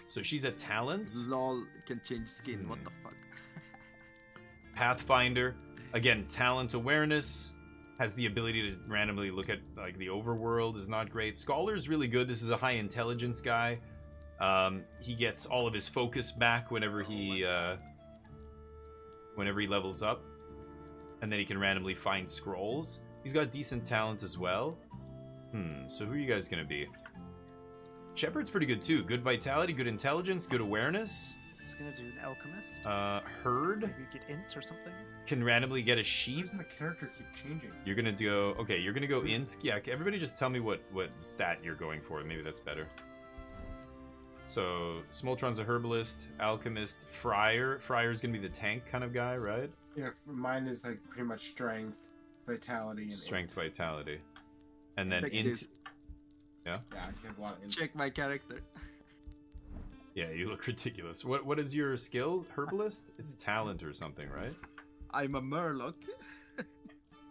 S1: So she's a talent.
S6: LOL can change skin. What the fuck?
S1: Pathfinder, again, talent awareness, has the ability to randomly look at like the overworld, is not great. Scholar's really good. This is a high intelligence guy. He gets all of his focus back whenever he levels up, and then he can randomly find scrolls. He's got decent talent as well. So who are you guys gonna be? Shepard's pretty good too. Good vitality, good intelligence, good awareness.
S4: Just gonna do an alchemist.
S1: Herd
S4: Maybe get int or something.
S1: can randomly get a
S5: Why
S1: sheep.
S5: does my character keep changing?
S1: You're gonna go. Okay, you're gonna go int. Yeah, everybody just tell me what stat you're going for. Maybe that's better. So Smoltron's a herbalist, alchemist, friar. Friar's gonna be the tank kind of guy, right?
S5: Yeah, mine is like pretty much strength, vitality, and
S1: Strength, vitality, and then
S6: Check
S1: int.
S6: this.
S5: Yeah, I have a lot of int.
S6: Check my character.
S1: Yeah, you look ridiculous. What is your skill? Herbalist? It's talent or something, right?
S6: I'm a Murloc.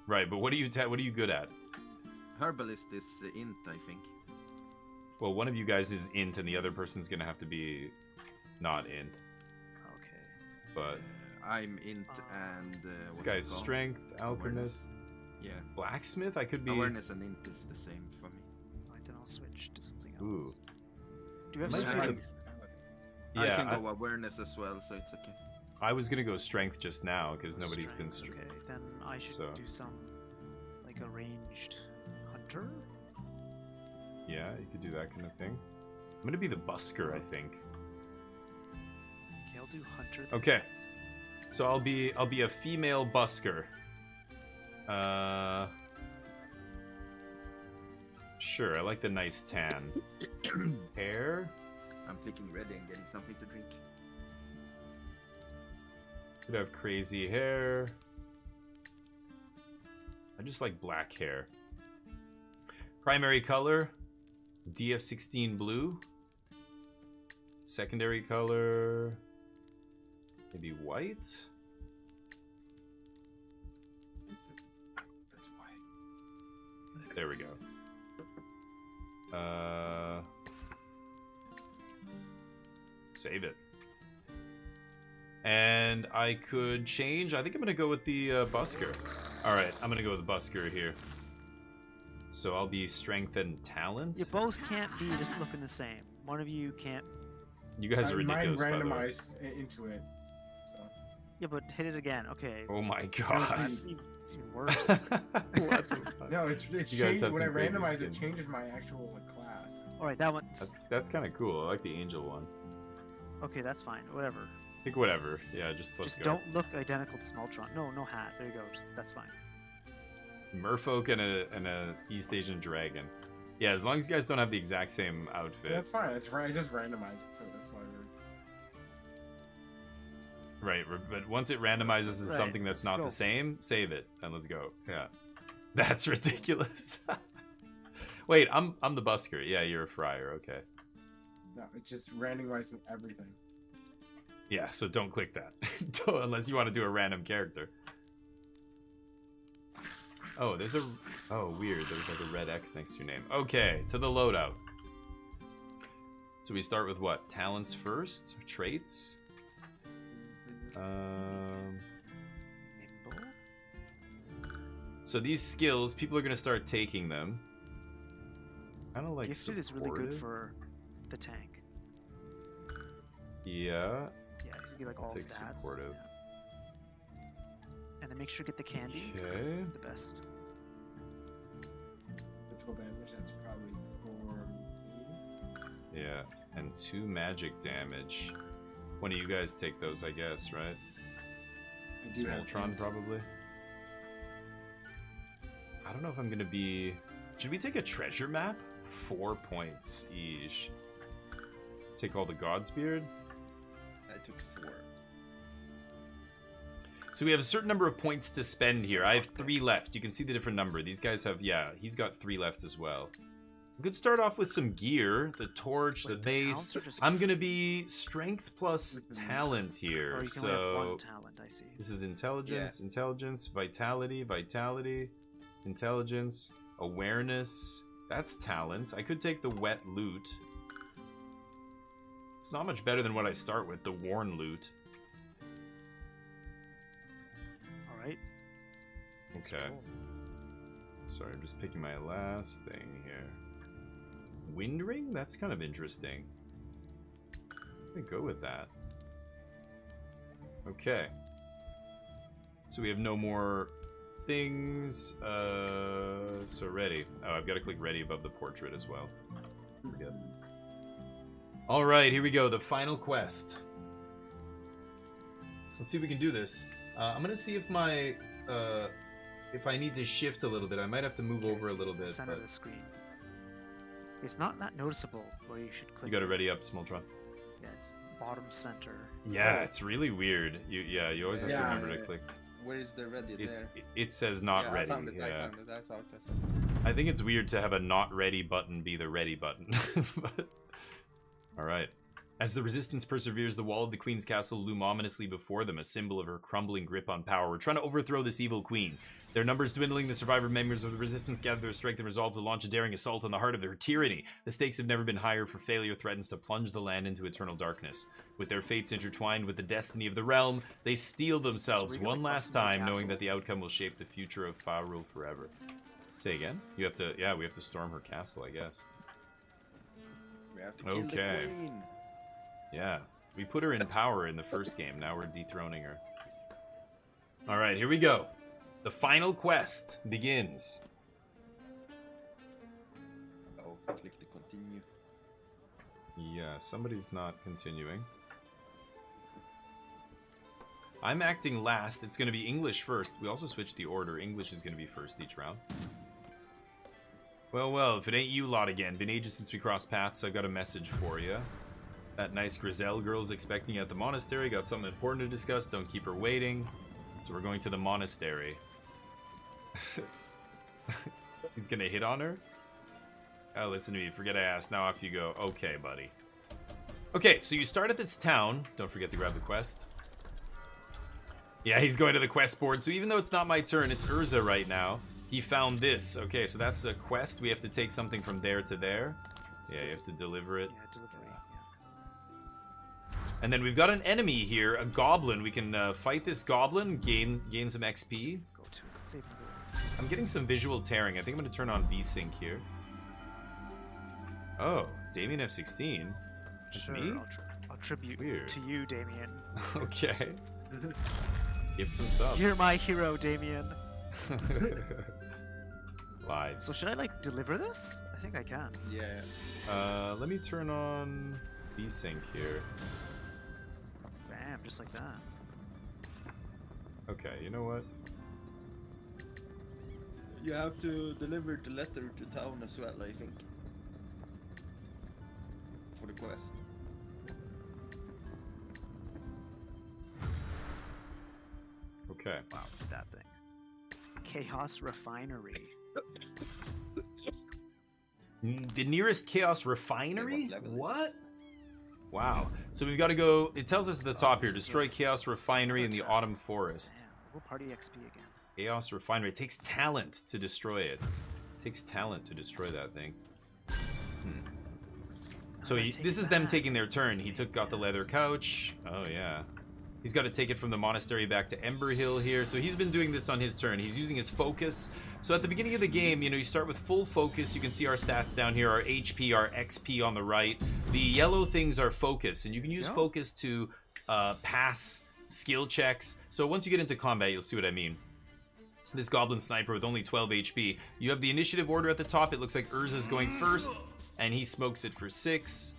S1: Right, but what are you good at?
S6: Herbalist is int, I think.
S1: Well, one of you guys is int, and the other person's gonna have to be not int.
S4: Okay.
S1: But
S6: I'm int and
S1: this
S6: what's
S1: guy's
S6: it called?
S1: strength, alchemist.
S6: Yeah.
S1: Blacksmith, I could be.
S6: Awareness and int is the same for me.
S4: Alright, then I'll switch to something
S1: Ooh.
S4: else. Do you have
S1: Might
S6: Yeah, I
S4: strength?
S6: can,
S1: Yeah,
S6: I can go awareness as well, so it's okay.
S1: I was gonna go strength just now because nobody's been.
S4: Okay, then I should
S1: so-
S4: do some like a ranged hunter.
S1: Yeah, you could do that kind of thing. I'm gonna be the busker, I think.
S4: Okay, I'll do hunter. then,
S1: Okay.
S4: yes.
S1: So I'll be a female busker. Sure, I like the nice tan. Hair?
S6: I'm clicking ready and getting something to drink.
S1: Could have crazy hair. I just like black hair. Primary color, DF16 blue. Secondary color, maybe white.
S5: That's why.
S1: There we go. Save it. And I could change. I think I'm gonna go with the busker. All right, I'm gonna go with the busker here. So I'll be strength and talent.
S4: You both can't be just looking the same. One of you can't.
S1: You guys are
S5: Mine
S1: ridiculous, by the way.
S5: randomized into it. So.
S4: Yeah, but hit it again. Okay.
S1: Oh my
S4: No,
S1: god.
S4: it's even worse.
S1: What the fuck?
S5: No, it's
S1: You guys
S5: changed,
S1: have
S5: when I
S1: some crazy
S5: randomized
S1: skins.
S5: it changes my actual like, class.
S4: All right, that one.
S1: That's kind of cool. I like the angel one.
S4: Okay, that's fine. Whatever.
S1: Pick whatever. Yeah, just let's
S4: Just
S1: go.
S4: don't look identical to Smoltron. No, no hat. There you go. That's fine.
S1: Merfolk and a East Asian dragon. Yeah, as long as you guys don't have the exact same outfit.
S5: Yeah, that's fine. It's I just randomized it, so that's why we're.
S1: Right, but once it randomizes to
S4: Right,
S1: something that's
S4: let's
S1: not
S4: go.
S1: the same, save it and let's go. Yeah, that's ridiculous. Wait, I'm the busker. Yeah, you're a friar. Okay.
S5: No, it's just randomizing everything.
S1: Yeah, so don't click that unless you want to do a random character. Oh, there's a. Oh, weird. There's like a red X next to your name. Okay, to the loadout. So we start with what? Talents first? Traits?
S4: Nimble.
S1: So these skills, people are gonna start taking them. Kind of like
S4: Gifted is really good
S1: supportive.
S4: for the tank.
S1: Yeah.
S4: Yeah, because you get like
S1: I'll
S4: all
S1: take
S4: stats.
S1: supportive.
S4: Yeah. And then make sure to get the candy.
S1: Okay.
S4: It's the best.
S5: Physical damage, that's probably 480.
S1: Yeah, and 2 magic damage. One of you guys take those, I guess, right?
S5: I do have
S1: Smoltron,
S5: those.
S1: probably. I don't know if I'm gonna be. Should we take a treasure map? 4 points each. Take all the Godsbeard.
S6: I took 4.
S1: So we have a certain number of points to spend here. I have 3 left. You can see the different number. These guys have, yeah, he's got 3 left as well. We could start off with some gear. The torch,
S4: Wait,
S1: the
S4: the
S1: mace.
S4: talents are just
S1: I'm gonna be strength plus talent
S4: Or
S1: here.
S4: you can only have
S1: So
S4: one talent, I see.
S1: this is intelligence, intelligence, vitality, vitality, intelligence, awareness. That's talent. I could take the wet loot. It's not much better than what I start with, the worn loot.
S4: Alright.
S1: Okay. Sorry, I'm just picking my last thing here. Wind ring? That's kind of interesting. I'm gonna go with that. Okay. So we have no more things. So ready. Oh, I've got to click ready above the portrait as well. Forget. All right, here we go. The final quest. Let's see if we can do this. I'm gonna see if my if I need to shift a little bit. I might have to move over a little bit.
S4: Center
S1: But
S4: of the screen. It's not that noticeable where you should click.
S1: you got to ready up, Smoltron.
S4: Yeah, it's bottom center.
S1: Yeah, it's really weird. You always have to
S5: Yeah.
S1: remember to click.
S6: Where is the ready
S1: It's
S6: there?
S1: it says not
S6: Yeah,
S1: ready.
S6: I found it.
S1: Yeah.
S6: I found it. I saw it. I saw it.
S1: I think it's weird to have a not ready button be the ready button. But, all right. As the resistance perseveres, the wall of the queen's castle loom ominously before them, a symbol of her crumbling grip on power. We're trying to overthrow this evil queen. Their numbers dwindling, the survivor members of the resistance gather their strength and resolve to launch a daring assault on the heart of their tyranny. The stakes have never been higher, for failure threatens to plunge the land into eternal darkness. With their fates intertwined with the destiny of the realm, they steel themselves one last time, knowing that the outcome will shape the future of Faerul forever. Say again? You have to, yeah, we have to storm her castle, I guess.
S6: We have to kill the queen.
S1: Yeah. We put her in power in the first game, now we're dethroning her. Alright, here we go. The final quest begins.
S6: Oh, click to continue.
S1: Yeah, somebody's not continuing. I'm acting last. It's going to be English first. We also switched the order. English is going to be first each round. Well, well, if it ain't you lot again. Been ages since we crossed paths. I've got a message for you. That nice Griselle girl's expecting you at the monastery. Got something important to discuss. Don't keep her waiting. So we're going to the monastery. He's gonna hit on her? Oh, listen to me. Forget I asked. Now off you go. Okay, buddy. Okay, so you start at this town. Don't forget to grab the quest. Yeah, he's going to the quest board. So even though it's not my turn, it's Urza right now. He found this. Okay, so that's a quest. We have to take something from there to there. Yeah, you have to deliver it.
S4: Yeah, delivery.
S1: And then we've got an enemy here, a goblin. We can fight this goblin, gain some XP.
S4: Go to save and go.
S1: I'm getting some visual tearing. I think I'm going to turn on VSync here. Oh, Damien F16. That's
S4: Sure,
S1: me?
S4: I'll tribute
S1: Weird.
S4: to you, Damien.
S1: Okay. Give some subs.
S4: You're my hero, Damien.
S1: Lies.
S4: So should I like deliver this? I think I can.
S6: Yeah.
S1: Let me turn on VSync here.
S4: Bam, just like that.
S1: Okay, you know what?
S6: You have to deliver the letter to town as well, I think. For the quest.
S1: Okay.
S4: Wow, that thing. Chaos Refinery.
S1: The nearest Chaos Refinery?
S6: what level is
S1: What? Wow. So we've got to go... It tells us at the top here. Destroy Chaos Refinery in the Autumn Forest.
S4: Man, we'll party XP again.
S1: Chaos Refinery. It takes talent to destroy it. It takes talent to destroy that thing. So this is them taking their turn. He got the leather couch. Oh, yeah. He's got to take it from the monastery back to Ember Hill here. So he's been doing this on his turn. He's using his focus. So at the beginning of the game, you know, you start with full focus. You can see our stats down here, our HP, our XP on the right. The yellow things are focus, and you can use focus to pass skill checks. So once you get into combat, you'll see what I mean. This goblin sniper with only 12 HP. You have the initiative order at the top. It looks like Urza's going first, and he smokes it for 6.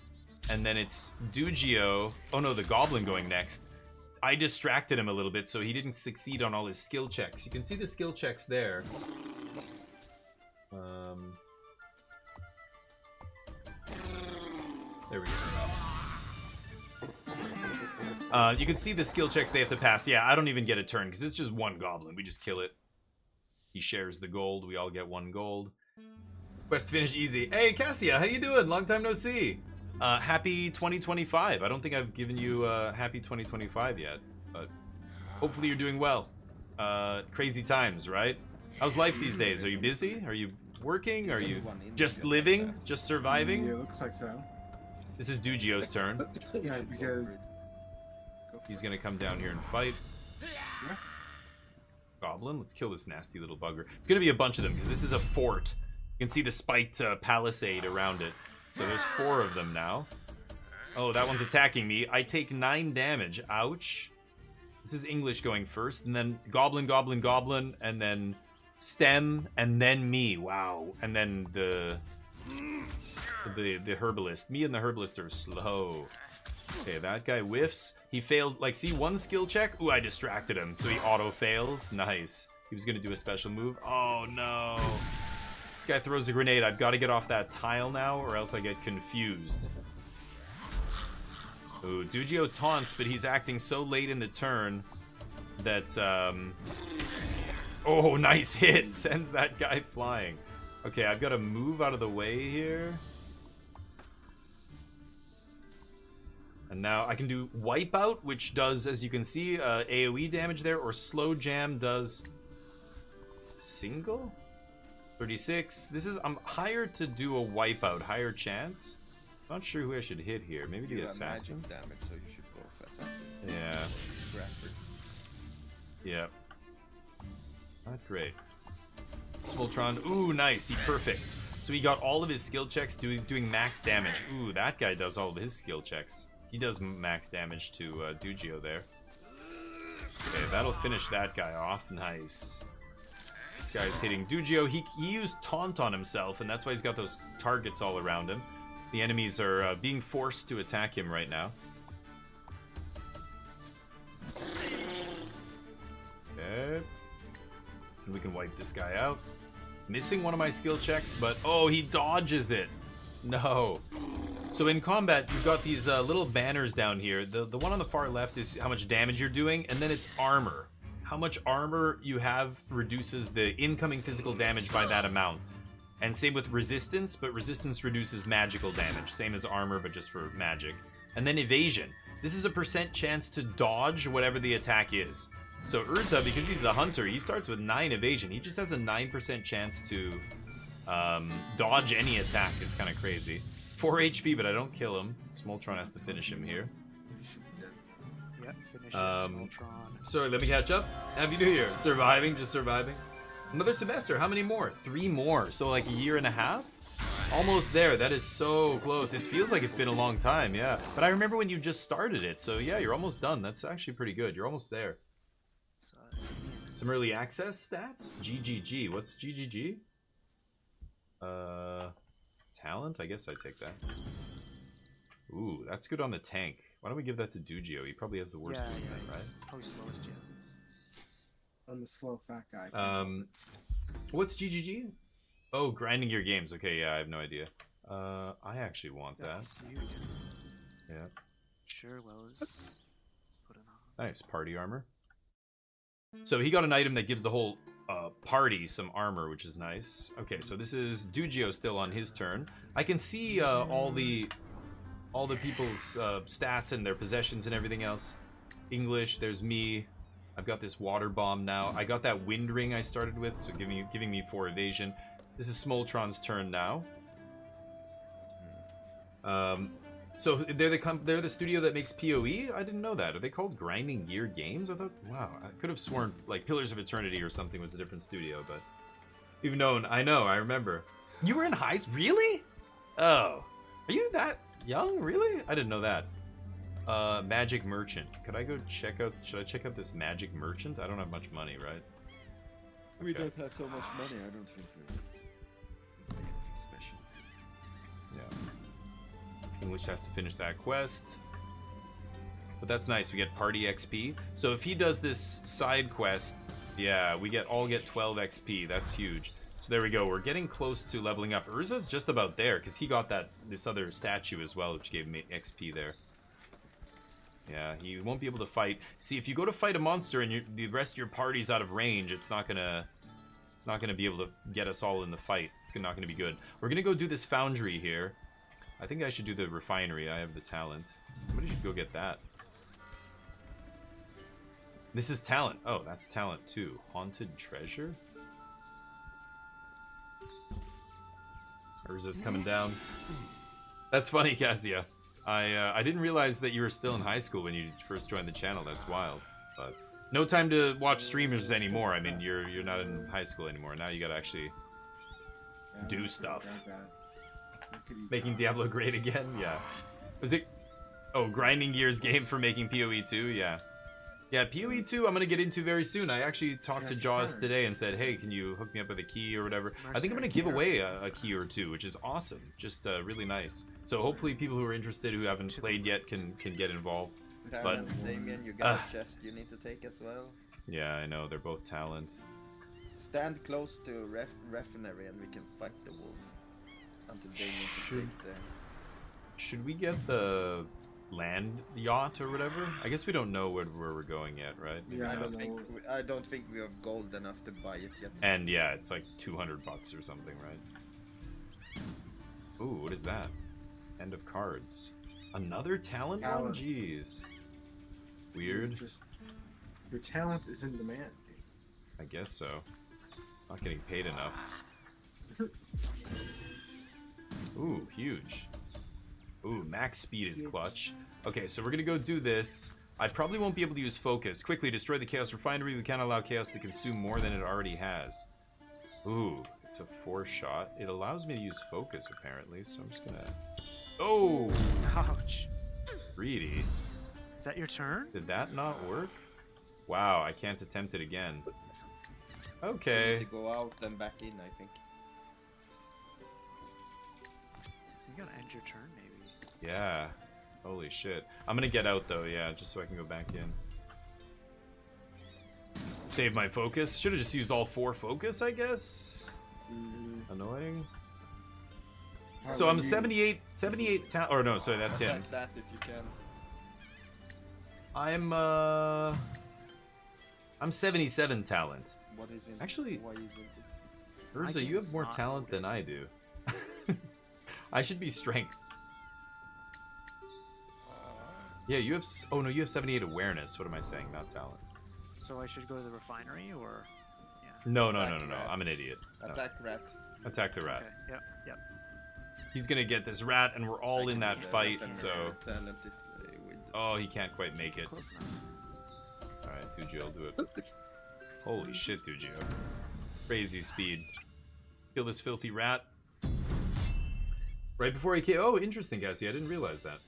S1: And then it's Dugio. Oh no, the goblin going next. I distracted him a little bit, so he didn't succeed on all his skill checks. You can see the skill checks there. There we go. You can see the skill checks they have to pass. Yeah, I don't even get a turn, because it's just one goblin. We just kill it. He shares the gold. We all get 1 gold. Quest finish easy. Hey, Cassia, how you doing? Long time no see. Happy 2025. I don't think I've given you happy 2025 yet, but hopefully you're doing well. Crazy times, right? How's life these days? Are you busy? Are you working? Are you just living? Just surviving?
S5: Yeah, it looks like so.
S1: This is Dugio's turn.
S5: Yeah, because
S1: He's gonna come down here and fight. Goblin, let's kill this nasty little bugger. It's gonna be a bunch of them because this is a fort. You can see the spiked palisade around it. So there's 4 of them now. Oh, that one's attacking me. I take 9 damage. Ouch. This is English going first, and then goblin, goblin, goblin, and then stem, and then me. Wow. And then the herbalist. Me and the herbalist are slow. Okay, that guy whiffs. He failed, like, see, 1 skill check? Ooh, I distracted him, so he auto-fails. Nice. He was gonna do a special move. Oh, no. This guy throws a grenade. I've got to get off that tile now, or else I get confused. Ooh, Dugio taunts, but he's acting so late in the turn that, oh, nice hit! Sends that guy flying. Okay, I've got to move out of the way here. And now I can do Wipeout, which does, as you can see, AoE damage there, or Slow Jam does single? 36. This is, I'm higher to do a wipeout, higher chance. Not sure who I should hit here. Maybe the
S6: You have
S1: assassin?
S6: magic damage, so you should go for assassin.
S1: Yeah.
S6: Grapper.
S1: Yeah. Not great. Smoltron. Ooh, nice. He perfect. So he got all of his skill checks doing max damage. Ooh, that guy does all of his skill checks. He does max damage to Dugio there. Okay, that'll finish that guy off. Nice. This guy's hitting Dugio. He used taunt on himself, and that's why he's got those targets all around him. The enemies are being forced to attack him right now. Okay. And we can wipe this guy out. Missing one of my skill checks, but oh, he dodges it. No. So in combat, you've got these little banners down here. The one on the far left is how much damage you're doing, and then it's armor. How much armor you have reduces the incoming physical damage by that amount. And same with resistance, but resistance reduces magical damage. Same as armor, but just for magic. And then evasion. This is a % chance to dodge whatever the attack is. So Urza, because he's the hunter, he starts with 9 evasion. He just has a 9% chance to dodge any attack. It's kind of crazy. 4 HP, but I don't kill him. Smoltron has to finish him here.
S4: Yeah, finish it, Smoltron.
S1: Sorry, let me catch up. Happy New Year. Surviving, just surviving. Another semester. How many more? 3 more. So like a year and a half? Almost there. That is so close. It feels like it's been a long time, yeah. But I remember when you just started it. So yeah, you're almost done. That's actually pretty good. You're almost there. Some early access stats? GGG. What's GGG? Talent? I guess I take that. Ooh, that's good on the tank. Why don't we give that to Dugio? He probably has the worst movement, right?
S4: Probably slowest, yeah.
S5: I'm the slow fat guy.
S1: What's GGG? Oh, grinding your games. Okay, yeah, I have no idea. I actually want that.
S4: That's you.
S1: Yeah.
S4: Sure, Wells. Put it on.
S1: Nice, party armor. So he got an item that gives the whole party some armor, which is nice. Okay, so this is Dugio still on his turn. I can see all the people's stats and their possessions and everything else. English, there's me. I've got this water bomb now. I got that wind ring I started with, so giving me 4 evasion. This is Smoltron's turn now. So they're the studio that makes PoE? I didn't know that. Are they called Grinding Gear Games? I thought, wow, I could have sworn like Pillars of Eternity or something was a different studio, but even known, I know, I remember. You were in high school? Really? Oh, are you that young? Really? I didn't know that. Magic Merchant. Could I go check out? Should I check out this Magic Merchant? I don't have much money, right?
S7: We don't have so much money. I don't think we do anything special.
S1: Yeah. English has to finish that quest. But that's nice. We get party XP. So if he does this side quest, yeah, we all get 12 XP. That's huge. So there we go. We're getting close to leveling up. Urza's just about there because he got this other statue as well, which gave me XP there. Yeah, he won't be able to fight. See, if you go to fight a monster and the rest of your party's out of range, it's not gonna be able to get us all in the fight. It's not gonna be good. We're gonna go do this foundry here. I think I should do the refinery. I have the talent. Somebody should go get that. This is talent. Oh, that's talent too. Haunted treasure? Urza's coming down. That's funny, Cassia. I didn't realize that you were still in high school when you first joined the channel. That's wild. But no time to watch streamers anymore. I mean, you're not in high school anymore. Now you gotta actually do stuff. Making Diablo great again? Yeah. Was it... Oh, Grinding Gears game for making PoE 2? Yeah. Yeah, PoE 2 I'm going to get into very soon. I actually talked to Jaws today and said, hey, can you hook me up with a key or whatever? I think I'm going to give away a key or 2, which is awesome. Just really nice. So hopefully people who are interested who haven't played yet can get involved.
S6: Talent, Damien, you got a chest you need to take as well.
S1: Yeah, I know. They're both talent.
S6: Stand close to refinery and we can fight the wolf. Until Damien can take the...
S1: Should we get the land yacht or whatever? I guess we don't know where we're going yet, right?
S5: Yeah,
S6: I don't think we have gold enough to buy it yet.
S1: And yeah, it's like $200 or something, right? Ooh, what is that? End of cards. Another talent one? Jeez. Weird.
S5: Your talent is in demand.
S1: I guess so. Not getting paid enough. Ooh, huge. Ooh, max speed is clutch. Okay, so we're gonna go do this. I probably won't be able to use focus. Quickly destroy the Chaos Refinery. We can't allow Chaos to consume more than it already has. Ooh, it's a 4-shot. It allows me to use focus, apparently, so I'm just gonna... Oh!
S4: Ouch.
S1: Greedy.
S4: Is that your turn?
S1: Did that not work? Wow, I can't attempt it again.
S6: You
S1: Okay.
S6: need to go out and back in, I think.
S4: You gotta end your turn, maybe.
S1: Yeah. Holy shit. I'm gonna get out, though, yeah, just so I can go back in. Save my focus. Should have just used all 4 focus, I guess. Annoying. So I'm 78 talent. Or no, sorry, that's him.
S6: Attack that if you can.
S1: I'm 77 talent.
S6: What is it?
S1: Actually,
S6: Why isn't it?
S1: Urza,
S4: think
S1: you have
S4: it's
S1: more
S4: not
S1: talent than I do. I should be strength. Yeah, you have. Oh no, you have 78 awareness. What am I saying? Not talent.
S4: So I should go to the refinery, or... Yeah.
S1: No.
S6: Attack
S1: I'm
S6: rat.
S1: an idiot. No.
S6: Attack rat.
S1: Attack the rat.
S4: Okay, yep.
S1: He's gonna get this rat, and we're all in that fight. So.
S6: Talent if, with
S1: Oh, he can't quite make it.
S4: Close enough.
S1: All right, Dujio will do it. Holy shit, Dujio. Crazy speed. Kill this filthy rat. Right before he came. Oh, interesting, Cassie. I didn't realize that.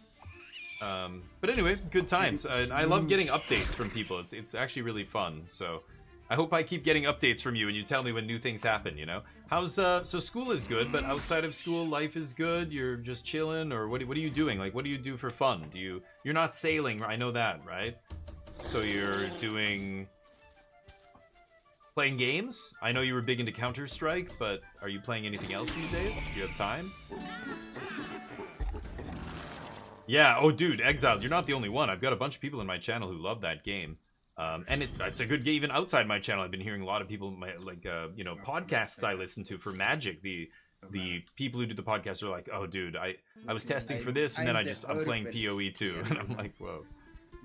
S1: But anyway, good times. I love getting updates from people. It's actually really fun. So I hope I keep getting updates from you and you tell me when new things happen, you know? How's, so school is good, but outside of school, life is good? You're just chilling? Or what are you doing? Like, what do you do for fun? You're not sailing, I know that, right? So you're playing games? I know you were big into Counter-Strike, but are you playing anything else these days? Do you have time? Yeah, oh dude, Exiled, you're not the only one. I've got a bunch of people in my channel who love that game. And it's a good game even outside my channel. I've been hearing a lot of people, you know, podcasts I listen to for Magic. The people who do the podcast are like, oh dude, I was testing for this, and then I'm playing PoE too. And I'm like, whoa.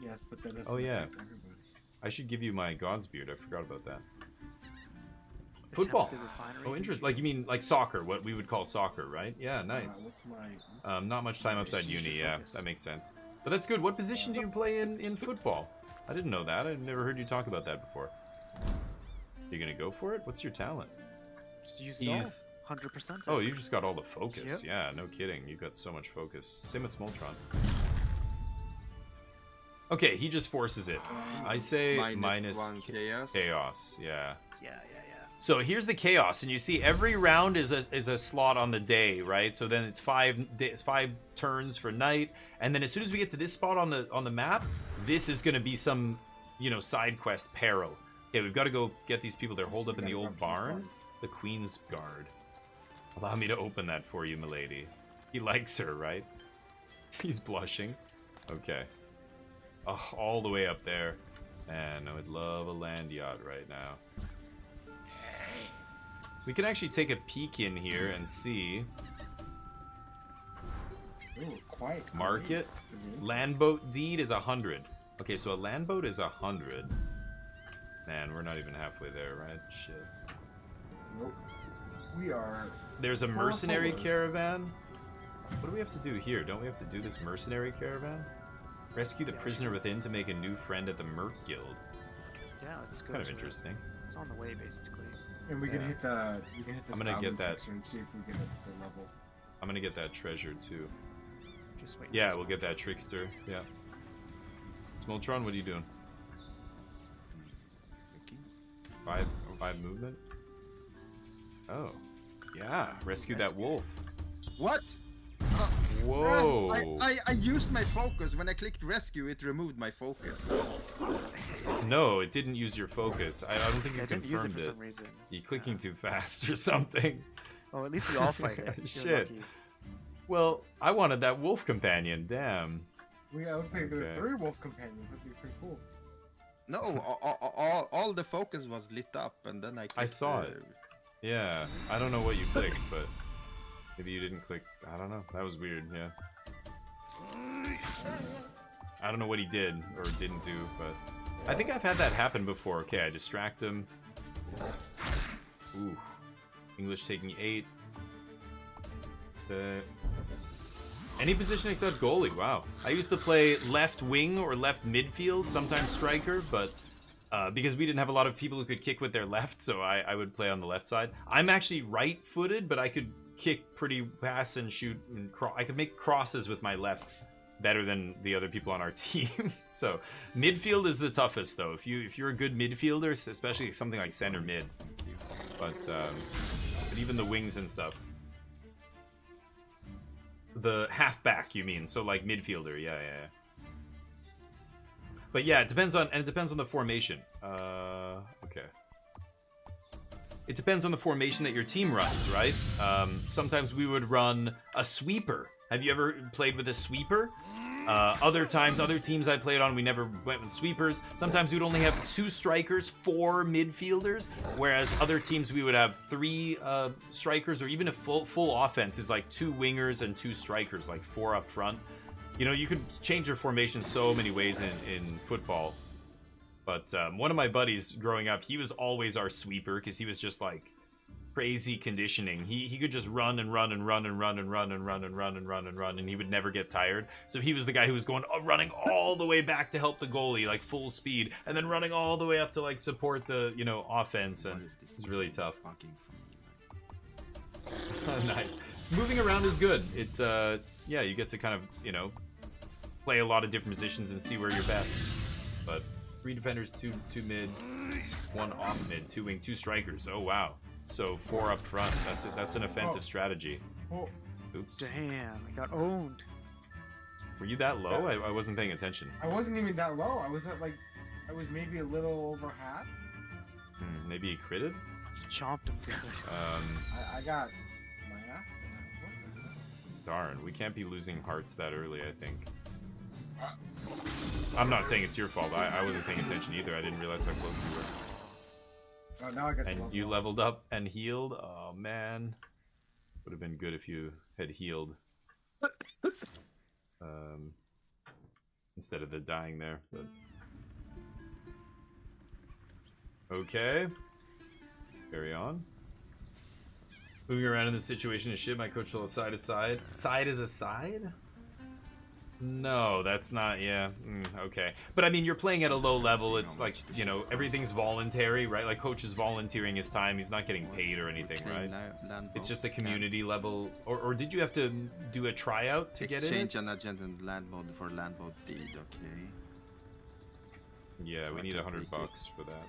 S5: Yes, but that doesn't
S1: Oh yeah.
S5: affect everybody.
S1: I should give you my Godsbeard. I forgot about that. Football.
S4: Attempt the refinery.
S1: Oh, interesting. Like, you mean like soccer, what we would call soccer, right? Yeah, nice.
S5: What's my...
S1: Not much time outside
S4: Just use
S1: uni,
S4: your
S1: yeah,
S4: focus.
S1: that makes sense. But that's good. What position do you play in football? I didn't know that. I've never heard you talk about that before. You gonna go for it? What's your talent?
S4: Just use it all. 100%.
S1: Oh, you just got all the focus.
S4: Yep.
S1: Yeah, no kidding. You've got so much focus. Same with Smoltron. Okay, he just forces it. I say minus
S6: 1 chaos.
S1: chaos. Yeah.
S4: Yeah.
S1: So here's the chaos, and you see every round is a slot on the day, right? So then it's 5 turns for night, and then as soon as we get to this spot on the map, this is going to be some, you know, side quest peril. Okay, we've got to go get these people. They're holed up in the old barn, the Queen's Guard. Allow me to open that for you, milady. He likes her, right? He's blushing. Okay. Oh, all the way up there. Man, I would love a land yacht right now. We can actually take a peek in here and see.
S5: Ooh, quite.
S1: Market. Landboat deed is 100. Okay, so a landboat is 100. Man, we're not even halfway there, right? Shit.
S5: Nope. We are...
S1: There's a mercenary
S5: followers.
S1: caravan. What do we have to do here? Don't we have to do this mercenary caravan? Rescue the prisoner within to make a new friend at the Merc Guild.
S4: Yeah, let's
S1: It's
S4: go.
S1: kind of
S4: to it.
S1: interesting.
S4: It's on the way, basically.
S5: And we can
S1: Yeah.
S5: hit the... We can hit the
S1: I'm gonna get that.
S5: and see if we get the level.
S1: I'm gonna get that treasure too.
S4: Just wait.
S1: Yeah, we'll get that trickster. Yeah. Smoltron, what are you doing? 5 movement? Oh. Yeah, rescue that wolf.
S6: What?
S1: Whoa.
S6: I used my focus. When I clicked rescue, it removed my focus.
S1: No, it didn't use your focus. I don't think you
S4: I didn't use it
S1: confirmed
S4: for
S1: it.
S4: some reason.
S1: You're clicking too fast or something.
S4: Oh, at least we all fight it. You're
S1: Shit.
S4: lucky.
S1: Well, I wanted that wolf companion. Damn.
S5: We got like
S1: Okay.
S5: 3 wolf companions. That'd be pretty cool.
S6: No, all the focus was lit up, and then I clicked,
S1: I saw it. Yeah, I don't know what you clicked, but maybe you didn't click. I don't know. That was weird. Yeah. I don't know what he did or didn't do, but I think I've had that happen before. Okay, I distract him. Ooh. English taking 8. Any position except goalie. Wow. I used to play left wing or left midfield, sometimes striker, but because we didn't have a lot of people who could kick with their left, so I would play on the left side. I'm actually right-footed, but I could kick pretty pass and shoot and I could make crosses with my left better than the other people on our team. So midfield is the toughest though. If you're a good midfielder, especially something like center mid, but even the wings and stuff. The halfback, you mean? So like midfielder, yeah. But yeah, it depends on the formation. Okay. It depends on the formation that your team runs, right? Sometimes we would run a sweeper. Have you ever played with a sweeper? Other teams I played on, we never went with sweepers. Sometimes we would only have 2 strikers, 4 midfielders, whereas other teams we would have 3 strikers, or even a full offense is like 2 wingers and 2 strikers, like 4 up front. You know, you could change your formation so many ways in football. But one of my buddies growing up, he was always our sweeper because he was just like crazy conditioning. He could just run and run and run and run and run and run and run and run and run, and he would never get tired. So he was the guy who was going running all the way back to help the goalie, like full speed, and then running all the way up to like support the offense, and it's really tough. Nice. Moving around is good. It's yeah, you get to kind of play a lot of different positions and see where you're best. But 3 defenders, 2 mid, 1 off mid, 2 wing, 2 strikers. Oh wow. So 4 up front. That's an offensive strategy. Oops.
S4: Damn, I got owned.
S1: Were you that low? I wasn't paying attention.
S5: I wasn't even that low. I was I was maybe a little over half.
S1: Maybe he critted?
S4: Chomped him.
S5: I got my ass.
S1: Darn, we can't be losing hearts that early, I think. I'm not saying it's your fault. I wasn't paying attention either. I didn't realize how close you were.
S5: Oh, now I got
S1: And you leveled up and healed? Oh, man. Would have been good if you had healed. Instead of the dying there. But... Okay. Carry on. Moving around in this situation is shit. My coach will side to side. Side is a side? No, that's not, yeah, okay. But I mean, you're playing at a low level, it's like, everything's voluntary, right? Like, coach is volunteering his time, he's not getting paid or anything, right? It's just the community level, or did you have to do a tryout to get in?
S6: Exchange an agent in land mode for land mode deed, okay.
S1: Yeah, we need $100 for that.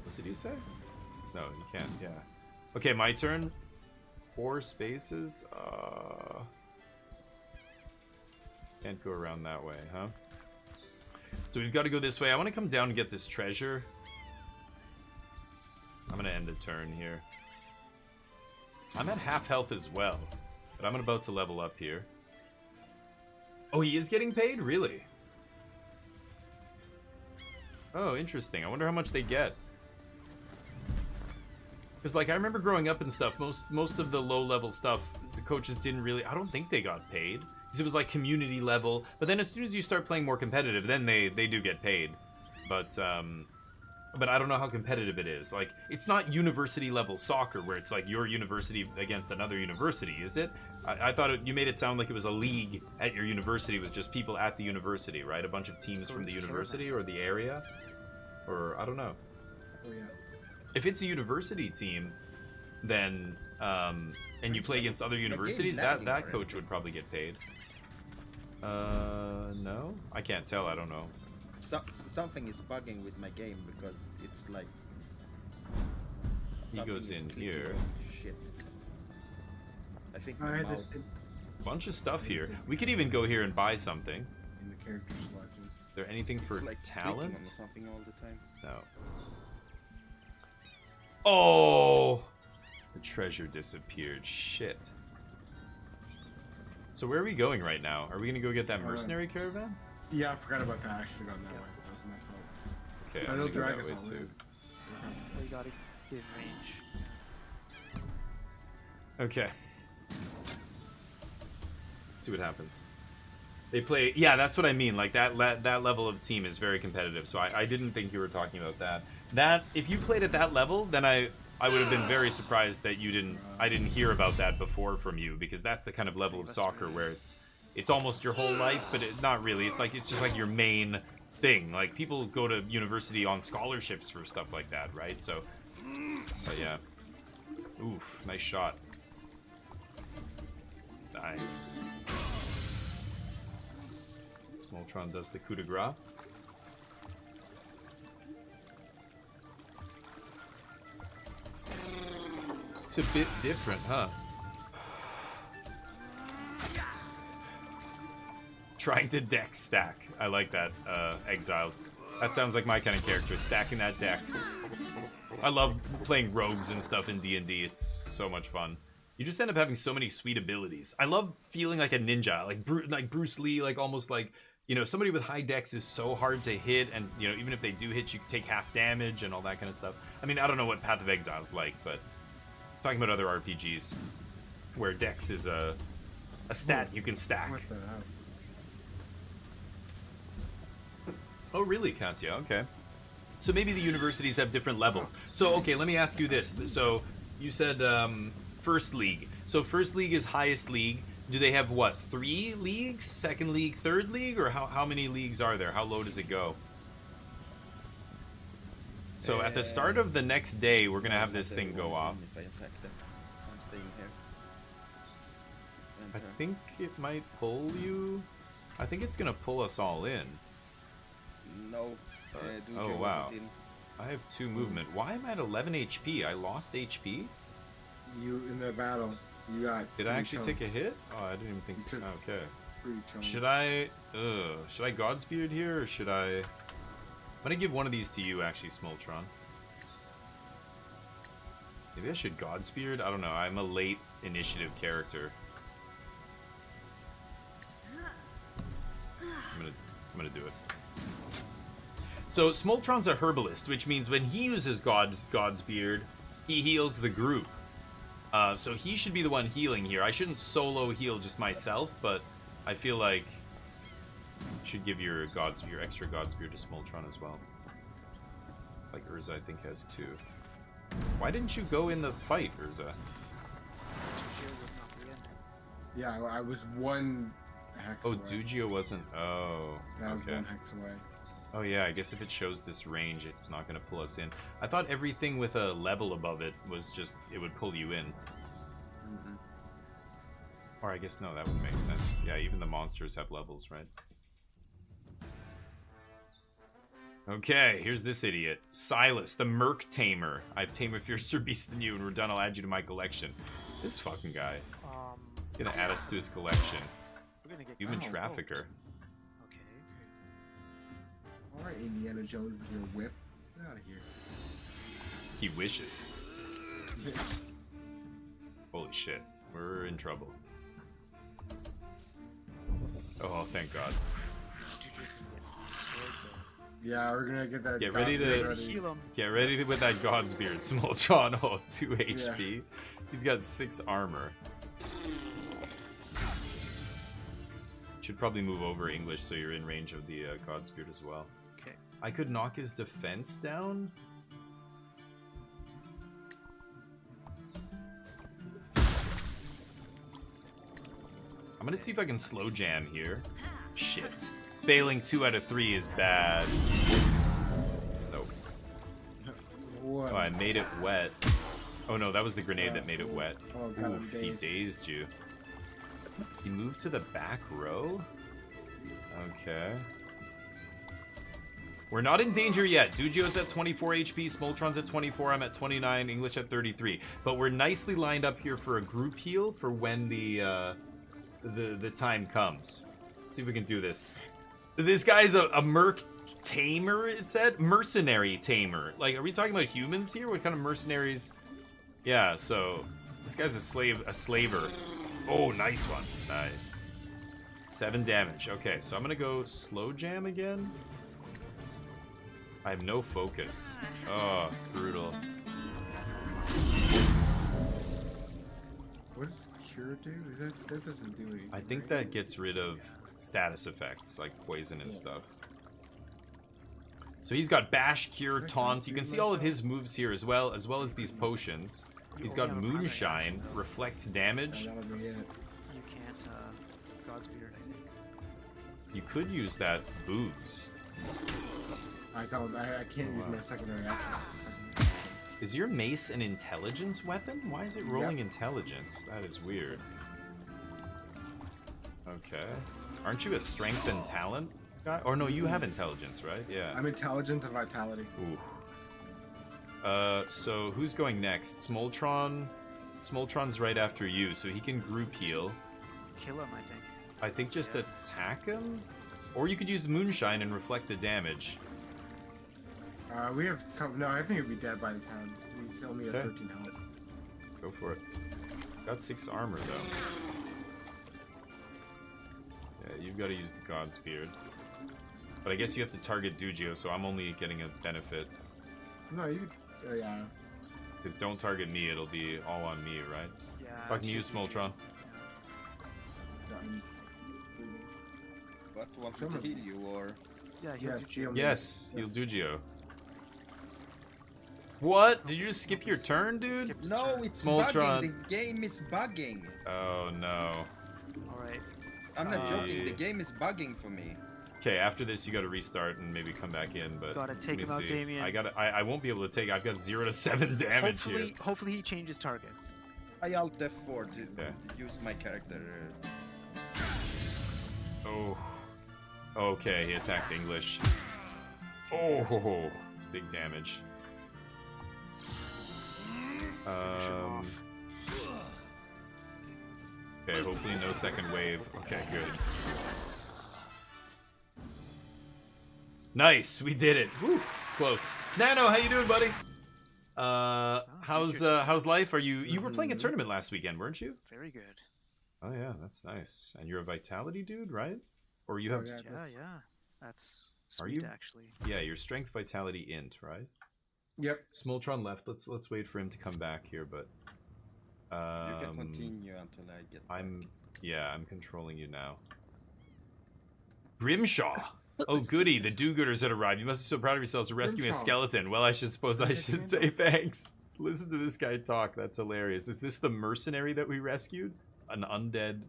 S1: What did he say? No, you can't, yeah. Okay, my turn. 4 spaces? Can't go around that way, huh? So we've got to go this way. I want to come down and get this treasure. I'm going to end the turn here. I'm at half health as well, but I'm about to level up here. Oh, he is getting paid? Really? Oh, interesting. I wonder how much they get. Because, like, I remember growing up and stuff, most of the low-level stuff, the coaches didn't really... I don't think they got paid. Because it was, like, community level. But then as soon as you start playing more competitive, then they do get paid. But I don't know how competitive it is. Like, it's not university-level soccer, where it's, like, your university against another university, is it? I thought you made it sound like it was a league at your university with just people at the university, right? A bunch of teams from the university or the area? Or, I don't know.
S5: Oh, yeah.
S1: If it's a university team, then and you play against other universities, that coach would probably get paid. No, I can't tell. I don't know.
S6: Something is bugging with my game because it's like
S1: he goes in here.
S6: Shit. I think
S1: Bunch of stuff here. We could even go here and buy something.
S5: In the character selection.
S1: Is there anything for
S6: like
S1: talent?
S6: On something all the time.
S1: No. Oh! The treasure disappeared. Shit. So where are we going right now? Are we gonna go get that mercenary caravan?
S5: Yeah, I forgot about that. I should have gone that way. That was my fault.
S1: Okay,
S5: But
S1: I'm
S5: it'll
S1: gonna go
S5: drag
S1: that
S5: us
S1: way
S5: all
S1: too.
S4: We gotta get in range.
S1: Okay. See what happens. They play... Yeah, that's what I mean. Like, that level of team is very competitive. So I didn't think you were talking about that. That if you played at that level, then I would have been very surprised that I didn't hear about that before from you, because that's the kind of level of soccer where it's almost your whole life, but not really. It's just like your main thing. Like, people go to university on scholarships for stuff like that, right? So, but yeah. Oof, nice shot. Nice. Smoltron does the coup de grace. It's a bit different, huh? Trying to dex stack. I like that, Exiled. That sounds like my kind of character, stacking that dex. I love playing rogues and stuff in D&D. It's so much fun. You just end up having so many sweet abilities. I love feeling like a ninja, like Bruce Lee, like almost like, you know, somebody with high dex is so hard to hit, and, you know, even if they do hit, you take half damage and all that kind of stuff. I mean, I don't know what Path of Exile's like, but talking about other RPGs where dex is a stat you can stack.
S5: What the hell?
S1: Oh, really, Cassia? Okay. So maybe the universities have different levels. So, okay, let me ask you this. So, you said First League. So, First League is highest league. Do they have, what, 3 leagues? Second League, Third League? Or how many leagues are there? How low does it go? So, at the start of the next day, we're going to have this thing go off.
S6: If I attack them, I'm staying here.
S1: I think it might pull you. I think it's going to pull us all in.
S6: No.
S1: Oh, wow. I have 2 movement. Why am I at 11 HP? I lost HP?
S5: You in the battle. You got.
S1: Did I actually take a hit? Oh, I didn't even think.
S5: You took-
S1: Okay.
S5: Should
S1: Should I Godspeed here, or should I? I'm gonna give one of these to you, actually, Smoltron. Maybe I should Godspeed. I don't know. I'm a late initiative character. I'm gonna do it. So Smoltron's a herbalist, which means when he uses Godspeed, he heals the group. So he should be the one healing here. I shouldn't solo heal just myself, but I feel like you should give your extra Godspeed to Smoltron as well. Like Urza, I think, has 2. Why didn't you go in the fight, Urza?
S5: Yeah, I was 1 hex
S1: Oh,
S5: away.
S1: Dugio wasn't. Oh,
S5: That was
S1: okay.
S5: 1 hex away.
S1: Oh yeah, I guess if it shows this range, it's not going to pull us in. I thought everything with a level above it was just, it would pull you in.
S6: Mm-mm.
S1: Or I guess, no, that would make sense. Yeah, even the monsters have levels, right? Okay, here's this idiot. Silas, the Merc Tamer. I've tamed a fiercer beast than you, and we're done, I'll add you to my collection. This fucking guy. Gonna add us to his collection.
S4: We're gonna get
S1: Human
S4: oh,
S1: trafficker.
S4: Okay.
S5: Alright, Indiana Jones with your whip. Get out of here.
S1: He wishes. Holy shit. We're in trouble. Oh, thank God.
S5: Yeah, we're gonna get that.
S1: Get ready to
S4: Heal him.
S1: get ready with that Godspeed. Smoltron, oh, 2 HP. He's got 6 armor. Should probably move over English so you're in range of the Godspeed as well.
S4: Okay.
S1: I could knock his defense down. I'm gonna see if I can slow jam here. Shit. Failing 2 out of 3 is bad. Nope.
S5: What?
S1: Oh, I made it wet. Oh no, that was the grenade that made it wet.
S5: Oh, God,
S1: Oof,
S5: I'm
S1: he
S5: dazed.
S1: dazed you. He moved to the back row? Okay. We're not in danger yet. Dugio's at 24 HP, Smoltron's at 24, I'm at 29, English at 33. But we're nicely lined up here for a group heal for when the time comes. Let's see if we can do this. This guy's a merc tamer, it said? Mercenary tamer. Like, are we talking about humans here? What kind of mercenaries? Yeah, so this guy's a slaver. Oh, nice one. Nice. 7 damage. Okay, so I'm gonna go slow jam again. I have no focus. Oh, it's brutal.
S5: What does cure do? Is that doesn't do anything?
S1: I think that gets rid of status effects like poison and stuff. So he's got Bash, Cure, Taunt. You can see all of his moves here as well as these potions. He's got Moonshine, reflects damage.
S5: That'll be it.
S4: You can't Godspear, I think.
S1: You could use that Booze.
S5: I can't use my secondary action.
S1: Is your mace an intelligence weapon? Why is it rolling intelligence? That is weird. Okay. Aren't you a strength and talent guy? Or no, you have intelligence, right? Yeah.
S5: I'm intelligent and vitality.
S1: Ooh. So who's going next? Smoltron? Smoltron's right after you, so he can group heal.
S4: Kill him, I think.
S1: I think just attack him? Or you could use Moonshine and reflect the damage.
S5: We have... No, I think he'd be dead by the time. He's only at 13 health.
S1: Go for it. Got 6 armor, though. Yeah, you've got to use the Godspear. But I guess you have to target Dugio, so I'm only getting a benefit.
S5: No, you... yeah.
S1: Because don't target me, it'll be all on me, right?
S4: Yeah.
S1: Fucking you, Smoltron.
S6: What, want me to heal you, or...
S4: Yeah,
S5: Yes, heal me.
S1: Yes, heal Dugio. What? Did you just skip your turn, dude?
S4: Skip his
S6: No,
S4: turn.
S6: it's
S1: Smoltron.
S6: bugging. The game is bugging.
S1: Oh, no.
S4: Alright.
S6: I'm not joking. The
S1: Uh,
S6: game is bugging for me.
S1: Okay, after this, you gotta restart and maybe come back in, but...
S4: Gotta take
S1: let
S4: him
S1: me
S4: out,
S1: see.
S4: Damien.
S1: I won't be able to take... I've got 0 to 7 damage here.
S4: Hopefully he changes targets.
S6: I alt F4 to
S1: Okay.
S6: use my character.
S1: Oh. Okay, he attacked English. Oh, it's big damage.
S4: Finish him off.
S1: Okay, hopefully no second wave. Okay, good. Nice, we did it. Woo, it's close. Nano, how you doing, buddy? How's life? Are you were playing a tournament last weekend, weren't you?
S4: Very good.
S1: Oh yeah, that's nice. And you're a vitality dude, right? Or you have?
S5: Yeah.
S4: Yeah. That's
S1: Are
S4: sweet,
S1: you?
S4: actually.
S1: Yeah, your strength, vitality, int, right?
S5: Yep.
S1: Smoltron left. Let's wait for him to come back here, but.
S6: You can continue until I get back.
S1: I'm controlling you now. Grimshaw. Oh goody, the do-gooders had arrived. You must be so proud of yourselves for rescuing a
S5: Grimshaw.
S1: skeleton. Well, I should say thanks. Listen to this guy talk. That's hilarious. Is this the mercenary that we rescued? An undead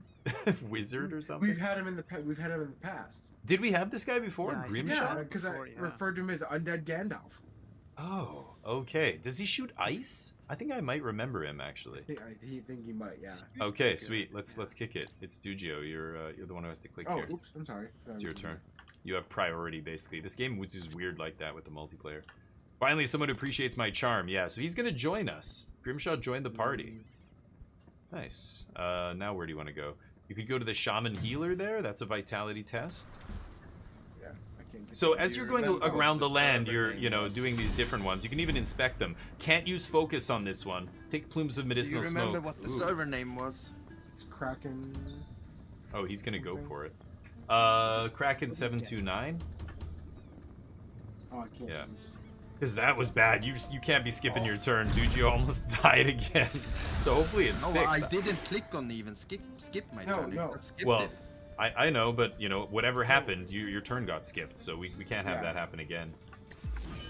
S1: wizard or something?
S5: We've had him in the past.
S1: Did we have this guy before?
S4: Yeah,
S1: Grimshaw?
S5: Yeah, because I
S4: Before, yeah.
S5: referred to him as Undead Gandalf.
S1: Oh, okay. Does he shoot ice? I think I might remember him actually.
S5: I think he might, yeah.
S1: Okay, sweet. Let's kick it. It's Dugio. You're the one who has to click
S5: Oh,
S1: here.
S5: oops, I'm sorry.
S1: It's your turn. You have priority, basically. This game was just weird like that with the multiplayer. Finally, someone who appreciates my charm. Yeah, so he's gonna join us. Grimshaw joined the party. Nice. Now where do you want to go? You could go to the Shaman Healer there. That's a vitality test.
S5: Yeah, I can't get
S1: So as you're going
S6: remember what
S1: around
S6: the
S1: the land,
S6: server
S1: you're,
S6: name was.
S1: doing these different ones. You can even inspect them. Can't use focus on this one. Thick plumes of
S6: Do you
S1: medicinal
S6: remember
S1: smoke.
S6: what the
S1: Ooh.
S6: server name was?
S5: It's Kraken.
S1: Oh, he's gonna go for it. Kraken 729.
S5: Oh, I can't.
S1: Yeah.
S5: use-
S1: Because that was bad. You can't be skipping your turn, dude. You almost died again. So hopefully it's
S6: No,
S1: fixed.
S6: I didn't click on even skip my
S5: No,
S6: turn.
S5: no.
S6: I skipped
S1: Well,
S6: it.
S1: I know, but whatever happened, your turn got skipped, so we can't have
S5: Yeah.
S1: that happen again.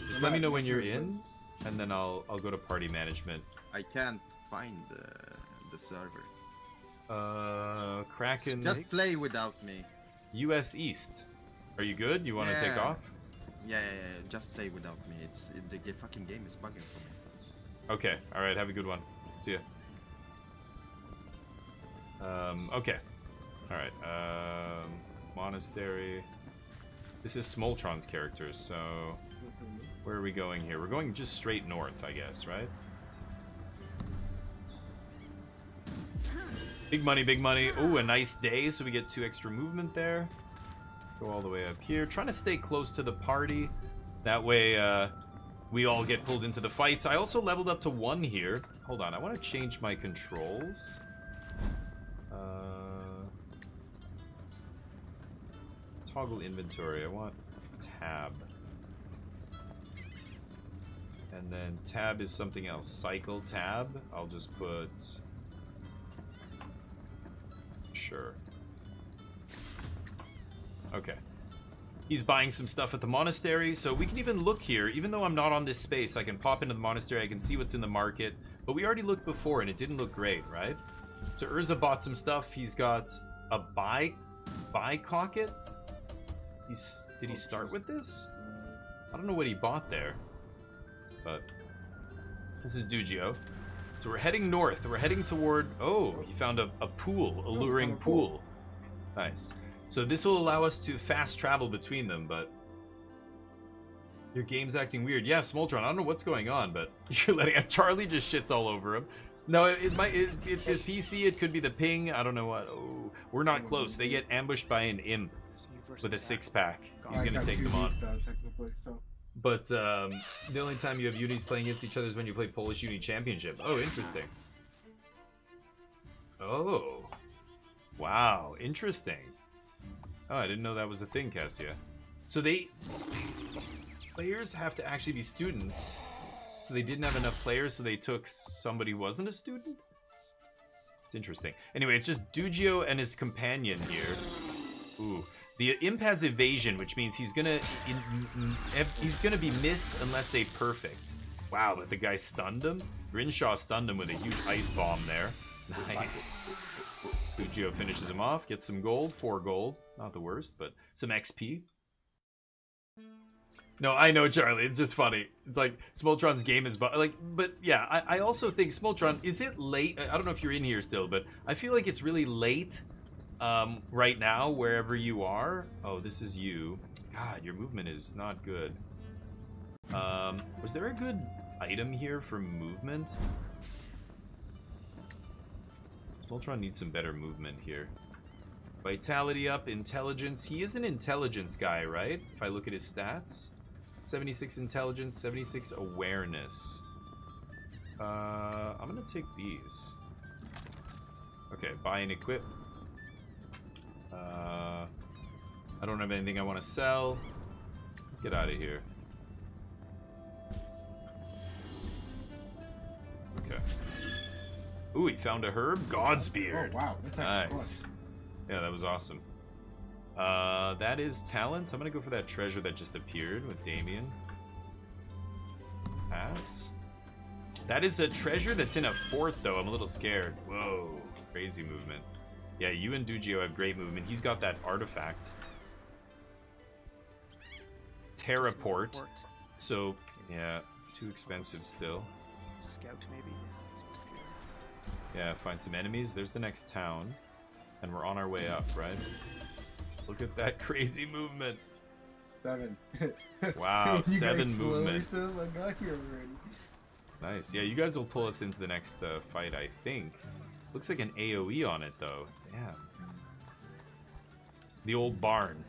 S1: Just
S5: I'm
S1: let me
S5: not
S1: know when you're
S5: necessarily-
S1: in, and then I'll go to party management.
S6: I can't find the server.
S1: Kraken.
S6: Just play without me.
S1: US East. Are you good? You want to take
S6: Yeah.
S1: off?
S6: Yeah, just play without me. The fucking game is bugging for me.
S1: Okay. All right. Have a good one. See ya. Okay. All right. Monastery. This is Smoltron's character, so where are we going here? We're going just straight north, I guess, right? Big money, big money. Ooh, a nice day, so we get 2 extra movement there. Go all the way up here. Trying to stay close to the party. That way, we all get pulled into the fights. I also leveled up to 1 here. Hold on, I want to change my controls. Toggle inventory. I want tab. And then tab is something else. Cycle tab. I'll just put... Sure. Okay. He's buying some stuff at the monastery, so we can even look here. Even though I'm not on this space, I can pop into the monastery, I can see what's in the market. But we already looked before, and it didn't look great, right? So Urza bought some stuff. He's got a buy cocket. Did he start with this? I don't know what he bought there. But this is Dugio. So we're heading north. We're heading toward... Oh, he found a pool. A luring pool. Nice. So this will allow us to fast travel between them, but... Your game's acting weird. Yeah, Smoltron, I don't know what's going on, but you're letting us... Charlie just shits all over him. No, it's his PC. It could be the ping. I don't know what. Oh, we're not close. They get ambushed by an imp with a 6-pack. He's going to take them on. But the only time you have unis playing against each other is when you play Polish Uni Championship. Oh, interesting. Oh. Wow, interesting. Oh, I didn't know that was a thing, Cassia. So players have to actually be students. So they didn't have enough players, so they took somebody who wasn't a student? It's interesting. Anyway, it's just Dugio and his companion here. Ooh. The imp has evasion, which means he's gonna be missed unless they perfect. Wow, but the guy stunned him? Grinshaw stunned him with a huge ice bomb there. Nice. Dugio finishes him off, gets some gold, 4 gold. Not the worst, but some XP. No, I know, Charlie. It's just funny. It's like Smoltron's game is, but yeah, I also think Smoltron. Is it late? I don't know if you're in here still, but I feel like it's really late, right now wherever you are. Oh, this is you. God, your movement is not good. Was there a good item here for movement? Smoltron needs some better movement here. Vitality up, intelligence. He is an intelligence guy, right? If I look at his stats. 76 intelligence, 76 awareness. I'm gonna take these. Okay, buy and equip. I don't have anything I want to sell. Let's get out of here. Okay. Ooh, he found a herb. Godspear.
S5: Oh wow, that's actually
S1: nice. Yeah, that was awesome. That is talent. I'm gonna go for that treasure that just appeared with Damien. Pass. That is a treasure that's in a fort, though. I'm a little scared. Whoa, crazy movement. Yeah, you and Dugio have great movement. He's got that artifact. Terraport. So, yeah, too expensive still.
S4: Scout, maybe. Seems clear.
S1: Yeah, find some enemies. There's the next town. And we're on our way up, right? Look at that crazy movement.
S5: 7.
S1: Wow,
S5: You
S1: 7
S5: guys
S1: movement.
S5: slowed it, so I got here already.
S1: Nice. Yeah, you guys will pull us into the next fight, I think. Looks like an AoE on it, though. Damn. The old barn.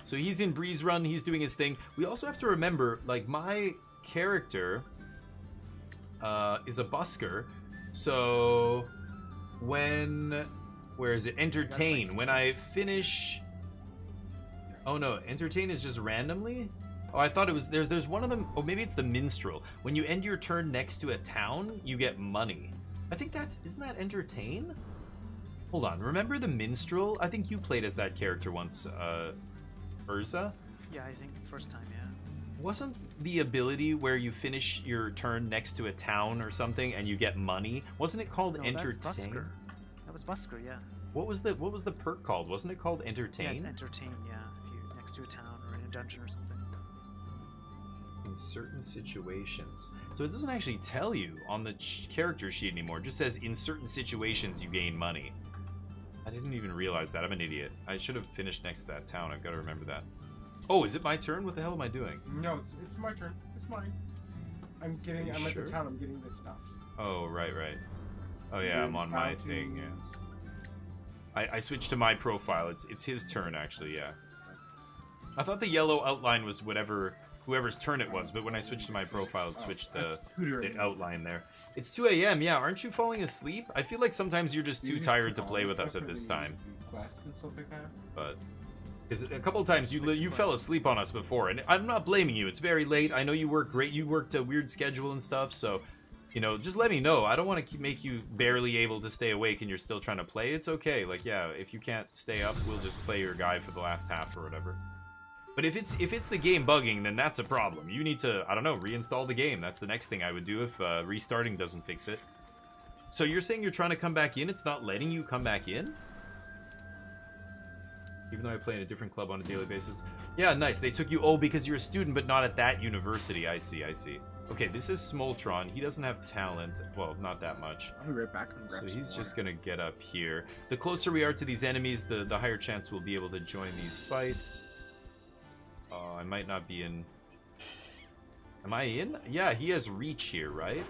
S1: So he's in Breeze Run. He's doing his thing. We also have to remember, like, my character is a busker. So when... Where is it? Entertain. When I finish... Oh no, entertain is just randomly? Oh, I thought it was... There's one of them... Oh, maybe it's the minstrel. When you end your turn next to a town, you get money. I think that's... Isn't that entertain? Hold on. Remember the minstrel? I think you played as that character once, Urza?
S4: Yeah, I think first time, yeah.
S1: Wasn't the ability where you finish your turn next to a town or something and you get money? Wasn't it called
S4: No,
S1: entertain?
S4: that's Busker. That was Busker, yeah.
S1: What was the perk called? Wasn't it called entertain?
S4: Yeah, it's entertain, yeah. If you're next to a town or in a dungeon or something.
S1: In certain situations. So it doesn't actually tell you on the character sheet anymore. It just says in certain situations you gain money. I didn't even realize that. I'm an idiot. I should have finished next to that town. I've got to remember that. Oh, is it my turn? What the hell am I doing?
S5: No, it's my turn. It's mine. I'm
S1: sure?
S5: at the town. I'm getting this stuff.
S1: Oh, right. Oh yeah, I'm on my thing. Yeah. I switched to my profile. It's his turn actually. Yeah. I thought the yellow outline was whoever's turn it was, but when I switched to my profile, it switched the outline there. It's 2 a.m. Yeah, aren't you falling asleep? I feel like sometimes you're just too tired to play with us at this time. But a couple of times you fell asleep on us before, and I'm not blaming you. It's very late. I know you work great. You worked a weird schedule and stuff, so you know, just let me know. I don't want to make you barely able to stay awake and you're still trying to play. It's okay. Like, yeah, if you can't stay up, we'll just play your guy for the last half or whatever. But if it's the game bugging, then that's a problem. You need to, I don't know, reinstall the game. That's the next thing I would do if restarting doesn't fix it. So you're saying you're trying to come back in? It's not letting you come back in? Even though I play in a different club on a daily basis. Yeah, nice. They took you, oh, because you're a student, but not at that university. I see, I see. Okay, this is Smoltron. He doesn't have talent. Well, not that much.
S5: I'll be right back. And
S1: So
S5: grab
S1: he's
S5: some
S1: just
S5: water.
S1: gonna get up here. The closer we are to these enemies, the higher chance we'll be able to join these fights. Oh, I might not be in... Am I in? Yeah, he has reach here, right?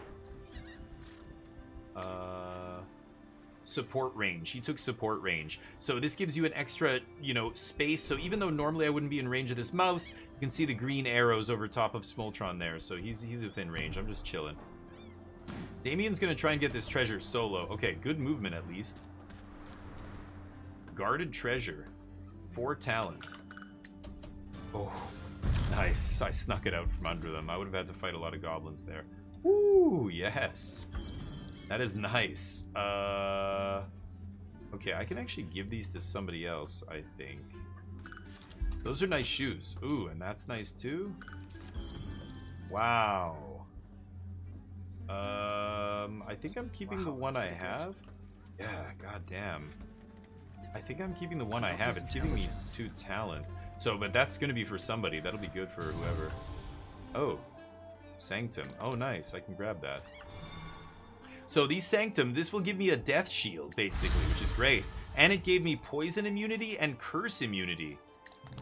S1: Support range. He took support range. So this gives you an extra, you know, space. So even though normally I wouldn't be in range of this mouse, you can see the green arrows over top of Smoltron there. So he's within range. I'm just chilling. Damien's gonna try and get this treasure solo. Okay, good movement at least. Guarded treasure. 4 talent. Oh, nice. I snuck it out from under them. I would have had to fight a lot of goblins there. Woo, yes. That is nice. Okay, I can actually give these to somebody else, I think. Those are nice shoes. Ooh, and that's nice too. Wow. I think I'm keeping the one I have. Yeah, goddamn. I think I'm keeping the one I have. It's giving me 2 talent. So, but that's gonna be for somebody. That'll be good for whoever. Oh, Sanctum. Oh, nice. I can grab that. So these Sanctum, this will give me a death shield, basically, which is great. And it gave me poison immunity and curse immunity.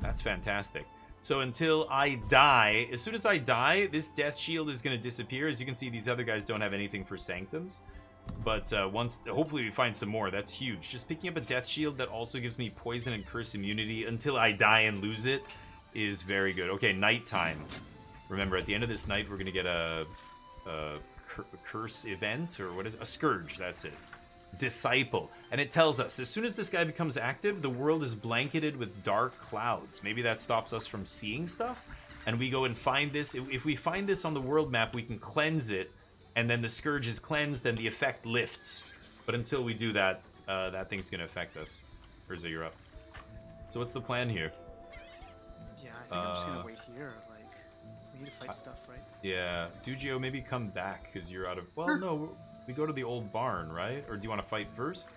S1: That's fantastic. So until I die, as soon as I die, this death shield is going to disappear. As you can see, these other guys don't have anything for Sanctums. But once, hopefully we find some more. That's huge. Just picking up a death shield that also gives me poison and curse immunity until I die and lose it is very good. Okay, nighttime. Remember, at the end of this night, we're going to get a curse event, or what is it? A scourge, that's it. Disciple. And it tells us, as soon as this guy becomes active, the world is blanketed with dark clouds. Maybe that stops us from seeing stuff, and we go and find this. If we find this on the world map, we can cleanse it, and then the scourge is cleansed, and the effect lifts. But until we do that, that thing's gonna affect us. Urza, you're up. So what's the plan here?
S4: Yeah, I think I'm just gonna wait here. Like, we need to fight stuff, right?
S1: Yeah, Dugio, maybe come back, because you're out of... Well, no, we go to the old barn, right? Or do you want to fight first?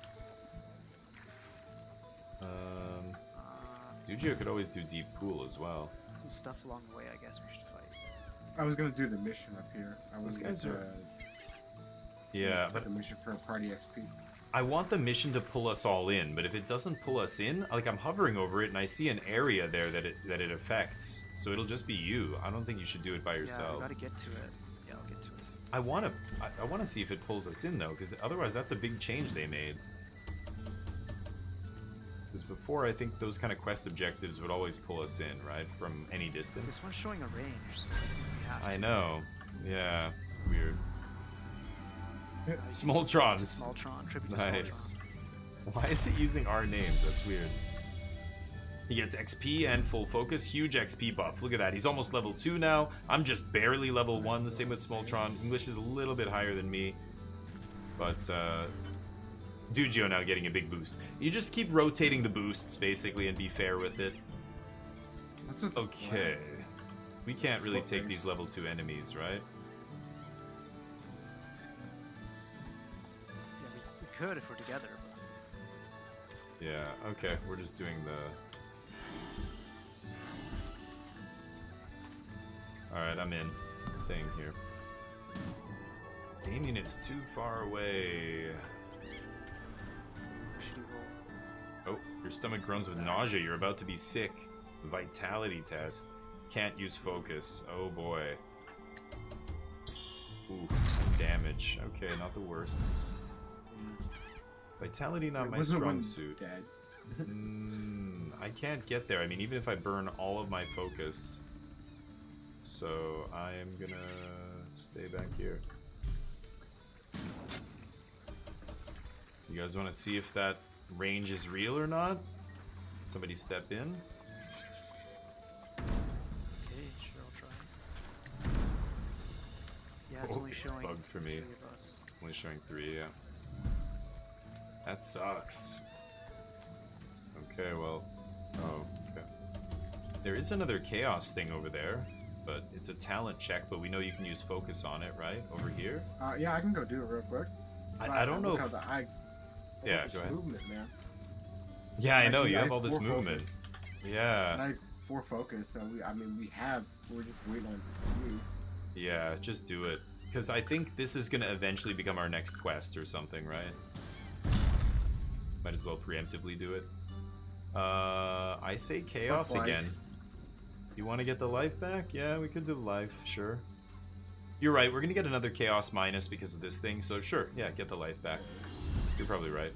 S1: Dugio could always do deep pool as well.
S4: Some stuff along the way, I guess we should fight.
S5: I was gonna do the mission up here. I was
S1: Those
S5: gonna
S1: guys are- Yeah, but
S5: the mission for party XP.
S1: I want the mission to pull us all in, but if it doesn't pull us in, like I'm hovering over it and I see an area there that it affects, so it'll just be you. I don't think you should do it by
S4: Yeah,
S1: yourself.
S4: we gotta get to it. Yeah, I'll get to it.
S1: I want to see if it pulls us in though, because otherwise that's a big change they made. Because before, I think those kind of quest objectives would always pull us in, right, from any distance.
S4: This one's showing a range, so we have to.
S1: I know. Yeah. Weird.
S4: Nice.
S1: Smoltrons.
S4: Smoltron, tribute to
S1: Nice. Why is it using our names? That's weird. He gets XP and full focus. Huge XP buff. Look at that. He's almost level 2 now. I'm just barely level 1. The same with Smoltron. English is a little bit higher than me. But, Dugio now getting a big boost. You just keep rotating the boosts, basically, and be fair with it.
S5: That's what the
S1: Okay.
S5: flag-
S1: We can't really take
S5: Footbridge.
S1: these level 2 enemies, right?
S4: Yeah, we could if we're together.
S1: Yeah, okay. We're just doing the... Alright, I'm in. Staying here. Damien is too far away.
S4: Should we roll?
S1: Oh, your stomach groans with nausea. You're about to be sick. Vitality test. Can't use focus. Oh boy. Ooh, 10 damage. Okay, not the worst. Vitality not
S5: It
S1: my
S5: wasn't
S1: strong
S5: one
S1: suit.
S5: dead.
S1: I can't get there. I mean, even if I burn all of my focus. So I am gonna stay back here. You guys want to see if that range is real or not? Somebody step in.
S4: Okay, sure, I'll try. Yeah, it's
S1: Oh,
S4: only
S1: it's
S4: showing
S1: bugged for me.
S4: 3 of us.
S1: Only showing 3, yeah. That sucks. Okay, well. Oh, okay. There is another chaos thing over there, but it's a talent check, but we know you can use focus on it, right? Over here?
S5: Yeah, I can go do it real quick.
S1: I don't know if... Yeah, go ahead.
S5: Movement, man.
S1: Yeah, I know, you
S5: I
S1: have all this
S5: 4
S1: movement.
S5: focus.
S1: Yeah.
S5: And I have 4 focus, so we're just waiting on you.
S1: Yeah, just do it. Because I think this is going to eventually become our next quest or something, right? Might as well preemptively do it. I say chaos again. You want to get the life back? Yeah, we could do the life, sure. You're right, we're going to get another chaos minus because of this thing, so sure, yeah, get the life back. You're probably right.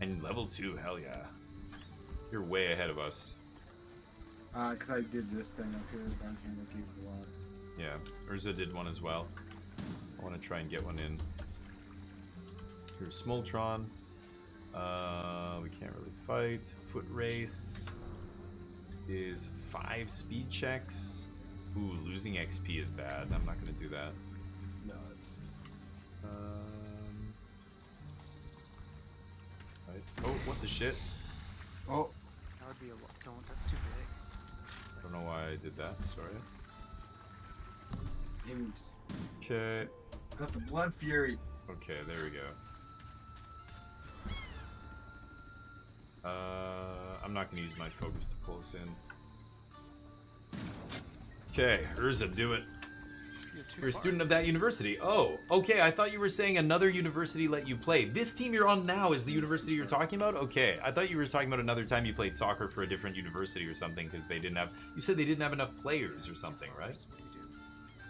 S1: And level 2, hell yeah. You're way ahead of us.
S5: Because I did this thing up here, down here, that gave a lot.
S1: Yeah, Urza did one as well. I want to try and get one in. Here's Smoltron. We can't really fight. Foot race is 5 speed checks. Ooh, losing XP is bad. I'm not gonna do that.
S5: No, it's...
S1: Right. Oh, what the shit?
S5: Oh,
S4: That would be a lot. Don't. That's too big.
S1: I don't know why I did that. Sorry.
S5: maybe just...
S1: Okay.
S5: Got the blood fury.
S1: Okay, there we go. I'm not gonna use my focus to pull us in. Okay, Urza, do it. You're a student of that university. Oh, okay, I thought you were saying another university let you play. This team you're on now is the university you're talking about? Okay, I thought you were talking about another time you played soccer for a different university or something because they didn't have... You said they didn't have enough players or something, right?
S4: What do you do?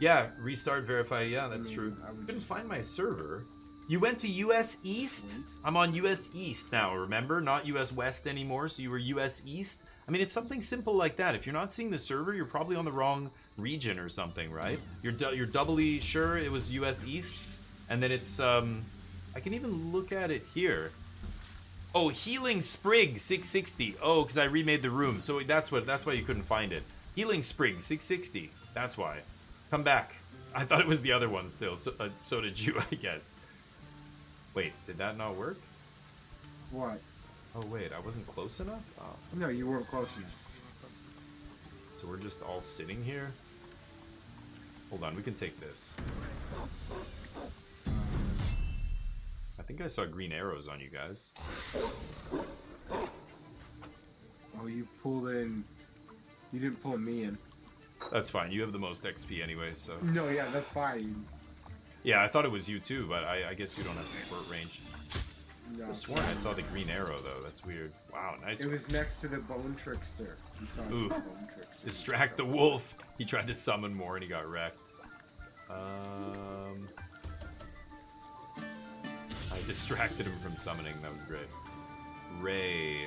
S1: Yeah, restart, verify, yeah, that's true.
S5: I would
S1: Couldn't
S5: just-
S1: find my server. You went to US East?
S5: Wait.
S1: I'm on US East now, remember? Not US West anymore, so you were US East? I mean, it's something simple like that. If you're not seeing the server, you're probably on the wrong region or something, right? You're doubly sure it was US East? And then it's, I can even look at it here. Oh, Healing Sprig 660. Oh, because I remade the room, so that's why you couldn't find it. Healing Sprig 660. That's why. Come back. I thought it was the other one still, so did you, I guess. Wait, did that not work?
S5: What?
S1: Oh wait, I wasn't close enough? Oh,
S5: No, you weren't close enough.
S1: so we're just all sitting here? Hold on, we can take this. I think I saw green arrows on you guys.
S5: Oh, you pulled in... You didn't pull me in.
S1: That's fine, you have the most XP anyway, so...
S5: No, yeah, that's fine.
S1: Yeah, I thought it was you too, but I guess you don't have support range. I
S5: No.
S1: was sworn I saw the green arrow though, that's weird. Wow, nice
S5: It
S1: one.
S5: was next to the bone trickster. You saw
S1: Ooh.
S5: the bone trickster.
S1: Distract the wolf! He tried to summon more and he got wrecked. I distracted him from summoning, that was great. Ray.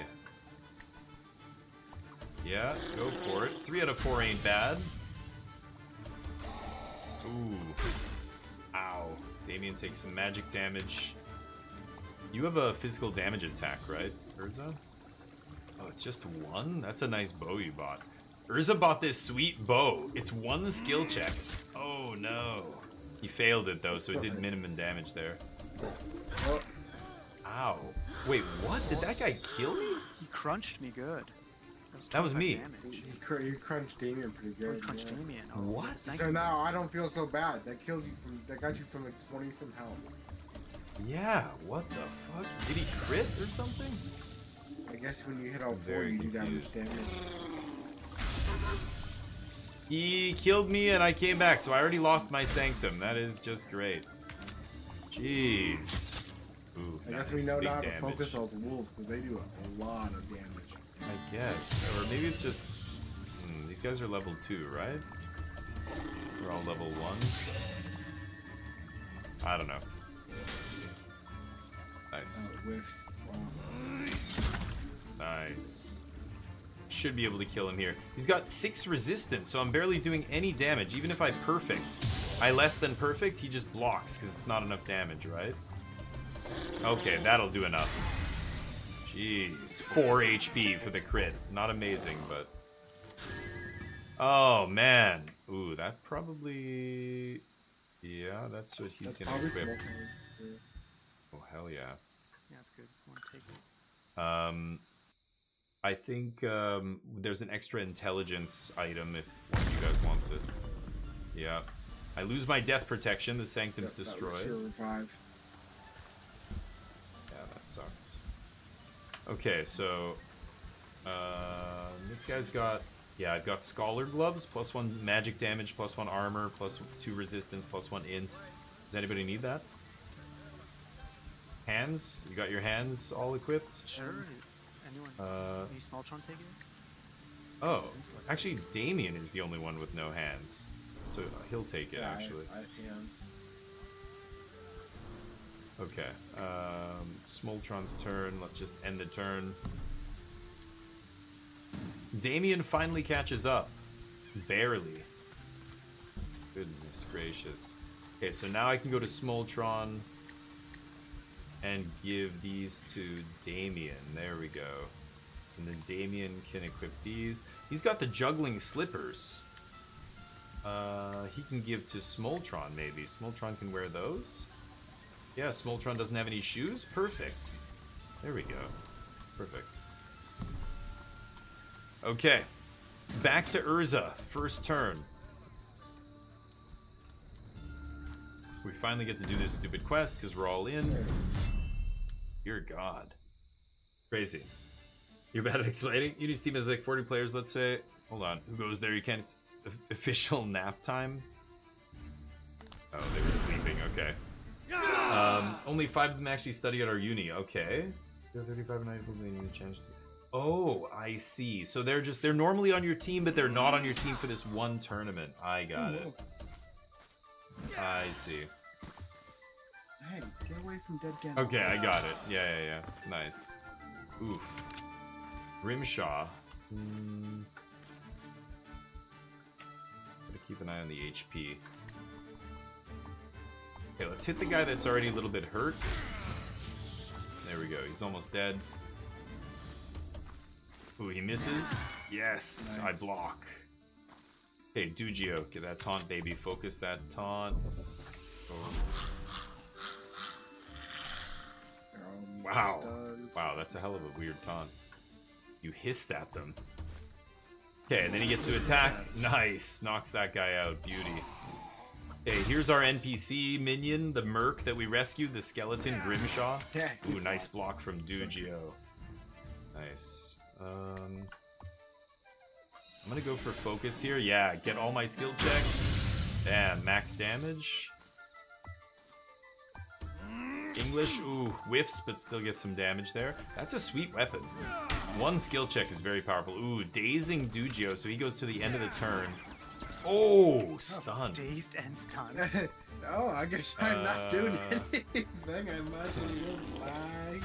S1: Yeah, go for it. 3 out of 4 ain't bad. Ooh. Ow. Damien takes some magic damage. You have a physical damage attack, right, Urza? Oh, it's just 1? That's a nice bow you bought. Urza bought this sweet bow. It's 1 skill check. Oh, no. He failed it, though, so it did minimum damage there.
S5: Oh,
S1: Ow. Wait, what? Did that guy kill me?
S4: He crunched me good.
S1: That was
S4: 25
S1: me.
S4: Damage.
S5: you crunched Damien pretty
S4: Oh, he
S5: good.
S4: crunched
S5: Yeah.
S4: Damien. Oh,
S1: What?
S4: thank
S5: So
S4: you.
S5: now I don't feel so bad. That killed you from... That got you from like 20 some health.
S1: Yeah, what the fuck? Did he crit or something?
S5: I guess when you hit all 4,
S1: Very
S5: you do that much
S1: confused.
S5: damage.
S1: He killed me and I came back, so I already lost my sanctum. That is just great. Jeez. Ooh,
S5: I guess
S1: nice,
S5: we know
S1: big
S5: now to
S1: damage.
S5: focus those wolves because they do a lot of damage.
S1: I guess. Or maybe it's just... these guys are level 2, right? We're all level 1. I don't know. Nice.
S5: Oh, whiffs. Wow.
S1: Nice. Should be able to kill him here. He's got 6 resistance, so I'm barely doing any damage. Even if I perfect, I less than perfect, he just blocks because it's not enough damage, right? Okay, that'll do enough. Jeez. 4 HP for the crit. Not amazing, but... Oh, man. Ooh, that probably... Yeah, that's what he's
S5: That's
S1: gonna
S5: probably
S1: equip.
S5: small.
S1: Oh, hell yeah.
S4: Yeah, that's good. I want to take it.
S1: I think there's an extra intelligence item if one of you guys wants it. Yeah. I lose my death protection. The sanctum's destroyed.
S5: Revive.
S1: Yeah, that sucks. Okay, so this guy's got, yeah, I've got scholar gloves, +1 magic damage, +1 armor, +2 resistance, +1 int. Does anybody need that? Hands? You got your hands all equipped?
S4: Sure. Anyone? Any Smalltron take it?
S1: Oh, actually, Damien is the only one with no hands, so he'll take it.
S5: Yeah,
S1: actually,
S5: I hands.
S1: okay. Smoltron's turn. Let's just end the turn. Damien finally catches up, barely. Goodness gracious. Okay, so now I can go to Smoltron and give these to Damien. There we go. And then Damien can equip these. He's got the juggling slippers. He can give to Smoltron, maybe. Smoltron can wear those? Yeah, Smoltron doesn't have any shoes? Perfect. There we go. Perfect. Okay. Back to Urza. First turn. We finally get to do this stupid quest because we're all in. Dear God. Crazy. You're bad at explaining? Uni's team has like 40 players, let's say. Hold on. Who goes there? You can't... Official nap time? Oh, they were sleeping. Okay. Only 5 of them actually study at our uni. Okay. 35 and 9 people they need a chance. Oh, I see. So they're normally on your team, but they're not on your team for this one tournament. I got it. I see.
S5: Hey, get away from dead Gandalf.
S1: Okay, I got it. Yeah. Nice. Oof. Grimshaw. Gotta keep an eye on the HP. Okay, let's hit the guy that's already a little bit hurt. There we go. He's almost dead. Ooh, he misses. Yes,
S5: Nice.
S1: I block. Okay, Dugio, get that taunt, baby. Focus that taunt. Oh. Wow. Wow, that's a hell of a weird taunt. You hissed at them. Okay, and then he gets to attack. Nice. Knocks that guy out. Beauty. Okay, here's our NPC minion, the merc that we rescued, the skeleton Grimshaw.
S5: Yeah.
S1: Ooh, nice block from Dugio. Nice. I'm gonna go for focus here. Yeah, get all my skill checks. Damn, max damage. English, ooh, whiffs, but still get some damage there. That's a sweet weapon. One skill check is very powerful. Ooh, dazing Dugio, so he goes to the end of the turn. Oh, stunned.
S4: Dazed and stunned.
S5: Oh, I guess I'm not doing anything. I imagine he was lying.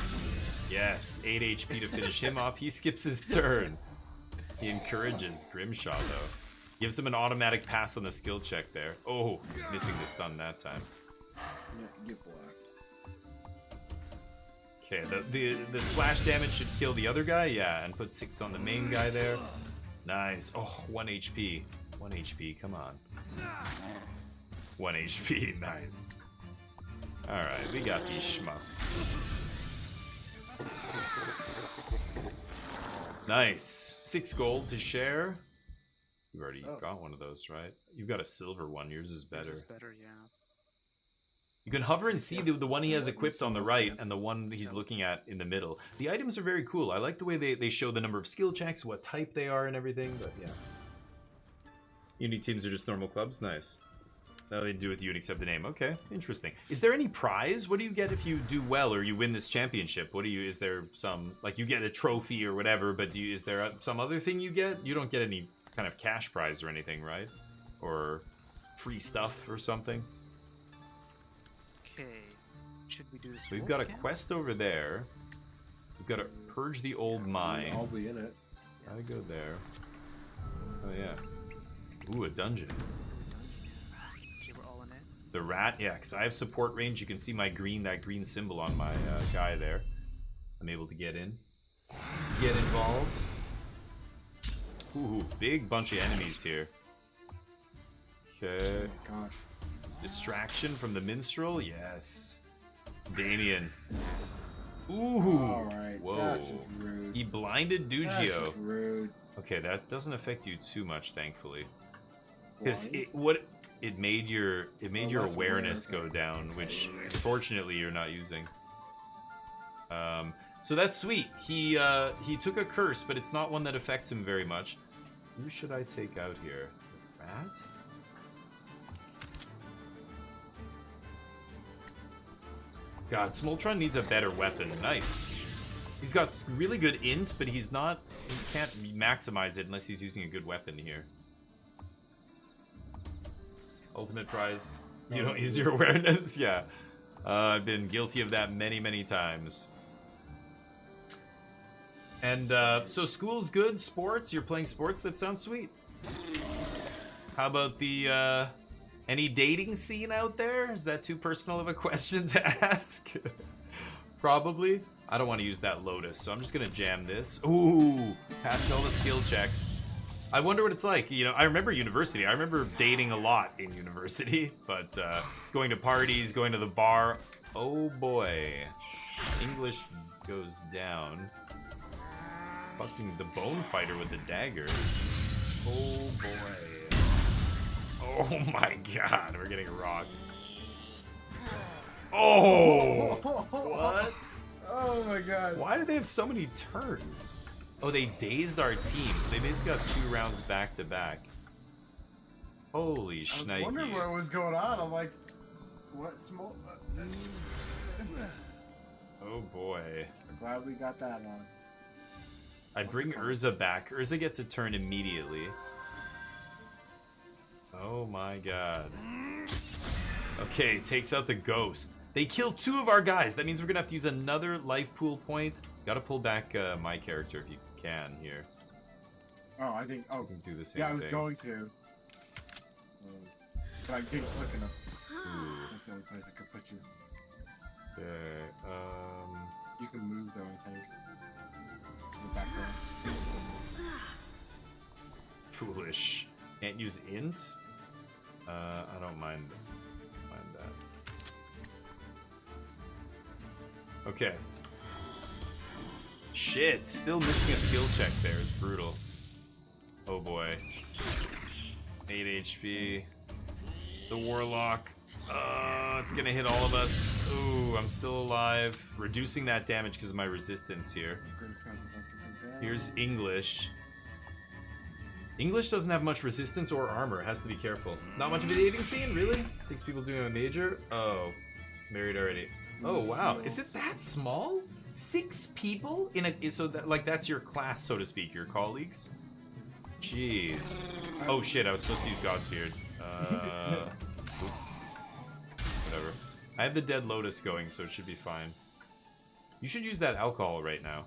S1: Yes, 8 HP to finish him off. He skips his turn. He encourages Grimshaw, though. Gives him an automatic pass on the skill check there. Oh, missing the stun that time.
S5: Yeah, get blocked.
S1: Okay, the splash damage should kill the other guy, yeah, and put 6 on the main guy there. Nice. Oh, 1 HP. 1 HP, come on. 1 HP, nice. Alright, we got these schmucks. Nice. 6 gold to share. You've already got one of those, right? You've got a silver one. Yours is better.
S4: Yours is better, yeah.
S1: You can hover and see the one he has equipped on the right and the one he's looking at in the middle. The items are very cool. I like the way they show the number of skill checks, what type they are and everything, but yeah. Uni teams are just normal clubs? Nice. Nothing to do with you except the name. Okay, interesting. Is there any prize? What do you get if you do well or you win this championship? What do you, is there some, like you get a trophy or whatever, but is there some other thing you get? You don't get any kind of cash prize or anything, right? Or free stuff or something?
S4: Okay. Should we do this?
S1: So we've got a quest over there. We've got to purge the old mine.
S7: I'll be in it.
S1: Gotta go there. Oh yeah. Ooh, a dungeon.
S4: Okay, we're all in it.
S1: The rat, yeah, because I have support range. You can see my that green symbol on my guy there. I'm able to get in. Get involved. Ooh, big bunch of enemies here. Okay.
S5: Oh my gosh.
S1: Distraction from the minstrel, yes. Damien. Ooh.
S5: Alright,
S1: Whoa.
S5: that's just rude.
S1: He blinded
S5: That's
S1: Dugio.
S5: rude.
S1: Okay, that doesn't affect you too much, thankfully. Because
S5: Why?
S1: it made your
S5: Oh,
S1: your
S5: less
S1: awareness
S5: aware,
S1: go down, which unfortunately you're not using. So that's sweet. He took a curse, but it's not one that affects him very much. Who should I take out here? The rat? God, Smoltron needs a better weapon. Nice. He's got really good int, but he can't maximize it unless he's using a good weapon here. Ultimate prize. You don't use your awareness? Yeah. I've been guilty of that many, many times. And so school's good. Sports, you're playing sports. That sounds sweet. How about the any dating scene out there? Is that too personal of a question to ask? Probably. I don't want to use that Lotus, so I'm just gonna jam this. Ooh, passing all the skill checks. I wonder what it's like. You know, I remember university. I remember dating a lot in university, but going to parties, going to the bar. Oh boy, English goes down. Fucking the bone fighter with the dagger. Oh boy. Oh my god, we're getting rocked. Oh! What?
S5: Oh my god.
S1: Why do they have so many turns? Oh, they dazed our team, so they basically got 2 rounds back to back. Holy
S5: I was
S1: shnikes.
S5: wondering what was going on. I'm like, what's more?
S1: Oh boy.
S5: I'm glad we got that on.
S1: I bring Urza back. Urza gets a turn immediately. Oh my god. Okay, takes out the ghost. They kill 2 of our guys. That means we're gonna have to use another life pool point. Gotta pull back my character if you can here.
S5: Oh, I think. Oh,
S1: You can do the same
S5: yeah, I was
S1: thing.
S5: going to. But I didn't click enough.
S1: Ooh.
S5: That's the only place I could put you.
S1: Okay,
S5: You can move though, I think. In the background.
S1: foolish. Can't use int? I don't mind that. Okay. Shit, still missing a skill check there is brutal. Oh boy. 8 HP. The Warlock. It's gonna hit all of us. Ooh, I'm still alive. Reducing that damage because of my resistance here. Here's English. English doesn't have much resistance or armor. It has to be careful. Not much of a dating scene, really? 6 people doing a major? Oh, married already. Oh wow, is it that small? 6 people in a so that like that's your class, so to speak, your colleagues. Jeez. Oh shit, I was supposed to use Godbeard. Oops. Whatever. I have the Dead Lotus going, so it should be fine. You should use that alcohol right now.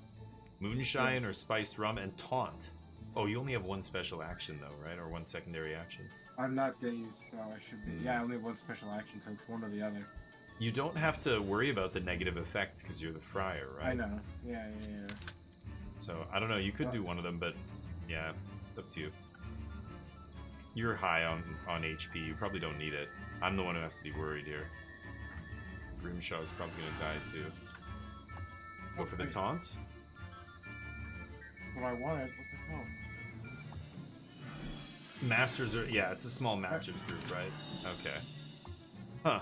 S1: Moonshine or spiced rum and taunt. Oh, you only have 1 special action though, right? Or 1 secondary action.
S5: I'm not dazed, so I should be. Yeah, I only have 1 special action, so it's one or the other.
S1: You don't have to worry about the negative effects because you're the friar, right?
S5: I know. Yeah.
S1: So, I don't know, you could do one of them, but yeah, up to you. You're high on HP, you probably don't need it. I'm the one who has to be worried here. Grimshaw is probably gonna die too. Go for the taunt?
S5: What I wanted, what the hell?
S1: Masters are, yeah, it's a small masters group, right? Okay. Huh.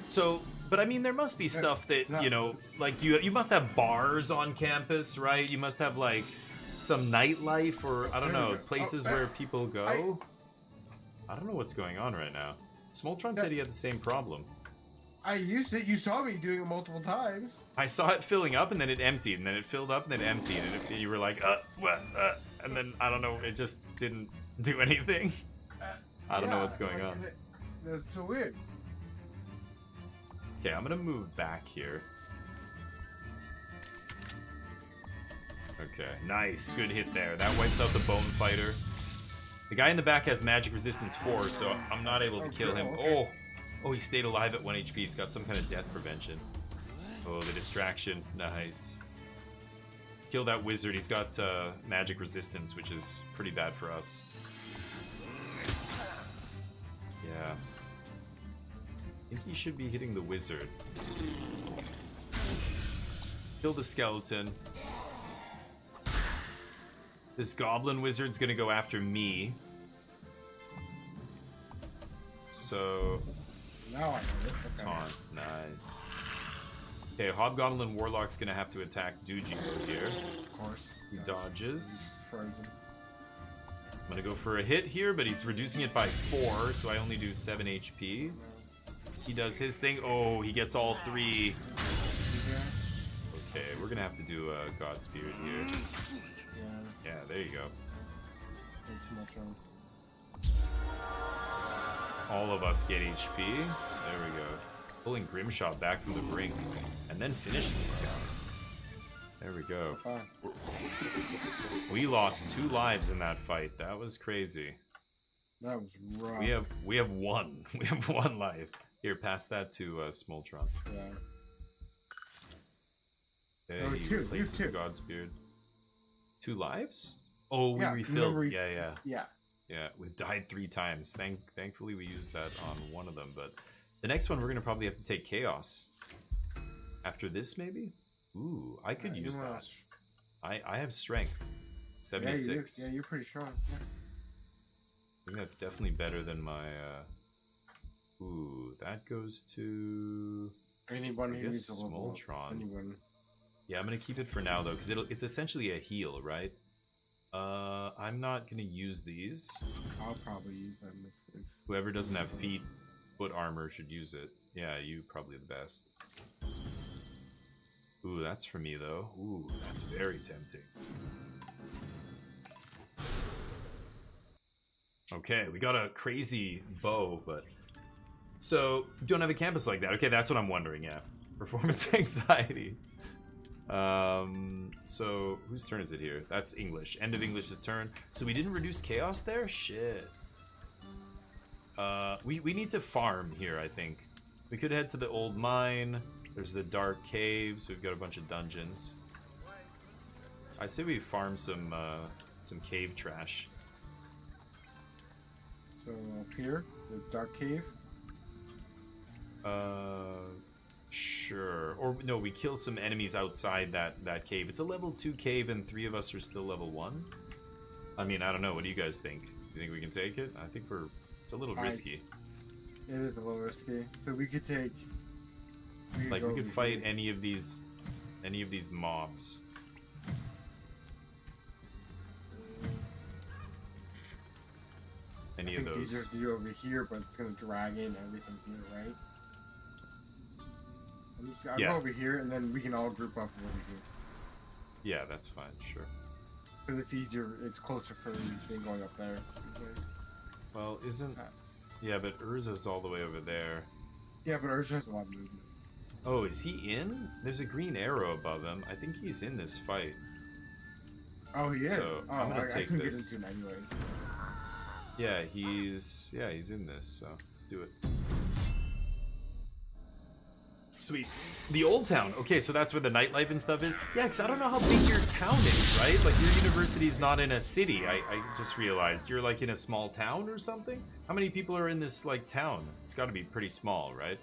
S1: So, but I mean, there must be stuff that, you know, like, you must have bars on campus, right? You must have, like, some nightlife or, I don't know, places where people go. I don't know what's going on right now. Smoltron said he had the same problem.
S5: I used it. You saw me doing it multiple times.
S1: I saw it filling up and then it emptied, and then it filled up and then emptied, and you were like, what? And then, I don't know, it just didn't do anything. I don't know what's going on.
S5: That's so weird.
S1: Okay, I'm gonna move back here. Okay, nice, good hit there. That wipes out the Bone Fighter. The guy in the back has magic resistance 4, so I'm not able to kill him.
S5: Okay.
S1: Oh, he stayed alive at 1 HP. He's got some kind of death prevention. Oh, the distraction, nice. Kill that wizard. He's got magic resistance, which is pretty bad for us. Yeah. I think he should be hitting the wizard. Kill the skeleton. This goblin wizard's gonna go after me. So
S5: Now I know it. Okay.
S1: taunt, nice. Okay, Hobgoblin Warlock's gonna have to attack Dujingo here.
S5: Of course.
S1: He
S5: Yeah.
S1: dodges.
S5: Frozen.
S1: I'm gonna go for a hit here, but he's reducing it by 4, so I only do 7 HP. He does his thing. Oh, he gets all 3. Okay, we're gonna have to do a God Spirit here.
S5: Yeah.
S1: Yeah, there you go.
S5: It's much on.
S1: All of us get HP. There we go. Pulling Grimshot back from the brink, and then finishing this guy. There we go.
S5: Fine.
S1: We lost 2 lives in that fight. That was crazy.
S5: That was rough.
S1: We have 1. We have 1 life. Here, pass that to Smoltron.
S5: Yeah.
S1: Okay,
S5: Oh,
S1: he
S5: 2,
S1: replaces
S5: you
S1: the
S5: 2.
S1: God Spirit. 2 lives? Oh, we
S5: Yeah,
S1: refilled.
S5: remember we-
S1: Yeah.
S5: Yeah.
S1: We've died 3 times. Thankfully, we used that on one of them. But the next one, we're gonna probably have to take Chaos. After this, maybe. Ooh, I could use
S5: anyone
S1: that.
S5: else?
S1: I have Strength. 76.
S5: Yeah, you're pretty strong. Yeah.
S1: I think that's definitely better than my. Ooh, that goes to.
S5: Anyone
S1: I
S5: who
S1: guess
S5: needs a level up.
S1: Smoltron.
S5: Anyone.
S1: Yeah, I'm gonna keep it for now though, because it's essentially a heal, right? I'm not gonna use these.
S5: I'll probably use them if
S1: Whoever doesn't have foot armor should use it. Yeah, you probably the best. Ooh, that's for me though. Ooh, that's very tempting. Okay, we got a crazy bow, but so don't have a campus like that. Okay, that's what I'm wondering. Yeah, performance anxiety. So whose turn is it here? That's English. End of English's turn. So we didn't reduce chaos there? Shit. We need to farm here, I think. We could head to the old mine. There's the dark caves. We've got a bunch of dungeons. I say we farm some cave trash.
S5: So up here, the dark cave.
S1: Sure. Or no, we kill some enemies outside that cave. It's a level 2 cave and 3 of us are still level 1. I mean, I don't know. What do you guys think? Do you think we can take it? I think it's a little risky.
S5: It is a little risky. So we could take.
S1: Like
S5: go
S1: we could
S5: over
S1: fight
S5: here.
S1: any of these mobs.
S5: I
S1: Any
S5: think
S1: of
S5: it's easier
S1: those.
S5: to do over here, but it's gonna drag in everything here, right? I'll
S1: Yeah.
S5: go over here, and then we can all group up over here.
S1: Yeah, that's fine. Sure.
S5: Because it's easier, it's closer for me than going up there. Okay.
S1: Well, isn't...
S5: Uh,
S1: Yeah, but Urza's all the way over there.
S5: Yeah, but ours has a lot of movement.
S1: Oh, is he in? There's a green arrow above him. I think he's in this fight.
S5: Oh, he is.
S1: So,
S5: oh,
S1: I'm gonna
S5: I
S1: take
S5: couldn't
S1: this.
S5: get into it anyways.
S1: Yeah, he's in this, so let's do it. Sweet. The old town. Okay, so that's where the nightlife and stuff is. Yeah, because I don't know how big your town is, right? Like, your university's not in a city. I just realized. You're, like, in a small town or something? How many people are in this, like, town? It's got to be pretty small, right?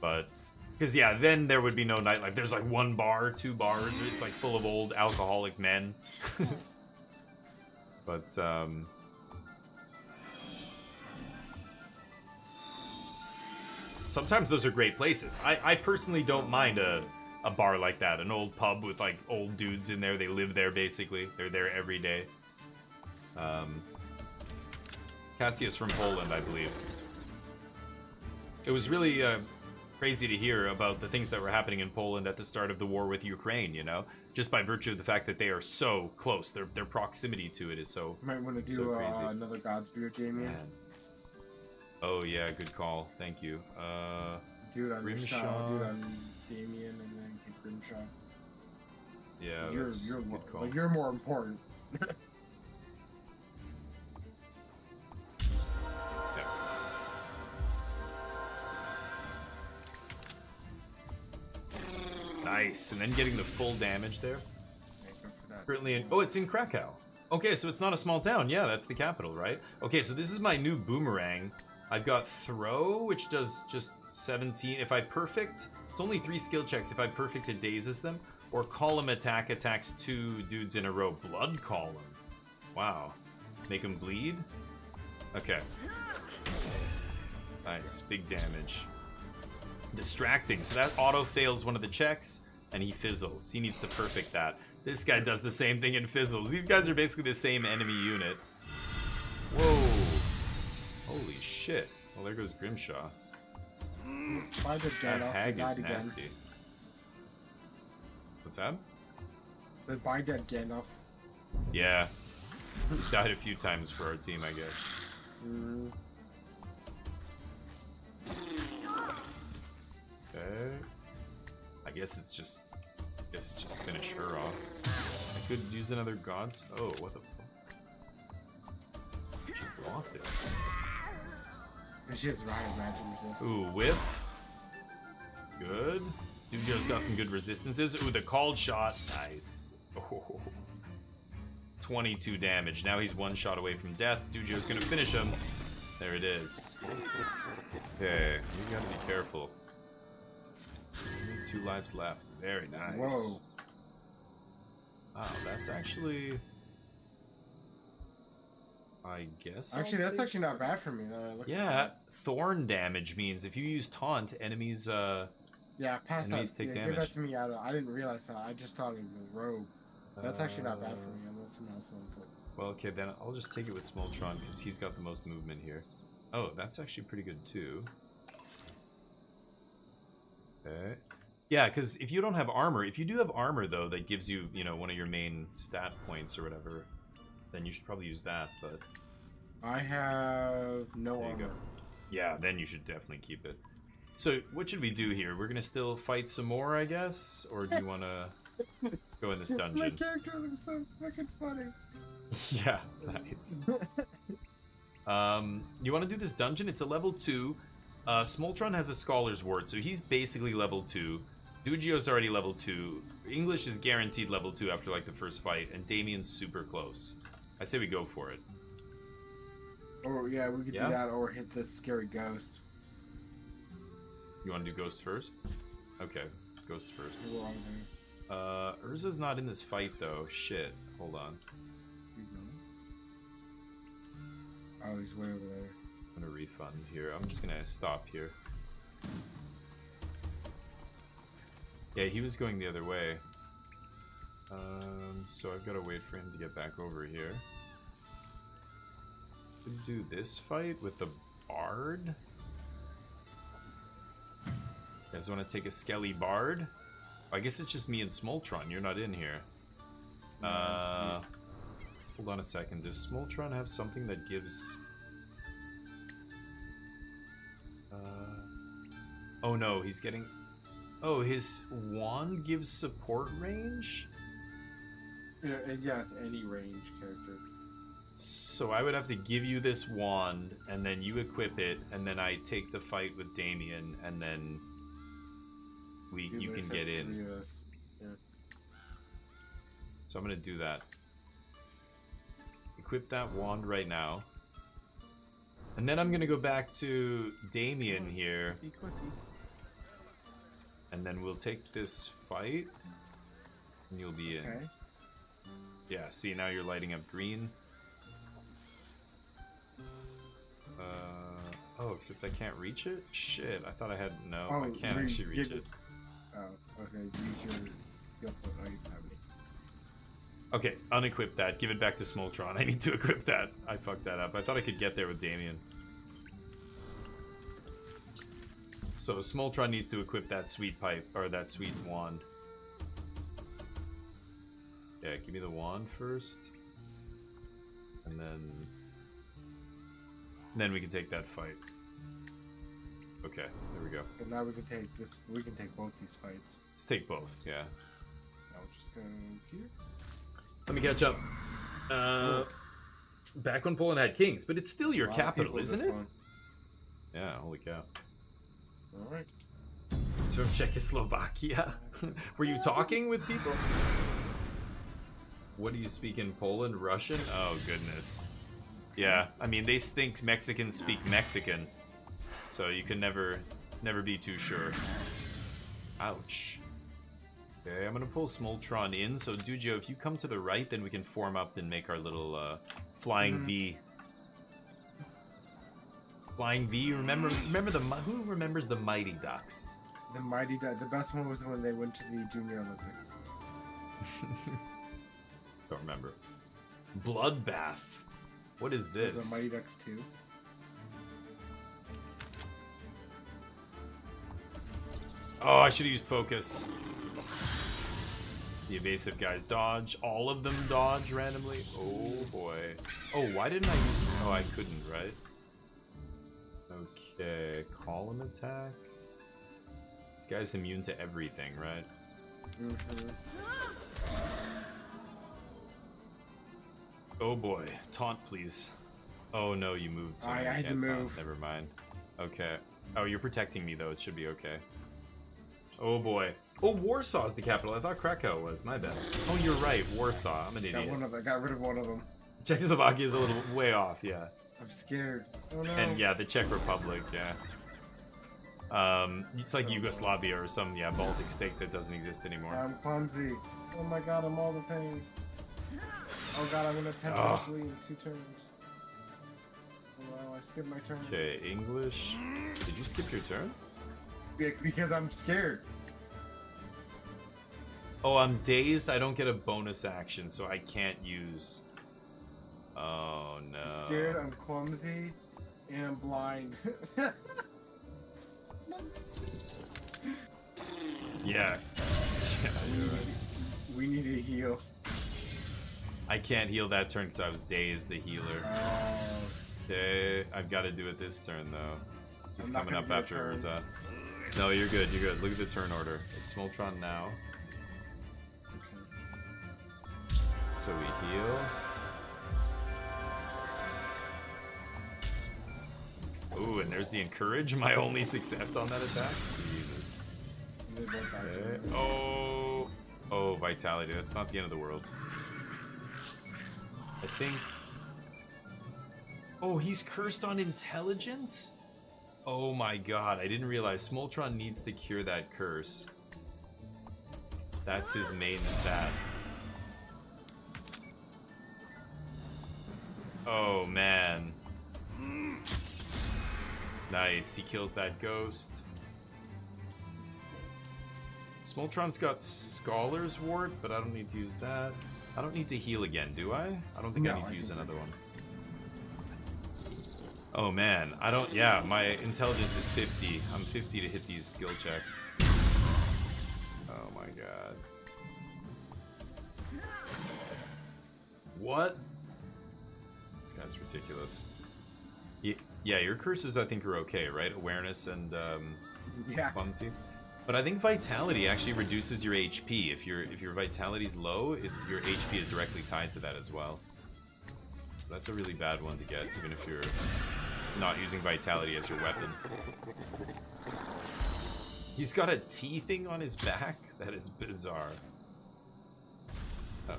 S1: But, because, yeah, then there would be no nightlife. There's, like, 1 bar, 2 bars. It's, like, full of old alcoholic men. But, sometimes those are great places. I personally don't mind a bar like that. An old pub with like old dudes in there. They live there basically. They're there every day. Cassius from Poland, I believe. It was really crazy to hear about the things that were happening in Poland at the start of the war with Ukraine, you know? Just by virtue of the fact that they are so close. Their proximity to it is so
S5: Might want to do
S1: so crazy.
S5: another God's Beard, Damien.
S1: Man. Oh yeah, good call. Thank you.
S5: Do it on
S1: Grimshaw.
S5: Grimshaw. Do it on Damien, and then get Grimshaw.
S1: Yeah,
S5: you're
S1: that's
S5: you're
S1: a
S5: more,
S1: good call.
S5: like, you're more important.
S1: Yeah. Nice, and then getting the full damage there.
S5: Okay, go for that.
S1: Currently in, oh, it's in Krakow. Okay, so it's not a small town. Yeah, that's the capital, right? Okay, so this is my new boomerang. I've got throw, which does just 17. If I perfect It's only 3 skill checks if I perfected dazes them, or column attack attacks 2 dudes in a row. Blood column. Wow. Make them bleed? Okay. Nice. Big damage. Distracting. So that auto fails one of the checks, and he fizzles. He needs to perfect that. This guy does the same thing and fizzles. These guys are basically the same enemy unit. Whoa. Holy shit. Well, there goes Grimshaw.
S5: Buy the
S1: That
S5: Gandalf.
S1: hag
S5: He
S1: is
S5: died again.
S1: nasty. What's that?
S5: So buy dead Gandalf.
S1: Yeah. He's died a few times for our team, I guess. Okay. I guess it's just finish her off. I could use another gods. Oh, what the fuck? She blocked it.
S5: She has riot magic resist.
S1: Ooh, whiff. Good. Dujo's got some good resistances. Ooh, the called shot. Nice. Oh. 22 damage. Now he's 1 shot away from death. Dujo's gonna finish him. There it is. Okay, you gotta be careful. Only 2 lives left. Very nice.
S5: Whoa.
S1: Wow, that's actually... I guess
S5: Actually,
S1: I'll
S5: that's
S1: take-
S5: actually not bad for me.
S1: Yeah, thorn damage means if you use taunt, enemies,
S5: Yeah, pass that.
S1: Enemies take
S5: Yeah,
S1: damage.
S5: give that to me. I didn't realize that. I just thought it was rogue. That's actually not bad for me. I'm not someone else wants it.
S1: Well, okay, then I'll just take it with Smoltron because he's got the most movement here. Oh, that's actually pretty good too. Okay. Yeah, because if you don't have armor, if you do have armor though, that gives you, you know, one of your main stat points or whatever, then you should probably use that, but...
S5: I have no
S1: There you go.
S5: armor.
S1: Yeah, then you should definitely keep it. So, what should we do here? We're gonna still fight some more, I guess? Or do you want to go in this
S5: My
S1: dungeon?
S5: character looks so fucking funny.
S1: Yeah, nice. You want to do this dungeon? It's a level 2. Smoltron has a Scholar's Ward, so he's basically level 2. Dugio's already level 2. English is guaranteed level 2 after, like, the first fight, and Damien's super close. I say we go for it.
S5: Or yeah, we could
S1: Yeah?
S5: do that, or hit the scary ghost.
S1: You want to do Ghost first? Okay, Ghost first.
S5: We're on there.
S1: Urza's not in this fight, though. Shit. Hold on.
S5: Oh, he's way over there.
S1: I'm gonna refund here. I'm just gonna stop here. Yeah, he was going the other way. So I've got to wait for him to get back over here. Could do this fight with the Bard. You guys want to take a Skelly Bard? I guess it's just me and Smoltron. You're not in here. Hold on a second. Does Smoltron have something that gives... Oh no, he's getting... Oh, his wand gives support range?
S5: Yeah, it's any range character.
S1: So I would have to give you this wand, and then you equip it, and then I take the fight with Damien, and then you can get in.
S5: Yeah.
S1: So I'm gonna do that. Equip that wand right now. And then I'm gonna go back to Damien here, and then we'll take this fight, and you'll be in.
S5: Okay.
S1: Yeah, see, now you're lighting up green. Oh, except I can't reach it? Shit, I thought I had... No, I can't actually reach it.
S5: Oh, okay. Use your foot. Oh, you have it.
S1: Okay, unequip that. Give it back to Smoltron. I need to equip that. I fucked that up. I thought I could get there with Damien. So Smoltron needs to equip that sweet pipe, or that sweet wand. Yeah, give me the wand first. And then we can take that fight. Okay, there we go.
S5: So now we can take this. We can take both these fights.
S1: Let's take both, yeah.
S5: I'll just go here.
S1: Let me catch up. Back when Poland had kings, but it's still your
S5: A lot of
S1: capital,
S5: people
S1: isn't
S5: this
S1: it?
S5: one.
S1: Yeah, holy cow.
S5: All right.
S1: From Czechoslovakia. Were you talking with people? What do you speak in Poland? Russian? Oh, goodness. Yeah, I mean, they think Mexicans speak Mexican, so you can never be too sure. Ouch. Okay, I'm gonna pull Smoltron in. So Dujio, if you come to the right, then we can form up and make our little flying V. Flying V. Remember who remembers the Mighty Ducks?
S5: The Mighty Ducks. The best one was when they went to the Junior Olympics.
S1: Don't remember. Bloodbath. What is
S5: There's
S1: this?
S5: a Mighty Ducks 2.
S1: Oh, I should have used focus. The evasive guys dodge. All of them dodge randomly. Oh boy. Oh, why didn't I use... Oh, I couldn't, right? Okay, column attack. This guy's immune to everything, right? Oh boy. Taunt, please. Oh no, you moved. So
S5: I had to
S1: can't taunt.
S5: move.
S1: Never mind. Okay. Oh, you're protecting me though. It should be okay. Oh boy. Oh, Warsaw's the capital. I thought Krakow was. My bad. Oh, you're right. Warsaw. I'm an idiot.
S5: Got rid of one of them.
S1: Czechoslovakia is a little way off, yeah.
S5: I'm scared. Oh no.
S1: And yeah, the Czech Republic, yeah. It's like Yugoslavia or some, yeah, Baltic state that doesn't exist anymore.
S5: I'm clumsy. Oh my god, I'm all the things. Oh god, I'm gonna attempt to flee in 2 turns. Oh wow, I skipped my turn.
S1: Okay, English. Did you skip your turn?
S5: Because I'm scared.
S1: Oh, I'm dazed. I don't get a bonus action, so I can't use... Oh, no.
S5: I'm scared, I'm clumsy, and I'm blind.
S1: Yeah.
S5: We need to heal.
S1: I can't heal that turn because I was dazed, the healer. Okay, I've got to do it this turn, though. He's
S5: I'm not
S1: coming
S5: gonna
S1: up
S5: do a
S1: after
S5: turn.
S1: Urza. No, you're good, you're good. Look at the turn order. It's Smoltron now. So we heal. Ooh, and there's the Encourage, my only success on that attack. Jesus. Okay. Oh, oh, Vitality. That's not the end of the world. I think... Oh, he's cursed on Intelligence? Oh my god, I didn't realize Smoltron needs to cure that curse. That's his main stat. Oh man. Nice, he kills that ghost. Smoltron's got Scholar's Wart, but I don't need to use that. I don't need to heal again, do I? I don't think I need to use another one. Oh man, I don't, yeah, my intelligence is 50. I'm 50 to hit these skill checks. Oh my god. What? This guy's ridiculous. Yeah, your curses I think are okay, right? Awareness and clumsy. But I think Vitality actually reduces your HP. If your Vitality's low, it's your HP is directly tied to that as well. So that's a really bad one to get, even if you're not using Vitality as your weapon. He's got a T thing on his back? That is bizarre. Oh.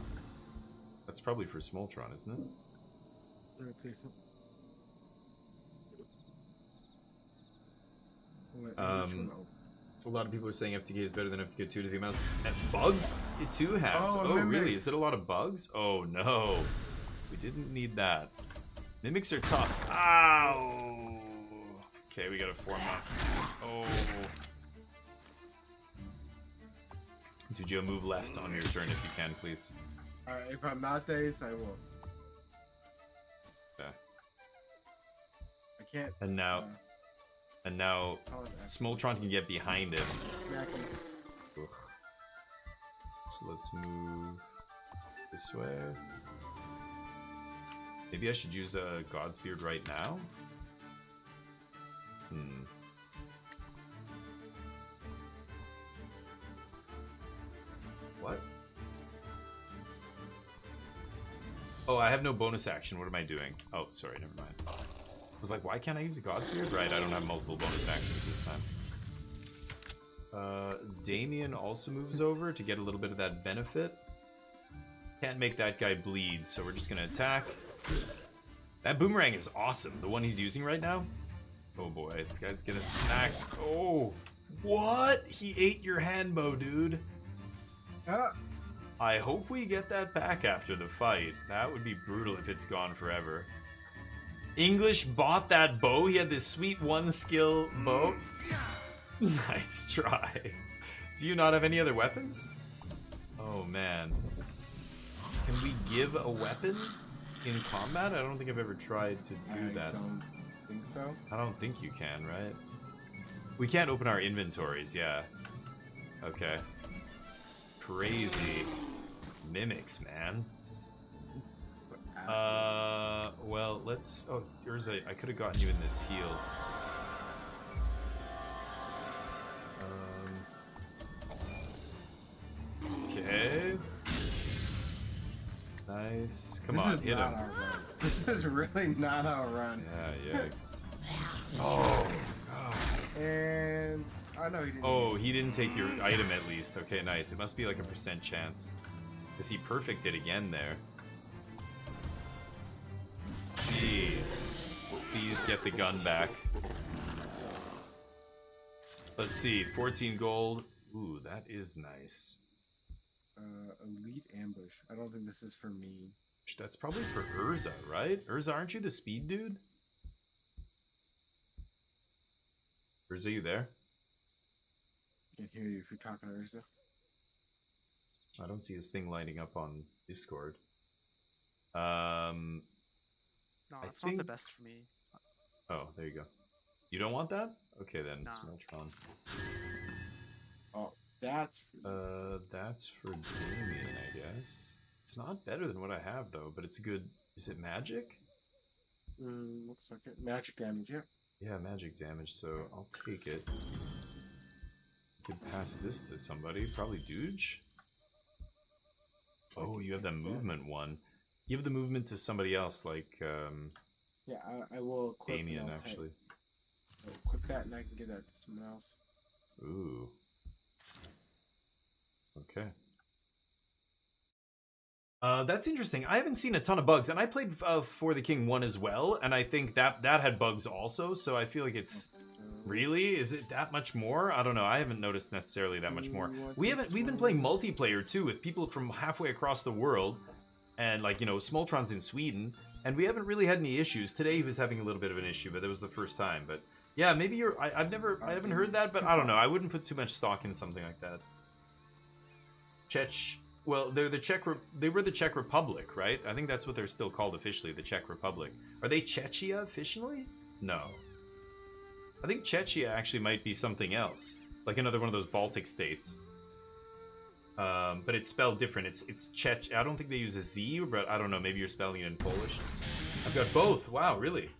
S1: That's probably for Smoltron, isn't it?
S5: I would say so.
S1: A lot of people are saying FTK is better than FTK 2 to the amounts and bugs it too has. Oh,
S5: Mimic.
S1: really? Is it a lot of bugs? Oh no. We didn't need that. Mimics are tough. Ow! Okay, we gotta form up. Oh. Dujio, move left on your turn if you can, please.
S5: Alright, if I'm not dazed, I will.
S1: Okay.
S5: I can't.
S1: And now Smoltron can get behind him.
S5: Smack him.
S1: Ugh. So let's move this way. Maybe I should use a Godspear right now? What? Oh, I have no bonus action. What am I doing? Oh, sorry, never mind. I was like, why can't I use a Godspear? Right, I don't have multiple bonus actions this time. Damien also moves over to get a little bit of that benefit. Can't make that guy bleed, so we're just gonna attack. That boomerang is awesome. The one he's using right now. Oh boy, this guy's gonna smack. Oh, What? He ate your handbow, dude.
S5: Ah,
S1: I hope we get that back after the fight. That would be brutal if it's gone forever. English bought that bow. He had this sweet one skill bow. Nice try. Do you not have any other weapons? Oh man. Can we give a weapon in combat? I don't think I've ever tried to do
S5: I
S1: that.
S5: don't think so.
S1: I don't think you can, right? We can't open our inventories, yeah. Okay. Crazy. Mimics, man. Well, let's... Oh, Urza, I could have gotten you in this heal. Okay. Nice. Come on, hit him.
S5: This is really not our run.
S1: Yeah, yikes. Oh, God.
S5: And I know he didn't.
S1: Oh, he didn't take your item at least. Okay, nice. It must be like a % chance. Because he perfected again there. Jeez. Please get the gun back. Let's see. 14 gold. Ooh, that is nice.
S5: Elite ambush. I don't think this is for me.
S1: That's probably for Urza, right? Urza, aren't you the speed dude? Urza, you there?
S5: Can't hear you if you're talking to Urza.
S1: I don't see his thing lighting up on Discord.
S4: No,
S1: I
S4: it's not the
S1: think-
S4: best for me.
S1: Oh, there you go. You don't want that? Okay then,
S4: Nah.
S1: Smoltron.
S5: Oh, that's.
S1: That's for Damien, I guess. It's not better than what I have though, but it's a good. Is it magic?
S5: Looks like it. Magic damage, yeah.
S1: Yeah, magic damage. So I'll take it. Could pass this to somebody, probably Dooge. Oh, you have the movement one. Give the movement to somebody else, like
S5: Yeah, I will equip.
S1: Damien,
S5: and I'll
S1: actually.
S5: I'll equip that and I can give that to someone else.
S1: Ooh. Okay. That's interesting. I haven't seen a ton of bugs, and I played For the King 1 as well, and I think that had bugs also, so I feel like it's... Really? Is it that much more? I don't know. I haven't noticed necessarily that much more. We've been playing multiplayer too with people from halfway across the world, and like, you know, Smoltron's in Sweden, and we haven't really had any issues. Today he was having a little bit of an issue, but that was the first time. But yeah, maybe you're... I haven't heard that, but I don't know. I wouldn't put too much stock in something like that. Well, they're the they were the Czech Republic, right? I think that's what they're still called officially, the Czech Republic. Are they Czechia officially? No. I think Czechia actually might be something else, like another one of those Baltic states. But it's spelled different. It's Czech. I don't think they use a Z, but I don't know. Maybe you're spelling it in Polish. I've got both. Wow, really?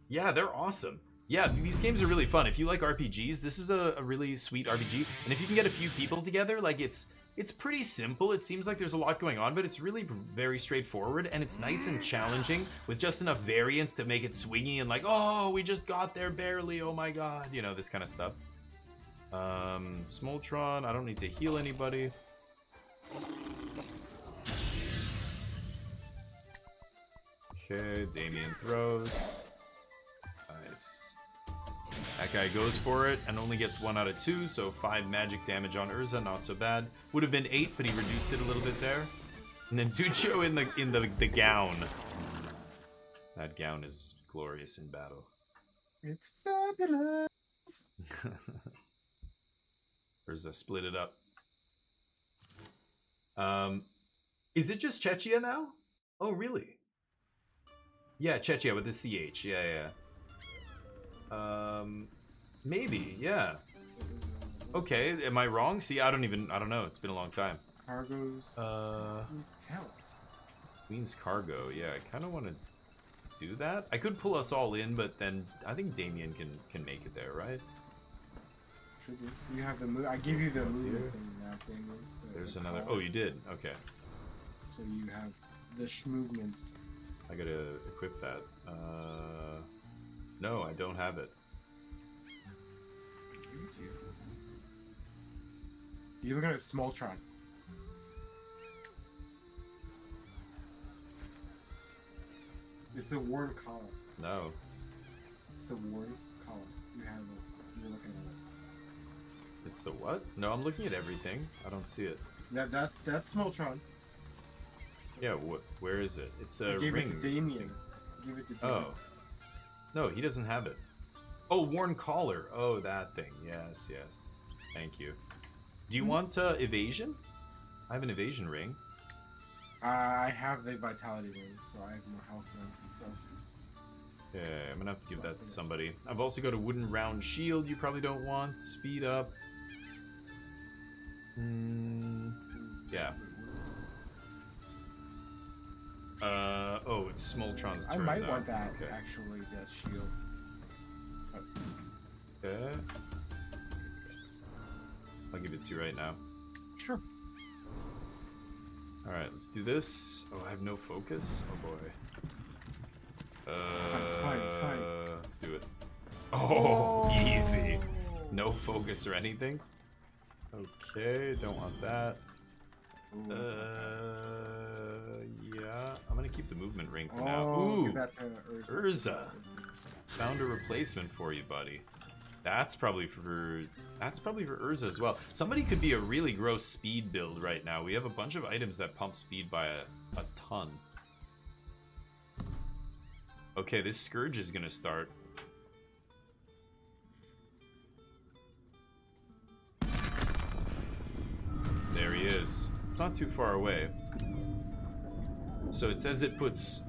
S1: Yeah, they're awesome. Yeah, these games are really fun. If you like RPGs, this is a really sweet RPG. And if you can get a few people together, like it's pretty simple. It seems like there's a lot going on, but it's really very straightforward, and it's nice and challenging with just enough variance to make it swingy and like, oh, we just got there barely, oh my god, you know, this kind of stuff. Smoltron, I don't need to heal anybody. Okay, Damien throws. Nice. That guy goes for it and only gets 1 out of 2, so 5 magic damage on Urza, not so bad. Would have been 8, but he reduced it a little bit there. And then Ducho in the gown. That gown is glorious in battle.
S5: It's fabulous.
S1: Urza split it up. Is it just Czechia now? Oh, really? Yeah, Czechia with the CH. Yeah. Maybe, yeah. Okay, am I wrong? See, I don't know. It's been a long time.
S5: Cargo's talent.
S1: Queen's Cargo. Yeah, I kind of want to do that. I could pull us all in, but then I think Damien can make it there, right?
S5: Should be. You have the move. I give you the movement thing now, Damien.
S1: There's another. Oh, you did? Okay.
S5: So you have the movements.
S1: I gotta equip that. No, I don't have it.
S5: Give it to you. You're looking at Smoltron. It's the word column.
S1: No.
S5: It's the word column. You have it. You're looking
S1: It's the what? No, I'm looking at everything. I don't see it.
S5: That's Smoltron.
S1: Yeah, where is it? It's a
S5: I gave
S1: ring.
S5: it to
S1: or
S5: Damien.
S1: something.
S5: I gave it to Damien.
S1: Oh. No, he doesn't have it. Oh, worn collar. Oh, that thing. Yes, yes. Thank you. Do you want evasion? I have an evasion ring.
S5: I have the vitality ring, so I have more health now. So.
S1: Yeah, I'm gonna have to give that to somebody. I've also got a wooden round shield you probably don't want. Speed up. Yeah. Oh, it's Smoltron's
S5: I
S1: turn
S5: might
S1: now.
S5: want that,
S1: Okay.
S5: actually, that shield.
S1: Okay. I'll give it to you right now.
S5: Sure.
S1: Alright, let's do this. Oh, I have no focus? Oh boy.
S5: Fine.
S1: Let's do it. Oh, easy. No focus or anything. Okay, don't want that. Yeah, I'm gonna keep the movement ring for now.
S5: Oh,
S1: Ooh,
S5: give that to
S1: Urza. Found a replacement for you, buddy. That's probably for Urza as well. Somebody could be a really gross speed build right now. We have a bunch of items that pump speed by a ton. Okay, this Scourge is gonna start. There he is. It's not too far away. So it says it puts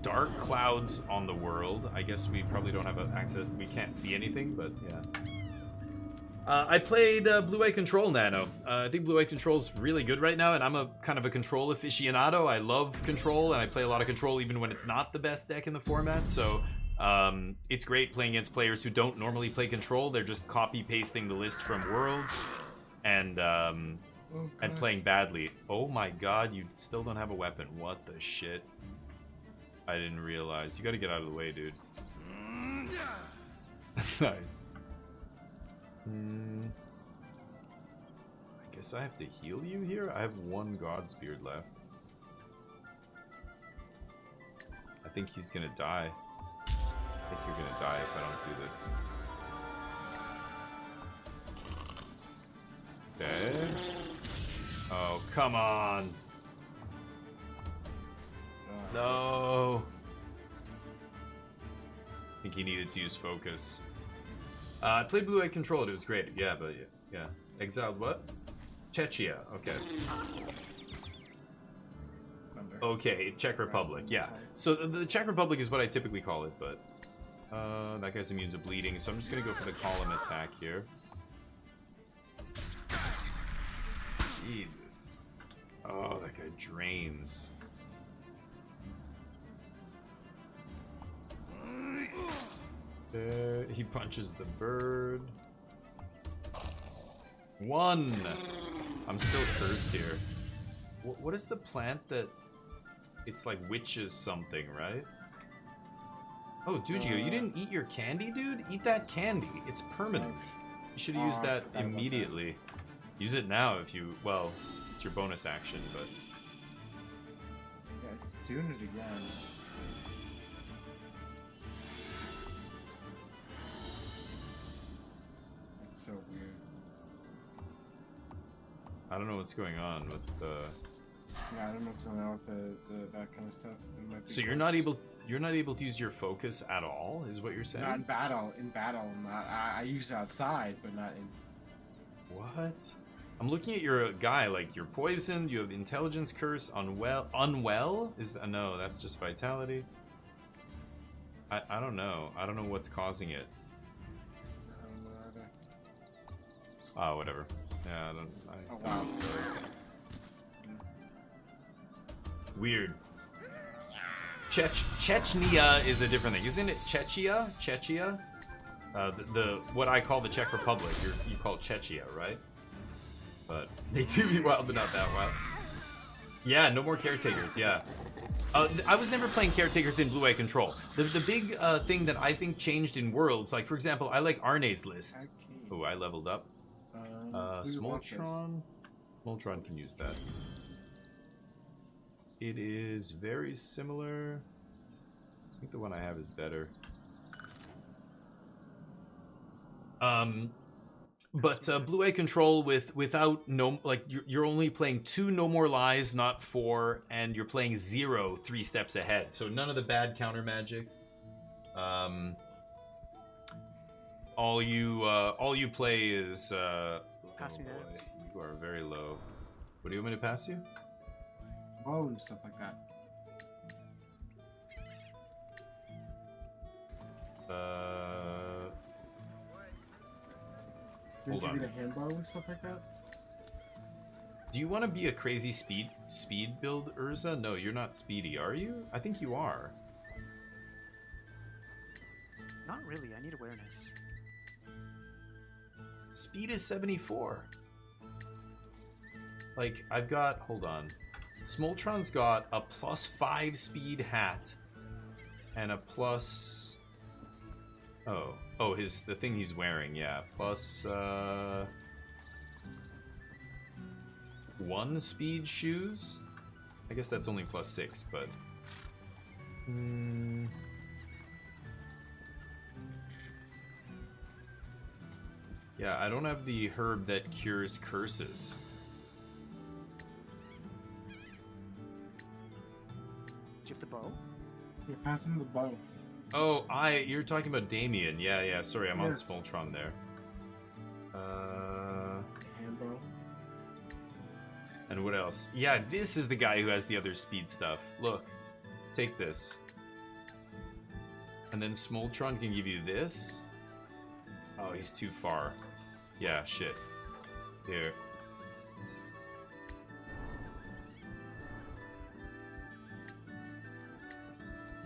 S1: dark clouds on the world. I guess we probably don't have access. We can't see anything, but yeah. I played Blue Eye Control Nano. I think Blue Eye Control is really good right now, and I'm a kind of a Control aficionado. I love Control, and I play a lot of Control even when it's not the best deck in the format. So it's great playing against players who don't normally play Control. They're just copy-pasting the list from Worlds and playing badly. Oh my god, you still don't have a weapon. What the shit? I didn't realize. You gotta get out of the way, dude. Nice. I guess I have to heal you here? I have one Godsbeard left. I think he's gonna die. I think you're gonna die if I don't do this. Okay. Oh, come on. No. I think he needed to use focus. I played Blue Eye Control. It was great. Yeah, but yeah. Exiled what? Czechia. Okay. Okay, Czech Republic. Yeah. So the Czech Republic is what I typically call it, but that guy's immune to bleeding, so I'm just gonna go for the column attack here. Jesus. Oh, that guy drains. He punches the bird. One! I'm still cursed here. What is the plant that... It's like witches something, right? Oh, Dujio, you didn't eat your candy, dude? Eat that candy. It's permanent. You should have used that immediately. Use it now if you... Well, it's your bonus action, but...
S5: Yeah, it's doing it again. That's so weird.
S1: I don't know what's going on with the...
S5: Yeah, I don't know what's going on with the that kind of stuff. It might be
S1: So you're not able to use your focus at all, is what you're saying?
S5: Not in battle. In battle, not. I use it outside, but not in.
S1: What? I'm looking at your guy, like, you're poisoned, you have intelligence curse, unwell? No, that's just vitality. I don't know. I don't know what's causing it. Oh, whatever. Yeah,
S5: Oh wow.
S1: Weird. Chechnya is a different thing, isn't it? Czechia? Czechia? The what I call the Czech Republic, you call it Czechia, right? But they do be wild, but not that wild. Yeah, no more caretakers. Yeah. I was never playing caretakers in Blue Eye Control. The big thing that I think changed in Worlds, like for example, I like Arne's list. Oh, I leveled up. Smoltron. Smoltron can use that. It is very similar. I think the one I have is better. But blue-eye control without no, like, you're only playing 2 no more lies, not 4, and you're playing 0 3 steps ahead. So none of the bad counter magic. All you play is
S4: Pass me
S1: boy,
S4: that.
S1: you are very low. What do you want me to pass you?
S5: Oh, and stuff like that. Didn't
S1: Hold
S5: you
S1: on.
S5: get a handbow and stuff like that?
S1: Do you want to be a crazy speed build, Urza? No, you're not speedy, are you? I think you are.
S4: Not really. I need awareness.
S1: Speed is 74. Like, I've got... Hold on. Smoltron's got a +5 speed hat. And a plus... Oh, the thing he's wearing, yeah. Plus, 1 speed shoes? I guess that's only +6, but... Yeah, I don't have the herb that cures curses.
S4: Do you have the bow?
S5: You're passing the bow.
S1: Oh, you're talking about Damien. Yeah, sorry, I'm
S5: Yes.
S1: on Smoltron there.
S5: Handbow.
S1: And what else? Yeah, this is the guy who has the other speed stuff. Look, take this. And then Smoltron can give you this. Oh, he's too far. Yeah, shit. Here.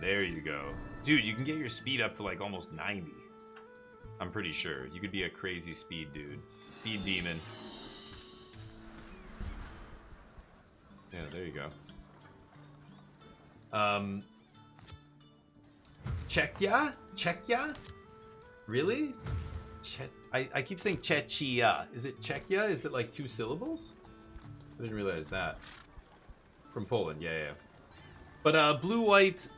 S1: There you go. Dude, you can get your speed up to like almost 90. I'm pretty sure. You could be a crazy speed dude. Speed demon. Yeah, there you go. Czechia? Czechia? Really? I keep saying Czechia. Is it Czechia? Is it like 2 syllables? I didn't realize that. From Poland, yeah. But blue-white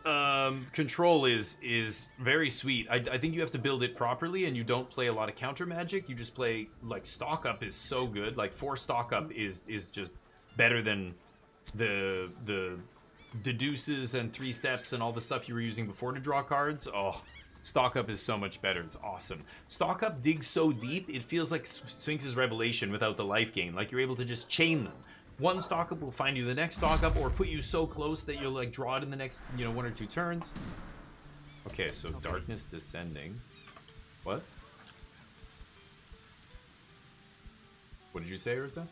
S1: control is very sweet. I think you have to build it properly, and you don't play a lot of counter magic. You just play, like, stock up is so good. Like, 4 stock up is just better than the deduces and 3 steps and all the stuff you were using before to draw cards. Oh, stock up is so much better. It's awesome. Stock up digs so deep, it feels like Sphinx's Revelation without the life gain. Like, you're able to just chain them. One stock up will find you the next stock up, or put you so close that you'll like draw it in the next, 1 or 2 turns. Okay, so darkness descending. What? What did you say, Urza?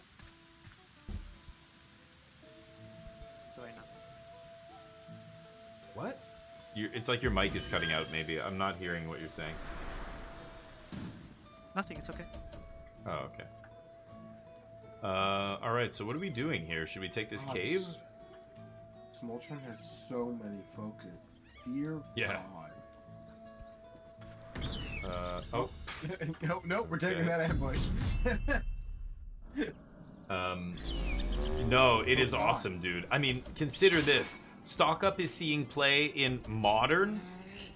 S4: Sorry, no.
S1: What? It's like your mic is cutting out, maybe. I'm not hearing what you're saying.
S4: Nothing. It's okay.
S1: Oh, okay. Alright, so what are we doing here? Should we take this cave?
S5: Smoltron has so many focus. Dear
S1: Yeah.
S5: God.
S1: Oh.
S5: Nope, we're taking
S1: Okay.
S5: that ambush.
S1: No, it is awesome, dude. I mean, consider this. Stock Up is seeing play in Modern,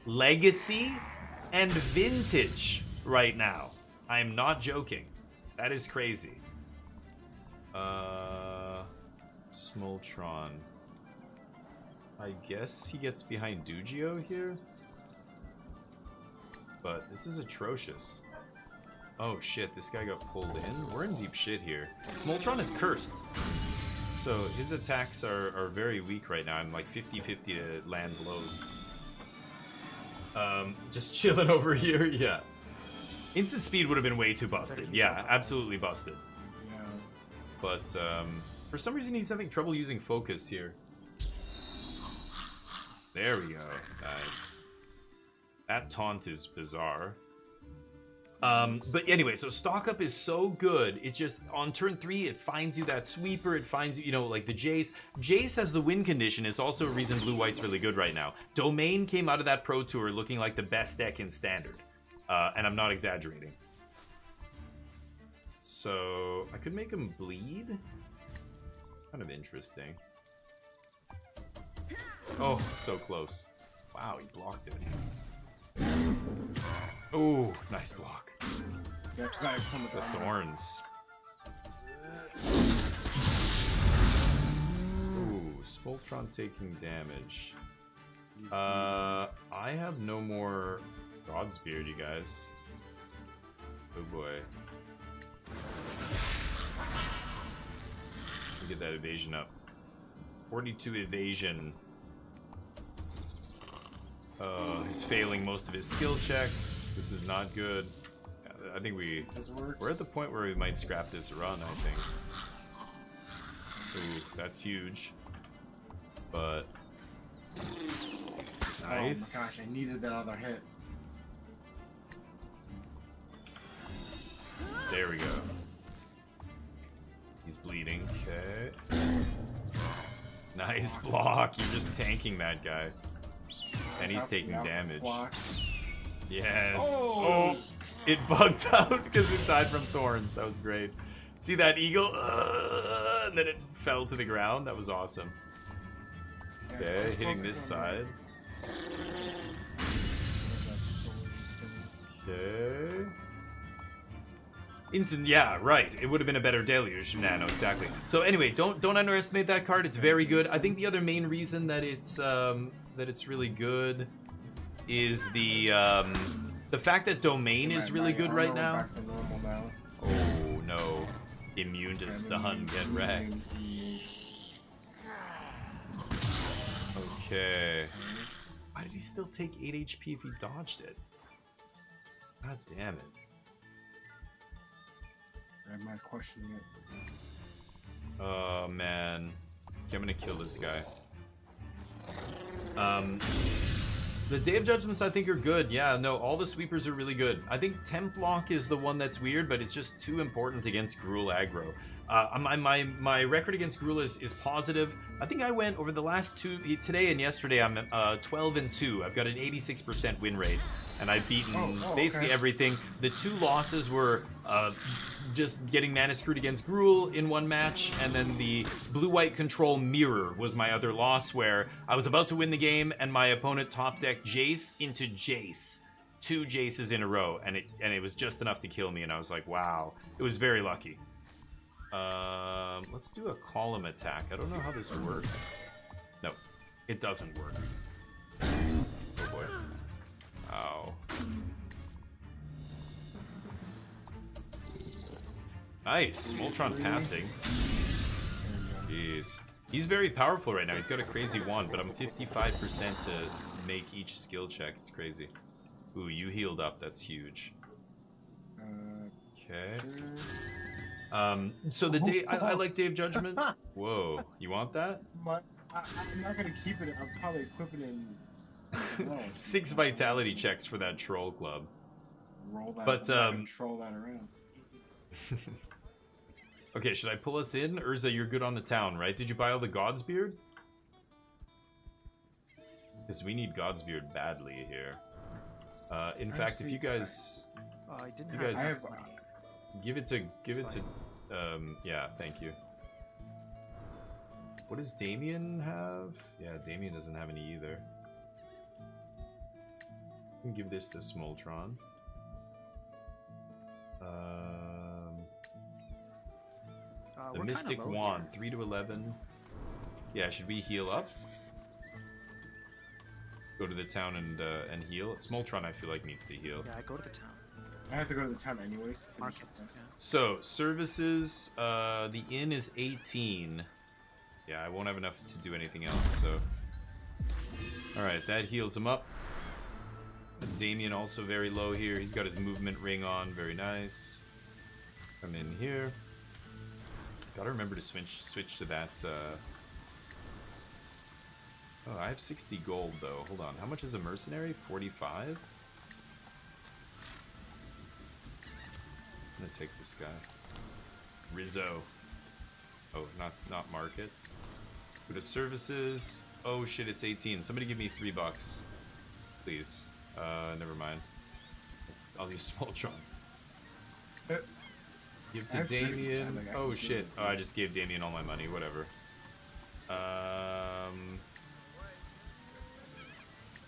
S1: Legacy, and Vintage right now. I'm not joking. That is crazy. Smoltron. I guess he gets behind Dugio here? But this is atrocious. Oh shit, this guy got pulled in? We're in deep shit here. Smoltron is cursed. So his attacks are very weak right now. I'm like 50-50 to land blows. Just chilling over here, yeah. Instant speed would have been way too busted. Yeah, absolutely busted.
S5: Yeah.
S1: But for some reason he's having trouble using focus here. There we go. Nice. That taunt is bizarre. But anyway, so stock up is so good. It just, on turn 3, it finds you that sweeper. It finds you, like the Jace. Jace has the win condition. It's also a reason blue-white's really good right now. Domain came out of that Pro Tour looking like the best deck in Standard. And I'm not exaggerating. So, I could make him bleed. Kind of interesting. Oh, so close. Wow, he blocked it. Oh, nice block.
S5: Yeah, 'cause I have some of
S1: The
S5: the
S1: thorns. Ooh, Smoltron taking damage. I have no more Godsbeard, you guys. Oh boy. Let me get that evasion up. 42 evasion. He's failing most of his skill checks. This is not good. I think we're at the point where we might scrap this run, I think. Ooh, that's huge. But nice.
S5: Oh my gosh, I needed that other hit.
S1: There we go. He's bleeding. Okay. Nice block. You're just tanking that guy. And he's taking damage. Yes. Oh, it bugged out because it died from thorns. That was great. See that eagle? And then it fell to the ground. That was awesome. Okay, hitting this side. Okay. Instant, yeah, right. It would have been a better deluge. Nano, exactly. So anyway, don't underestimate that card. It's very good. I think the other main reason that it's really good is the fact that Domain is really good right now. Oh no. Immune to stun, get wrecked. Okay. Why did he still take 8 HP if he dodged it? God damn it.
S5: I'm not questioning it.
S1: Oh man. Okay, I'm gonna kill this guy. The Day of Judgments I think are good. Yeah, no, all the sweepers are really good. I think Templock is the one that's weird, but it's just too important against Gruul aggro. My record against Gruul is positive. I think I went over the last two, today and yesterday, I'm 12-2. I've got an 86% win rate, and I've beaten basically everything. The 2 losses were just getting mana screwed against Gruul in one match, and then the blue-white control mirror was my other loss, where I was about to win the game, and my opponent top decked Jace into Jace. 2 Jaces in a row, and it was just enough to kill me, and I was like, wow. It was very lucky. Let's do a column attack. I don't know how this works. No, it doesn't work. Oh boy. Ow. Nice, Smoltron passing. Jeez. He's very powerful right now. He's got a crazy wand, but I'm 55% to make each skill check. It's crazy. Ooh, you healed up. That's huge. Okay. So the day I like Day of Judgment. Whoa, you want that?
S5: But I'm not gonna keep it. I'll probably equip it in.
S1: 6 vitality checks for that troll club.
S5: Roll that.
S1: But
S5: Troll that around.
S1: Okay, should I pull us in? Urza, you're good on the town, right? Did you buy all the Godsbeard? Because we need Godsbeard badly here. In fact, if you guys,
S4: I didn't
S1: you
S4: have.
S1: guys give it to, yeah, thank you. What does Damien have? Yeah, Damien doesn't have any either. I can give this to Smoltron. The Mystic Wand, 3 to 11. Yeah, should we heal up? Go to the town and heal. Smoltron, I feel like, needs to heal.
S4: Yeah, I go to the town.
S5: I have to go to the town anyways. To
S4: Market.
S5: finish
S4: Yeah.
S1: So, services, the inn is 18. Yeah, I won't have enough to do anything else, so... Alright, that heals him up. Damien also very low here. He's got his movement ring on. Very nice. Come in here. Gotta remember to switch to that, Oh, I have 60 gold, though. Hold on. How much is a mercenary? 45? I'm gonna take this guy. Rizzo. Oh, not market. Go to services. Oh shit, it's 18. Somebody give me $3. Please. Never mind. I'll use Smoltron. Give to Damien. Oh shit. Oh, I just gave Damien all my money. Whatever.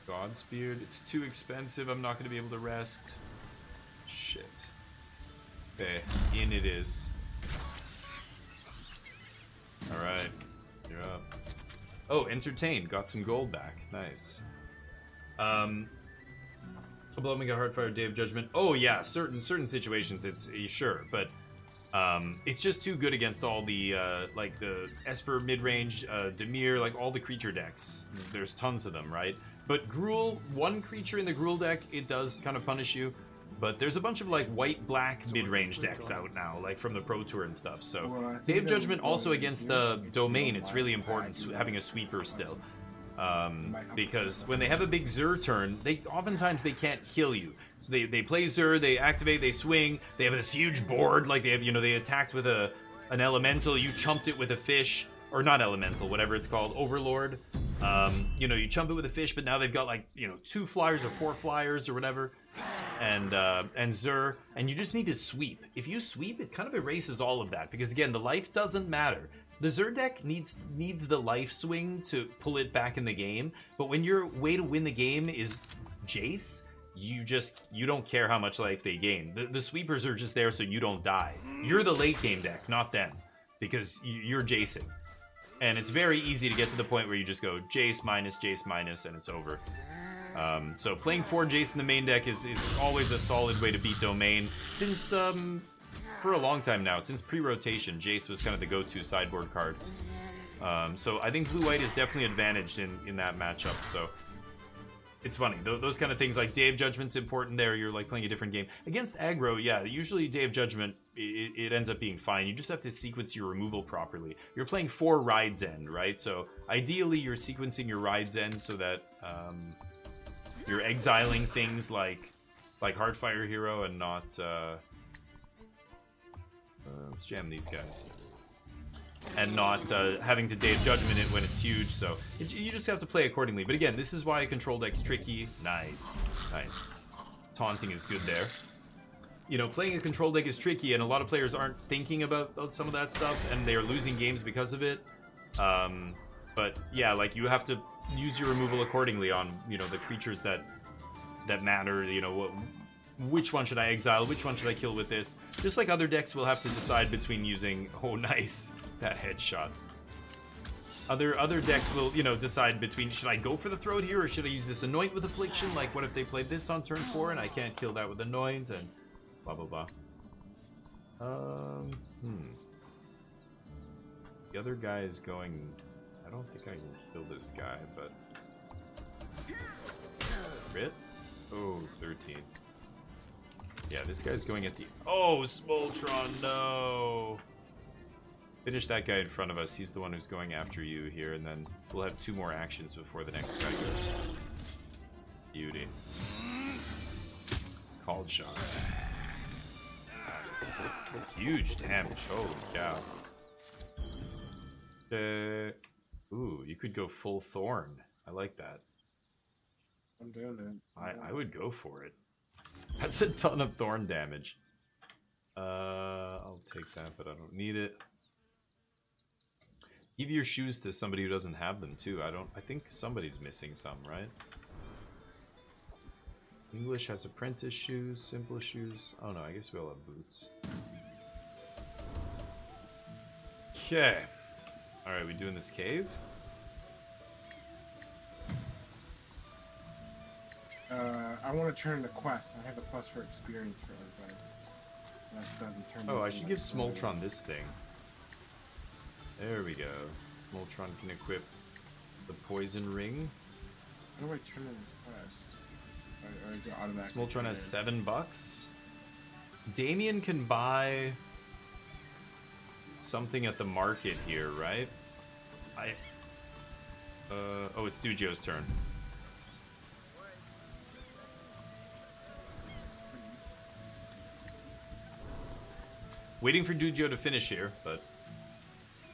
S1: Godspear. It's too expensive. I'm not going to be able to rest. Shit. Okay, in it is. Alright, you're up. Oh, entertain. Got some gold back. Nice. Below me got Hardfire, Day of Judgment. Oh yeah, certain situations it's sure, but it's just too good against all the like the Esper mid-range, Dimir, like all the creature decks. There's tons of them, right? But Gruul, one creature in the Gruul deck, it does kind of punish you. But there's a bunch of like white-black mid-range decks out now, like from the Pro Tour and stuff. So Day of Judgment also against the Domain, it's really important having a sweeper still. Because when they have a big Zur turn, oftentimes they can't kill you. So they play Zur, they activate, they swing, they have this huge board, like they have, they attacked with an elemental, you chumped it with a fish, or not elemental, whatever it's called, Overlord. You chump it with a fish, but now they've got like, 2 flyers or 4 flyers or whatever, and Zur, and you just need to sweep. If you sweep, it kind of erases all of that, because again, the life doesn't matter. The Zur deck needs the life swing to pull it back in the game, but when your way to win the game is Jace, you don't care how much life they gain. The sweepers are just there so you don't die. You're the late game deck, not them, because you're Jacing. And it's very easy to get to the point where you just go Jace minus, and it's over. So playing 4 Jace in the main deck is always a solid way to beat Domain. Since, for a long time now, since pre-rotation, Jace was kind of the go-to sideboard card. So I think Blue-White is definitely advantaged in that matchup, so... It's funny, those kind of things, like Day of Judgment's important there, you're like playing a different game. Against aggro, yeah, usually Day of Judgment, it ends up being fine. You just have to sequence your removal properly. You're playing 4 Ride's End, right? So ideally you're sequencing your Ride's End so that you're exiling things like Heartfire Hero and not... let's jam these guys. And not having to Day of Judgment it when it's huge, so you just have to play accordingly. But again, this is why a control deck's tricky. Nice. Taunting is good there. Playing a control deck is tricky, and a lot of players aren't thinking about some of that stuff, and they are losing games because of it. But yeah, like you have to use your removal accordingly on the creatures that matter. Which one should I exile? Which one should I kill with this? Just like other decks will have to decide between using... Oh, nice. That headshot. Other decks will, decide between, should I go for the throat here, or should I use this Anoint with Affliction? Like, what if they played this on turn 4 and I can't kill that with Anoint, and blah, blah, blah. The other guy is going... I don't think I can kill this guy, but... Crit? Oh, 13. Yeah, this guy's going at the... Oh, Smoltron, no! Finish that guy in front of us. He's the one who's going after you here, and then we'll have 2 more actions before the next guy goes. Beauty. Called shot. Nice. Huge damage. Holy cow. Ooh, you could go full Thorn. I like that.
S5: I'm doing it.
S1: I would go for it. That's a ton of Thorn damage. I'll take that, but I don't need it. Give your shoes to somebody who doesn't have them too. I think somebody's missing some, right? English has apprentice shoes, simple shoes. Oh no, I guess we all have boots. Okay. Alright, we doing this cave?
S5: I want to turn the quest. I have a plus for experience for everybody.
S1: Oh, I should give Smoltron this thing. There we go. Smoltron can equip the poison ring.
S5: How do I turn in the quest? Or is it automatic?
S1: Smoltron has $7. Damien can buy something at the market here, right? Oh, it's Dujio's turn. Waiting for Dujio to finish here, but...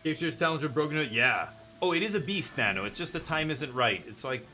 S1: Character's talent are broken. Yeah. Oh, it is a beast, Nano. It's just the time isn't right. It's like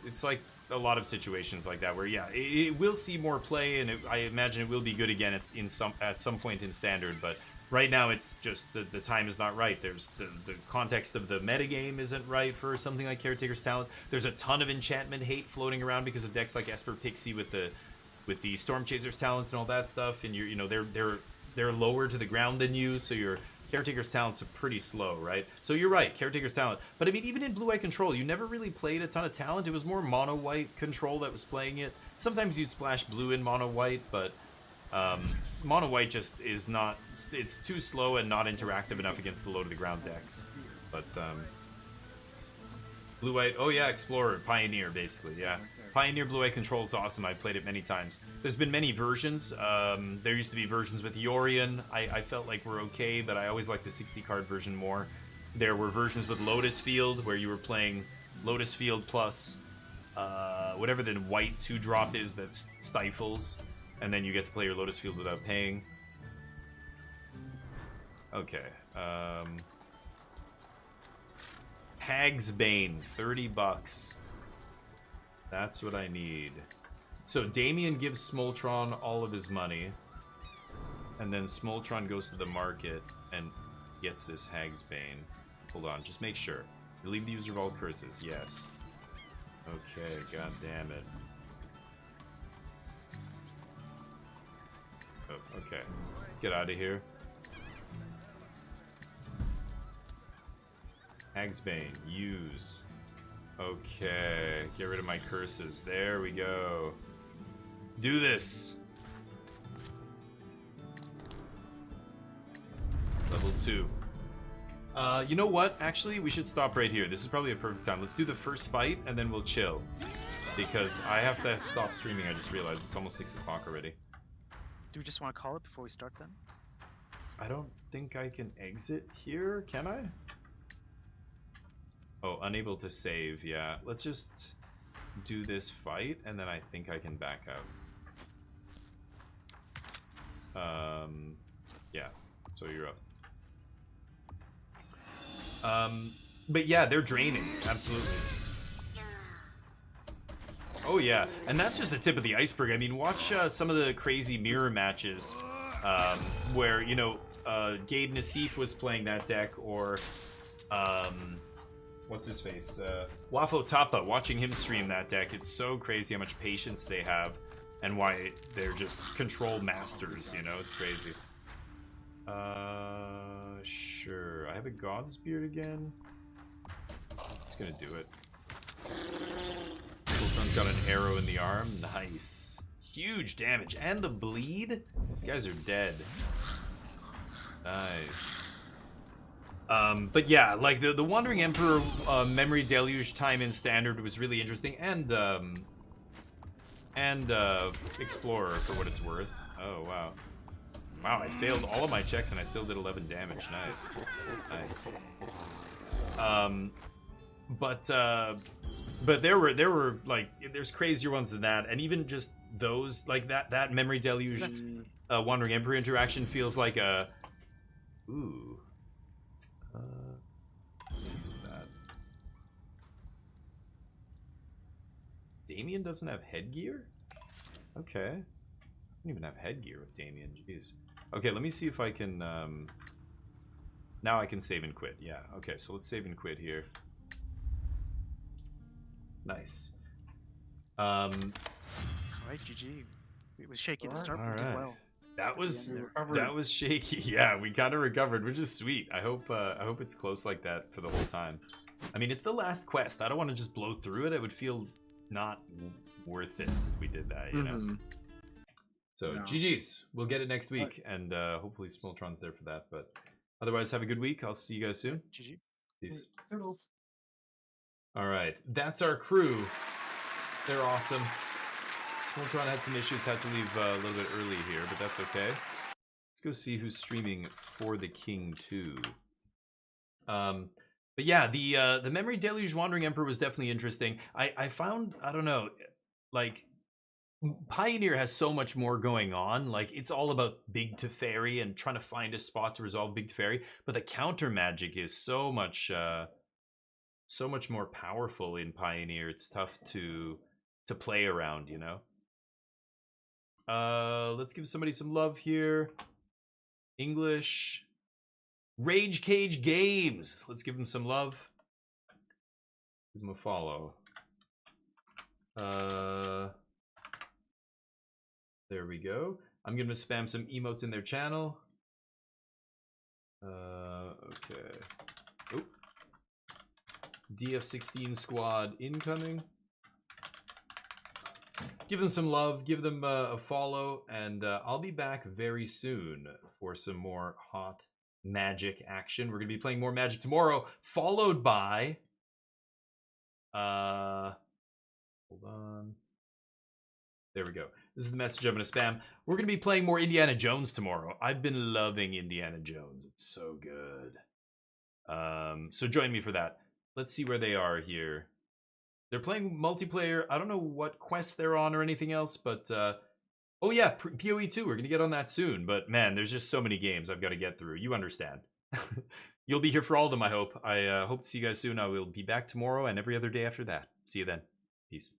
S1: a lot of situations like that where, yeah, it will see more play, and I imagine it will be good again at some point in Standard, but right now it's just the time is not right. There's the context of the metagame isn't right for something like Caretaker's Talent. There's a ton of enchantment hate floating around because of decks like Esper Pixie with the Storm Chaser's Talent and all that stuff, and they're they're lower to the ground than you, so your Caretaker's talents are pretty slow, right? So you're right, Caretaker's talent. But I mean, even in blue-white control, you never really played a ton of talent. It was more mono-white control that was playing it. Sometimes you'd splash blue in mono-white, but mono-white just is not... It's too slow and not interactive enough against the low-to-the-ground decks. But, blue-white... Oh, yeah, Explorer, Pioneer, basically, yeah. Pioneer blue-white control is awesome. I've played it many times. There's been many versions. There used to be versions with Yorion. I felt like were okay, but I always liked the 60-card version more. There were versions with Lotus Field, where you were playing Lotus Field plus whatever the white 2-drop is that stifles, and then you get to play your Lotus Field without paying. Okay. Hag's Bane, $30. That's what I need. So Damien gives Smoltron all of his money, and then Smoltron goes to the market and gets this Hag's Bane. Hold on, just make sure. Relieve the user of all curses, yes. Okay, god damn it. Oh, okay. Let's get out of here. Hag's Bane, use. Okay, get rid of my curses. There we go. Let's do this. Level 2. You know what? Actually, we should stop right here. This is probably a perfect time. Let's do the first fight, and then we'll chill. Because I have to stop streaming, I just realized. It's almost 6 o'clock already.
S4: Do we just want to call it before we start then?
S1: I don't think I can exit here, can I? Oh, unable to save, yeah. Let's just do this fight, and then I think I can back out. Yeah, so you're up. But yeah, they're draining, absolutely. Oh yeah, and that's just the tip of the iceberg. I mean, watch some of the crazy mirror matches where, you know, Gabe Nassif was playing that deck, or... what's his face? Wafo Tapa, watching him stream that deck, it's so crazy how much patience they have and why they're just control masters, you know? It's crazy. Sure. I have a Godsbeard again. Just gonna do it. Ultron's got an arrow in the arm. Nice. Huge damage. And the bleed? These guys are dead. Nice. But yeah, like the Wandering Emperor Memory Deluge time in Standard was really interesting, and Explorer for what it's worth. Oh wow, wow! I failed all of my checks and I still did 11 damage. Nice, nice. But there were like there's crazier ones than that, and even just those like that Memory Deluge Wandering Emperor interaction feels like a ooh. Use that. Damien doesn't have headgear? Okay. I don't even have headgear with Damien, jeez. Okay, let me see if I can, now I can save and quit, yeah. Okay, so let's save and quit here. Nice.
S4: Alright, GG. It was shaky to start, but we did well.
S1: That was shaky. Yeah, we kind of recovered, which is sweet. I hope it's close like that for the whole time. I mean, it's the last quest. I don't want to just blow through it. It would feel not worth it if we did that, you know. So no. GG's. We'll get it next week, and hopefully Smoltron's there for that. But otherwise, have a good week. I'll see you guys soon.
S4: GG.
S1: Peace.
S5: Toodles.
S1: All right, that's our crew. They're awesome. Smoltron had some issues, had to leave a little bit early here, but that's okay. Let's go see who's streaming for the King 2. But yeah, the Memory Deluge Wandering Emperor was definitely interesting. I found, I don't know, like, Pioneer has so much more going on. Like, it's all about Big Teferi and trying to find a spot to resolve Big Teferi, but the counter magic is so much more powerful in Pioneer. It's tough to play around, you know. Let's give somebody some love here. English. Rage Cage Games. Let's give them some love. Give them a follow. There we go. I'm gonna spam some emotes in their channel. Okay. Oh. DF16 squad incoming. Give them some love, give them a follow, and I'll be back very soon for some more hot Magic action. We're going to be playing more Magic tomorrow, followed by... hold on. There we go. This is the message I'm going to spam. We're going to be playing more Indiana Jones tomorrow. I've been loving Indiana Jones. It's so good. So join me for that. Let's see where they are here. They're playing multiplayer. I don't know what quest they're on or anything else, but... oh yeah, PoE 2. We're going to get on that soon. But man, there's just so many games I've got to get through. You understand. You'll be here for all of them, I hope. I hope to see you guys soon. I will be back tomorrow and every other day after that. See you then. Peace.